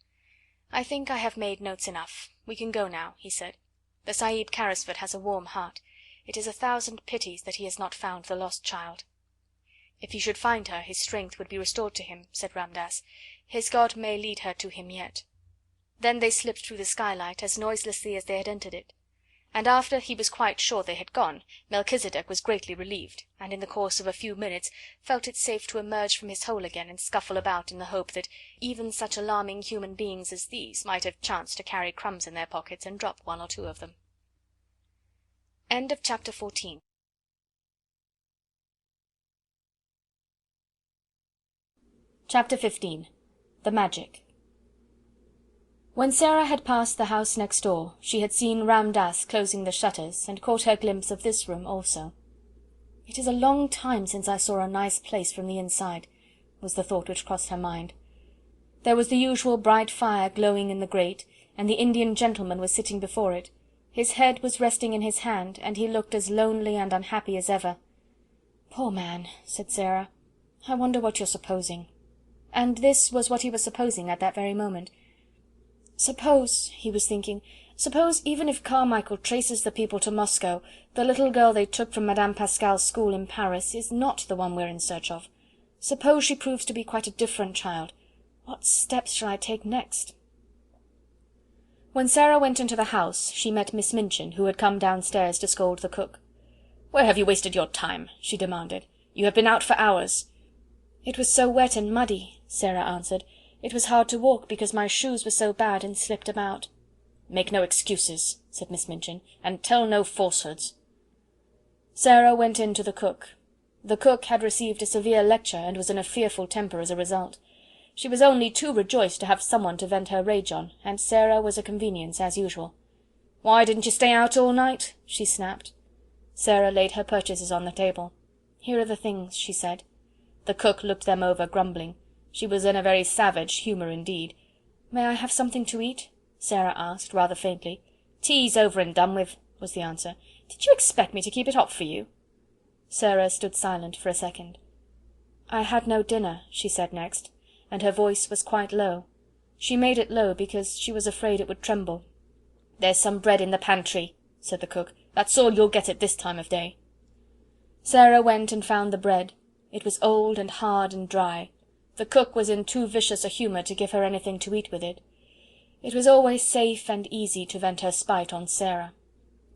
C: "I think I have made notes enough. We can go now," he said. "The Sahib Carrisford has a warm heart. It is 1,000 pities that he has not found the lost child." "If he should find her, his strength would be restored to him," said Ramdass. "His God may lead her to him yet." Then they slipped through the skylight as noiselessly as they had entered it. And after he was quite sure they had gone, Melchisedec was greatly relieved, and in the course of a few minutes felt it safe to emerge from his hole again and scuffle about in the hope that even such alarming human beings as these might have chanced to carry crumbs in their pockets and drop one or two of them. End of chapter 14. Chapter 15. The Magic. When Sara had passed the house next door, she had seen Ramdass closing the shutters, and caught her glimpse of this room also. "It is a long time since I saw a nice place from the inside," was the thought which crossed her mind. There was the usual bright fire glowing in the grate, and the Indian gentleman was sitting before it. His head was resting in his hand, and he looked as lonely and unhappy as ever. "Poor man," said Sara. "I wonder what you're supposing." And this was what he was supposing at that very moment. "Suppose," he was thinking, "suppose even if Carmichael traces the people to Moscow, the little girl they took from Madame Pascal's school in Paris is not the one we're in search of. Suppose she proves to be quite a different child. What steps shall I take next?" When Sara went into the house, she met Miss Minchin, who had come downstairs to scold the cook. "Where have you wasted your time?" she demanded. "You have been out for hours." "It was so wet and muddy," Sara answered. "It was hard to walk because my shoes were so bad and slipped about." "Make no excuses," said Miss Minchin, "and tell no falsehoods." Sara went in to the cook. The cook had received a severe lecture and was in a fearful temper as a result. She was only too rejoiced to have someone to vent her rage on, and Sara was a convenience as usual. "Why didn't you stay out all night?" she snapped. Sara laid her purchases on the table. "Here are the things," she said. The cook looked them over, grumbling. She was in a very savage humour indeed. "May I have something to eat?" Sara asked, rather faintly. "Tea's over and done with," was the answer. "Did you expect me to keep it hot for you?" Sara stood silent for a second. "I had no dinner," she said next, and her voice was quite low. She made it low because she was afraid it would tremble. "There's some bread in the pantry," said the cook. "That's all you'll get at this time of day." Sara went and found the bread. It was old and hard and dry. The cook was in too vicious a humour to give her anything to eat with it. It was always safe and easy to vent her spite on Sara.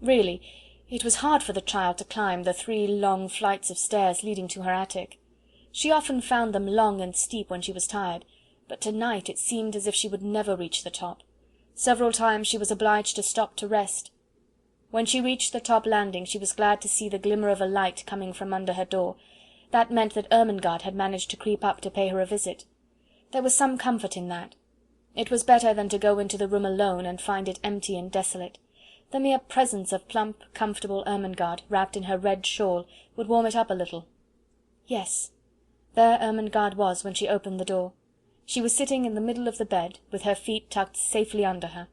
C: Really, it was hard for the child to climb the 3 long flights of stairs leading to her attic. She often found them long and steep when she was tired, but tonight it seemed as if she would never reach the top. Several times she was obliged to stop to rest. When she reached the top landing she was glad to see the glimmer of a light coming from under her door. That meant that Ermengaard had managed to creep up to pay her a visit. There was some comfort in that. It was better than to go into the room alone and find it empty and desolate. The mere presence of plump, comfortable Ermengaard, wrapped in her red shawl, would warm it up a little. Yes, there Ermengaard was when she opened the door. She was sitting in the middle of the bed, with her feet tucked safely under her.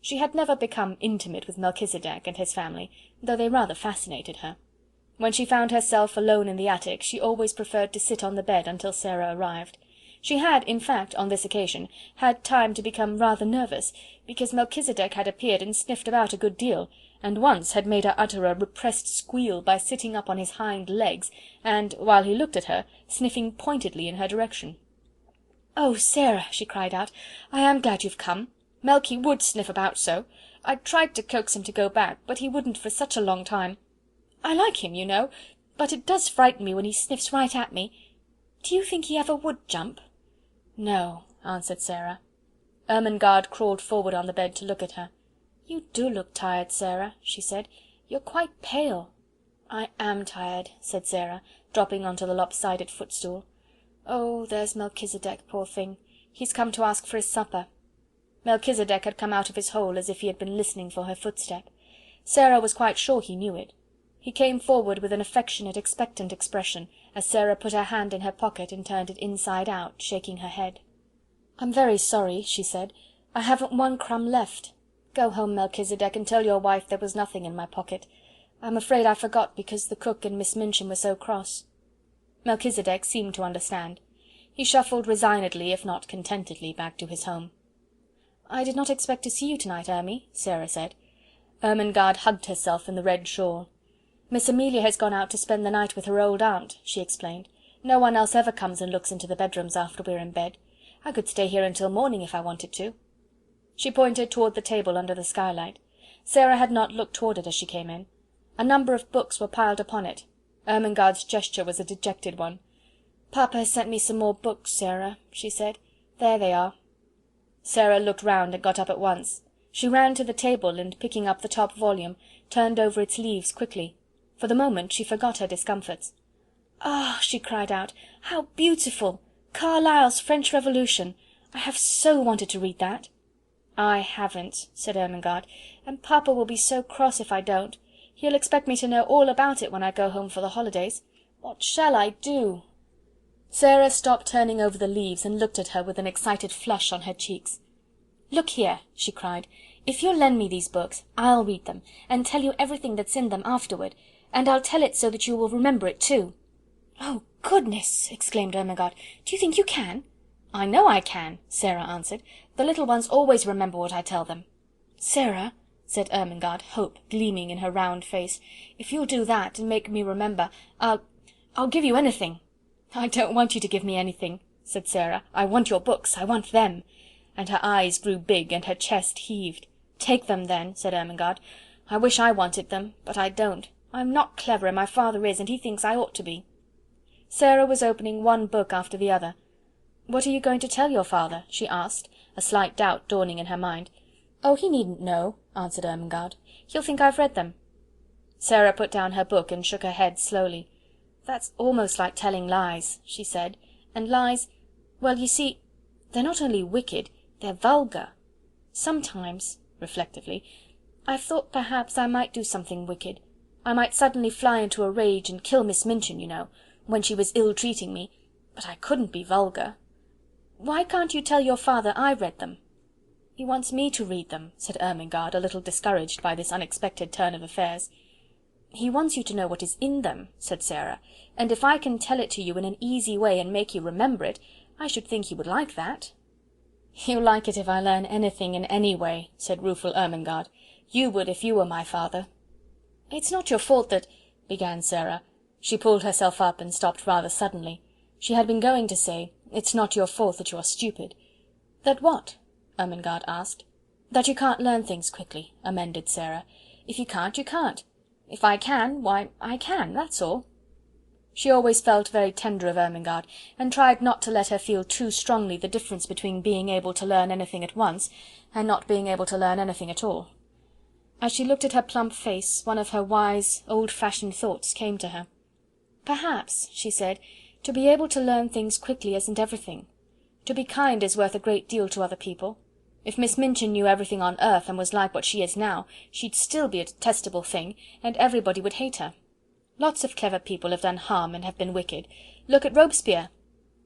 C: She had never become intimate with Melchisedec and his family, though they rather fascinated her. When she found herself alone in the attic, she always preferred to sit on the bed until Sara arrived. She had, in fact, on this occasion, had time to become rather nervous, because Melchisedec had appeared and sniffed about a good deal, and once had made her utter a repressed squeal by sitting up on his hind legs, and, while he looked at her, sniffing pointedly in her direction. "Oh, Sara," she cried out, "I am glad you've come. Melky would sniff about so. I tried to coax him to go back, but he wouldn't for such a long time. I like him, you know, but it does frighten me when he sniffs right at me. Do you think he ever would jump?" "No," answered Sara. Ermengaard crawled forward on the bed to look at her. "You do look tired, Sara," she said. "You're quite pale." "I am tired," said Sara, dropping onto the lopsided footstool. "Oh, there's Melchisedec, poor thing. He's come to ask for his supper." Melchisedec had come out of his hole as if he had been listening for her footstep. Sara was quite sure he knew it. He came forward with an affectionate, expectant expression, as Sara put her hand in her pocket and turned it inside out, shaking her head. "I'm very sorry," she said. "I haven't one crumb left. Go home, Melchisedec, and tell your wife there was nothing in my pocket. I'm afraid I forgot because the cook and Miss Minchin were so cross." Melchisedec seemed to understand. He shuffled resignedly, if not contentedly, back to his home. "I did not expect to see you tonight, Ermy," Sara said. Ermengaard hugged herself in the red shawl. "Miss Amelia has gone out to spend the night with her old aunt," she explained. "No one else ever comes and looks into the bedrooms after we're in bed. I could stay here until morning if I wanted to." She pointed toward the table under the skylight. Sara had not looked toward it as she came in. A number of books were piled upon it. Ermengaard's gesture was a dejected one. "Papa has sent me some more books, Sara," she said. "There they are." Sara looked round and got up at once. She ran to the table and, picking up the top volume, turned over its leaves quickly. For the moment she forgot her discomforts. "Ah!" she cried out, "how beautiful! Carlyle's French Revolution! I have so wanted to read that." "I haven't," said Ermengaard, "and Papa will be so cross if I don't. He'll expect me to know all about it when I go home for the holidays. What shall I do?" Sara stopped turning over the leaves and looked at her with an excited flush on her cheeks. "Look here," she cried, "if you'll lend me these books, I'll read them, and tell you everything that's in them afterward, and I'll tell it so that you will remember it too." "Oh, goodness!" exclaimed Ermengaard. "Do you think you can?" "I know I can," Sara answered. "The little ones always remember what I tell them." "Sara," said Ermengaard, hope gleaming in her round face, "if you'll do that, and make me remember, I'll give you anything." "I don't want you to give me anything," said Sara. "I want your books, I want them." And her eyes grew big and her chest heaved. "Take them then," said Ermengaard. "I wish I wanted them, but I don't. I'm not clever, and my father is, and he thinks I ought to be." Sara was opening one book after the other. "What are you going to tell your father?" she asked, a slight doubt dawning in her mind. "Oh, he needn't know," answered Ermengaard. "He'll think I've read them." Sara put down her book and shook her head slowly. "That's almost like telling lies," she said, "and lies, well, you see, they're not only wicked, they're vulgar. Sometimes," reflectively, "I've thought perhaps I might do something wicked. I might suddenly fly into a rage and kill Miss Minchin, you know, when she was ill-treating me, but I couldn't be vulgar. Why can't you tell your father I read them?" "He wants me to read them," said Ermengaard, a little discouraged by this unexpected turn of affairs. "He wants you to know what is in them," said Sara, "and if I can tell it to you in an easy way and make you remember it, I should think you would like that." "You'll like it if I learn anything in any way," said rueful Ermengaard. "You would if you were my father." "It's not your fault that—" began Sara. She pulled herself up and stopped rather suddenly. She had been going to say, "It's not your fault that you're stupid." "That what?" Ermengaard asked. "That you can't learn things quickly," amended Sara. "If you can't, you can't. If I can, why, I can, that's all." She always felt very tender of Ermengaard, and tried not to let her feel too strongly the difference between being able to learn anything at once, and not being able to learn anything at all. As she looked at her plump face, one of her wise, old-fashioned thoughts came to her. "Perhaps," she said, "to be able to learn things quickly isn't everything. To be kind is worth a great deal to other people. If Miss Minchin knew everything on earth and was like what she is now, she'd still be a detestable thing, and everybody would hate her. Lots of clever people have done harm and have been wicked. Look at Robespierre."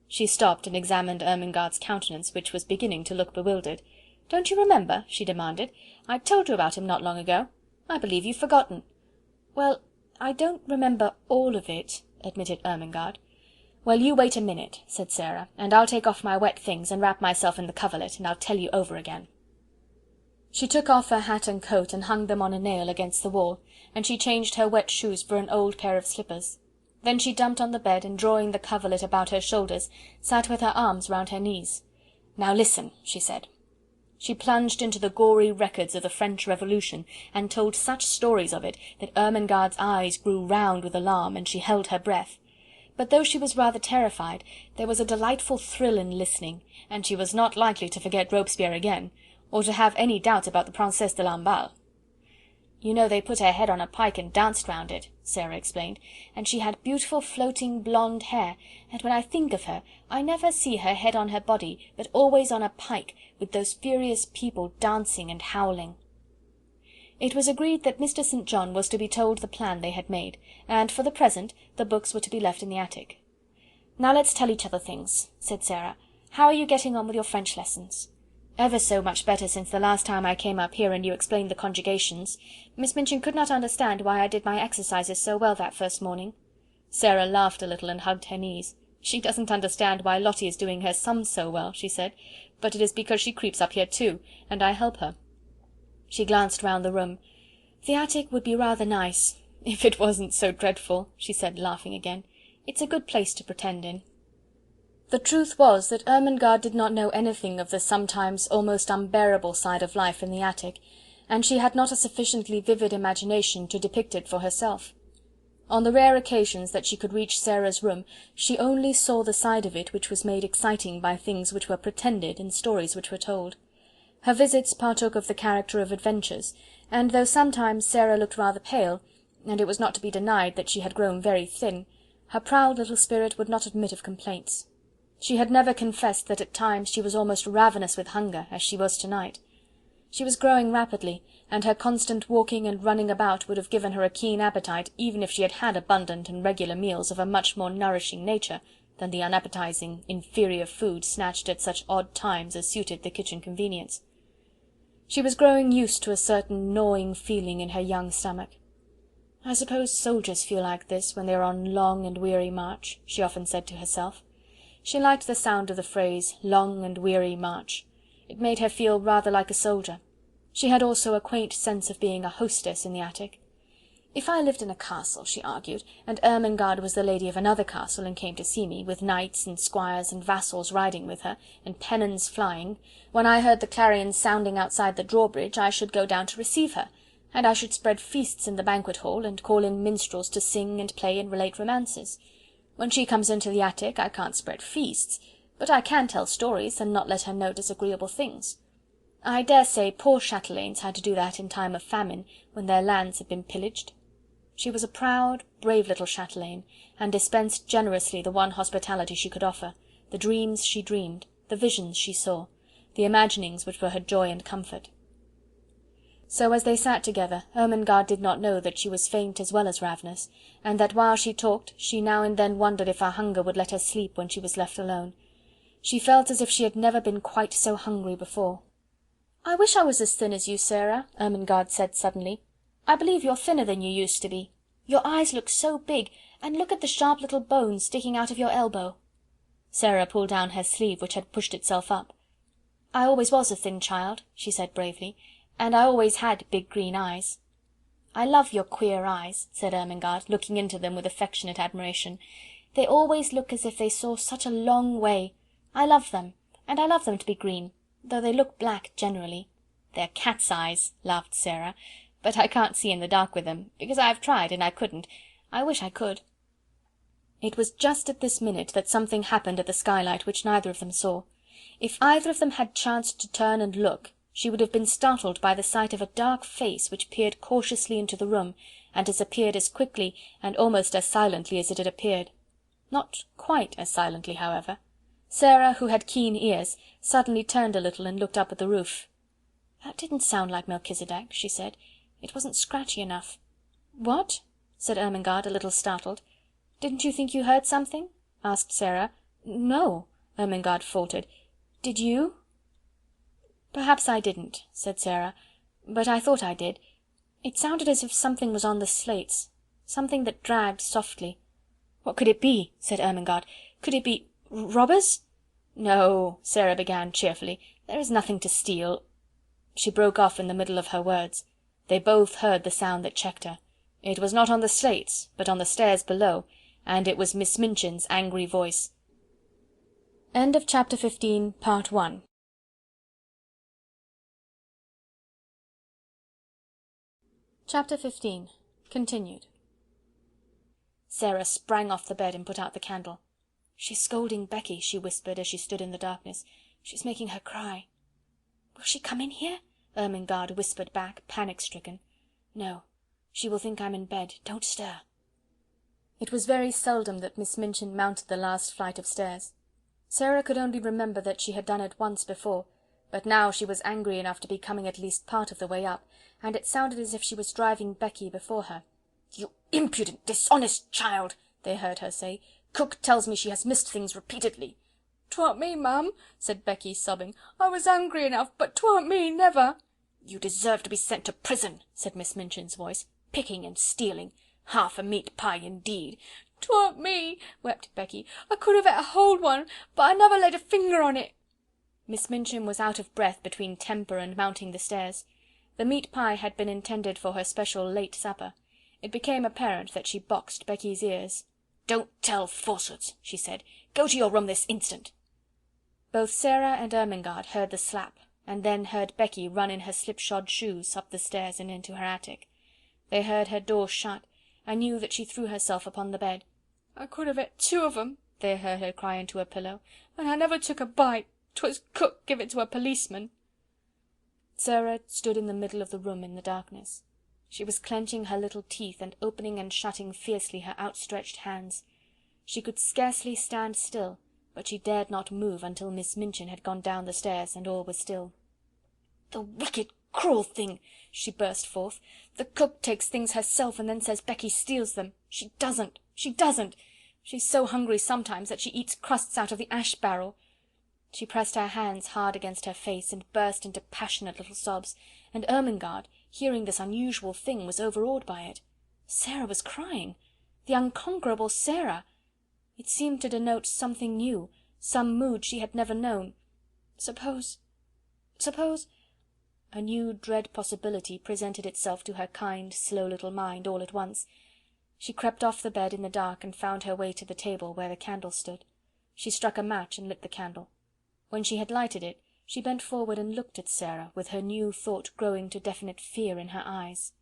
C: She stopped and examined Ermengaard's countenance, which was beginning to look bewildered. "Don't you remember?" she demanded. "I told you about him not long ago. I believe you've forgotten." "Well, I don't remember all of it," admitted Ermengarde. "Well, you wait a minute," said Sara, "and I'll take off my wet things and wrap myself in the coverlet, and I'll tell you over again." She took off her hat and coat and hung them on a nail against the wall, and she changed her wet shoes for an old pair of slippers. Then she dumped on the bed, and drawing the coverlet about her shoulders, sat with her arms round her knees. "Now listen," she said. She plunged into the gory records of the French Revolution, and told such stories of it that Ermengarde's eyes grew round with alarm, and she held her breath. But though she was rather terrified, there was a delightful thrill in listening, and she was not likely to forget Robespierre again, or to have any doubt about the Princesse de Lamballe. "You know they put her head on a pike and danced round it," Sara explained, "and she had beautiful floating blonde hair, and when I think of her, I never see her head on her body, but always on a pike, with those furious people dancing and howling." It was agreed that Mr. St. John was to be told the plan they had made, and for the present the books were to be left in the attic. "Now let's tell each other things," said Sara. "How are you getting on with your French lessons?" "Ever so much better since the last time I came up here and you explained the conjugations. Miss Minchin could not understand why I did my exercises so well that first morning." Sara laughed a little and hugged her knees. "She doesn't understand why Lottie is doing her sums so well," she said, "but it is because she creeps up here too, and I help her." She glanced round the room. "The attic would be rather nice, if it wasn't so dreadful," she said, laughing again. "It's a good place to pretend in." The truth was that Ermengarde did not know anything of the sometimes almost unbearable side of life in the attic, and she had not a sufficiently vivid imagination to depict it for herself. On the rare occasions that she could reach Sara's room, she only saw the side of it which was made exciting by things which were pretended and stories which were told. Her visits partook of the character of adventures, and though sometimes Sara looked rather pale, and it was not to be denied that she had grown very thin, her proud little spirit would not admit of complaints. She had never confessed that at times she was almost ravenous with hunger, as she was to-night. She was growing rapidly, and her constant walking and running about would have given her a keen appetite, even if she had had abundant and regular meals of a much more nourishing nature than the unappetizing, inferior food snatched at such odd times as suited the kitchen convenience. She was growing used to a certain gnawing feeling in her young stomach. "I suppose soldiers feel like this when they are on long and weary march," she often said to herself. She liked the sound of the phrase, long and weary march. It made her feel rather like a soldier. She had also a quaint sense of being a hostess in the attic. "If I lived in a castle," she argued, "and Ermengarde was the lady of another castle and came to see me, with knights and squires and vassals riding with her, and pennons flying, when I heard the clarions sounding outside the drawbridge, I should go down to receive her, and I should spread feasts in the banquet hall, and call in minstrels to sing and play and relate romances. When she comes into the attic I can't spread feasts, but I can tell stories, and not let her know disagreeable things. I dare say poor chatelaines had to do that in time of famine, when their lands had been pillaged." She was a proud, brave little chatelaine, and dispensed generously the one hospitality she could offer, the dreams she dreamed, the visions she saw, the imaginings which were her joy and comfort. So as they sat together, Ermengarde did not know that she was faint as well as ravenous, and that while she talked she now and then wondered if her hunger would let her sleep when she was left alone. She felt as if she had never been quite so hungry before. "I wish I was as thin as you, Sara," Ermengarde said suddenly. "I believe you're thinner than you used to be. Your eyes look so big, and look at the sharp little bones sticking out of your elbow." Sara pulled down her sleeve, which had pushed itself up. "I always was a thin child," she said bravely, "and I always had big green eyes." "I love your queer eyes," said Ermengarde, looking into them with affectionate admiration. "They always look as if they saw such a long way. I love them, and I love them to be green, though they look black generally." "They're cat's eyes," laughed Sara, "but I can't see in the dark with them, because I have tried and I couldn't. I wish I could." It was just at this minute that something happened at the skylight which neither of them saw. If either of them had chanced to turn and look,
D: she would have been startled by the sight of a dark face which peered cautiously into the room, and disappeared as quickly and almost as silently as it had appeared. Not quite as silently, however. Sara, who had keen ears, suddenly turned a little and looked up at the roof. "That didn't sound like Melchisedec," she said. "It wasn't scratchy enough." "What?" said Ermengaard, a little startled. "Didn't you think you heard something?" asked Sara. "No," Ermengaard faltered. "Did you?" "Perhaps I didn't," said Sara, "but I thought I did. It sounded as if something was on the slates, something that dragged softly." "What could it be?" said Ermengarde. "Could it be robbers?" "No," Sara began cheerfully. "There is nothing to steal—" She broke off in the middle of her words. They both heard the sound that checked her. It was not on the slates, but on the stairs below, and it was Miss Minchin's angry voice. End of chapter 15, part 1. Chapter 15. Continued. Sara sprang off the bed and put out the candle. "She's scolding Becky," she whispered as she stood in the darkness. "She's making her cry." "Will she come in here?" Ermengarde whispered back, panic-stricken. "No. She will think I'm in bed. Don't stir." It was very seldom that Miss Minchin mounted the last flight of stairs. Sara could only remember that she had done it once before, but now she was angry enough to be coming at least part of the way up, and it sounded as if she was driving Becky before her. "You impudent, dishonest child!" they heard her say. "Cook tells me she has missed things repeatedly." "'Twarn't me, ma'am," said Becky, sobbing. "I was hungry enough, but 'twarn't me, never." "You deserve to be sent to prison," said Miss Minchin's voice. "Picking and stealing. Half a meat pie, indeed." "'Twarn't me," wept Becky. "I could have ate a whole one, but I never laid a finger on it." Miss Minchin was out of breath between temper and mounting the stairs. The meat pie had been intended for her special late supper. It became apparent that she boxed Becky's ears. "Don't tell falsehoods," she said. "Go to your room this instant." Both Sara and Ermengarde heard the slap, and then heard Becky run in her slipshod shoes up the stairs and into her attic. They heard her door shut, and knew that she threw herself upon the bed. "I could have ate 2 of 'em," they heard her cry into a pillow, "and I never took a bite. 'Twas cook give it to a policeman." Sara stood in the middle of the room in the darkness. She was clenching her little teeth and opening and shutting fiercely her outstretched hands. She could scarcely stand still, but she dared not move until Miss Minchin had gone down the stairs and all was still. "The wicked, cruel thing!" she burst forth. "The cook takes things herself and then says Becky steals them. She doesn't. She doesn't. She's so hungry sometimes that she eats crusts out of the ash barrel." She pressed her hands hard against her face and burst into passionate little sobs, and Ermengarde, hearing this unusual thing, was overawed by it. Sara was crying! The unconquerable Sara! It seemed to denote something new, some mood she had never known. Suppose... A new dread possibility presented itself to her kind, slow little mind all at once. She crept off the bed in the dark and found her way to the table where the candle stood. She struck a match and lit the candle. When she had lighted it, she bent forward and looked at Sara, with her new thought growing to definite fear in her eyes.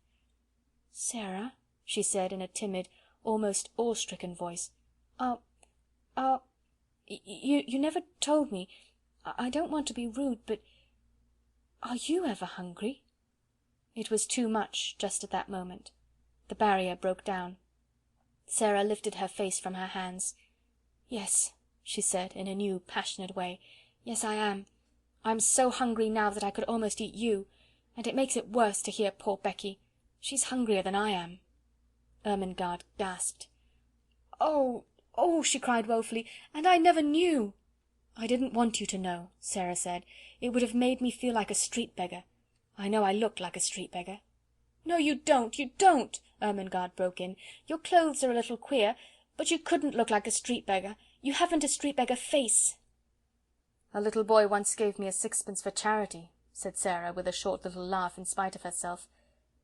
D: "Sara," she said in a timid, almost awe-stricken voice, you never told me. I don't want to be rude, but are you ever hungry?" It was too much just at that moment. The barrier broke down. Sara lifted her face from her hands. "Yes," she said in a new passionate way. "Yes, I am. I'm so hungry now that I could almost eat you, and it makes it worse to hear poor Becky. She's hungrier than I am." Ermengarde gasped. "Oh, oh!" she cried woefully, "and I never knew." "I didn't want you to know," Sara said. "It would have made me feel like a street beggar. I know I look like a street beggar." "No, you don't, you don't!" Ermengarde broke in. "Your clothes are a little queer, but you couldn't look like a street beggar. You haven't a street beggar face." "A little boy once gave me a sixpence for charity," said Sara, with a short little laugh in spite of herself.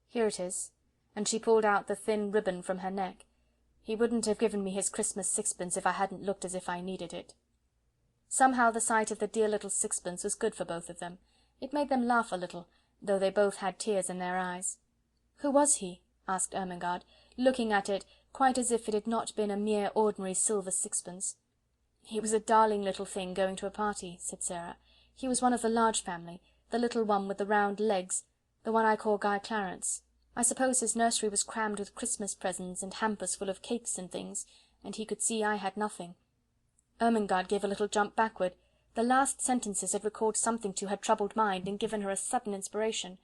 D: "Here it is," and she pulled out the thin ribbon from her neck. "He wouldn't have given me his Christmas sixpence if I hadn't looked as if I needed it." Somehow the sight of the dear little sixpence was good for both of them. It made them laugh a little, though they both had tears in their eyes. "Who was he?" asked Ermengarde, looking at it quite as if it had not been a mere ordinary silver sixpence. "He was a darling little thing going to a party," said Sara. "He was one of the Large family. the little one with the round legs, the one I call Guy Clarence. I suppose his nursery was crammed with Christmas presents and hampers full of cakes and things, and he could see I had nothing." Ermengarde gave a little jump backward. The last sentences had recalled something to her troubled mind, and given her a sudden inspiration.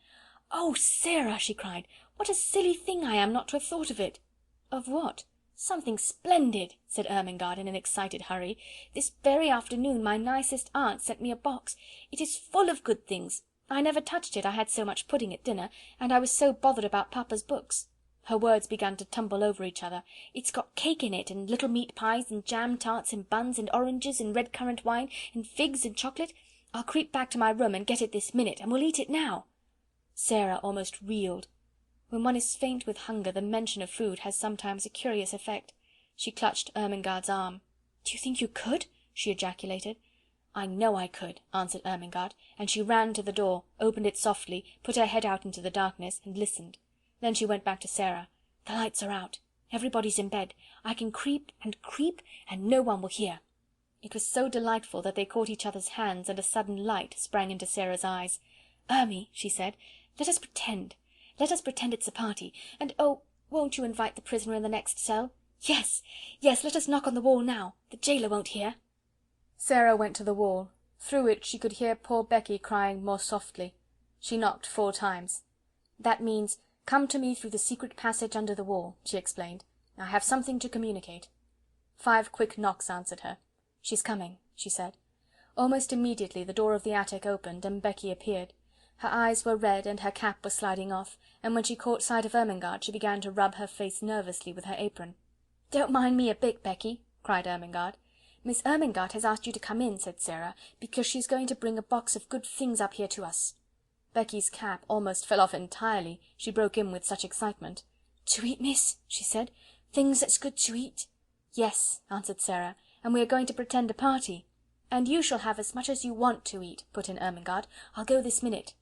D: "Oh, Sarah!" she cried, "what a silly thing I am not to have thought of it!" "Of what?" "Something splendid," said Ermengarde in an excited hurry. "This very afternoon my nicest aunt sent me a box. It is full of good things. I never touched it, I had so much pudding at dinner, and I was so bothered about papa's books." Her words began to tumble over each other. "It's got cake in it, and little meat pies, and jam tarts, and buns, and oranges, and red currant wine, and figs, and chocolate. I'll creep back to my room and get it this minute, and we'll eat it now." Sarah almost reeled. When one is faint with hunger, the mention of food has sometimes a curious effect. She clutched Ermengarde's arm. "Do you think you could?" she ejaculated. "I know I could," answered Ermengarde, and she ran to the door, opened it softly, put her head out into the darkness, and listened. Then she went back to Sara. "The lights are out. Everybody's in bed. I can creep, and no one will hear." It was so delightful that they caught each other's hands, and a sudden light sprang into Sarah's eyes. "Ermy," she said, "let us pretend. Let us pretend it's a party. And oh, won't you invite the prisoner in the next cell? Yes, yes, let us knock on the wall now. The jailer won't hear." Sara went to the wall. Through it she could hear poor Becky crying more softly. She knocked 4 times. "That means, 'Come to me through the secret passage under the wall,'" she explained. "I have something to communicate." 5 quick knocks answered her. "She's coming," she said. Almost immediately the door of the attic opened, and Becky appeared. Her eyes were red, and her cap was sliding off, and when she caught sight of Ermengarde she began to rub her face nervously with her apron. "Don't mind me a bit, Becky," cried Ermengarde. "Miss Ermengarde has asked you to come in," said Sara, "because she's going to bring a box of good things up here to us." Becky's cap almost fell off entirely, she broke in with such excitement. "To eat, miss?" she said. "Things that's good to eat?" "Yes," answered Sara, "and we are going to pretend a party." "And you shall have as much as you want to eat," put in Ermengarde. "I'll go this minute."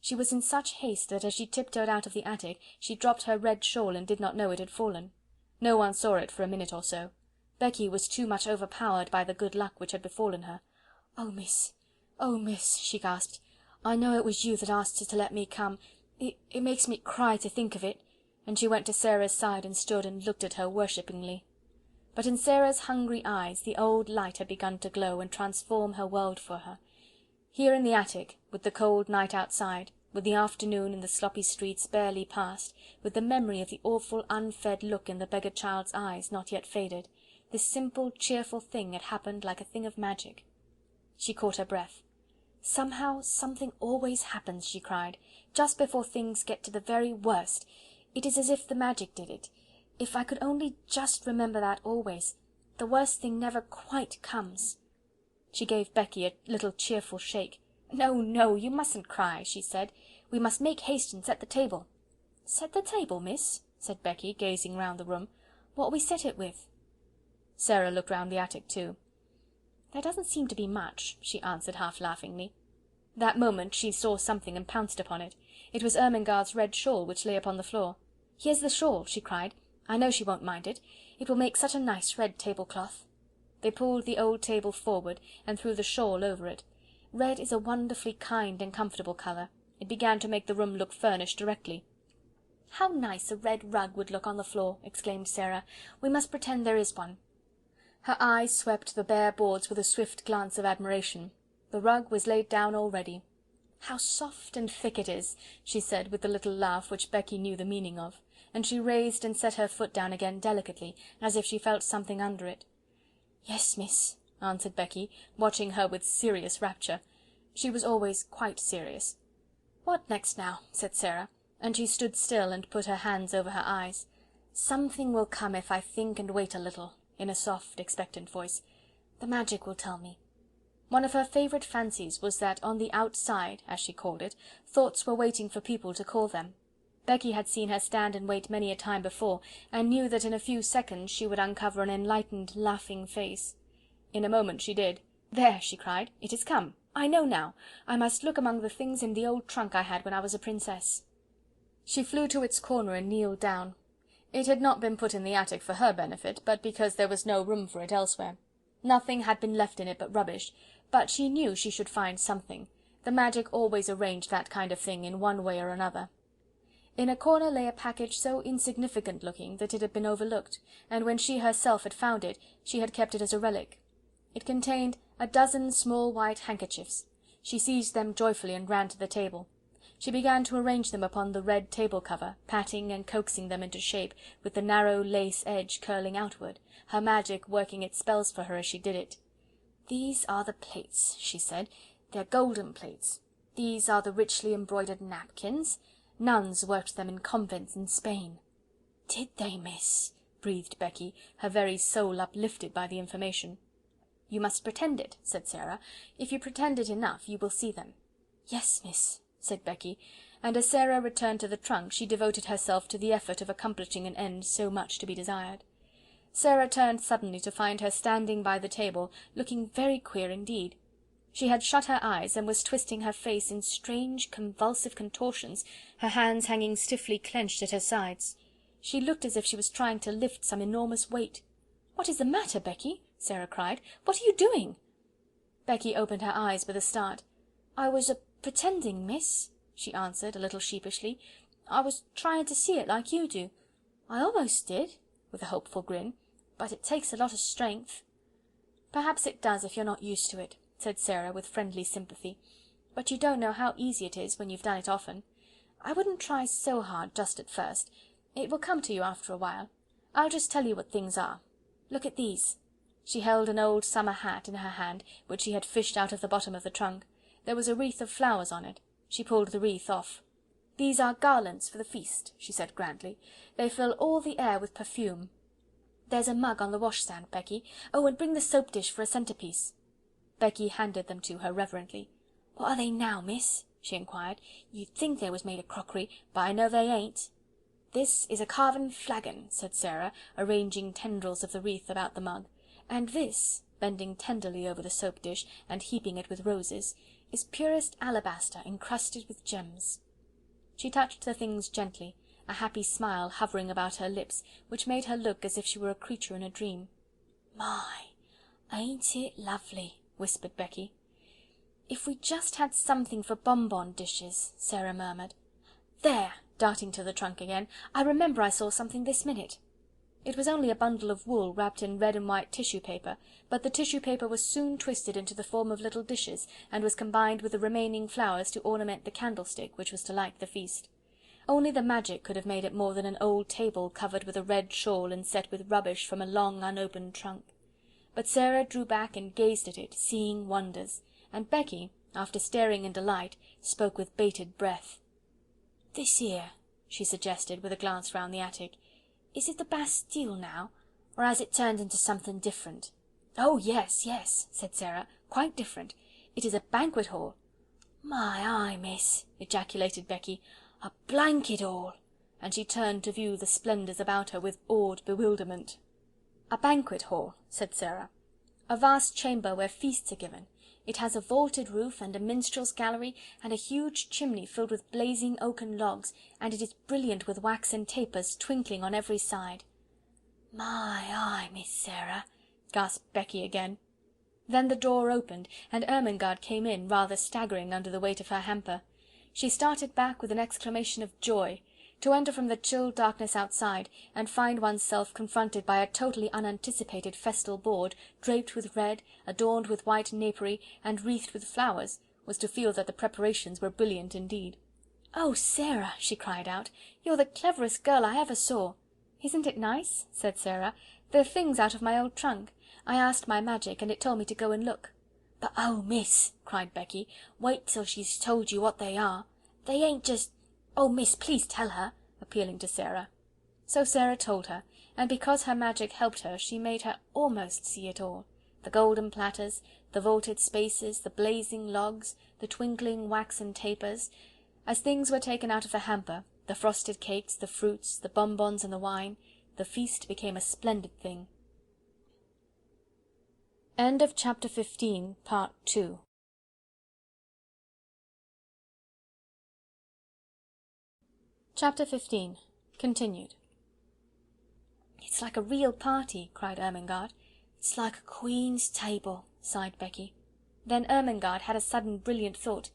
D: She was in such haste that as she tiptoed out of the attic she dropped her red shawl and did not know it had fallen. No one saw it for a minute or so. Becky was too much overpowered by the good luck which had befallen her. Oh, miss," she gasped. "I know it was you that asked her to let me come. It makes me cry to think of it," and she went to Sarah's side and stood and looked at her worshippingly. But in Sarah's hungry eyes the old light had begun to glow and transform her world for her. Here in the attic, with the cold night outside, with the afternoon and the sloppy streets barely past, with the memory of the awful unfed look in the beggar child's eyes not yet faded, this simple, cheerful thing had happened like a thing of magic. She caught her breath. "Somehow something always happens," she cried, "just before things get to the very worst. It is as if the magic did it. If I could only just remember that always, the worst thing never quite comes." She gave Becky a little cheerful shake. "No, no, you mustn't cry," she said. "We must make haste and set the table." "Set the table, miss?" said Becky, gazing round the room. "What'll we set it with?" Sara looked round the attic too. "There doesn't seem to be much," she answered half laughingly. That moment she saw something and pounced upon it. It was Ermengarde's red shawl which lay upon the floor. "Here's the shawl," she cried. "I know she won't mind it. It will make such a nice red tablecloth." They pulled the old table forward and threw the shawl over it. Red is a wonderfully kind and comfortable colour. It began to make the room look furnished directly. "How nice a red rug would look on the floor!" exclaimed Sara. "We must pretend there is one." Her eyes swept the bare boards with a swift glance of admiration. The rug was laid down already. "How soft and thick it is!" she said with the little laugh which Becky knew the meaning of, and she raised and set her foot down again delicately, as if she felt something under it. "Yes, miss," answered Becky, watching her with serious rapture. She was always quite serious. "What next now?" said Sara, and she stood still and put her hands over her eyes. "Something will come if I think and wait a little," in a soft, expectant voice. "The magic will tell me." One of her favourite fancies was that on the outside, as she called it, thoughts were waiting for people to call them. Becky had seen her stand and wait many a time before, and knew that in a few seconds she would uncover an enlightened, laughing face. In a moment she did. "There!" she cried, "it has come. I know now. I must look among the things in the old trunk I had when I was a princess." She flew to its corner and kneeled down. It had not been put in the attic for her benefit, but because there was no room for it elsewhere. Nothing had been left in it but rubbish, but she knew she should find something, The magic always arranged that kind of thing in one way or another. In a corner lay a package so insignificant looking that it had been overlooked, and when she herself had found it, she had kept it as a relic. It contained a dozen small white handkerchiefs. She seized them joyfully and ran to the table. She began to arrange them upon the red table cover, patting and coaxing them into shape, with the narrow lace edge curling outward, her magic working its spells for her as she did it. "These are the plates," she said. "They're golden plates. These are the richly embroidered napkins. Nuns worked them in convents in Spain." "Did they, miss?" breathed Becky, her very soul uplifted by the information. "You must pretend it," said Sara. "If you pretend it enough, you will see them." "Yes, miss," said Becky, and as Sara returned to the trunk, she devoted herself to the effort of accomplishing an end so much to be desired. Sara turned suddenly to find her standing by the table, looking very queer indeed. She had shut her eyes, and was twisting her face in strange convulsive contortions, her hands hanging stiffly clenched at her sides. She looked as if she was trying to lift some enormous weight. "What is the matter, Becky?" Sara cried. "What are you doing?" Becky opened her eyes with a start. "I was pretending, miss," she answered, a little sheepishly. "I was trying to see it like you do. I almost did," with a hopeful grin, "but it takes a lot of strength." "Perhaps it does if you're not used to it," said Sara, with friendly sympathy. "But you don't know how easy it is when you've done it often. I wouldn't try so hard just at first. It will come to you after a while. I'll just tell you what things are. Look at these." She held an old summer hat in her hand, which she had fished out of the bottom of the trunk. There was a wreath of flowers on it. She pulled the wreath off. "These are garlands for the feast," she said grandly. "They fill all the air with perfume. There's a mug on the washstand, Becky. Oh, and bring the soap dish for a centrepiece." Becky handed them to her reverently. "What are they now, miss?" she inquired. "You'd think they was made of crockery, but I know they ain't." "This is a carven flagon," said Sara, arranging tendrils of the wreath about the mug. "And this," bending tenderly over the soap dish, and heaping it with roses, "is purest alabaster encrusted with gems." She touched the things gently, a happy smile hovering about her lips, which made her look as if she were a creature in a dream. "My, ain't it lovely?" whispered Becky. "If we just had something for bonbon dishes," Sara murmured. "There!" darting to the trunk again. "I remember I saw something this minute." It was only a bundle of wool wrapped in red and white tissue paper, but the tissue paper was soon twisted into the form of little dishes, and was combined with the remaining flowers to ornament the candlestick which was to light the feast. Only the magic could have made it more than an old table covered with a red shawl and set with rubbish from a long unopened trunk. But Sara drew back and gazed at it, seeing wonders, and Becky, after staring in delight, spoke with bated breath. "This here," she suggested, with a glance round the attic, "is it the Bastille now, or has it turned into something different?" "Oh, yes, yes," said Sara, "quite different. It is a banquet hall." "My eye, miss," ejaculated Becky, "a blanket hall!" and she turned to view the splendours about her with awed bewilderment. "A banquet hall," said Sara. "A vast chamber where feasts are given. It has a vaulted roof, and a minstrel's gallery, and a huge chimney filled with blazing oaken logs, and it is brilliant with waxen tapers twinkling on every side." "My eye, Miss Sara," gasped Becky again. Then the door opened, and Ermengaard came in, rather staggering under the weight of her hamper. She started back with an exclamation of joy. To enter from the chill darkness outside, and find oneself confronted by a totally unanticipated festal board, draped with red, adorned with white napery, and wreathed with flowers, was to feel that the preparations were brilliant indeed. "Oh, Sara," she cried out, "you're the cleverest girl I ever saw." "Isn't it nice?" said Sara. "They're things out of my old trunk. I asked my magic, and it told me to go and look." "But oh, miss," cried Becky, "wait till she's told you what they are. They ain't just... Oh, miss, please tell her," appealing to Sara. So Sara told her, and because her magic helped her, she made her almost see it all: the golden platters, the vaulted spaces, the blazing logs, the twinkling waxen tapers. As things were taken out of the hamper, the frosted cakes, the fruits, the bonbons and the wine, the feast became a splendid thing. End of chapter 15, part 2. Chapter 15. Continued. "It's like a real party," cried Ermengaard. "It's like a queen's table," sighed Becky. Then Ermengaard had a sudden brilliant thought.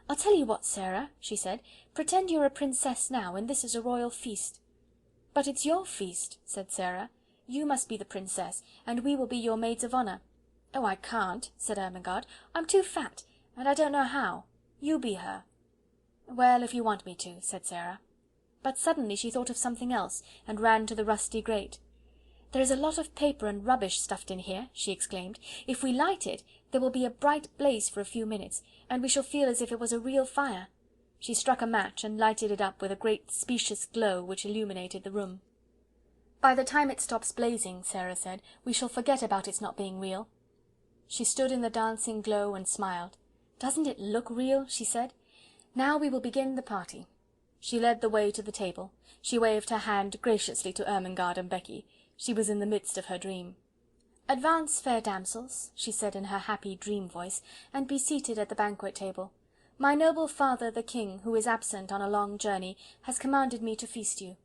D: "I'll tell you what, Sara," she said. "Pretend you're a princess now, and this is a royal feast." "But it's your feast," said Sara. "You must be the princess, and we will be your maids of honour." "Oh, I can't," said Ermengarde. "I'm too fat, and I don't know how. You be her." "Well, if you want me to," said Sara. But suddenly she thought of something else, and ran to the rusty grate. "There is a lot of paper and rubbish stuffed in here," she exclaimed. "If we light it, there will be a bright blaze for a few minutes, and we shall feel as if it was a real fire." She struck a match and lighted it up with a great specious glow which illuminated the room. "By the time it stops blazing," Sara said, "we shall forget about its not being real." She stood in the dancing glow and smiled. "Doesn't it look real?" she said. "Now we will begin the party." She led the way to the table. She waved her hand graciously to Ermengarde and Becky. She was in the midst of her dream. "Advance, fair damsels," she said in her happy dream voice, "and be seated at the banquet table. My noble father the king, who is absent on a long journey, has commanded me to feast you."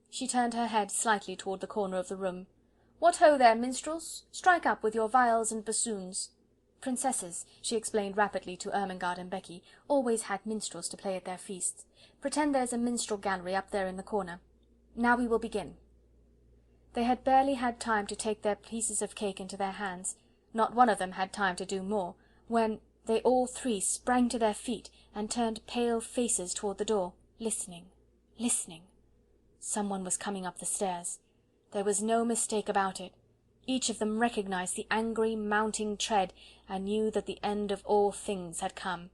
D: She turned her head slightly toward the corner of the room. "What ho there, minstrels! Strike up with your viols and bassoons." Princesses, she explained rapidly to Ermengarde and Becky, always had minstrels to play at their feasts. "Pretend there's a minstrel gallery up there in the corner. Now we will begin." They had barely had time to take their pieces of cake into their hands, not one of them had time to do more, when they all three sprang to their feet and turned pale faces toward the door, listening, listening. Someone was coming up the stairs. There was no mistake about it. Each of them recognized the angry mounting tread, and knew that the end of all things had come.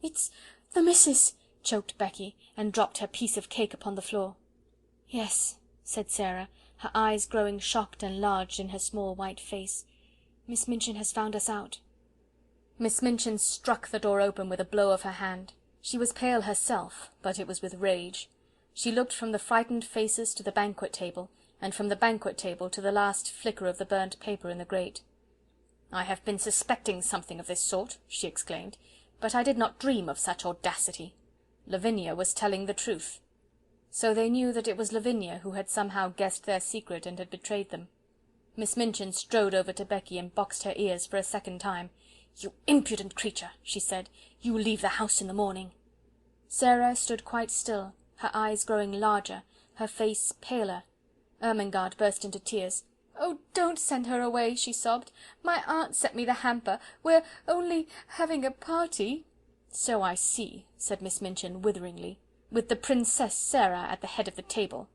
D: "It's the missus," choked Becky, and dropped her piece of cake upon the floor. "Yes," said Sara, her eyes growing shocked and large in her small white face. "Miss Minchin has found us out." Miss Minchin struck the door open with a blow of her hand. She was pale herself, but it was with rage. She looked from the frightened faces to the banquet table, and from the banquet table to the last flicker of the burnt paper in the grate. "I have been suspecting something of this sort," she exclaimed, "but I did not dream of such audacity. Lavinia was telling the truth." So they knew that it was Lavinia who had somehow guessed their secret and had betrayed them. Miss Minchin strode over to Becky and boxed her ears for a second time. "You impudent creature," she said, "you leave the house in the morning." Sara stood quite still, her eyes growing larger, her face paler. Ermengarde burst into tears. "Oh, don't send her away," she sobbed. "My aunt sent me the hamper. We're only having a party." "So I see," said Miss Minchin witheringly, "with the Princess Sara at the head of the table."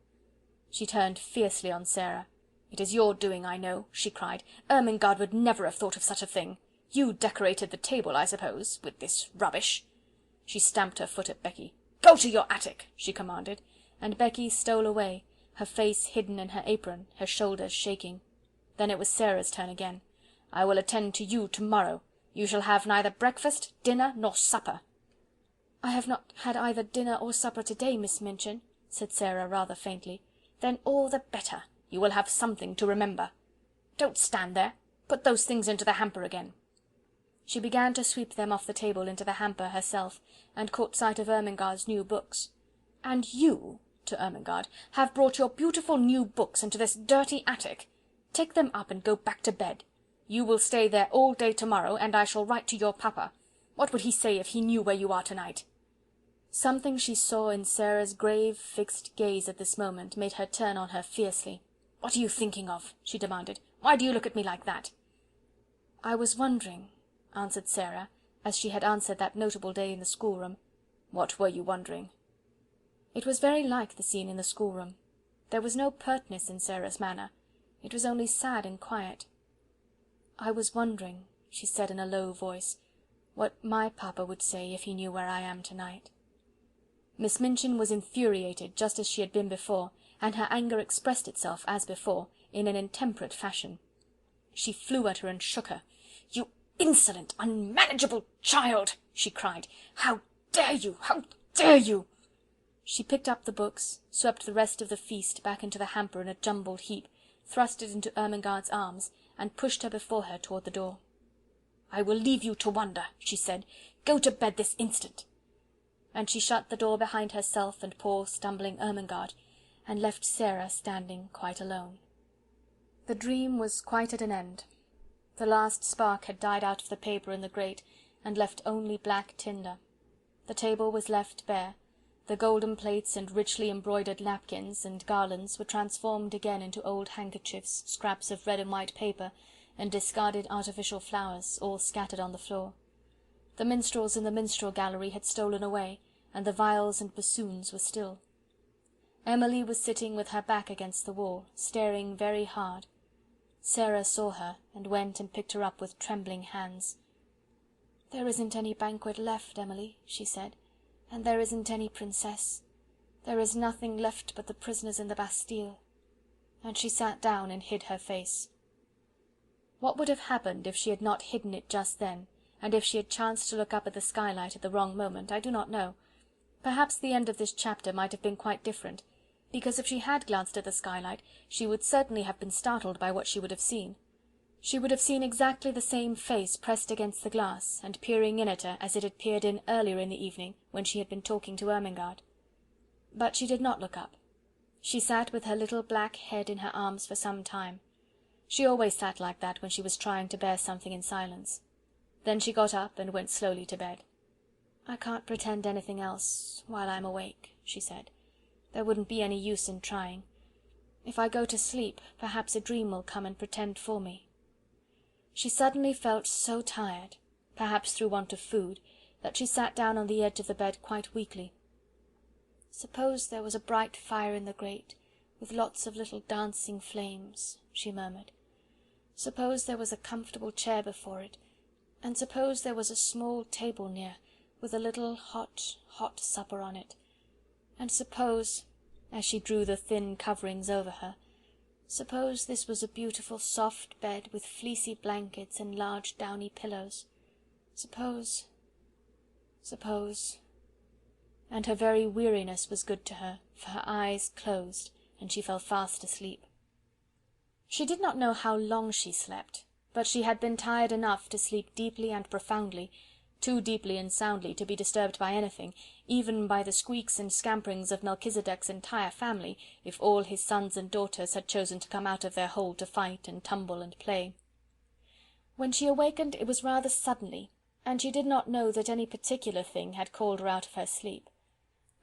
D: She turned fiercely on Sara. "It is your doing, I know," she cried. "Ermengarde would never have thought of such a thing. You decorated the table, I suppose, with this rubbish." She stamped her foot at Becky. "Go to your attic," she commanded, and Becky stole away, her face hidden in her apron, her shoulders shaking. Then it was Sara's turn again. "I will attend to you to-morrow. You shall have neither breakfast, dinner, nor supper." "I have not had either dinner or supper to-day, Miss Minchin," said Sara rather faintly. "Then all the better. You will have something to remember. Don't stand there. Put those things into the hamper again." She began to sweep them off the table into the hamper herself, and caught sight of Ermengarde's new books. "And you," to Ermengarde, "have brought your beautiful new books into this dirty attic. Take them up and go back to bed. You will stay there all day to-morrow, and I shall write to your papa. What would he say if he knew where you are to-night?" Something she saw in Sara's grave, fixed gaze at this moment made her turn on her fiercely. "What are you thinking of?" she demanded. "Why do you look at me like that?" "I was wondering," answered Sara, as she had answered that notable day in the schoolroom. "What were you wondering?" It was very like the scene in the schoolroom. There was no pertness in Sara's manner. It was only sad and quiet. "I was wondering," she said in a low voice, "what my papa would say if he knew where I am to-night." Miss Minchin was infuriated, just as she had been before, and her anger expressed itself, as before, in an intemperate fashion. She flew at her and shook her. "You insolent, unmanageable child!" she cried. "How dare you? How dare you?" She picked up the books, swept the rest of the feast back into the hamper in a jumbled heap, thrust it into Ermengarde's arms, and pushed her before her toward the door. "I will leave you to wonder," she said. "Go to bed this instant." And she shut the door behind herself and poor stumbling Ermengarde, and left Sara standing quite alone. The dream was quite at an end. The last spark had died out of the paper in the grate, and left only black tinder. The table was left bare. The golden plates and richly embroidered napkins and garlands were transformed again into old handkerchiefs, scraps of red and white paper, and discarded artificial flowers, all scattered on the floor. The minstrels in the minstrel gallery had stolen away, and the viols and bassoons were still. Emily was sitting with her back against the wall, staring very hard. Sara saw her, and went and picked her up with trembling hands. "There isn't any banquet left, Emily," she said, "and there isn't any princess. There is nothing left but the prisoners in the Bastille." And she sat down and hid her face. What would have happened if she had not hidden it just then, and if she had chanced to look up at the skylight at the wrong moment, I do not know. Perhaps the end of this chapter might have been quite different, because if she had glanced at the skylight, she would certainly have been startled by what she would have seen. She would have seen exactly the same face pressed against the glass, and peering in at her as it had peered in earlier in the evening, when she had been talking to Ermengaard. But she did not look up. She sat with her little black head in her arms for some time. She always sat like that when she was trying to bear something in silence. Then she got up and went slowly to bed. "I can't pretend anything else while I'm awake," she said. "There wouldn't be any use in trying. If I go to sleep, perhaps a dream will come and pretend for me." She suddenly felt so tired, perhaps through want of food, that she sat down on the edge of the bed quite weakly. "Suppose there was a bright fire in the grate, with lots of little dancing flames," she murmured. "Suppose there was a comfortable chair before it, and suppose there was a small table near, with a little hot, hot supper on it. And suppose," as she drew the thin coverings over her, "suppose this was a beautiful soft bed with fleecy blankets and large downy pillows. Suppose... And her very weariness was good to her, for her eyes closed, and she fell fast asleep. She did not know how long she slept, but she had been tired enough to sleep deeply and profoundly, too deeply and soundly to be disturbed by anything, even by the squeaks and scamperings of Melchisedec's entire family, if all his sons and daughters had chosen to come out of their hole to fight and tumble and play. When she awakened it was rather suddenly, and she did not know that any particular thing had called her out of her sleep.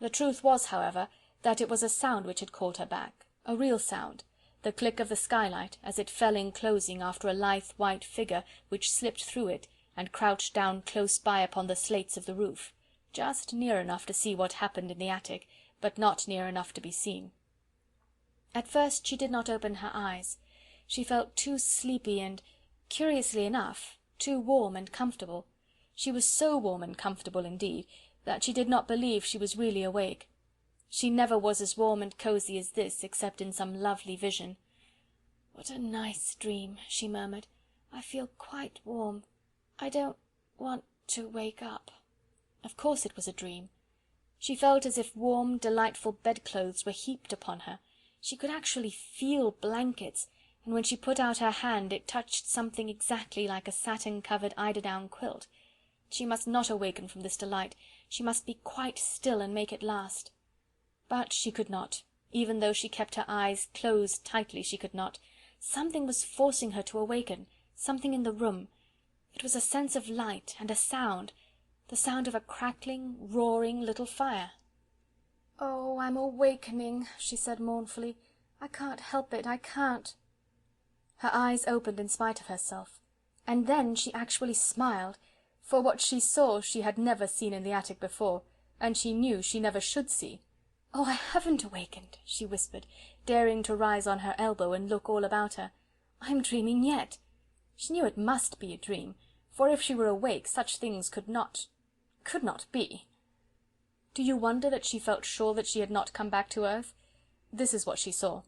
D: The truth was, however, that it was a sound which had called her back, a real sound, the click of the skylight as it fell in closing after a lithe white figure which slipped through it and crouched down close by upon the slates of the roof, just near enough to see what happened in the attic, but not near enough to be seen. At first she did not open her eyes. She felt too sleepy and, curiously enough, too warm and comfortable. She was so warm and comfortable, indeed, that she did not believe she was really awake. She never was as warm and cosy as this, except in some lovely vision. "What a nice dream," she murmured. "I feel quite warm. I don't want to wake up." Of course it was a dream. She felt as if warm, delightful bedclothes were heaped upon her. She could actually feel blankets, and when she put out her hand it touched something exactly like a satin-covered eiderdown quilt. She must not awaken from this delight. She must be quite still and make it last. But she could not. Even though she kept her eyes closed tightly, she could not. Something was forcing her to awaken, something in the room. It was a sense of light, and a sound, the sound of a crackling, roaring little fire. "Oh, I'm awakening," she said mournfully. "I can't help it, I can't." Her eyes opened in spite of herself, and then she actually smiled, for what she saw she had never seen in the attic before, and she knew she never should see. "Oh, I haven't awakened," she whispered, daring to rise on her elbow and look all about her. "I'm dreaming yet." She knew it must be a dream, for if she were awake such things could not be. Do you wonder that she felt sure that she had not come back to earth? This is what she saw.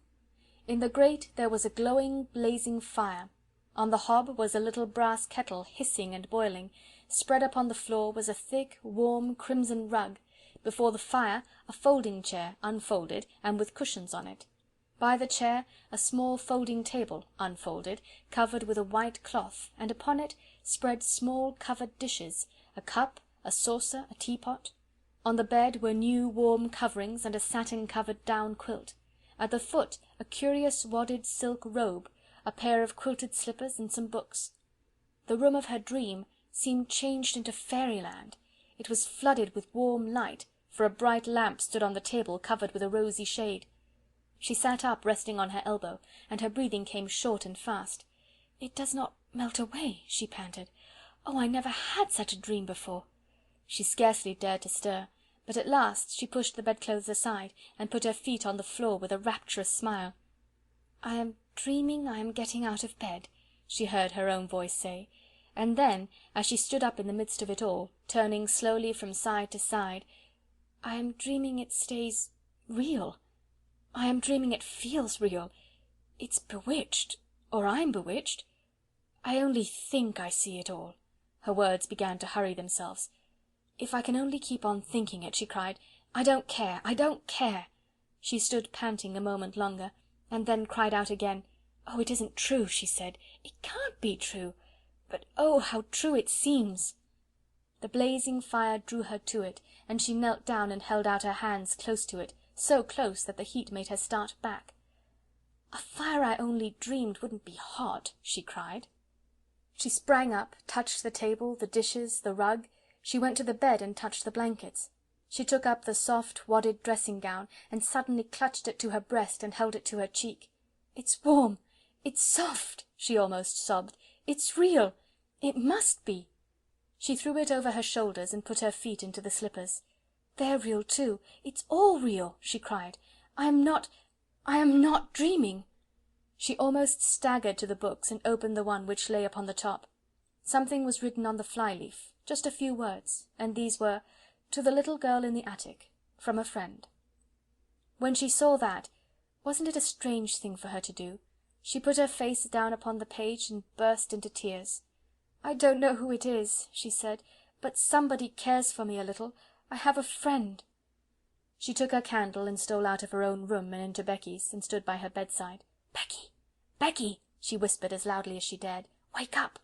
D: In the grate there was a glowing, blazing fire. On the hob was a little brass kettle hissing and boiling. Spread upon the floor was a thick, warm, crimson rug. Before the fire a folding chair, unfolded, and with cushions on it. By the chair a small folding table, unfolded, covered with a white cloth, and upon it spread small covered dishes, a cup, a saucer, a teapot. On the bed were new warm coverings and a satin-covered down quilt. At the foot a curious wadded silk robe, a pair of quilted slippers, and some books. The room of her dream seemed changed into fairyland. It was flooded with warm light, for a bright lamp stood on the table covered with a rosy shade. She sat up, resting on her elbow, and her breathing came short and fast. "It does not melt away," she panted. "Oh, I never had such a dream before." She scarcely dared to stir, but at last she pushed the bedclothes aside, and put her feet on the floor with a rapturous smile. "I am dreaming I am getting out of bed," she heard her own voice say, and then, as she stood up in the midst of it all, turning slowly from side to side, "I am dreaming it stays real. I am dreaming it feels real. It's bewitched, or I'm bewitched. I only think I see it all." Her words began to hurry themselves. "If I can only keep on thinking it," she cried. "I don't care, I don't care." She stood panting a moment longer, and then cried out again. "Oh, it isn't true," she said. "It can't be true. But oh, how true it seems!" The blazing fire drew her to it, and she knelt down and held out her hands close to it, so close that the heat made her start back. "A fire I only dreamed wouldn't be hot," she cried. She sprang up, touched the table, the dishes, the rug. She went to the bed and touched the blankets. She took up the soft wadded dressing gown, and suddenly clutched it to her breast and held it to her cheek. "It's warm, it's soft," she almost sobbed. "It's real. It must be." She threw it over her shoulders and put her feet into the slippers. "They're real too. It's all real," she cried. I am not dreaming." She almost staggered to the books and opened the one which lay upon the top. Something was written on the fly-leaf, just a few words, and these were, "To the little girl in the attic, from a friend." When she saw that, wasn't it a strange thing for her to do? She put her face down upon the page and burst into tears. "I don't know who it is," she said, "but somebody cares for me a little. I have a friend." She took her candle and stole out of her own room and into Becky's, and stood by her bedside. "Becky, Becky," she whispered as loudly as she dared, "wake up."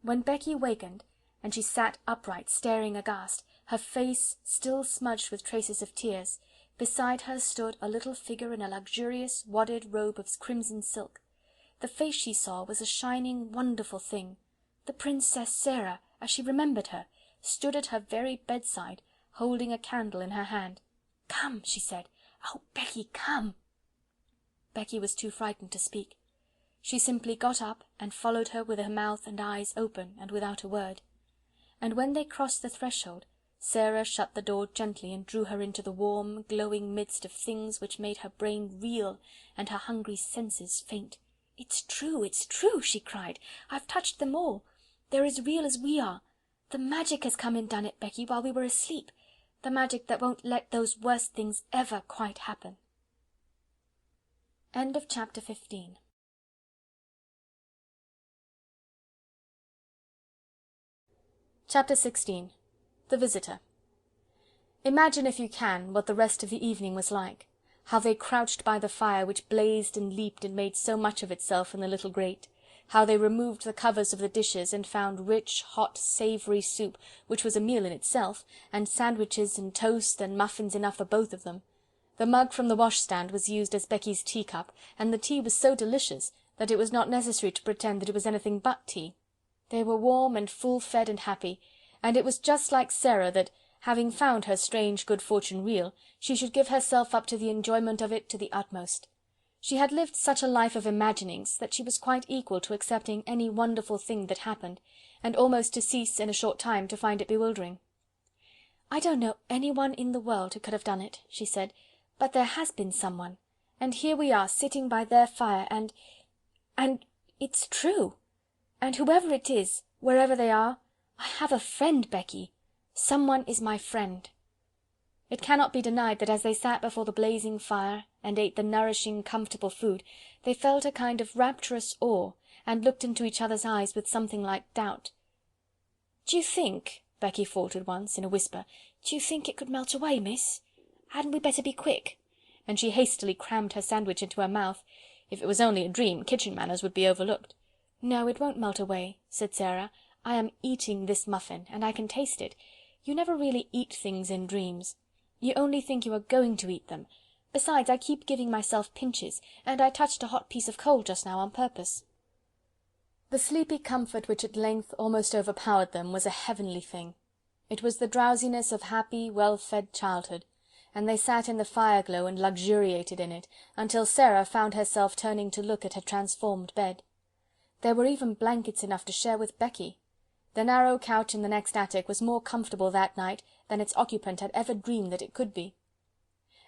D: When Becky wakened, and she sat upright, staring aghast, her face still smudged with traces of tears, beside her stood a little figure in a luxurious wadded robe of crimson silk. The face she saw was a shining, wonderful thing. The Princess Sara, as she remembered her, stood at her very bedside, holding a candle in her hand. "Come," she said. "Oh, Becky, come!" Becky was too frightened to speak. She simply got up and followed her with her mouth and eyes open and without a word. And when they crossed the threshold, Sara shut the door gently and drew her into the warm, glowing midst of things which made her brain reel and her hungry senses faint. It's true, she cried. "I've touched them all. They're as real as we are. The magic has come and done it, Becky, while we were asleep. The magic that won't let those worst things ever quite happen." End of chapter 15. Chapter 16. The Visitor. Imagine, if you can, what the rest of the evening was like. How they crouched by the fire, which blazed and leaped and made so much of itself in the little grate. How they removed the covers of the dishes and found rich, hot, savoury soup, which was a meal in itself, and sandwiches and toast and muffins enough for both of them. The mug from the washstand was used as Becky's teacup, and the tea was so delicious that it was not necessary to pretend that it was anything but tea. They were warm and full-fed and happy, and it was just like Sara that, having found her strange good fortune real, she should give herself up to the enjoyment of it to the utmost. She had lived such a life of imaginings that she was quite equal to accepting any wonderful thing that happened, and almost to cease in a short time to find it bewildering. "I don't know anyone in the world who could have done it," she said, "but there has been someone, and here we are sitting by their fire, and it's true. And whoever it is, wherever they are, I have a friend, Becky. Someone is my friend." It cannot be denied that as they sat before the blazing fire and ate the nourishing, comfortable food, they felt a kind of rapturous awe, and looked into each other's eyes with something like doubt. "Do you think," Becky faltered once, in a whisper, "do you think it could melt away, miss? Hadn't we better be quick?" And she hastily crammed her sandwich into her mouth. If it was only a dream, kitchen manners would be overlooked. "No, it won't melt away," said Sara. "I am eating this muffin, and I can taste it. You never really eat things in dreams. You only think you are going to eat them. Besides, I keep giving myself pinches, and I touched a hot piece of coal just now on purpose." The sleepy comfort which at length almost overpowered them was a heavenly thing. It was the drowsiness of happy, well-fed childhood, and they sat in the fire-glow and luxuriated in it, until Sara found herself turning to look at her transformed bed. There were even blankets enough to share with Becky. The narrow couch in the next attic was more comfortable that night than its occupant had ever dreamed that it could be.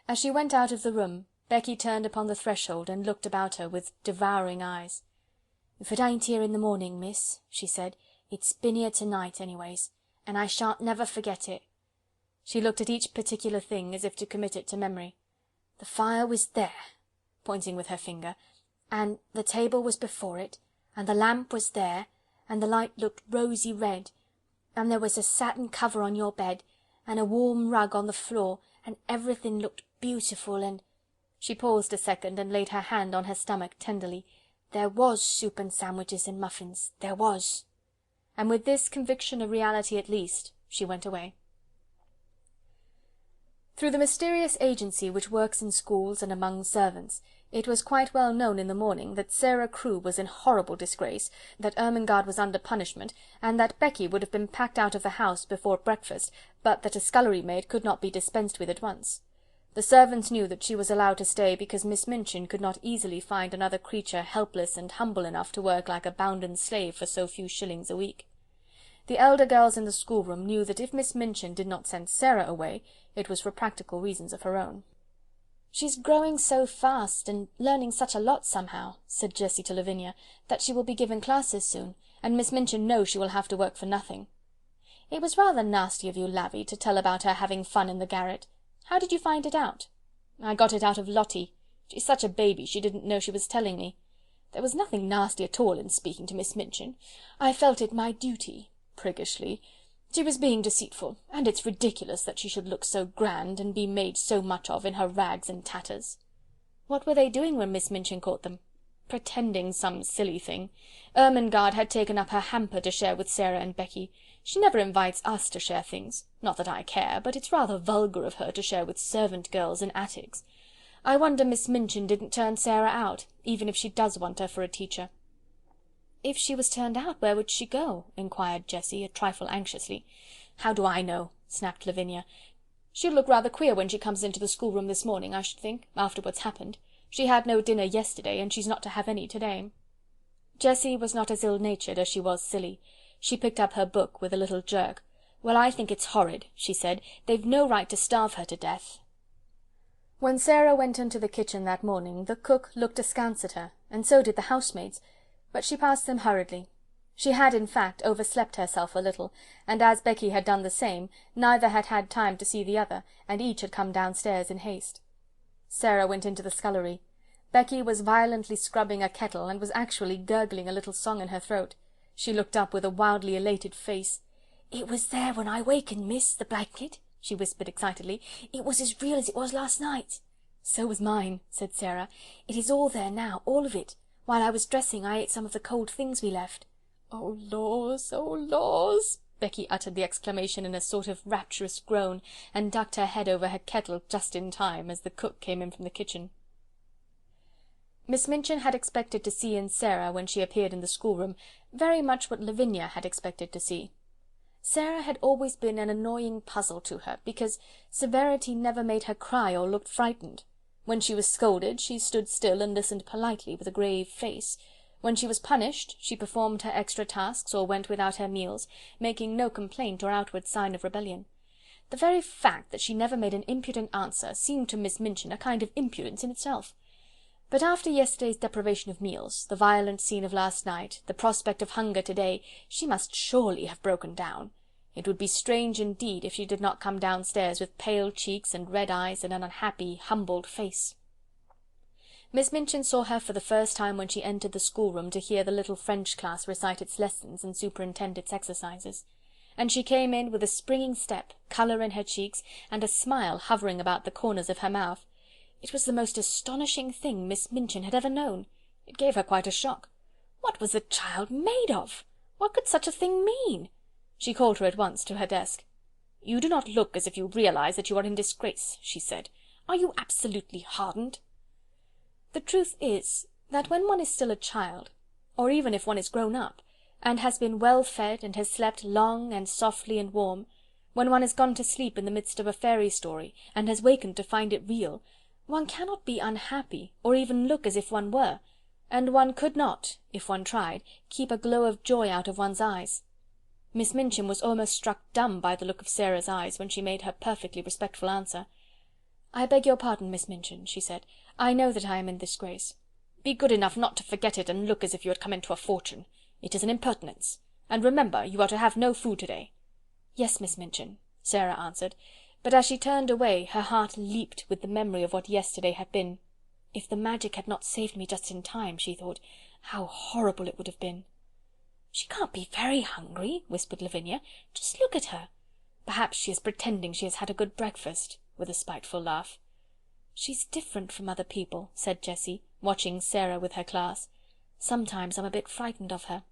D: As she went out of the room, Becky turned upon the threshold and looked about her with devouring eyes. "If it ain't here in the morning, miss," she said, "it's been here to-night, anyways, and I shan't never forget it." She looked at each particular thing, as if to commit it to memory. "The fire was there," pointing with her finger, "and the table was before it, and the lamp was there, and the light looked rosy red, and there was a satin cover on your bed, and a warm rug on the floor, and everything looked beautiful, and—" She paused a second, and laid her hand on her stomach tenderly. "There was soup and sandwiches and muffins, there was." And with this conviction of reality at least, she went away. Through the mysterious agency which works in schools and among servants, it was quite well known in the morning that Sara Crewe was in horrible disgrace, that Ermengaard was under punishment, and that Becky would have been packed out of the house before breakfast, but that a scullery maid could not be dispensed with at once. The servants knew that she was allowed to stay because Miss Minchin could not easily find another creature helpless and humble enough to work like a bounden slave for so few shillings a week. The elder girls in the schoolroom knew that if Miss Minchin did not send Sara away, it was for practical reasons of her own. "She's growing so fast, and learning such a lot somehow," said Jessie to Lavinia, "that she will be given classes soon, and Miss Minchin knows she will have to work for nothing. It was rather nasty of you, Lavvy, to tell about her having fun in the garret. How did you find it out?" "I got it out of Lottie. She's such a baby, she didn't know she was telling me. There was nothing nasty at all in speaking to Miss Minchin. I felt it my duty, priggishly. She was being deceitful, and it's ridiculous that she should look so grand, and be made so much of in her rags and tatters." "What were they doing when Miss Minchin caught them?" "Pretending some silly thing. Ermengaard had taken up her hamper to share with Sara and Becky. She never invites us to share things. Not that I care, but it's rather vulgar of her to share with servant girls in attics. I wonder Miss Minchin didn't turn Sara out, even if she does want her for a teacher." "If she was turned out, where would she go?" inquired Jessie, a trifle anxiously. "How do I know?" snapped Lavinia. "She'll look rather queer when she comes into the schoolroom this morning, I should think, after what's happened. She had no dinner yesterday, and she's not to have any to-day." Jessie was not as ill-natured as she was silly. She picked up her book with a little jerk. "Well, I think it's horrid," she said. "They've no right to starve her to death." When Sara went into the kitchen that morning, the cook looked askance at her, and so did the housemaids, but she passed them hurriedly. She had, in fact, overslept herself a little, and as Becky had done the same, neither had had time to see the other, and each had come downstairs in haste. Sara went into the scullery. Becky was violently scrubbing a kettle, and was actually gurgling a little song in her throat. She looked up with a wildly elated face. "It was there when I wakened, miss, the blanket," she whispered excitedly. "It was as real as it was last night." "So was mine," said Sara. "It is all there now, all of it. While I was dressing, I ate some of the cold things we left." "Oh, laws, oh, laws!" Becky uttered the exclamation in a sort of rapturous groan, and ducked her head over her kettle just in time, as the cook came in from the kitchen. Miss Minchin had expected to see in Sara, when she appeared in the schoolroom, very much what Lavinia had expected to see. Sara had always been an annoying puzzle to her, because severity never made her cry or look frightened. When she was scolded, she stood still and listened politely, with a grave face. When she was punished, she performed her extra tasks, or went without her meals, making no complaint or outward sign of rebellion. The very fact that she never made an impudent answer seemed to Miss Minchin a kind of impudence in itself. But after yesterday's deprivation of meals, the violent scene of last night, the prospect of hunger to-day, she must surely have broken down. It would be strange indeed if she did not come downstairs with pale cheeks and red eyes and an unhappy, humbled face. Miss Minchin saw her for the first time when she entered the schoolroom to hear the little French class recite its lessons and superintend its exercises. And she came in with a springing step, colour in her cheeks, and a smile hovering about the corners of her mouth. It was the most astonishing thing Miss Minchin had ever known. It gave her quite a shock. What was the child made of? What could such a thing mean? She called her at once to her desk. "You do not look as if you realize that you are in disgrace," she said. "Are you absolutely hardened?" The truth is, that when one is still a child, or even if one is grown up, and has been well fed and has slept long and softly and warm, When one has gone to sleep in the midst of a fairy story, and has wakened to find it real, one cannot be unhappy, or even look as if one were, and one could not, if one tried, keep a glow of joy out of one's eyes. Miss Minchin was almost struck dumb by the look of Sara's eyes when she made her perfectly respectful answer. "I beg your pardon, Miss Minchin," she said. "I know that I am in disgrace." "Be good enough not to forget it, and look as if you had come into a fortune. It is an impertinence. And remember, you are to have no food to-day." "Yes, Miss Minchin," Sara answered, but as she turned away her heart leaped with the memory of what yesterday had been. If the magic had not saved me just in time, she thought, how horrible it would have been. "She can't be very hungry," whispered Lavinia. "Just look at her. Perhaps she is pretending she has had a good breakfast," with a spiteful laugh. "She's different from other people," said Jessie, watching Sara with her class. "Sometimes I'm a bit frightened of her."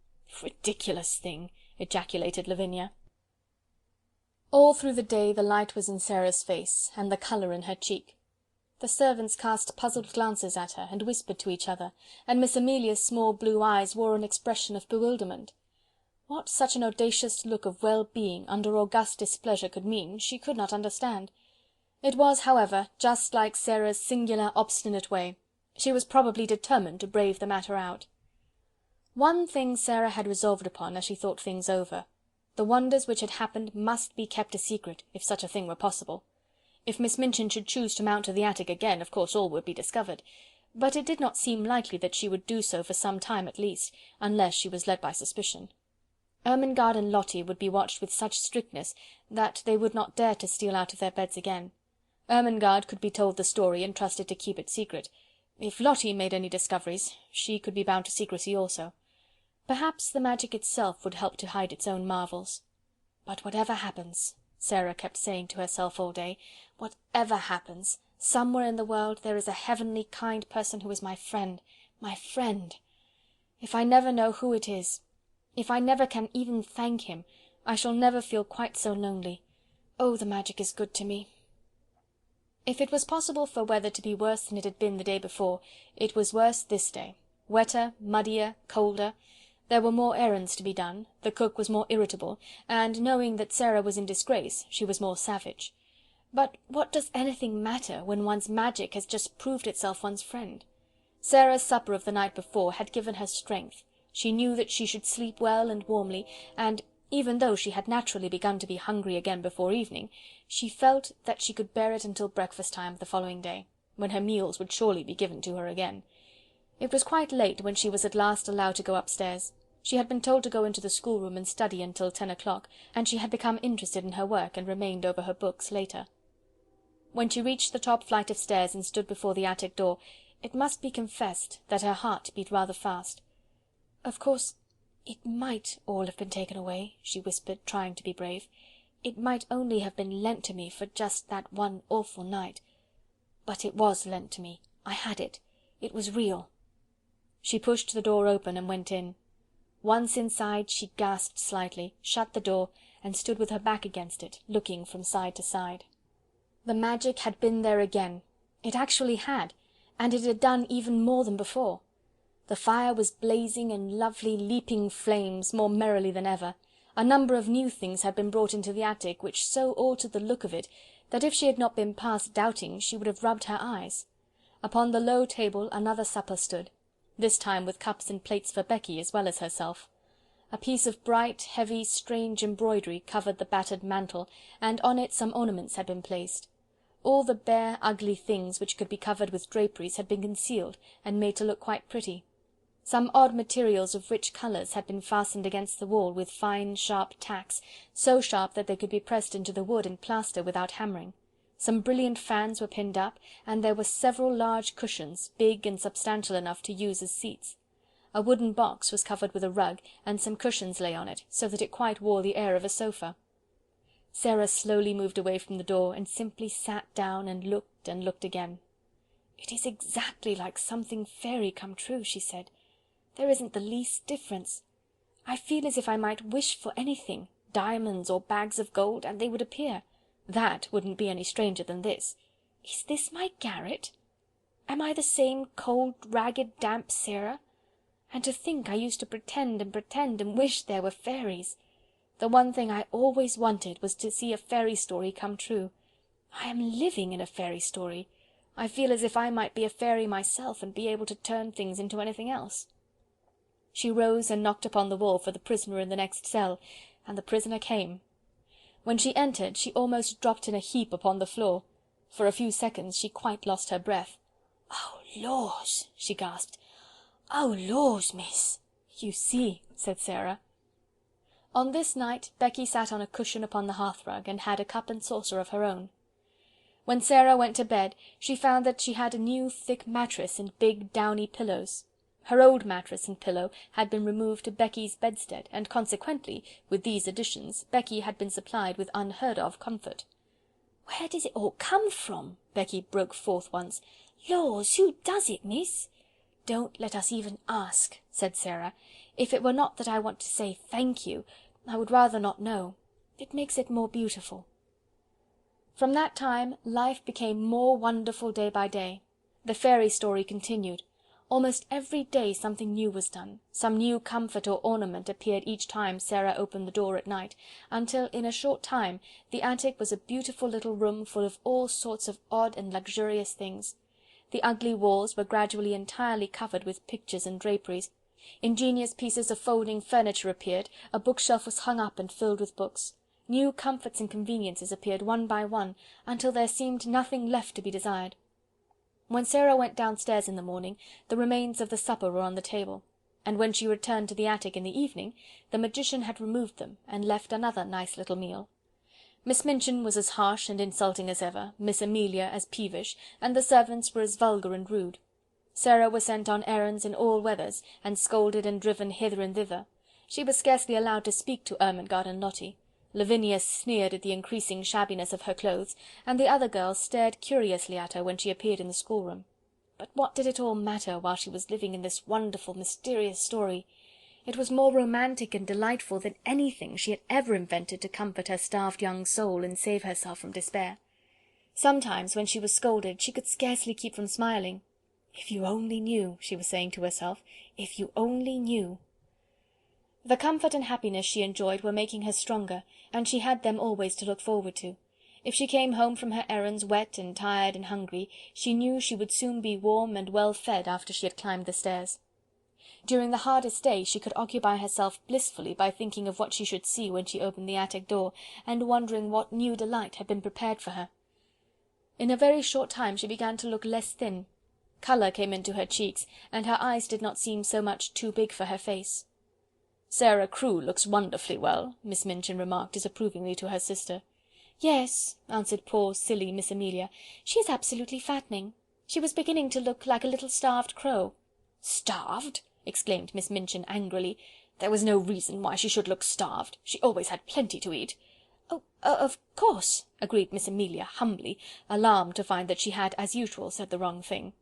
D: "Ridiculous thing!" ejaculated Lavinia. All through the day the light was in Sara's face, and the colour in her cheek. The servants cast puzzled glances at her, and whispered to each other, and Miss Amelia's small blue eyes wore an expression of bewilderment. What such an audacious look of well-being under august displeasure could mean, she could not understand. It was, however, just like Sara's singular obstinate way. She was probably determined to brave the matter out. One thing Sara had resolved upon as she thought things over. The wonders which had happened must be kept a secret, if such a thing were possible. If Miss Minchin should choose to mount to the attic again, of course all would be discovered, but it did not seem likely that she would do so for some time at least, unless she was led by suspicion. Ermengaard and Lottie would be watched with such strictness that they would not dare to steal out of their beds again. Ermengaard could be told the story and trusted to keep it secret. If Lottie made any discoveries, she could be bound to secrecy also. Perhaps the magic itself would help to hide its own marvels. "But whatever happens," Sara kept saying to herself all day, "whatever happens, somewhere in the world there is a heavenly kind person who is my friend, my friend. If I never know who it is, if I never can even thank him, I shall never feel quite so lonely. Oh, the magic is good to me." If it was possible for weather to be worse than it had been the day before, it was worse this day. Wetter, muddier, colder. There were more errands to be done, the cook was more irritable, and, knowing that Sara was in disgrace, she was more savage. But what does anything matter, when one's magic has just proved itself one's friend? Sara's supper of the night before had given her strength. She knew that she should sleep well and warmly, and, even though she had naturally begun to be hungry again before evening, she felt that she could bear it until breakfast time the following day, when her meals would surely be given to her again. It was quite late when she was at last allowed to go upstairs. She had been told to go into the schoolroom and study until 10 o'clock, and she had become interested in her work and remained over her books later. When she reached the top flight of stairs and stood before the attic door, it must be confessed that her heart beat rather fast. "Of course, it might all have been taken away," she whispered, trying to be brave. "It might only have been lent to me for just that one awful night. But it was lent to me. I had it. It was real." She pushed the door open and went in. Once inside, she gasped slightly, shut the door, and stood with her back against it, looking from side to side. The magic had been there again. It actually had, and it had done even more than before. The fire was blazing in lovely leaping flames more merrily than ever. A number of new things had been brought into the attic, which so altered the look of it, that if she had not been past doubting, she would have rubbed her eyes. Upon the low table another supper stood, this time with cups and plates for Becky as well as herself. A piece of bright, heavy, strange embroidery covered the battered mantel, and on it some ornaments had been placed. All the bare, ugly things which could be covered with draperies had been concealed, and made to look quite pretty. Some odd materials of rich colours had been fastened against the wall with fine, sharp tacks, so sharp that they could be pressed into the wood and plaster without hammering. Some brilliant fans were pinned up, and there were several large cushions, big and substantial enough to use as seats. A wooden box was covered with a rug, and some cushions lay on it, so that it quite wore the air of a sofa. Sara slowly moved away from the door, and simply sat down and looked again. "It is exactly like something fairy come true," she said. "There isn't the least difference. I feel as if I might wish for anything, diamonds or bags of gold, and they would appear. That wouldn't be any stranger than this. Is this my garret? Am I the same cold, ragged, damp Sara? And to think I used to pretend and wish there were fairies. The one thing I always wanted was to see a fairy story come true. I am living in a fairy story. I feel as if I might be a fairy myself, and be able to turn things into anything else." She rose and knocked upon the wall for the prisoner in the next cell, and the prisoner came. When she entered, she almost dropped in a heap upon the floor. For a few seconds she quite lost her breath. "Oh, laws!" she gasped. "Oh, laws, miss!" "You see," said Sara. On this night Becky sat on a cushion upon the hearthrug, and had a cup and saucer of her own. When Sara went to bed, she found that she had a new thick mattress and big downy pillows. Her old mattress and pillow had been removed to Becky's bedstead, and consequently, with these additions, Becky had been supplied with unheard of comfort. "Where does it all come from?" Becky broke forth once. "Laws, who does it, miss?" "Don't let us even ask," said Sara. "If it were not that I want to say thank you, I would rather not know. It makes it more beautiful." From that time life became more wonderful day by day. The fairy story continued. Almost every day something new was done, some new comfort or ornament appeared each time Sara opened the door at night, until in a short time the attic was a beautiful little room full of all sorts of odd and luxurious things. The ugly walls were gradually entirely covered with pictures and draperies. Ingenious pieces of folding furniture appeared, a bookshelf was hung up and filled with books. New comforts and conveniences appeared one by one, until there seemed nothing left to be desired. When Sara went downstairs in the morning, the remains of the supper were on the table, and when she returned to the attic in the evening, the magician had removed them, and left another nice little meal. Miss Minchin was as harsh and insulting as ever, Miss Amelia as peevish, and the servants were as vulgar and rude. Sara was sent on errands in all weathers, and scolded and driven hither and thither. She was scarcely allowed to speak to Ermengaard and Lottie. Lavinia sneered at the increasing shabbiness of her clothes, and the other girls stared curiously at her when she appeared in the schoolroom. But what did it all matter while she was living in this wonderful, mysterious story? It was more romantic and delightful than anything she had ever invented to comfort her starved young soul and save herself from despair. Sometimes, when she was scolded, she could scarcely keep from smiling. "If you only knew," she was saying to herself, "if you only knew." The comfort and happiness she enjoyed were making her stronger, and she had them always to look forward to. If she came home from her errands wet and tired and hungry, she knew she would soon be warm and well fed after she had climbed the stairs. During the hardest day she could occupy herself blissfully by thinking of what she should see when she opened the attic door, and wondering what new delight had been prepared for her. In a very short time she began to look less thin. Colour came into her cheeks, and her eyes did not seem so much too big for her face. "Sara Crewe looks wonderfully well," Miss Minchin remarked disapprovingly to her sister. "Yes," answered poor silly Miss Amelia, "she is absolutely fattening. She was beginning to look like a little starved crow." "Starved!" exclaimed Miss Minchin angrily. "There was no reason why she should look starved. She always had plenty to eat." "Oh, of course," agreed Miss Amelia humbly, alarmed to find that she had, as usual, said the wrong thing.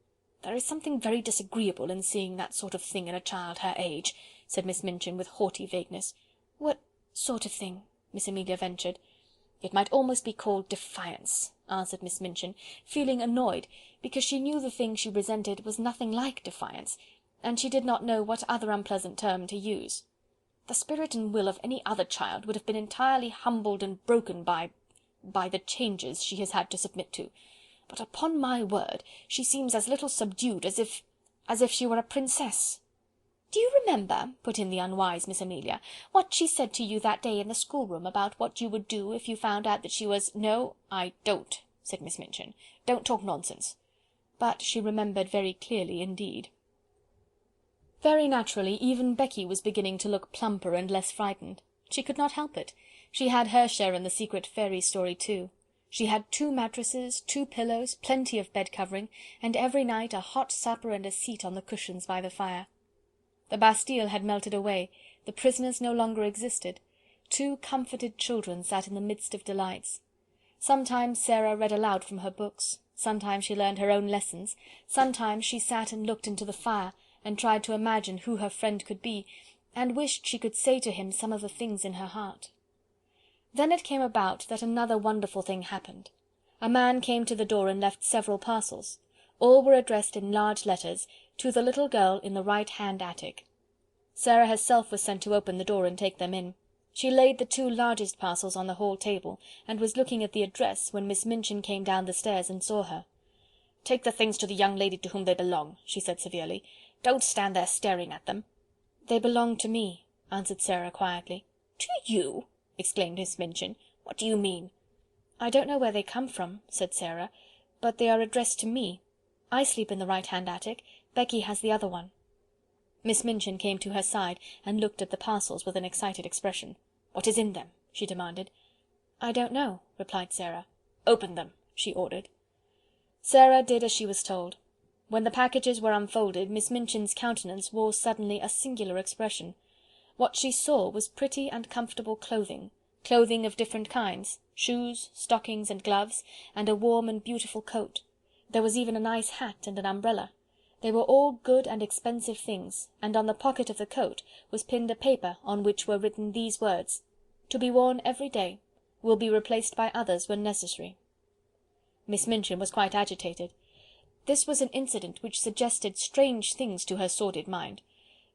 D: "There is something very disagreeable in seeing that sort of thing in a child her age," said Miss Minchin with haughty vagueness. "What sort of thing?" Miss Amelia ventured. "It might almost be called defiance," answered Miss Minchin, feeling annoyed, because she knew the thing she resented was nothing like defiance, and she did not know what other unpleasant term to use. "The spirit and will of any other child would have been entirely humbled and broken by the changes she has had to submit to. But upon my word, she seems as little subdued as if she were a princess." "Do you remember," put in the unwise Miss Amelia, "what she said to you that day in the schoolroom about what you would do if you found out that she was—" "No, I don't," said Miss Minchin. "Don't talk nonsense." But she remembered very clearly indeed. Very naturally, even Becky was beginning to look plumper and less frightened. She could not help it. She had her share in the secret fairy story too. She had 2 mattresses, 2 pillows, plenty of bed covering, and every night a hot supper and a seat on the cushions by the fire. The Bastille had melted away, the prisoners no longer existed. 2 comforted children sat in the midst of delights. Sometimes Sara read aloud from her books, sometimes she learned her own lessons, sometimes she sat and looked into the fire, and tried to imagine who her friend could be, and wished she could say to him some of the things in her heart. Then it came about that another wonderful thing happened. A man came to the door and left several parcels. All were addressed in large letters, "To the little girl in the right-hand attic." Sara herself was sent to open the door and take them in. She laid the 2 largest parcels on the hall table, and was looking at the address when Miss Minchin came down the stairs and saw her. "Take the things to the young lady to whom they belong," she said severely. "Don't stand there staring at them." "They belong to me," answered Sara quietly. "To you?" exclaimed Miss Minchin. "What do you mean?" "I don't know where they come from," said Sara, "but they are addressed to me. I sleep in the right-hand attic, Becky has the other one." Miss Minchin came to her side and looked at the parcels with an excited expression. "What is in them?" she demanded. "I don't know," replied Sara. "Open them," she ordered. Sara did as she was told. When the packages were unfolded, Miss Minchin's countenance wore suddenly a singular expression. What she saw was pretty and comfortable clothing, clothing of different kinds, shoes, stockings and gloves, and a warm and beautiful coat. There was even a nice hat and an umbrella. They were all good and expensive things, and on the pocket of the coat was pinned a paper on which were written these words: "To be worn every day, will be replaced by others when necessary." Miss Minchin was quite agitated. This was an incident which suggested strange things to her sordid mind.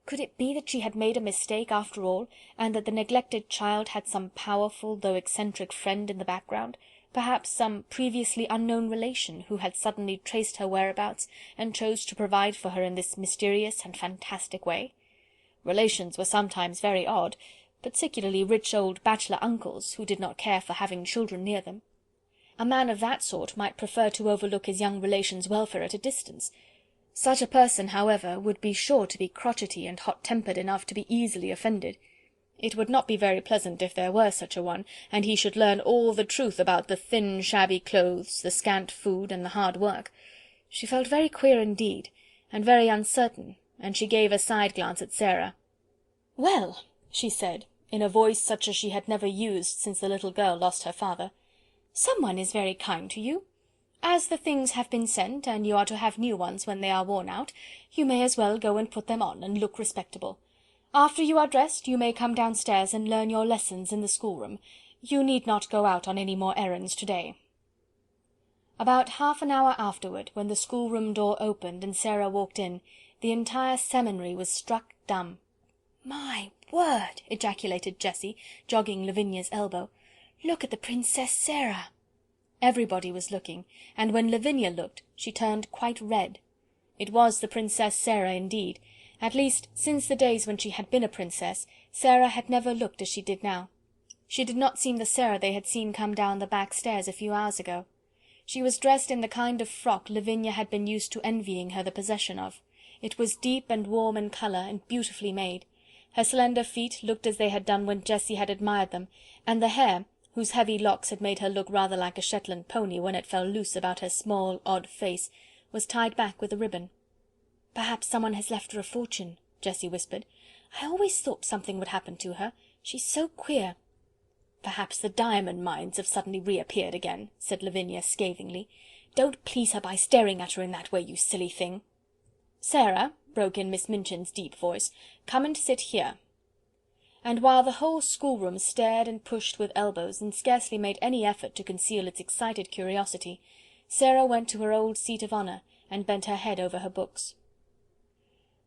D: Could it be that she had made a mistake after all, and that the neglected child had some powerful though eccentric friend in the background, perhaps some previously unknown relation, who had suddenly traced her whereabouts, and chose to provide for her in this mysterious and fantastic way? Relations were sometimes very odd, particularly rich old bachelor uncles, who did not care for having children near them. A man of that sort might prefer to overlook his young relations' welfare at a distance. Such a person, however, would be sure to be crotchety and hot-tempered enough to be easily offended. It would not be very pleasant if there were such a one, and he should learn all the truth about the thin shabby clothes, the scant food, and the hard work. She felt very queer indeed, and very uncertain, and she gave a side glance at Sara. "Well," she said, in a voice such as she had never used since the little girl lost her father, "some one is very kind to you. As the things have been sent, and you are to have new ones when they are worn out, you may as well go and put them on, and look respectable. After you are dressed, you may come downstairs and learn your lessons in the schoolroom. You need not go out on any more errands to-day." About half an hour afterward, when the schoolroom door opened and Sara walked in, the entire seminary was struck dumb. "My word!" ejaculated Jessie, jogging Lavinia's elbow. "Look at the Princess Sara!" Everybody was looking, and when Lavinia looked, she turned quite red. It was the Princess Sara indeed. At least, since the days when she had been a princess, Sara had never looked as she did now. She did not seem the Sara they had seen come down the back stairs a few hours ago. She was dressed in the kind of frock Lavinia had been used to envying her the possession of. It was deep and warm in colour, and beautifully made. Her slender feet looked as they had done when Jessie had admired them, and the hair, whose heavy locks had made her look rather like a Shetland pony when it fell loose about her small, odd face, was tied back with a ribbon. "Perhaps someone has left her a fortune," Jessie whispered. "I always thought something would happen to her. She's so queer." "Perhaps the diamond mines have suddenly reappeared again," said Lavinia scathingly. "Don't please her by staring at her in that way, you silly thing." "Sara," broke in Miss Minchin's deep voice, "come and sit here." And while the whole schoolroom stared and pushed with elbows, and scarcely made any effort to conceal its excited curiosity, Sara went to her old seat of honour, and bent her head over her books.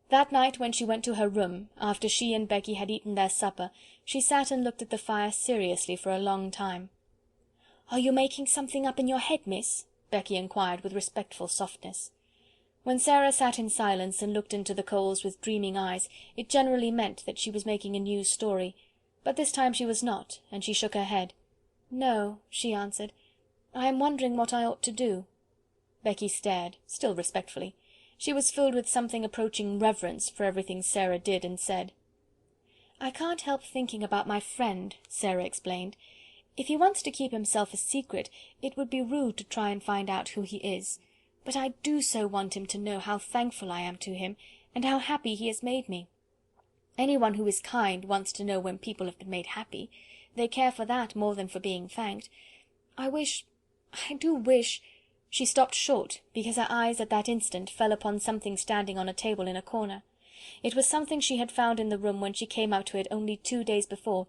D: That night, when she went to her room, after she and Becky had eaten their supper, she sat and looked at the fire seriously for a long time. "Are you making something up in your head, miss?" Becky inquired with respectful softness. When Sara sat in silence and looked into the coals with dreaming eyes, it generally meant that she was making a new story, but this time she was not, and she shook her head. "No," she answered, "I am wondering what I ought to do." Becky stared, still respectfully. She was filled with something approaching reverence for everything Sara did and said. "I can't help thinking about my friend," Sara explained. "If he wants to keep himself a secret, it would be rude to try and find out who he is. But I do so want him to know how thankful I am to him, and how happy he has made me. Anyone who is kind wants to know when people have been made happy. They care for that more than for being thanked. I do wish—" She stopped short, because her eyes at that instant fell upon something standing on a table in a corner. It was something she had found in the room when she came out to it only 2 days before.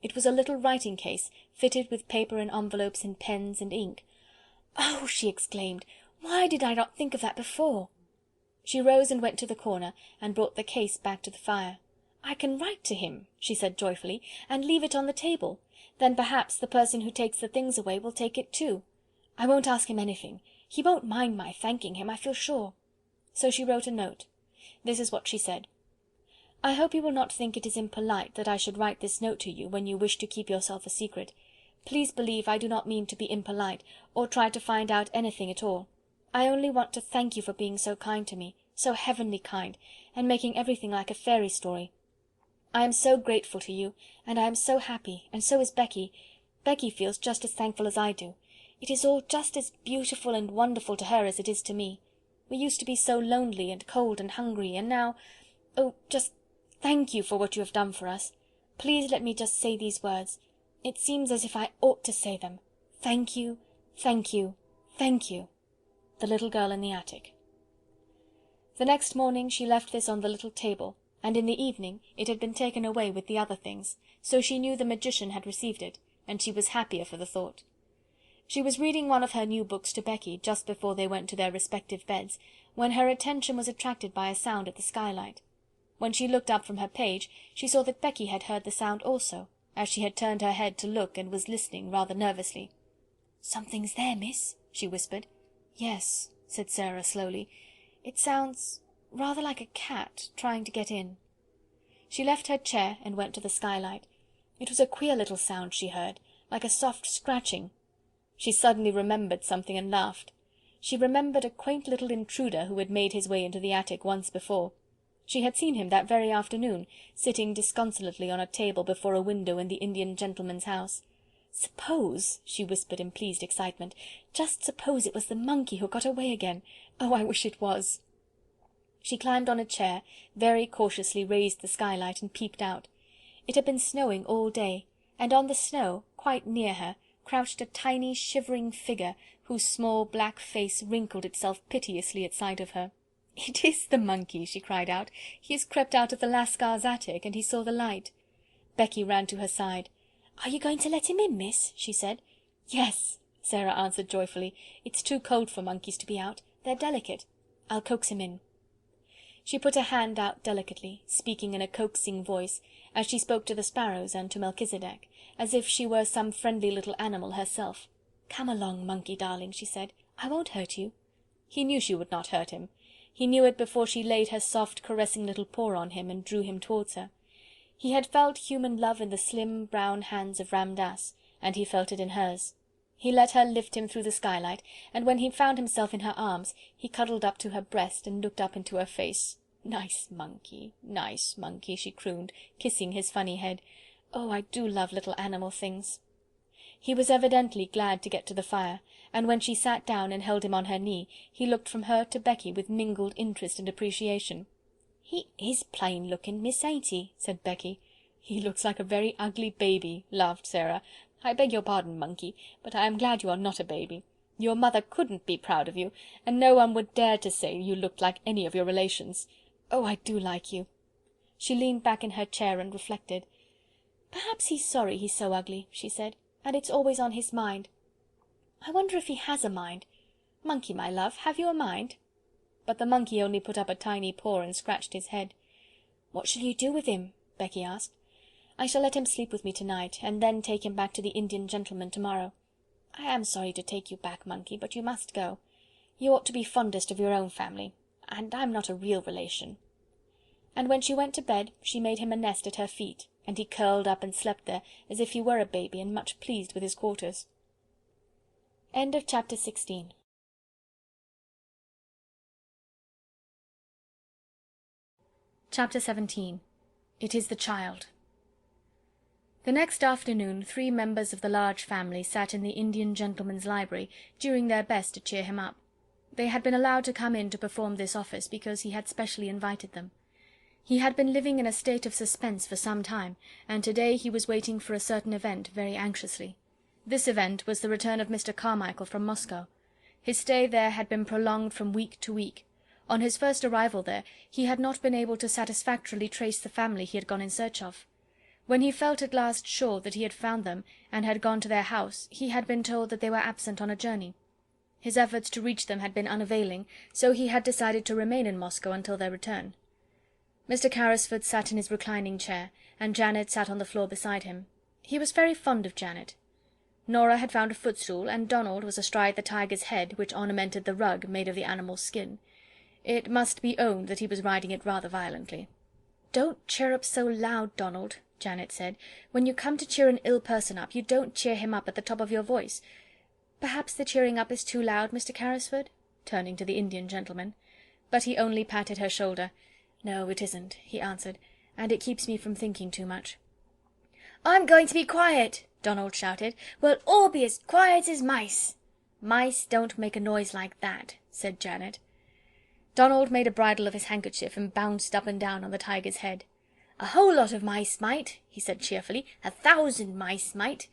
D: It was a little writing case, fitted with paper and envelopes and pens and ink. "Oh!" she exclaimed, "why did I not think of that before?" She rose and went to the corner, and brought the case back to the fire. "I can write to him," she said joyfully, "and leave it on the table. Then perhaps the person who takes the things away will take it too. I won't ask him anything. He won't mind my thanking him, I feel sure." So she wrote a note. This is what she said: "I hope you will not think it is impolite that I should write this note to you when you wish to keep yourself a secret. Please believe I do not mean to be impolite, or try to find out anything at all. I only want to thank you for being so kind to me, so heavenly kind, and making everything like a fairy story. I am so grateful to you, and I am so happy, and so is Becky. Becky feels just as thankful as I do. It is all just as beautiful and wonderful to her as it is to me. We used to be so lonely and cold and hungry, and now... Oh, just thank you for what you have done for us. Please let me just say these words. It seems as if I ought to say them. Thank you, thank you, thank you." The little girl in the attic. The next morning she left this on the little table, and in the evening it had been taken away with the other things, so she knew the magician had received it, and she was happier for the thought. She was reading one of her new books to Becky just before they went to their respective beds, when her attention was attracted by a sound at the skylight. When she looked up from her page, she saw that Becky had heard the sound also, as she had turned her head to look and was listening rather nervously. "Something's there, miss," she whispered. "Yes," said Sara slowly. "It sounds rather like a cat trying to get in." She left her chair and went to the skylight. It was a queer little sound she heard, like a soft scratching. She suddenly remembered something and laughed. She remembered a quaint little intruder who had made his way into the attic once before. She had seen him that very afternoon, sitting disconsolately on a table before a window in the Indian gentleman's house. "Suppose," she whispered in pleased excitement, "just suppose it was the monkey who got away again! Oh, I wish it was!" She climbed on a chair, very cautiously raised the skylight, and peeped out. It had been snowing all day, and on the snow, quite near her, crouched a tiny shivering figure, whose small black face wrinkled itself piteously at sight of her. "It is the monkey!" she cried out. "He has crept out of the Lascar's attic, and he saw the light." Becky ran to her side. "Are you going to let him in, miss?" she said. "Yes," Sara answered joyfully. "It's too cold for monkeys to be out. They're delicate. I'll coax him in." She put a hand out delicately, speaking in a coaxing voice, as she spoke to the sparrows and to Melchisedec, as if she were some friendly little animal herself. "Come along, monkey darling," she said. "I won't hurt you." He knew she would not hurt him. He knew it before she laid her soft caressing little paw on him and drew him towards her. He had felt human love in the slim brown hands of Ram Dass, and he felt it in hers. He let her lift him through the skylight, and when he found himself in her arms, he cuddled up to her breast and looked up into her face. Nice monkey, she crooned, kissing his funny head. "Oh, I do love little animal things." He was evidently glad to get to the fire, and when she sat down and held him on her knee, he looked from her to Becky with mingled interest and appreciation. "He is plain looking, miss, ain't he?" said Becky. "He looks like a very ugly baby," laughed Sara. "I beg your pardon, monkey, but I am glad you are not a baby. Your mother couldn't be proud of you, and no one would dare to say you looked like any of your relations. Oh, I do like you." She leaned back in her chair and reflected. "Perhaps he's sorry he's so ugly," she said, "and it's always on his mind. I wonder if he has a mind. Monkey, my love, have you a mind?" But the monkey only put up a tiny paw and scratched his head. "What shall you do with him?" Becky asked. "I shall let him sleep with me tonight, and then take him back to the Indian gentleman tomorrow. I am sorry to take you back, monkey, but you must go. You ought to be fondest of your own family, and I'm not a real relation." And when she went to bed, she made him a nest at her feet, and he curled up and slept there as if he were a baby and much pleased with his quarters. End of chapter 16. Chapter 17. It is the child. The next afternoon 3 members of the large family sat in the Indian gentleman's library, doing their best to cheer him up. They had been allowed to come in to perform this office because he had specially invited them. He had been living in a state of suspense for some time, and today he was waiting for a certain event very anxiously. This event was the return of Mr. Carmichael from Moscow. His stay there had been prolonged from week to week. On his first arrival there, he had not been able to satisfactorily trace the family he had gone in search of. When he felt at last sure that he had found them, and had gone to their house, he had been told that they were absent on a journey. His efforts to reach them had been unavailing, so he had decided to remain in Moscow until their return. Mr. Carrisford sat in his reclining chair, and Janet sat on the floor beside him. He was very fond of Janet. Nora had found a footstool, and Donald was astride the tiger's head, which ornamented the rug made of the animal's skin. It must be owned that he was riding it rather violently. "Don't chirrup so loud, Donald," Janet said. "When you come to cheer an ill person up, you don't cheer him up at the top of your voice. Perhaps the cheering up is too loud, Mr. Carrisford?" turning to the Indian gentleman. But he only patted her shoulder. "No, it isn't," he answered, "and it keeps me from thinking too much." "I'm going to be quiet," Donald shouted. "We'll all be as quiet as mice." "Mice don't make a noise like that," said Janet. Donald made a bridle of his handkerchief and bounced up and down on the tiger's head. "A whole lot of mice might," he said cheerfully. 1,000 mice might."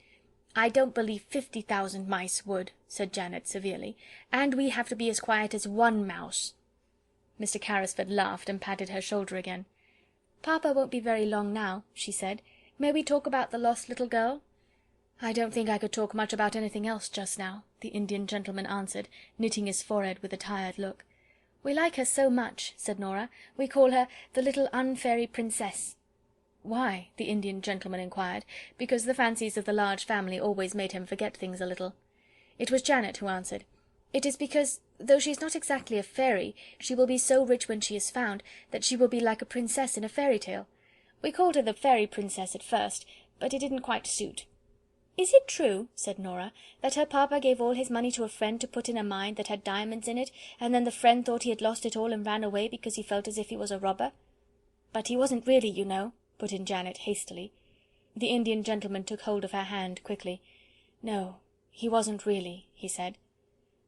D: "I don't believe 50,000 mice would," said Janet severely. "And we have to be as quiet as one mouse." Mr. Carrisford laughed and patted her shoulder again. "Papa won't be very long now," she said. "May we talk about the lost little girl?" "I don't think I could talk much about anything else just now," the Indian gentleman answered, knitting his forehead with a tired look. "We like her so much," said Nora. "We call her the little unfairy princess." "Why?" the Indian gentleman inquired, because the fancies of the large family always made him forget things a little. It was Janet who answered. "It is because, though she is not exactly a fairy, she will be so rich when she is found, that she will be like a princess in a fairy tale. We called her the fairy princess at first, but it didn't quite suit." "Is it true," said Nora, "that her papa gave all his money to a friend to put in a mine that had diamonds in it, and then the friend thought he had lost it all and ran away because he felt as if he was a robber?" "But he wasn't really, you know," put in Janet hastily. The Indian gentleman took hold of her hand quickly. "No, he wasn't really," he said.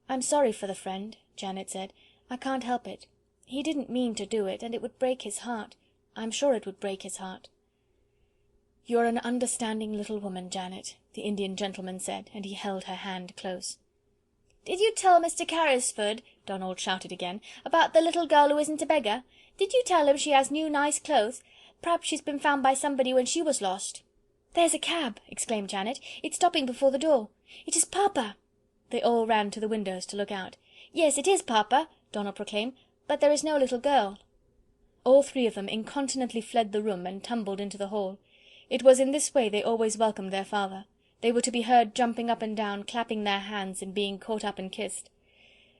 D: "I'm sorry for the friend," Janet said. "I can't help it. He didn't mean to do it, and it would break his heart. I'm sure it would break his heart." "You're an understanding little woman, Janet," the Indian gentleman said, and he held her hand close. "Did you tell Mr. Carrisford," Donald shouted again, "about the little girl who isn't a beggar? Did you tell him she has new nice clothes? Perhaps she's been found by somebody when she was lost." "There's a cab," exclaimed Janet. "It's stopping before the door. It is Papa." They all ran to the windows to look out. "Yes, it is Papa," Donald proclaimed, "but there is no little girl." All three of them incontinently fled the room and tumbled into the hall. It was in this way they always welcomed their father. They were to be heard jumping up and down, clapping their hands, and being caught up and kissed.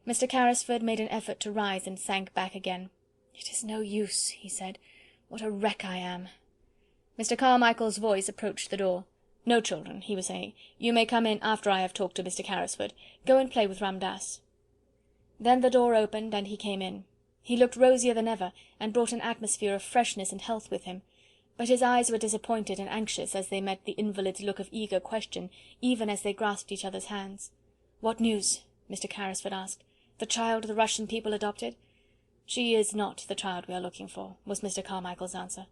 D: Mr. Carrisford made an effort to rise and sank back again. "It is no use," he said. "What a wreck I am." Mr. Carmichael's voice approached the door. "No, children," he was saying, "you may come in after I have talked to Mr. Carrisford. Go and play with Ram Dass." Then the door opened, and he came in. He looked rosier than ever, and brought an atmosphere of freshness and health with him. But his eyes were disappointed and anxious as they met the invalid's look of eager question, even as they grasped each other's hands. "What news?" Mr. Carrisford asked. "The child the Russian people adopted?" "She is not the child we are looking for," was Mr. Carmichael's answer.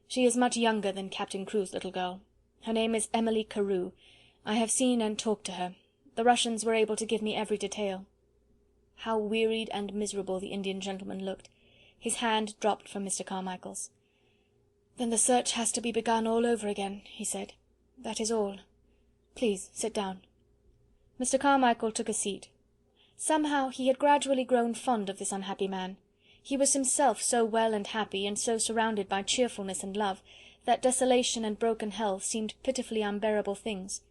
D: "She is much younger than Captain Crewe's little girl. Her name is Emily Carew. I have seen and talked to her. The Russians were able to give me every detail." How wearied and miserable the Indian gentleman looked. His hand dropped from Mr. Carmichael's. "Then the search has to be begun all over again," he said. "That is all. Please sit down." Mr. Carmichael took a seat. Somehow he had gradually grown fond of this unhappy man. He was himself so well and happy, and so surrounded by cheerfulness and love, that desolation and broken health seemed pitifully unbearable things.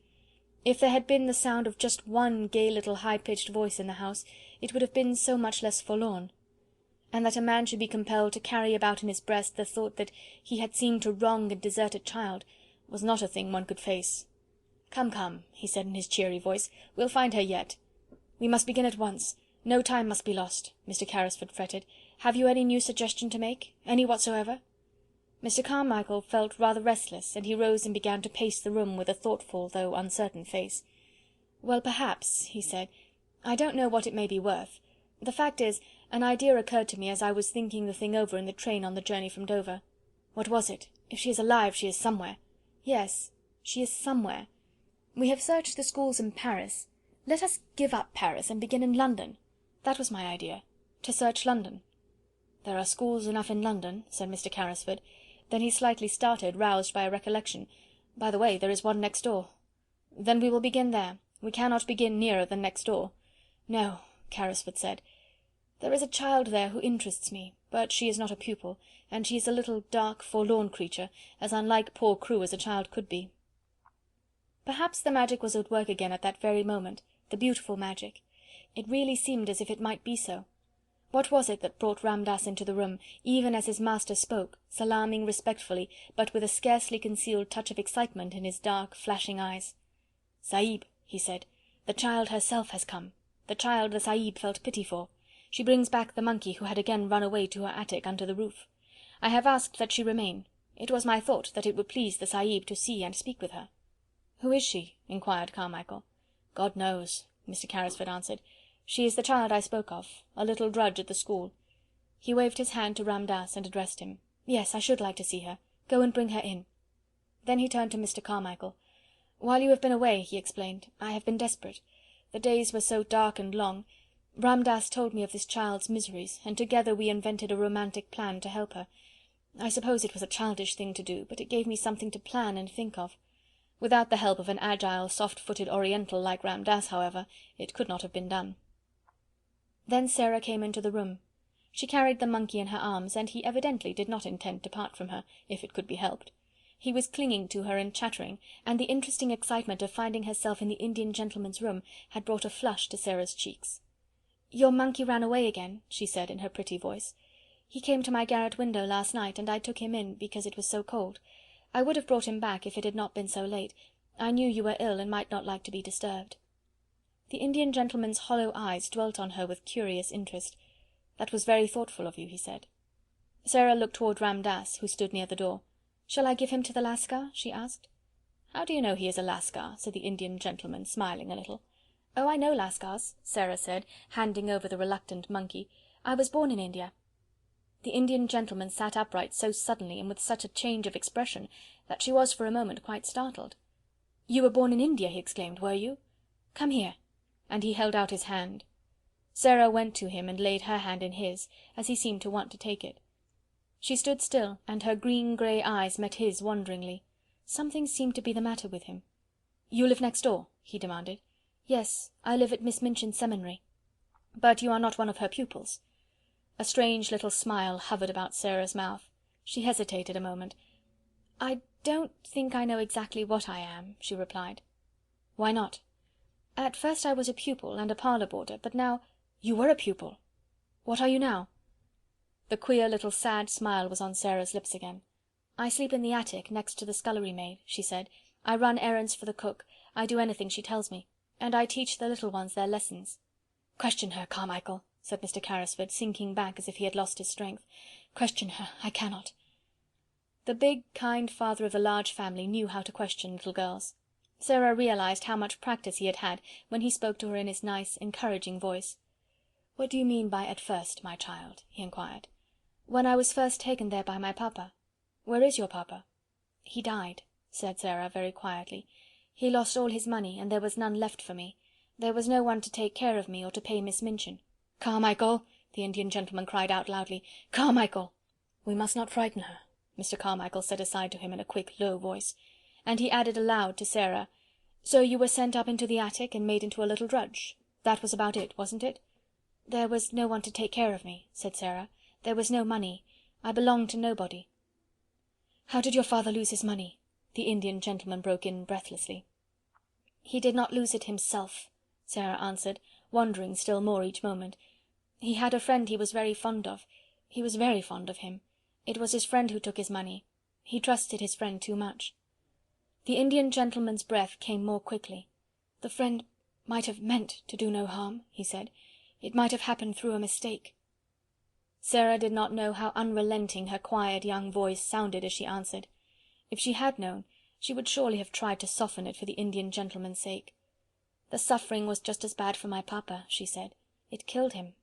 D: If there had been the sound of just one gay little high-pitched voice in the house, it would have been so much less forlorn. And that a man should be compelled to carry about in his breast the thought that he had seemed to wrong a deserted child, was not a thing one could face. "Come, come," he said in his cheery voice, "we'll find her yet." "We must begin at once. No time must be lost," Mr. Carrisford fretted. "Have you any new suggestion to make? Any whatsoever?" Mr. Carmichael felt rather restless, and he rose and began to pace the room with a thoughtful though uncertain face. "Well, perhaps," he said, "I don't know what it may be worth. The fact is, an idea occurred to me as I was thinking the thing over in the train on the journey from Dover." "What was it? If she is alive, she is somewhere." "Yes, she is somewhere. We have searched the schools in Paris. Let us give up Paris and begin in London. That was my idea, to search London." "There are schools enough in London," said Mr. Carrisford. Then he slightly started, roused by a recollection. "By the way, there is one next door." "Then we will begin there. We cannot begin nearer than next door." "No," Carrisford said. "There is a child there who interests me, but she is not a pupil, and she is a little dark, forlorn creature, as unlike poor Crewe as a child could be. Perhaps the magic was at work again at that very moment, the beautiful magic. It really seemed as if it might be so. What was it that brought Ram Dass into the room, even as his master spoke, salaaming respectfully, but with a scarcely concealed touch of excitement in his dark, flashing eyes? "Sahib," he said, "the child herself has come, the child the Sahib felt pity for. She brings back the monkey who had again run away to her attic under the roof. I have asked that she remain. It was my thought that it would please the Sahib to see and speak with her." "Who is she?" inquired Carmichael. "God knows," Mr. Carrisford answered. "She is the child I spoke of, a little drudge at the school." He waved his hand to Ram Dass and addressed him. "Yes, I should like to see her. Go and bring her in." Then he turned to Mr. Carmichael. "While you have been away," he explained, "I have been desperate. The days were so dark and long. Ram Dass told me of this child's miseries, and together we invented a romantic plan to help her. I suppose it was a childish thing to do, but it gave me something to plan and think of. Without the help of an agile, soft-footed Oriental like Ram Dass, however, it could not have been done." Then Sara came into the room. She carried the monkey in her arms, and he evidently did not intend to part from her, if it could be helped. He was clinging to her and chattering, and the interesting excitement of finding herself in the Indian gentleman's room had brought a flush to Sara's cheeks. "Your monkey ran away again," she said in her pretty voice. "He came to my garret window last night, and I took him in, because it was so cold. I would have brought him back if it had not been so late. I knew you were ill, and might not like to be disturbed." The Indian gentleman's hollow eyes dwelt on her with curious interest. "That was very thoughtful of you," he said. Sara looked toward Ram Dass, who stood near the door. "Shall I give him to the Lascar?" she asked. "How do you know he is a Lascar?" said the Indian gentleman, smiling a little. "Oh, I know Lascars," Sara said, handing over the reluctant monkey. "I was born in India." The Indian gentleman sat upright so suddenly, and with such a change of expression, that she was for a moment quite startled. "You were born in India!" he exclaimed, "were you? Come here," and he held out his hand. Sara went to him and laid her hand in his, as he seemed to want to take it. She stood still, and her green-grey eyes met his wonderingly. Something seemed to be the matter with him. "You live next door?" he demanded. "Yes, I live at Miss Minchin's Seminary." "But you are not one of her pupils?" A strange little smile hovered about Sara's mouth. She hesitated a moment. "I don't think I know exactly what I am," she replied. "Why not?" "At first I was a pupil and a parlour boarder, but now—" "You were a pupil! What are you now?" The queer little sad smile was on Sara's lips again. "I sleep in the attic, next to the scullery maid," she said. "I run errands for the cook, I do anything she tells me, and I teach the little ones their lessons." "Question her, Carmichael," said Mr. Carrisford, sinking back as if he had lost his strength. "Question her, I cannot." The big, kind father of the large family knew how to question little girls. Sara realized how much practice he had had when he spoke to her in his nice, encouraging voice. "What do you mean by 'at first,' my child?" he inquired. "When I was first taken there by my papa." "Where is your papa?" "He died," said Sara very quietly. "He lost all his money, and there was none left for me. There was no one to take care of me or to pay Miss Minchin." "Carmichael!" the Indian gentleman cried out loudly. "Carmichael!" "We must not frighten her," Mr. Carmichael said aside to him in a quick, low voice. And he added aloud to Sara, "So you were sent up into the attic and made into a little drudge. That was about it, wasn't it?" "There was no one to take care of me," said Sara. "There was no money. I belonged to nobody." "How did your father lose his money?" the Indian gentleman broke in breathlessly. "He did not lose it himself," Sara answered, wondering still more each moment. "He had a friend he was very fond of. He was very fond of him. It was his friend who took his money. He trusted his friend too much." The Indian gentleman's breath came more quickly. "The friend might have meant to do no harm," he said. "It might have happened through a mistake." Sara did not know how unrelenting her quiet young voice sounded as she answered. If she had known, she would surely have tried to soften it for the Indian gentleman's sake. "The suffering was just as bad for my papa," she said. "It killed him."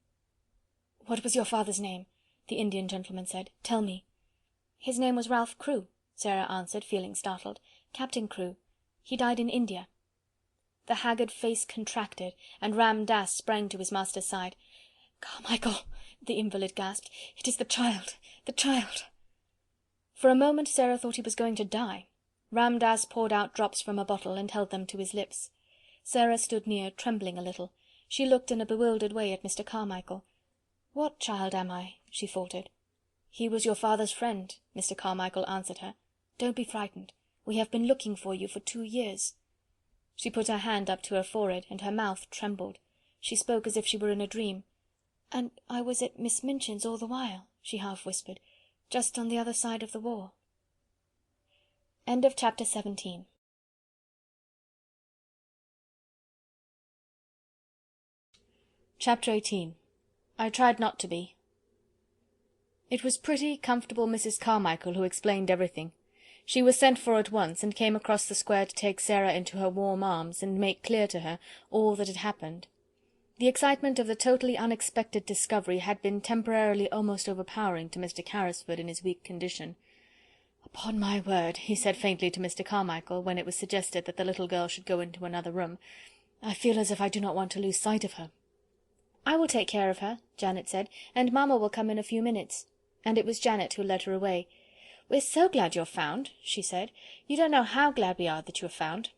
D: "What was your father's name?" the Indian gentleman said. "Tell me." "His name was Ralph Crewe," Sara answered, feeling startled. "Captain Crewe. He died in India." The haggard face contracted, and Ram Dass sprang to his master's side. "Carmichael," the invalid gasped, "it is the child, the child!" For a moment Sara thought he was going to die. Ram Dass poured out drops from a bottle and held them to his lips. Sara stood near, trembling a little. She looked in a bewildered way at Mr. Carmichael. "What child am I?" she faltered. "He was your father's friend," Mr. Carmichael answered her. "Don't be frightened. We have been looking for you for 2 years." She put her hand up to her forehead, and her mouth trembled. She spoke as if she were in a dream. "And I was at Miss Minchin's all the while," she half whispered, "just on the other side of the wall." End of chapter 17. Chapter 18. I tried not to be. It was pretty, comfortable Mrs. Carmichael who explained everything. She was sent for at once, and came across the square to take Sara into her warm arms, and make clear to her all that had happened. The excitement of the totally unexpected discovery had been temporarily almost overpowering to Mr. Carrisford in his weak condition. "Upon my word," he said faintly to Mr. Carmichael, when it was suggested that the little girl should go into another room, "I feel as if I do not want to lose sight of her." "I will take care of her," Janet said, "and Mamma will come in a few minutes." And it was Janet who led her away. "We're so glad you're found," she said. "You don't know how glad we are that you're found."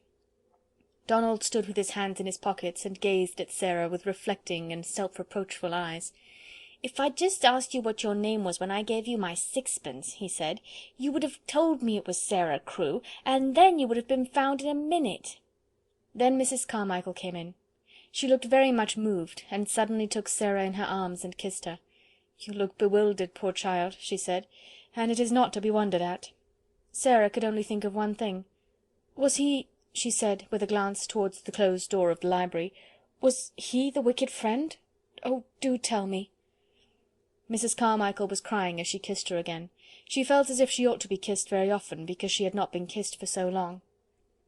D: Donald stood with his hands in his pockets, and gazed at Sara with reflecting and self-reproachful eyes. "If I'd just asked you what your name was when I gave you my 6pence," he said, "you would have told me it was Sara Crewe, and then you would have been found in a minute." Then Mrs. Carmichael came in. She looked very much moved, and suddenly took Sara in her arms and kissed her. "You look bewildered, poor child," she said, "and it is not to be wondered at." Sara could only think of one thing. "Was he," she said, with a glance towards the closed door of the library, "was he the wicked friend? Oh, do tell me." Mrs. Carmichael was crying as she kissed her again. She felt as if she ought to be kissed very often, because she had not been kissed for so long.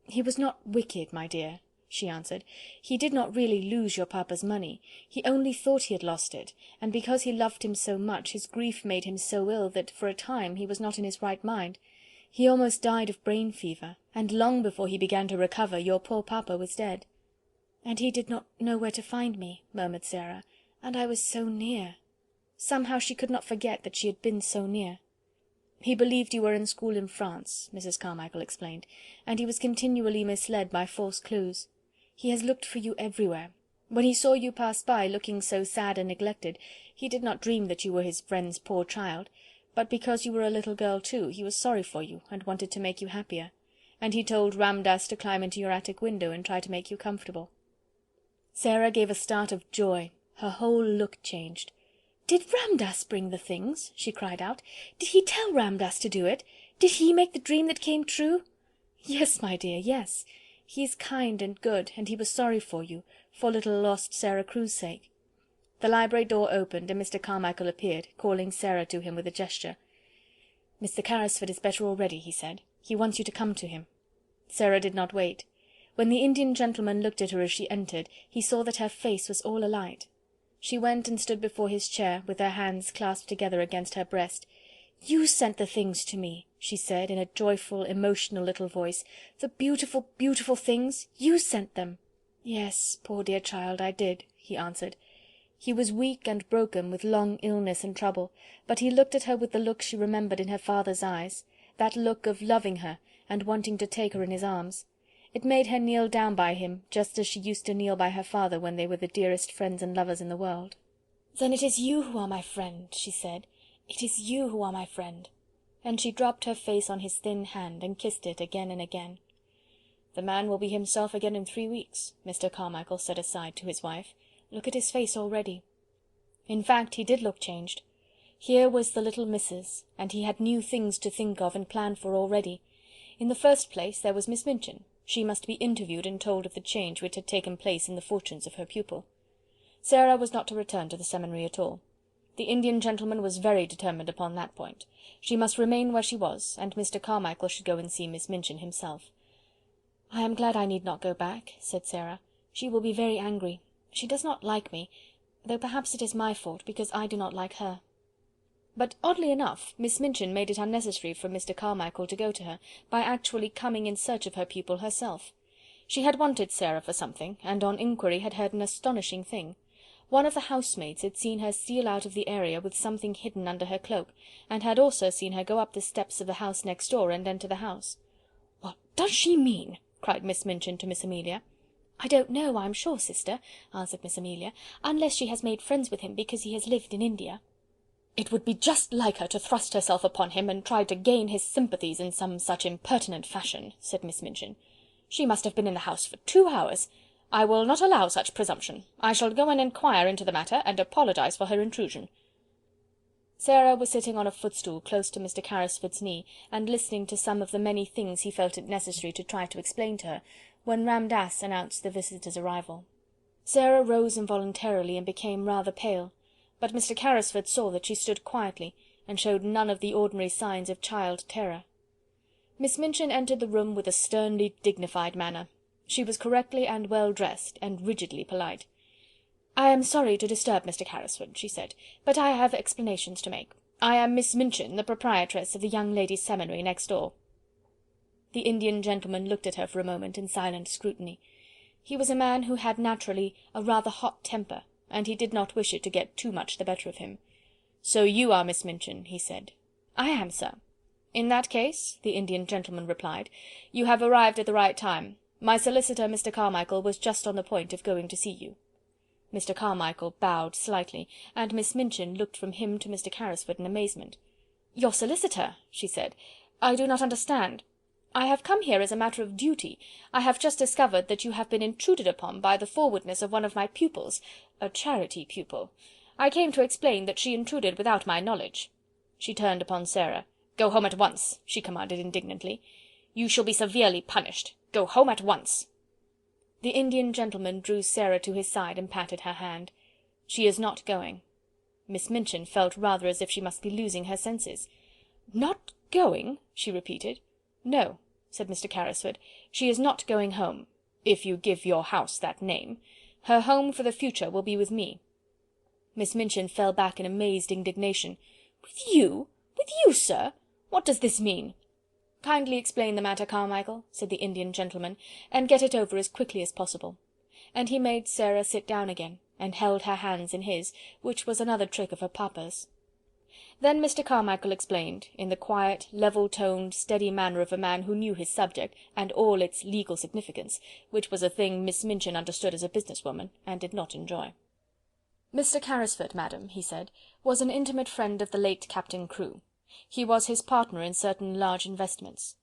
D: "He was not wicked, my dear," she answered. "He did not really lose your papa's money. He only thought he had lost it, and because he loved him so much, his grief made him so ill that, for a time, he was not in his right mind. He almost died of brain fever, and long before he began to recover, your poor papa was dead." "And he did not know where to find me," murmured Sara, "and I was so near." Somehow she could not forget that she had been so near. "He believed you were in school in France," Mrs. Carmichael explained, "and he was continually misled by false clues. He has looked for you everywhere. When he saw you pass by, looking so sad and neglected, he did not dream that you were his friend's poor child, but because you were a little girl too, he was sorry for you, and wanted to make you happier, and he told Ramdass to climb into your attic window and try to make you comfortable." Sara gave a start of joy. Her whole look changed. "Did Ramdass bring the things?" she cried out. "Did he tell Ramdass to do it? Did he make the dream that came true?" "Yes, my dear, yes. He is kind and good, and he was sorry for you, for little lost Sara Crewe's sake." The library door opened, and Mr. Carmichael appeared, calling Sara to him with a gesture. "Mr. Carrisford is better already," he said. "He wants you to come to him." Sara did not wait. When the Indian gentleman looked at her as she entered, he saw that her face was all alight. She went and stood before his chair, with her hands clasped together against her breast. "You sent the things to me," she said, in a joyful, emotional little voice. "The beautiful, beautiful things! You sent them." "Yes, poor dear child, I did," he answered. He was weak and broken with long illness and trouble, but he looked at her with the look she remembered in her father's eyes, that look of loving her and wanting to take her in his arms. It made her kneel down by him, just as she used to kneel by her father when they were the dearest friends and lovers in the world. "Then it is you who are my friend," she said. "It is you who are my friend." And she dropped her face on his thin hand, and kissed it again and again. "The man will be himself again in 3 weeks," Mr. Carmichael said aside to his wife. "Look at his face already." In fact, he did look changed. Here was the little missus, and he had new things to think of and plan for already. In the first place, there was Miss Minchin. She must be interviewed and told of the change which had taken place in the fortunes of her pupil. Sara was not to return to the Seminary at all. The Indian gentleman was very determined upon that point. She must remain where she was, and Mr. Carmichael should go and see Miss Minchin himself. "I am glad I need not go back," said Sara. "She will be very angry. She does not like me, though perhaps it is my fault, because I do not like her." But oddly enough, Miss Minchin made it unnecessary for Mr. Carmichael to go to her, by actually coming in search of her pupil herself. She had wanted Sara for something, and on inquiry had heard an astonishing thing. One of the housemaids had seen her steal out of the area with something hidden under her cloak, and had also seen her go up the steps of the house next door and enter the house. "What does she mean?" cried Miss Minchin to Miss Amelia. "I don't know, I'm sure, sister," answered Miss Amelia, "unless she has made friends with him because he has lived in India." "It would be just like her to thrust herself upon him and try to gain his sympathies in some such impertinent fashion," said Miss Minchin. "She must have been in the house for 2 hours. I will not allow such presumption. I shall go and inquire into the matter, and apologise for her intrusion." Sara was sitting on a footstool close to Mr. Carrisford's knee, and listening to some of the many things he felt it necessary to try to explain to her, when Ram Dass announced the visitor's arrival. Sara rose involuntarily and became rather pale, but Mr. Carrisford saw that she stood quietly, and showed none of the ordinary signs of child terror. Miss Minchin entered the room with a sternly dignified manner. She was correctly and well dressed, and rigidly polite. "I am sorry to disturb Mr. Carrisford," she said, "but I have explanations to make. I am Miss Minchin, the proprietress of the young ladies' seminary next door." The Indian gentleman looked at her for a moment in silent scrutiny. He was a man who had naturally a rather hot temper, and he did not wish it to get too much the better of him. "So you are Miss Minchin," he said. "I am, sir." "In that case," the Indian gentleman replied, "you have arrived at the right time. My solicitor, Mr. Carmichael, was just on the point of going to see you." Mr. Carmichael bowed slightly, and Miss Minchin looked from him to Mr. Carrisford in amazement. "Your solicitor?" she said. "I do not understand. I have come here as a matter of duty. I have just discovered that you have been intruded upon by the forwardness of one of my pupils, a charity pupil. I came to explain that she intruded without my knowledge." She turned upon Sara. "Go home at once," she commanded indignantly. "You shall be severely punished. Go home at once." The Indian gentleman drew Sara to his side and patted her hand. "She is not going." Miss Minchin felt rather as if she must be losing her senses. "Not going?" she repeated. "No," said Mr. Carrisford, "she is not going home, if you give your house that name. Her home for the future will be with me." Miss Minchin fell back in amazed indignation. "With you? With you, sir? What does this mean?" "Kindly explain the matter, Carmichael," said the Indian gentleman, "and get it over as quickly as possible." And he made Sara sit down again, and held her hands in his, which was another trick of her papa's. Then Mr. Carmichael explained, in the quiet, level-toned, steady manner of a man who knew his subject, and all its legal significance, which was a thing Miss Minchin understood as a business woman, and did not enjoy. "Mr. Carrisford, madam," he said, "was an intimate friend of the late Captain Crewe. He was his partner in certain large investments.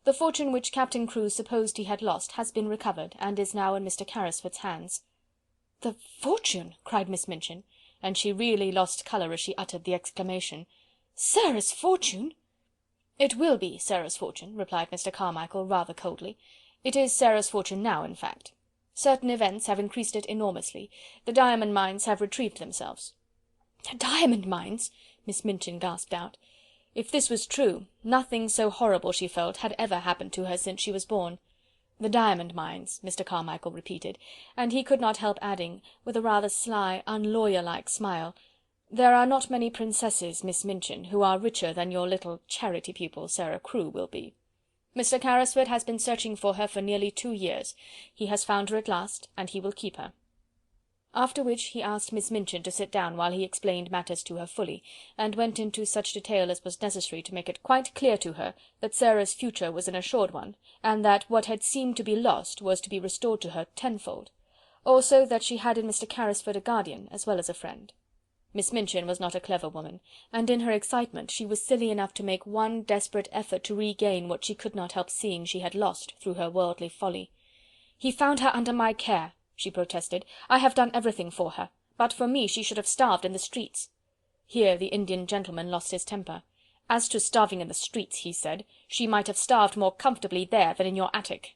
D: The fortune which Captain Crewe supposed he had lost has been recovered, and is now in Mr. Carrisford's hands." "The fortune!" cried Miss Minchin, and she really lost colour as she uttered the exclamation. "Sara's fortune!" "It will be Sara's fortune," replied Mr. Carmichael, rather coldly. "It is Sara's fortune now, in fact. Certain events have increased it enormously. The diamond mines have retrieved themselves." "The diamond mines!" Miss Minchin gasped out. If this was true, nothing so horrible, she felt, had ever happened to her since she was born. "The diamond mines," Mr. Carmichael repeated, and he could not help adding, with a rather sly, unlawyer-like smile, "There are not many princesses, Miss Minchin, who are richer than your little charity pupil, Sara Crewe, will be. Mr. Carrisford has been searching for her for nearly 2 years. He has found her at last, and he will keep her." After which he asked Miss Minchin to sit down while he explained matters to her fully, and went into such detail as was necessary to make it quite clear to her that Sara's future was an assured one, and that what had seemed to be lost was to be restored to her tenfold; also that she had in Mr. Carrisford a guardian as well as a friend. Miss Minchin was not a clever woman, and in her excitement she was silly enough to make one desperate effort to regain what she could not help seeing she had lost through her worldly folly. "He found her under my care," she protested. "I have done everything for her. But for me she should have starved in the streets." Here the Indian gentleman lost his temper. "As to starving in the streets," he said, "she might have starved more comfortably there than in your attic."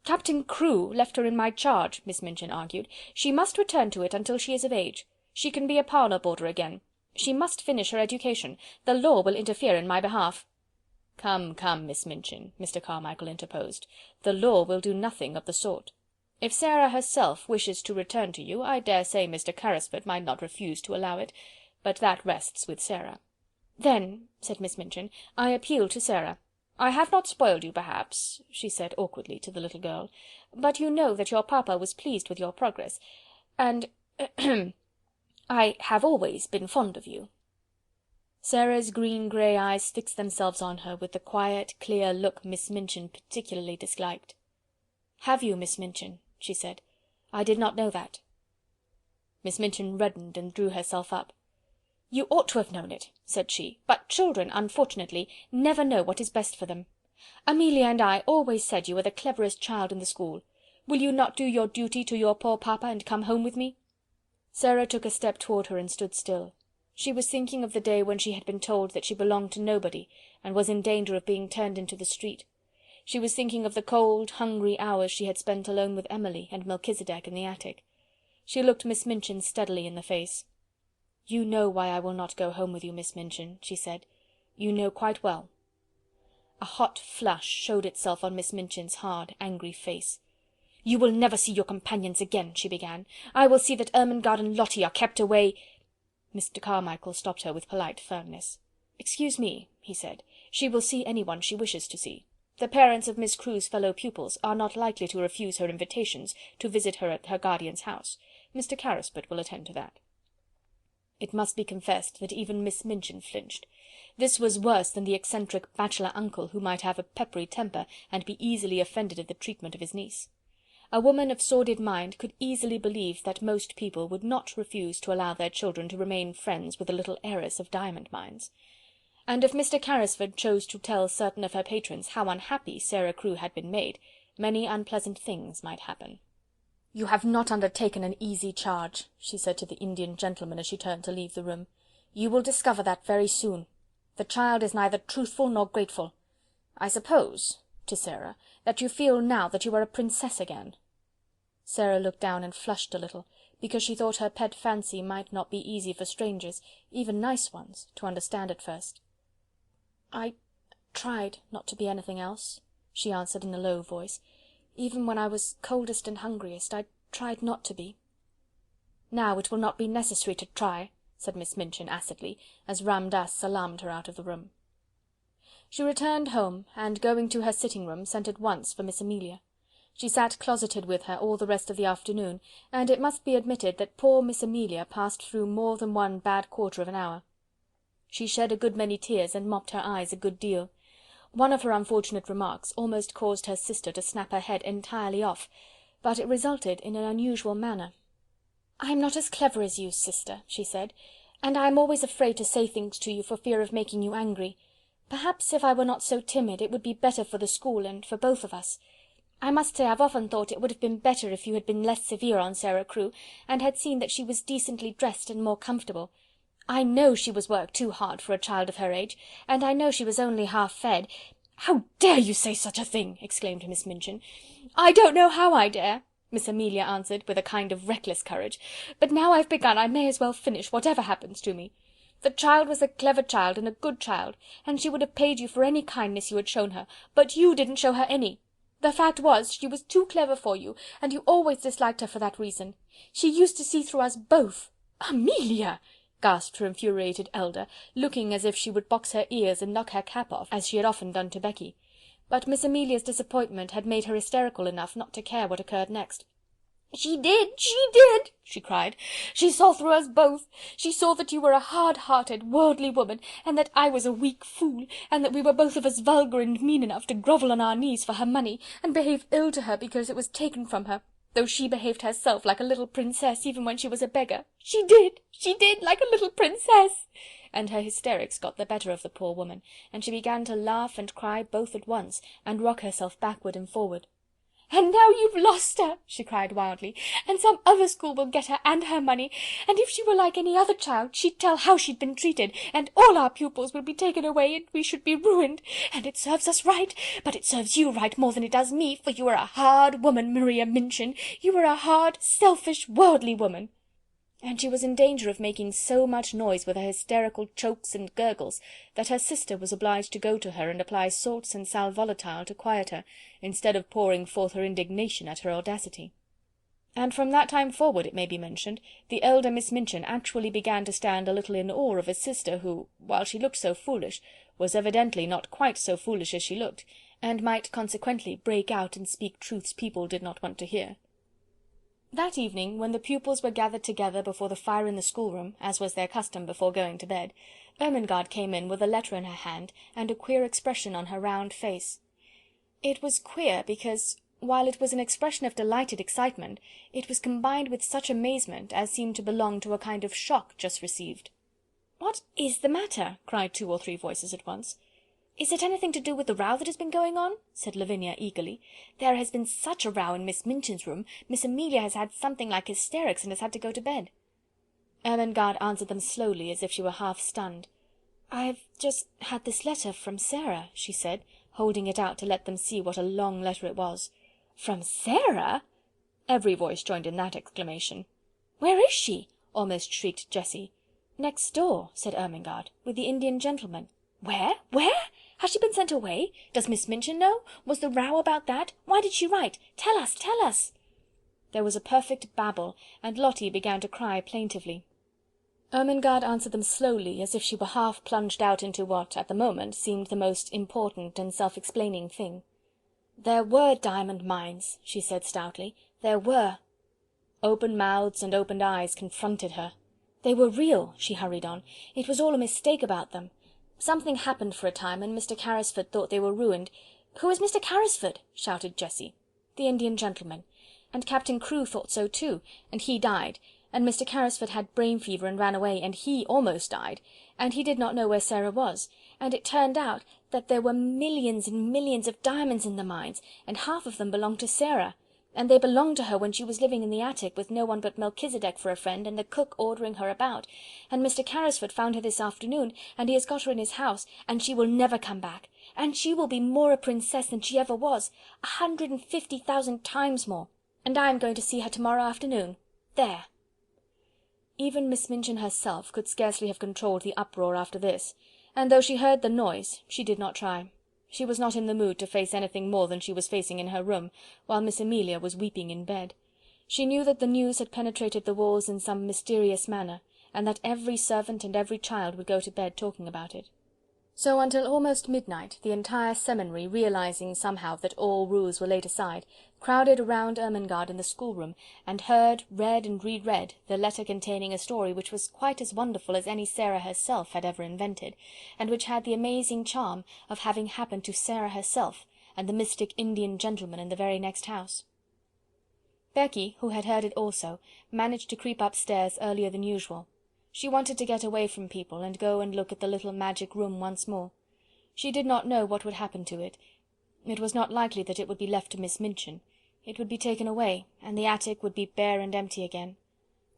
D: "Captain Crewe left her in my charge," Miss Minchin argued. "She must return to it until she is of age. She can be a parlour boarder again. She must finish her education. The law will interfere in my behalf." "Come, come, Miss Minchin," Mr. Carmichael interposed, "the law will do nothing of the sort. If Sara herself wishes to return to you, I dare say Mr. Carrisford might not refuse to allow it, but that rests with Sara." "Then," said Miss Minchin, "I appeal to Sara. I have not spoiled you, perhaps," she said awkwardly to the little girl, "but you know that your papa was pleased with your progress, and I have always been fond of you." Sara's green-grey eyes fixed themselves on her with the quiet, clear look Miss Minchin particularly disliked. "Have you, Miss Minchin?" she said. "I did not know that." Miss Minchin reddened and drew herself up. "You ought to have known it," said she, "but children, unfortunately, never know what is best for them. Amelia and I always said you were the cleverest child in the school. Will you not do your duty to your poor papa, and come home with me?" Sara took a step toward her and stood still. She was thinking of the day when she had been told that she belonged to nobody, and was in danger of being turned into the street. She was thinking of the cold, hungry hours she had spent alone with Emily and Melchisedec in the attic. She looked Miss Minchin steadily in the face. "You know why I will not go home with you, Miss Minchin," she said. "You know quite well." A hot flush showed itself on Miss Minchin's hard, angry face. "You will never see your companions again," she began. "I will see that Ermengaard and Lottie are kept away—" Mr. Carmichael stopped her with polite firmness. "Excuse me," he said. "She will see anyone she wishes to see. The parents of Miss Crewe's fellow pupils are not likely to refuse her invitations to visit her at her guardian's house. Mr. Carrisford will attend to that." It must be confessed that even Miss Minchin flinched. This was worse than the eccentric bachelor uncle who might have a peppery temper and be easily offended at the treatment of his niece. A woman of sordid mind could easily believe that most people would not refuse to allow their children to remain friends with a little heiress of diamond mines. And if Mr. Carrisford chose to tell certain of her patrons how unhappy Sara Crewe had been made, many unpleasant things might happen. "You have not undertaken an easy charge," she said to the Indian gentleman as she turned to leave the room. "You will discover that very soon. The child is neither truthful nor grateful. I suppose," to Sara, "that you feel now that you are a princess again." Sara looked down and flushed a little, because she thought her pet fancy might not be easy for strangers, even nice ones, to understand at first. "I tried not to be anything else," she answered in a low voice. "Even when I was coldest and hungriest, I tried not to be." "Now it will not be necessary to try," said Miss Minchin acidly, as Ram Dass salaamed her out of the room. She returned home, and going to her sitting-room, sent at once for Miss Amelia. She sat closeted with her all the rest of the afternoon, and it must be admitted that poor Miss Amelia passed through more than one bad quarter of an hour. She shed a good many tears, and mopped her eyes a good deal. One of her unfortunate remarks almost caused her sister to snap her head entirely off, but it resulted in an unusual manner. "I am not as clever as you, sister," she said, "and I am always afraid to say things to you for fear of making you angry. Perhaps if I were not so timid, it would be better for the school and for both of us. I must say I've often thought it would have been better if you had been less severe on Sara Crewe, and had seen that she was decently dressed and more comfortable. I know she was worked too hard for a child of her age, and I know she was only half fed—" "How dare you say such a thing!" exclaimed Miss Minchin. "I don't know how I dare," Miss Amelia answered, with a kind of reckless courage, "but now I've begun I may as well finish, whatever happens to me. The child was a clever child and a good child, and she would have paid you for any kindness you had shown her, but you didn't show her any. The fact was, she was too clever for you, and you always disliked her for that reason. She used to see through us both." "Amelia!" gasped her infuriated elder, looking as if she would box her ears and knock her cap off, as she had often done to Becky. But Miss Amelia's disappointment had made her hysterical enough not to care what occurred next. "She did, she cried. "She saw through us both. She saw that you were a hard-hearted, worldly woman, and that I was a weak fool, and that we were both of us vulgar and mean enough to grovel on our knees for her money, and behave ill to her because it was taken from her, though she behaved herself like a little princess even when she was a beggar. She did, like a little princess!" And her hysterics got the better of the poor woman, and she began to laugh and cry both at once, and rock herself backward and forward. "And now you've lost her," she cried wildly, "and some other school will get her and her money, and if she were like any other child, she'd tell how she'd been treated, and all our pupils would be taken away, and we should be ruined. And it serves us right, but it serves you right more than it does me, for you are a hard woman, Maria Minchin. You are a hard, selfish, worldly woman." And she was in danger of making so much noise with her hysterical chokes and gurgles that her sister was obliged to go to her and apply salts and sal volatile to quiet her, instead of pouring forth her indignation at her audacity. And from that time forward, it may be mentioned, the elder Miss Minchin actually began to stand a little in awe of a sister who, while she looked so foolish, was evidently not quite so foolish as she looked, and might consequently break out and speak truths people did not want to hear. That evening, when the pupils were gathered together before the fire in the schoolroom, as was their custom before going to bed, Ermengaard came in with a letter in her hand, and a queer expression on her round face. It was queer because, while it was an expression of delighted excitement, it was combined with such amazement as seemed to belong to a kind of shock just received. "What is the matter?" cried 2 or 3 voices at once. "Is it anything to do with the row that has been going on?" said Lavinia eagerly. "There has been such a row in Miss Minchin's room. Miss Amelia has had something like hysterics, and has had to go to bed." Ermengaard answered them slowly, as if she were half stunned. "I've just had this letter from Sara," she said, holding it out to let them see what a long letter it was. "From Sara?" Every voice joined in that exclamation. "Where is she?" almost shrieked Jessie. "Next door," said Ermengaard, "with the Indian gentleman." "Where? Where? Has she been sent away? Does Miss Minchin know? Was the row about that? Why did she write? Tell us, tell us!" There was a perfect babel, and Lottie began to cry plaintively. Ermengaard answered them slowly, as if she were half plunged out into what, at the moment, seemed the most important and self-explaining thing. "There were diamond mines," she said stoutly. "There were." Open mouths and opened eyes confronted her. "They were real," she hurried on. "It was all a mistake about them. Something happened for a time, and Mr. Carrisford thought they were ruined." "Who is Mr. Carrisford?" shouted Jessie. "The Indian gentleman. And Captain Crewe thought so too, and he died, and Mr. Carrisford had brain fever and ran away, and he almost died, and he did not know where Sara was, and it turned out that there were millions and millions of diamonds in the mines, and half of them belonged to Sara, and they belonged to her when she was living in the attic with no one but Melchisedec for a friend, and the cook ordering her about, and Mr. Carrisford found her this afternoon, and he has got her in his house, and she will never come back, and she will be more a princess than she ever was, 150,000 times more, and I am going to see her to-morrow afternoon. There!" Even Miss Minchin herself could scarcely have controlled the uproar after this, and though she heard the noise, she did not try. She was not in the mood to face anything more than she was facing in her room, while Miss Amelia was weeping in bed. She knew that the news had penetrated the walls in some mysterious manner, and that every servant and every child would go to bed talking about it. So until almost midnight the entire seminary, realizing somehow that all rules were laid aside, crowded round Ermengaard in the schoolroom, and heard, read and re-read, the letter containing a story which was quite as wonderful as any Sara herself had ever invented, and which had the amazing charm of having happened to Sara herself, and the mystic Indian gentleman in the very next house. Becky, who had heard it also, managed to creep upstairs earlier than usual. She wanted to get away from people, and go and look at the little magic room once more. She did not know what would happen to it. It was not likely that it would be left to Miss Minchin. It would be taken away, and the attic would be bare and empty again.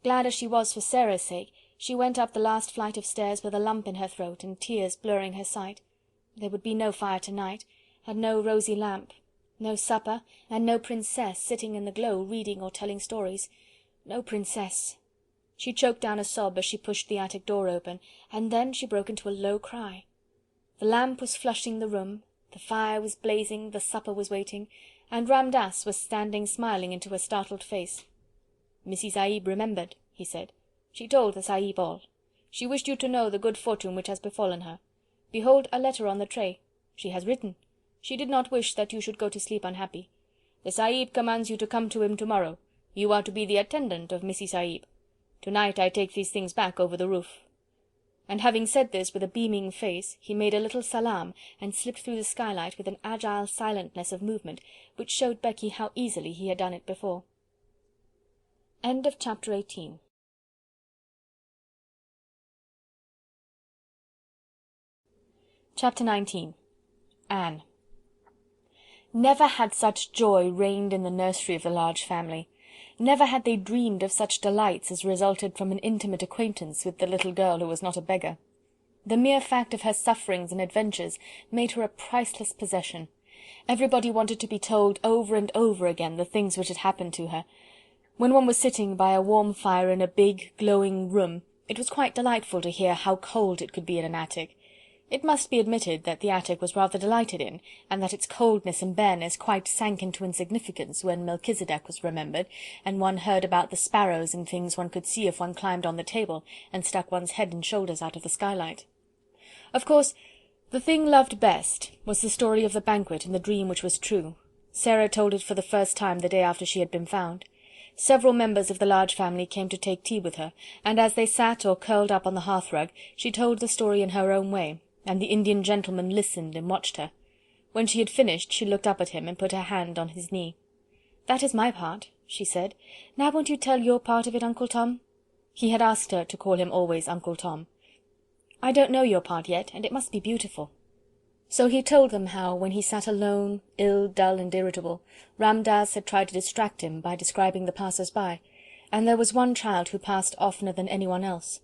D: Glad as she was for Sara's sake, she went up the last flight of stairs with a lump in her throat and tears blurring her sight. There would be no fire to-night, and no rosy lamp, no supper, and no princess sitting in the glow reading or telling stories. No princess. She choked down a sob as she pushed the attic door open, and then she broke into a low cry. The lamp was flushing the room, the fire was blazing, the supper was waiting, and Ram Das was standing smiling into her startled face. "Missy Sahib remembered," he said. "She told the Sahib all. She wished you to know the good fortune which has befallen her. Behold a letter on the tray. She has written. She did not wish that you should go to sleep unhappy. The Sahib commands you to come to him tomorrow. You are to be the attendant of Missy Sahib. Tonight I take these things back over the roof." And having said this with a beaming face, he made a little salaam, and slipped through the skylight with an agile silentness of movement, which showed Becky how easily he had done it before. End of chapter 18. Chapter 19. Anne. Never had such joy reigned in the nursery of the large family. Never had they dreamed of such delights as resulted from an intimate acquaintance with the little girl who was not a beggar. The mere fact of her sufferings and adventures made her a priceless possession. Everybody wanted to be told over and over again the things which had happened to her. When one was sitting by a warm fire in a big, glowing room, it was quite delightful to hear how cold it could be in an attic. It must be admitted that the attic was rather delighted in, and that its coldness and bareness quite sank into insignificance when Melchisedec was remembered, and one heard about the sparrows and things one could see if one climbed on the table, and stuck one's head and shoulders out of the skylight. Of course, the thing loved best was the story of the banquet and the dream which was true. Sara told it for the first time the day after she had been found. Several members of the large family came to take tea with her, and as they sat or curled up on the hearthrug, she told the story in her own way, and the Indian gentleman listened and watched her. When she had finished, she looked up at him and put her hand on his knee. "That is my part," she said. "Now won't you tell your part of it, Uncle Tom?" He had asked her to call him always Uncle Tom. I don't know your part yet, and it must be beautiful." So he told them how, when he sat alone, ill, dull, and irritable, Ram Dass had tried to distract him by describing the passers-by, and there was one child who passed oftener than anyone else.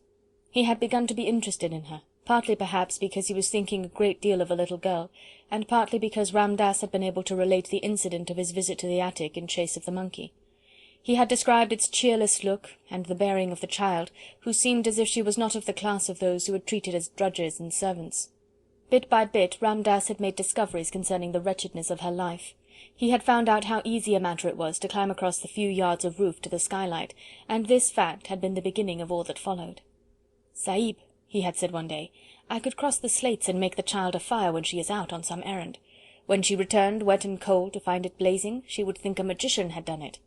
D: He had begun to be interested in her, partly perhaps because he was thinking a great deal of a little girl, and partly because Ram Dass had been able to relate the incident of his visit to the attic in chase of the monkey. He had described its cheerless look, and the bearing of the child, who seemed as if she was not of the class of those who were treated as drudges and servants. Bit by bit Ram Dass had made discoveries concerning the wretchedness of her life. He had found out how easy a matter it was to climb across the few yards of roof to the skylight, and this fact had been the beginning of all that followed. "Sahib," he had said one day, "I could cross the slates and make the child a fire when she is out on some errand. When she returned, wet and cold, to find it blazing, she would think a magician had done it."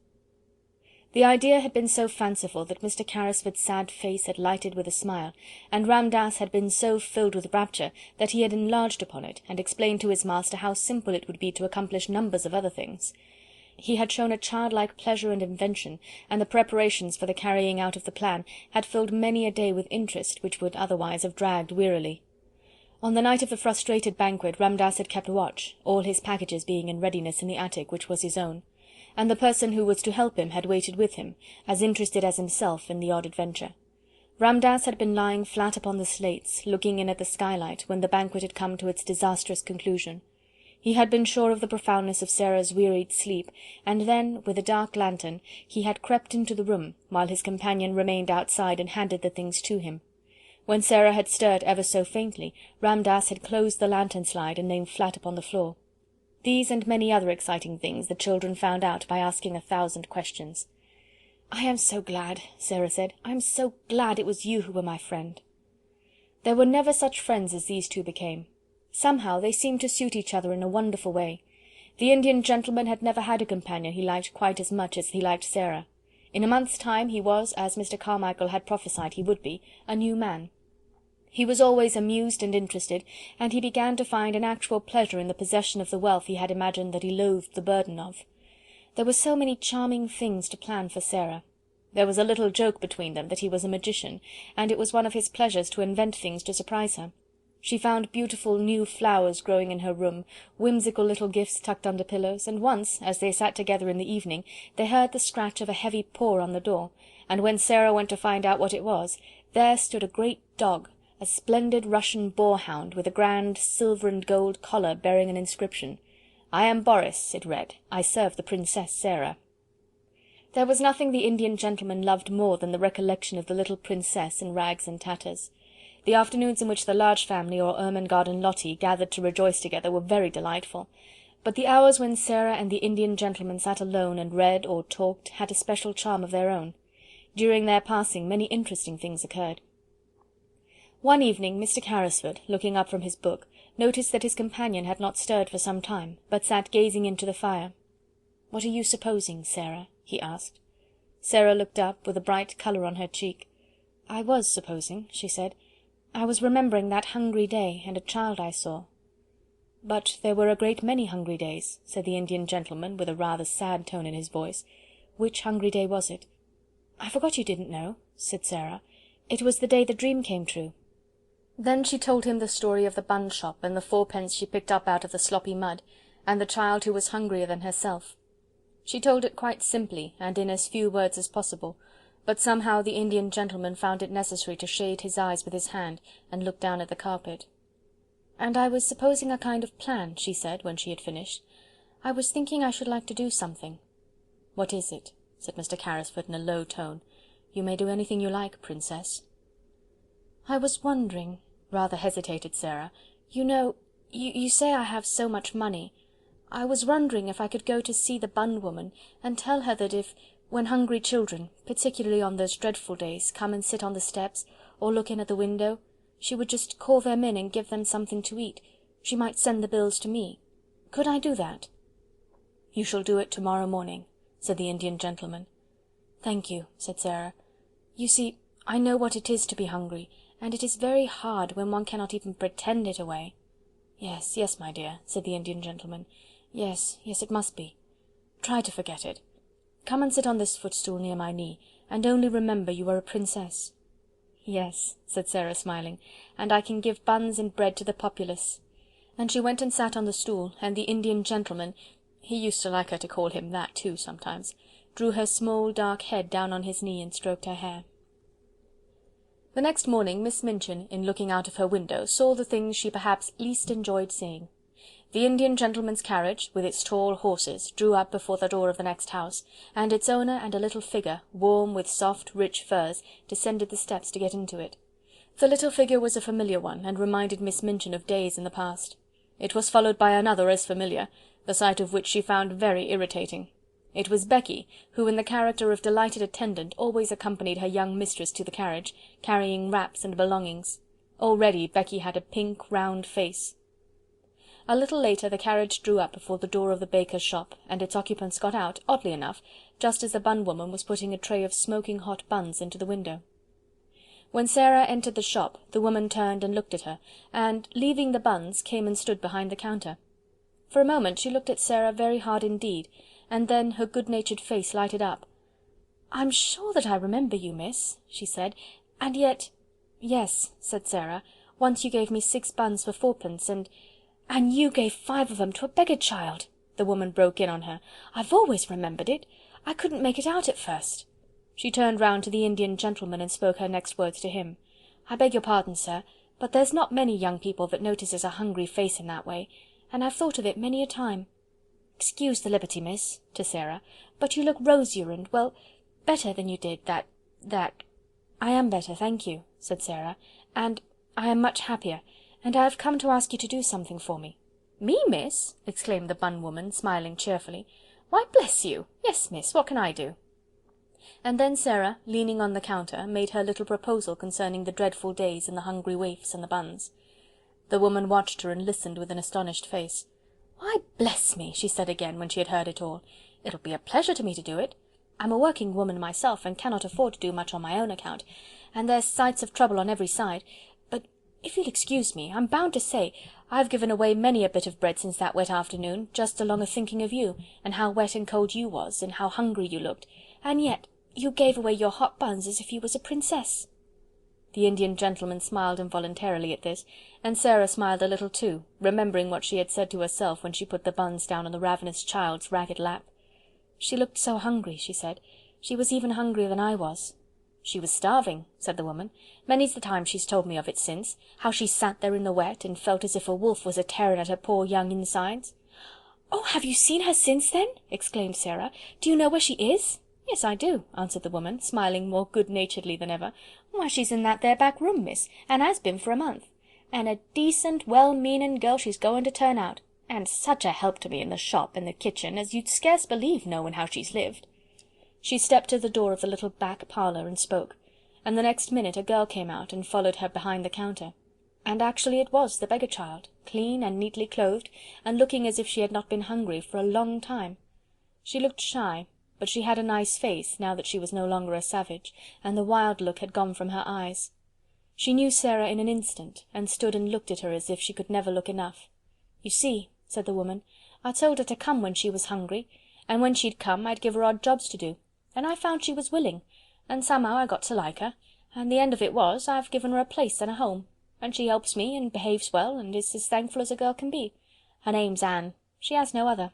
D: The idea had been so fanciful that Mr. Carrisford's sad face had lighted with a smile, and Ram Dass had been so filled with rapture that he had enlarged upon it, and explained to his master how simple it would be to accomplish numbers of other things. He had shown a childlike pleasure and invention, and the preparations for the carrying out of the plan had filled many a day with interest which would otherwise have dragged wearily. On the night of the frustrated banquet Ram Dass had kept watch, all his packages being in readiness in the attic which was his own, and the person who was to help him had waited with him, as interested as himself in the odd adventure. Ram Dass had been lying flat upon the slates, looking in at the skylight, when the banquet had come to its disastrous conclusion. He had been sure of the profoundness of Sara's wearied sleep, and then, with a dark lantern, he had crept into the room, while his companion remained outside and handed the things to him. When Sara had stirred ever so faintly, Ram Dass had closed the lantern slide and lain flat upon the floor. These and many other exciting things the children found out by asking 1,000 questions. "I am so glad," Sara said. "I am so glad it was you who were my friend." There were never such friends as these two became. Somehow they seemed to suit each other in a wonderful way. The Indian gentleman had never had a companion he liked quite as much as he liked Sara. In a month's time he was, as Mr. Carmichael had prophesied he would be, a new man. He was always amused and interested, and he began to find an actual pleasure in the possession of the wealth he had imagined that he loathed the burden of. There were so many charming things to plan for Sara. There was a little joke between them that he was a magician, and it was one of his pleasures to invent things to surprise her. She found beautiful new flowers growing in her room, whimsical little gifts tucked under pillows, and once, as they sat together in the evening, they heard the scratch of a heavy paw on the door, and when Sara went to find out what it was, there stood a great dog, a splendid Russian boarhound, with a grand silver and gold collar bearing an inscription. "I am Boris," it read. "I serve the Princess Sara." There was nothing the Indian gentleman loved more than the recollection of the little princess in rags and tatters. The afternoons in which the large family, or Ermengaard and Lottie, gathered to rejoice together were very delightful, but the hours when Sara and the Indian gentleman sat alone and read or talked had a special charm of their own. During their passing many interesting things occurred. One evening Mr. Carrisford, looking up from his book, noticed that his companion had not stirred for some time, but sat gazing into the fire. "What are you supposing, Sara?" he asked. Sara looked up, with a bright colour on her cheek. "I was supposing," she said. "I was remembering that hungry day, and a child I saw." "But there were a great many hungry days," said the Indian gentleman, with a rather sad tone in his voice. "Which hungry day was it?" "I forgot you didn't know," said Sara. "It was the day the dream came true." Then she told him the story of the bun shop, and the 4 she picked up out of the sloppy mud, and the child who was hungrier than herself. She told it quite simply, and in as few words as possible, but somehow the Indian gentleman found it necessary to shade his eyes with his hand, and look down at the carpet. "And I was supposing a kind of plan," she said, when she had finished. "I was thinking I should like to do something." "What is it?" said Mr. Carrisford in a low tone. "You may do anything you like, Princess." "I was wondering," rather hesitated Sara. "You know, you say I have so much money. I was wondering if I could go to see the bun woman, and tell her that if, when hungry children, particularly on those dreadful days, come and sit on the steps, or look in at the window, she would just call them in and give them something to eat. She might send the bills to me. Could I do that?" "You shall do it tomorrow morning," said the Indian gentleman. "Thank you," said Sara. "You see, I know what it is to be hungry, and it is very hard when one cannot even pretend it away." "Yes, yes, my dear," said the Indian gentleman. "Yes, yes, it must be. Try to forget it. Come and sit on this footstool near my knee, and only remember you are a princess." "Yes," said Sara, smiling, "and I can give buns and bread to the populace." And she went and sat on the stool, and the Indian gentleman, he used to like her to call him that too sometimes, drew her small dark head down on his knee and stroked her hair. The next morning Miss Minchin, in looking out of her window, saw the things she perhaps least enjoyed seeing. The Indian gentleman's carriage, with its tall horses, drew up before the door of the next house, and its owner and a little figure, warm with soft, rich furs, descended the steps to get into it. The little figure was a familiar one, and reminded Miss Minchin of days in the past. It was followed by another as familiar, the sight of which she found very irritating. It was Becky, who in the character of delighted attendant always accompanied her young mistress to the carriage, carrying wraps and belongings. Already Becky had a pink, round face. A little later the carriage drew up before the door of the baker's shop, and its occupants got out, oddly enough, just as the bun woman was putting a tray of smoking hot buns into the window. When Sara entered the shop, the woman turned and looked at her, and, leaving the buns, came and stood behind the counter. For a moment she looked at Sara very hard indeed, and then her good-natured face lighted up. "I'm sure that I remember you, miss," she said, "and yet—" "Yes," said Sara, "once you gave me 6 buns for 4pence, and—" "And you gave 5 of them to a beggar child," the woman broke in on her. "I've always remembered it. I couldn't make it out at first." She turned round to the Indian gentleman and spoke her next words to him. "I beg your pardon, sir, but there's not many young people that notices a hungry face in that way, and I've thought of it many a time. Excuse the liberty, miss," to Sara, "but you look rosier and, well, better than you did that—" "I am better, thank you," said Sara, "and I am much happier, and I have come to ask you to do something for me." "Me, miss?" exclaimed the bun woman, smiling cheerfully. "Why, bless you! Yes, miss, what can I do?" And then Sara, leaning on the counter, made her little proposal concerning the dreadful days and the hungry waifs and the buns. The woman watched her and listened with an astonished face. "Why, bless me!" she said again, when she had heard it all. "It'll be a pleasure to me to do it. I'm a working woman myself, and cannot afford to do much on my own account, and there's sights of trouble on every side, but if you'll excuse me, I'm bound to say I've given away many a bit of bread since that wet afternoon, just along of thinking of you, and how wet and cold you was, and how hungry you looked, and yet you gave away your hot buns as if you was a princess." The Indian gentleman smiled involuntarily at this, and Sara smiled a little too, remembering what she had said to herself when she put the buns down on the ravenous child's ragged lap. "She looked so hungry," she said. "She was even hungrier than I was." "She was starving," said the woman. "Many's the time she's told me of it since, how she sat there in the wet, and felt as if a wolf was a-tearing at her poor young insides." "Oh, have you seen her since then?" exclaimed Sara. "Do you know where she is?" "Yes, I do," answered the woman, smiling more good-naturedly than ever. "Why, she's in that there back room, miss, and has been for a month. And a decent, well-meaning girl she's going to turn out, and such a help to me in the shop and the kitchen, as you'd scarce believe, knowing how she's lived." She stepped to the door of the little back parlour and spoke, and the next minute a girl came out and followed her behind the counter. And actually it was the beggar child, clean and neatly clothed, and looking as if she had not been hungry for a long time. She looked shy, but she had a nice face, now that she was no longer a savage, and the wild look had gone from her eyes. She knew Sara in an instant, and stood and looked at her as if she could never look enough. "You see," said the woman, "I told her to come when she was hungry, and when she'd come I'd give her odd jobs to do, and I found she was willing, and somehow I got to like her, and the end of it was I've given her a place and a home, and she helps me and behaves well, and is as thankful as a girl can be. Her name's Anne. She has no other."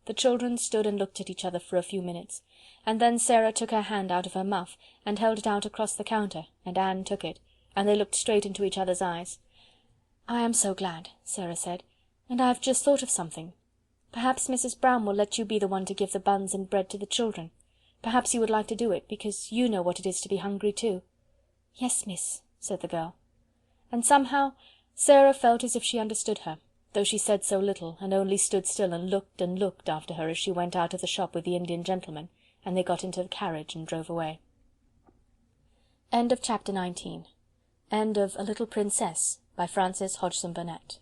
D: The children stood and looked at each other for a few minutes, and then Sara took her hand out of her muff and held it out across the counter, and Anne took it, and they looked straight into each other's eyes. "I am so glad," Sara said, "and I have just thought of something. Perhaps Mrs. Brown will let you be the one to give the buns and bread to the children. Perhaps you would like to do it, because you know what it is to be hungry too." "Yes, miss," said the girl. And somehow Sara felt as if she understood her, though she said so little, and only stood still and looked after her as she went out of the shop with the Indian gentleman, and they got into the carriage and drove away. End of Chapter 19. End of A Little Princess by Frances Hodgson Burnett.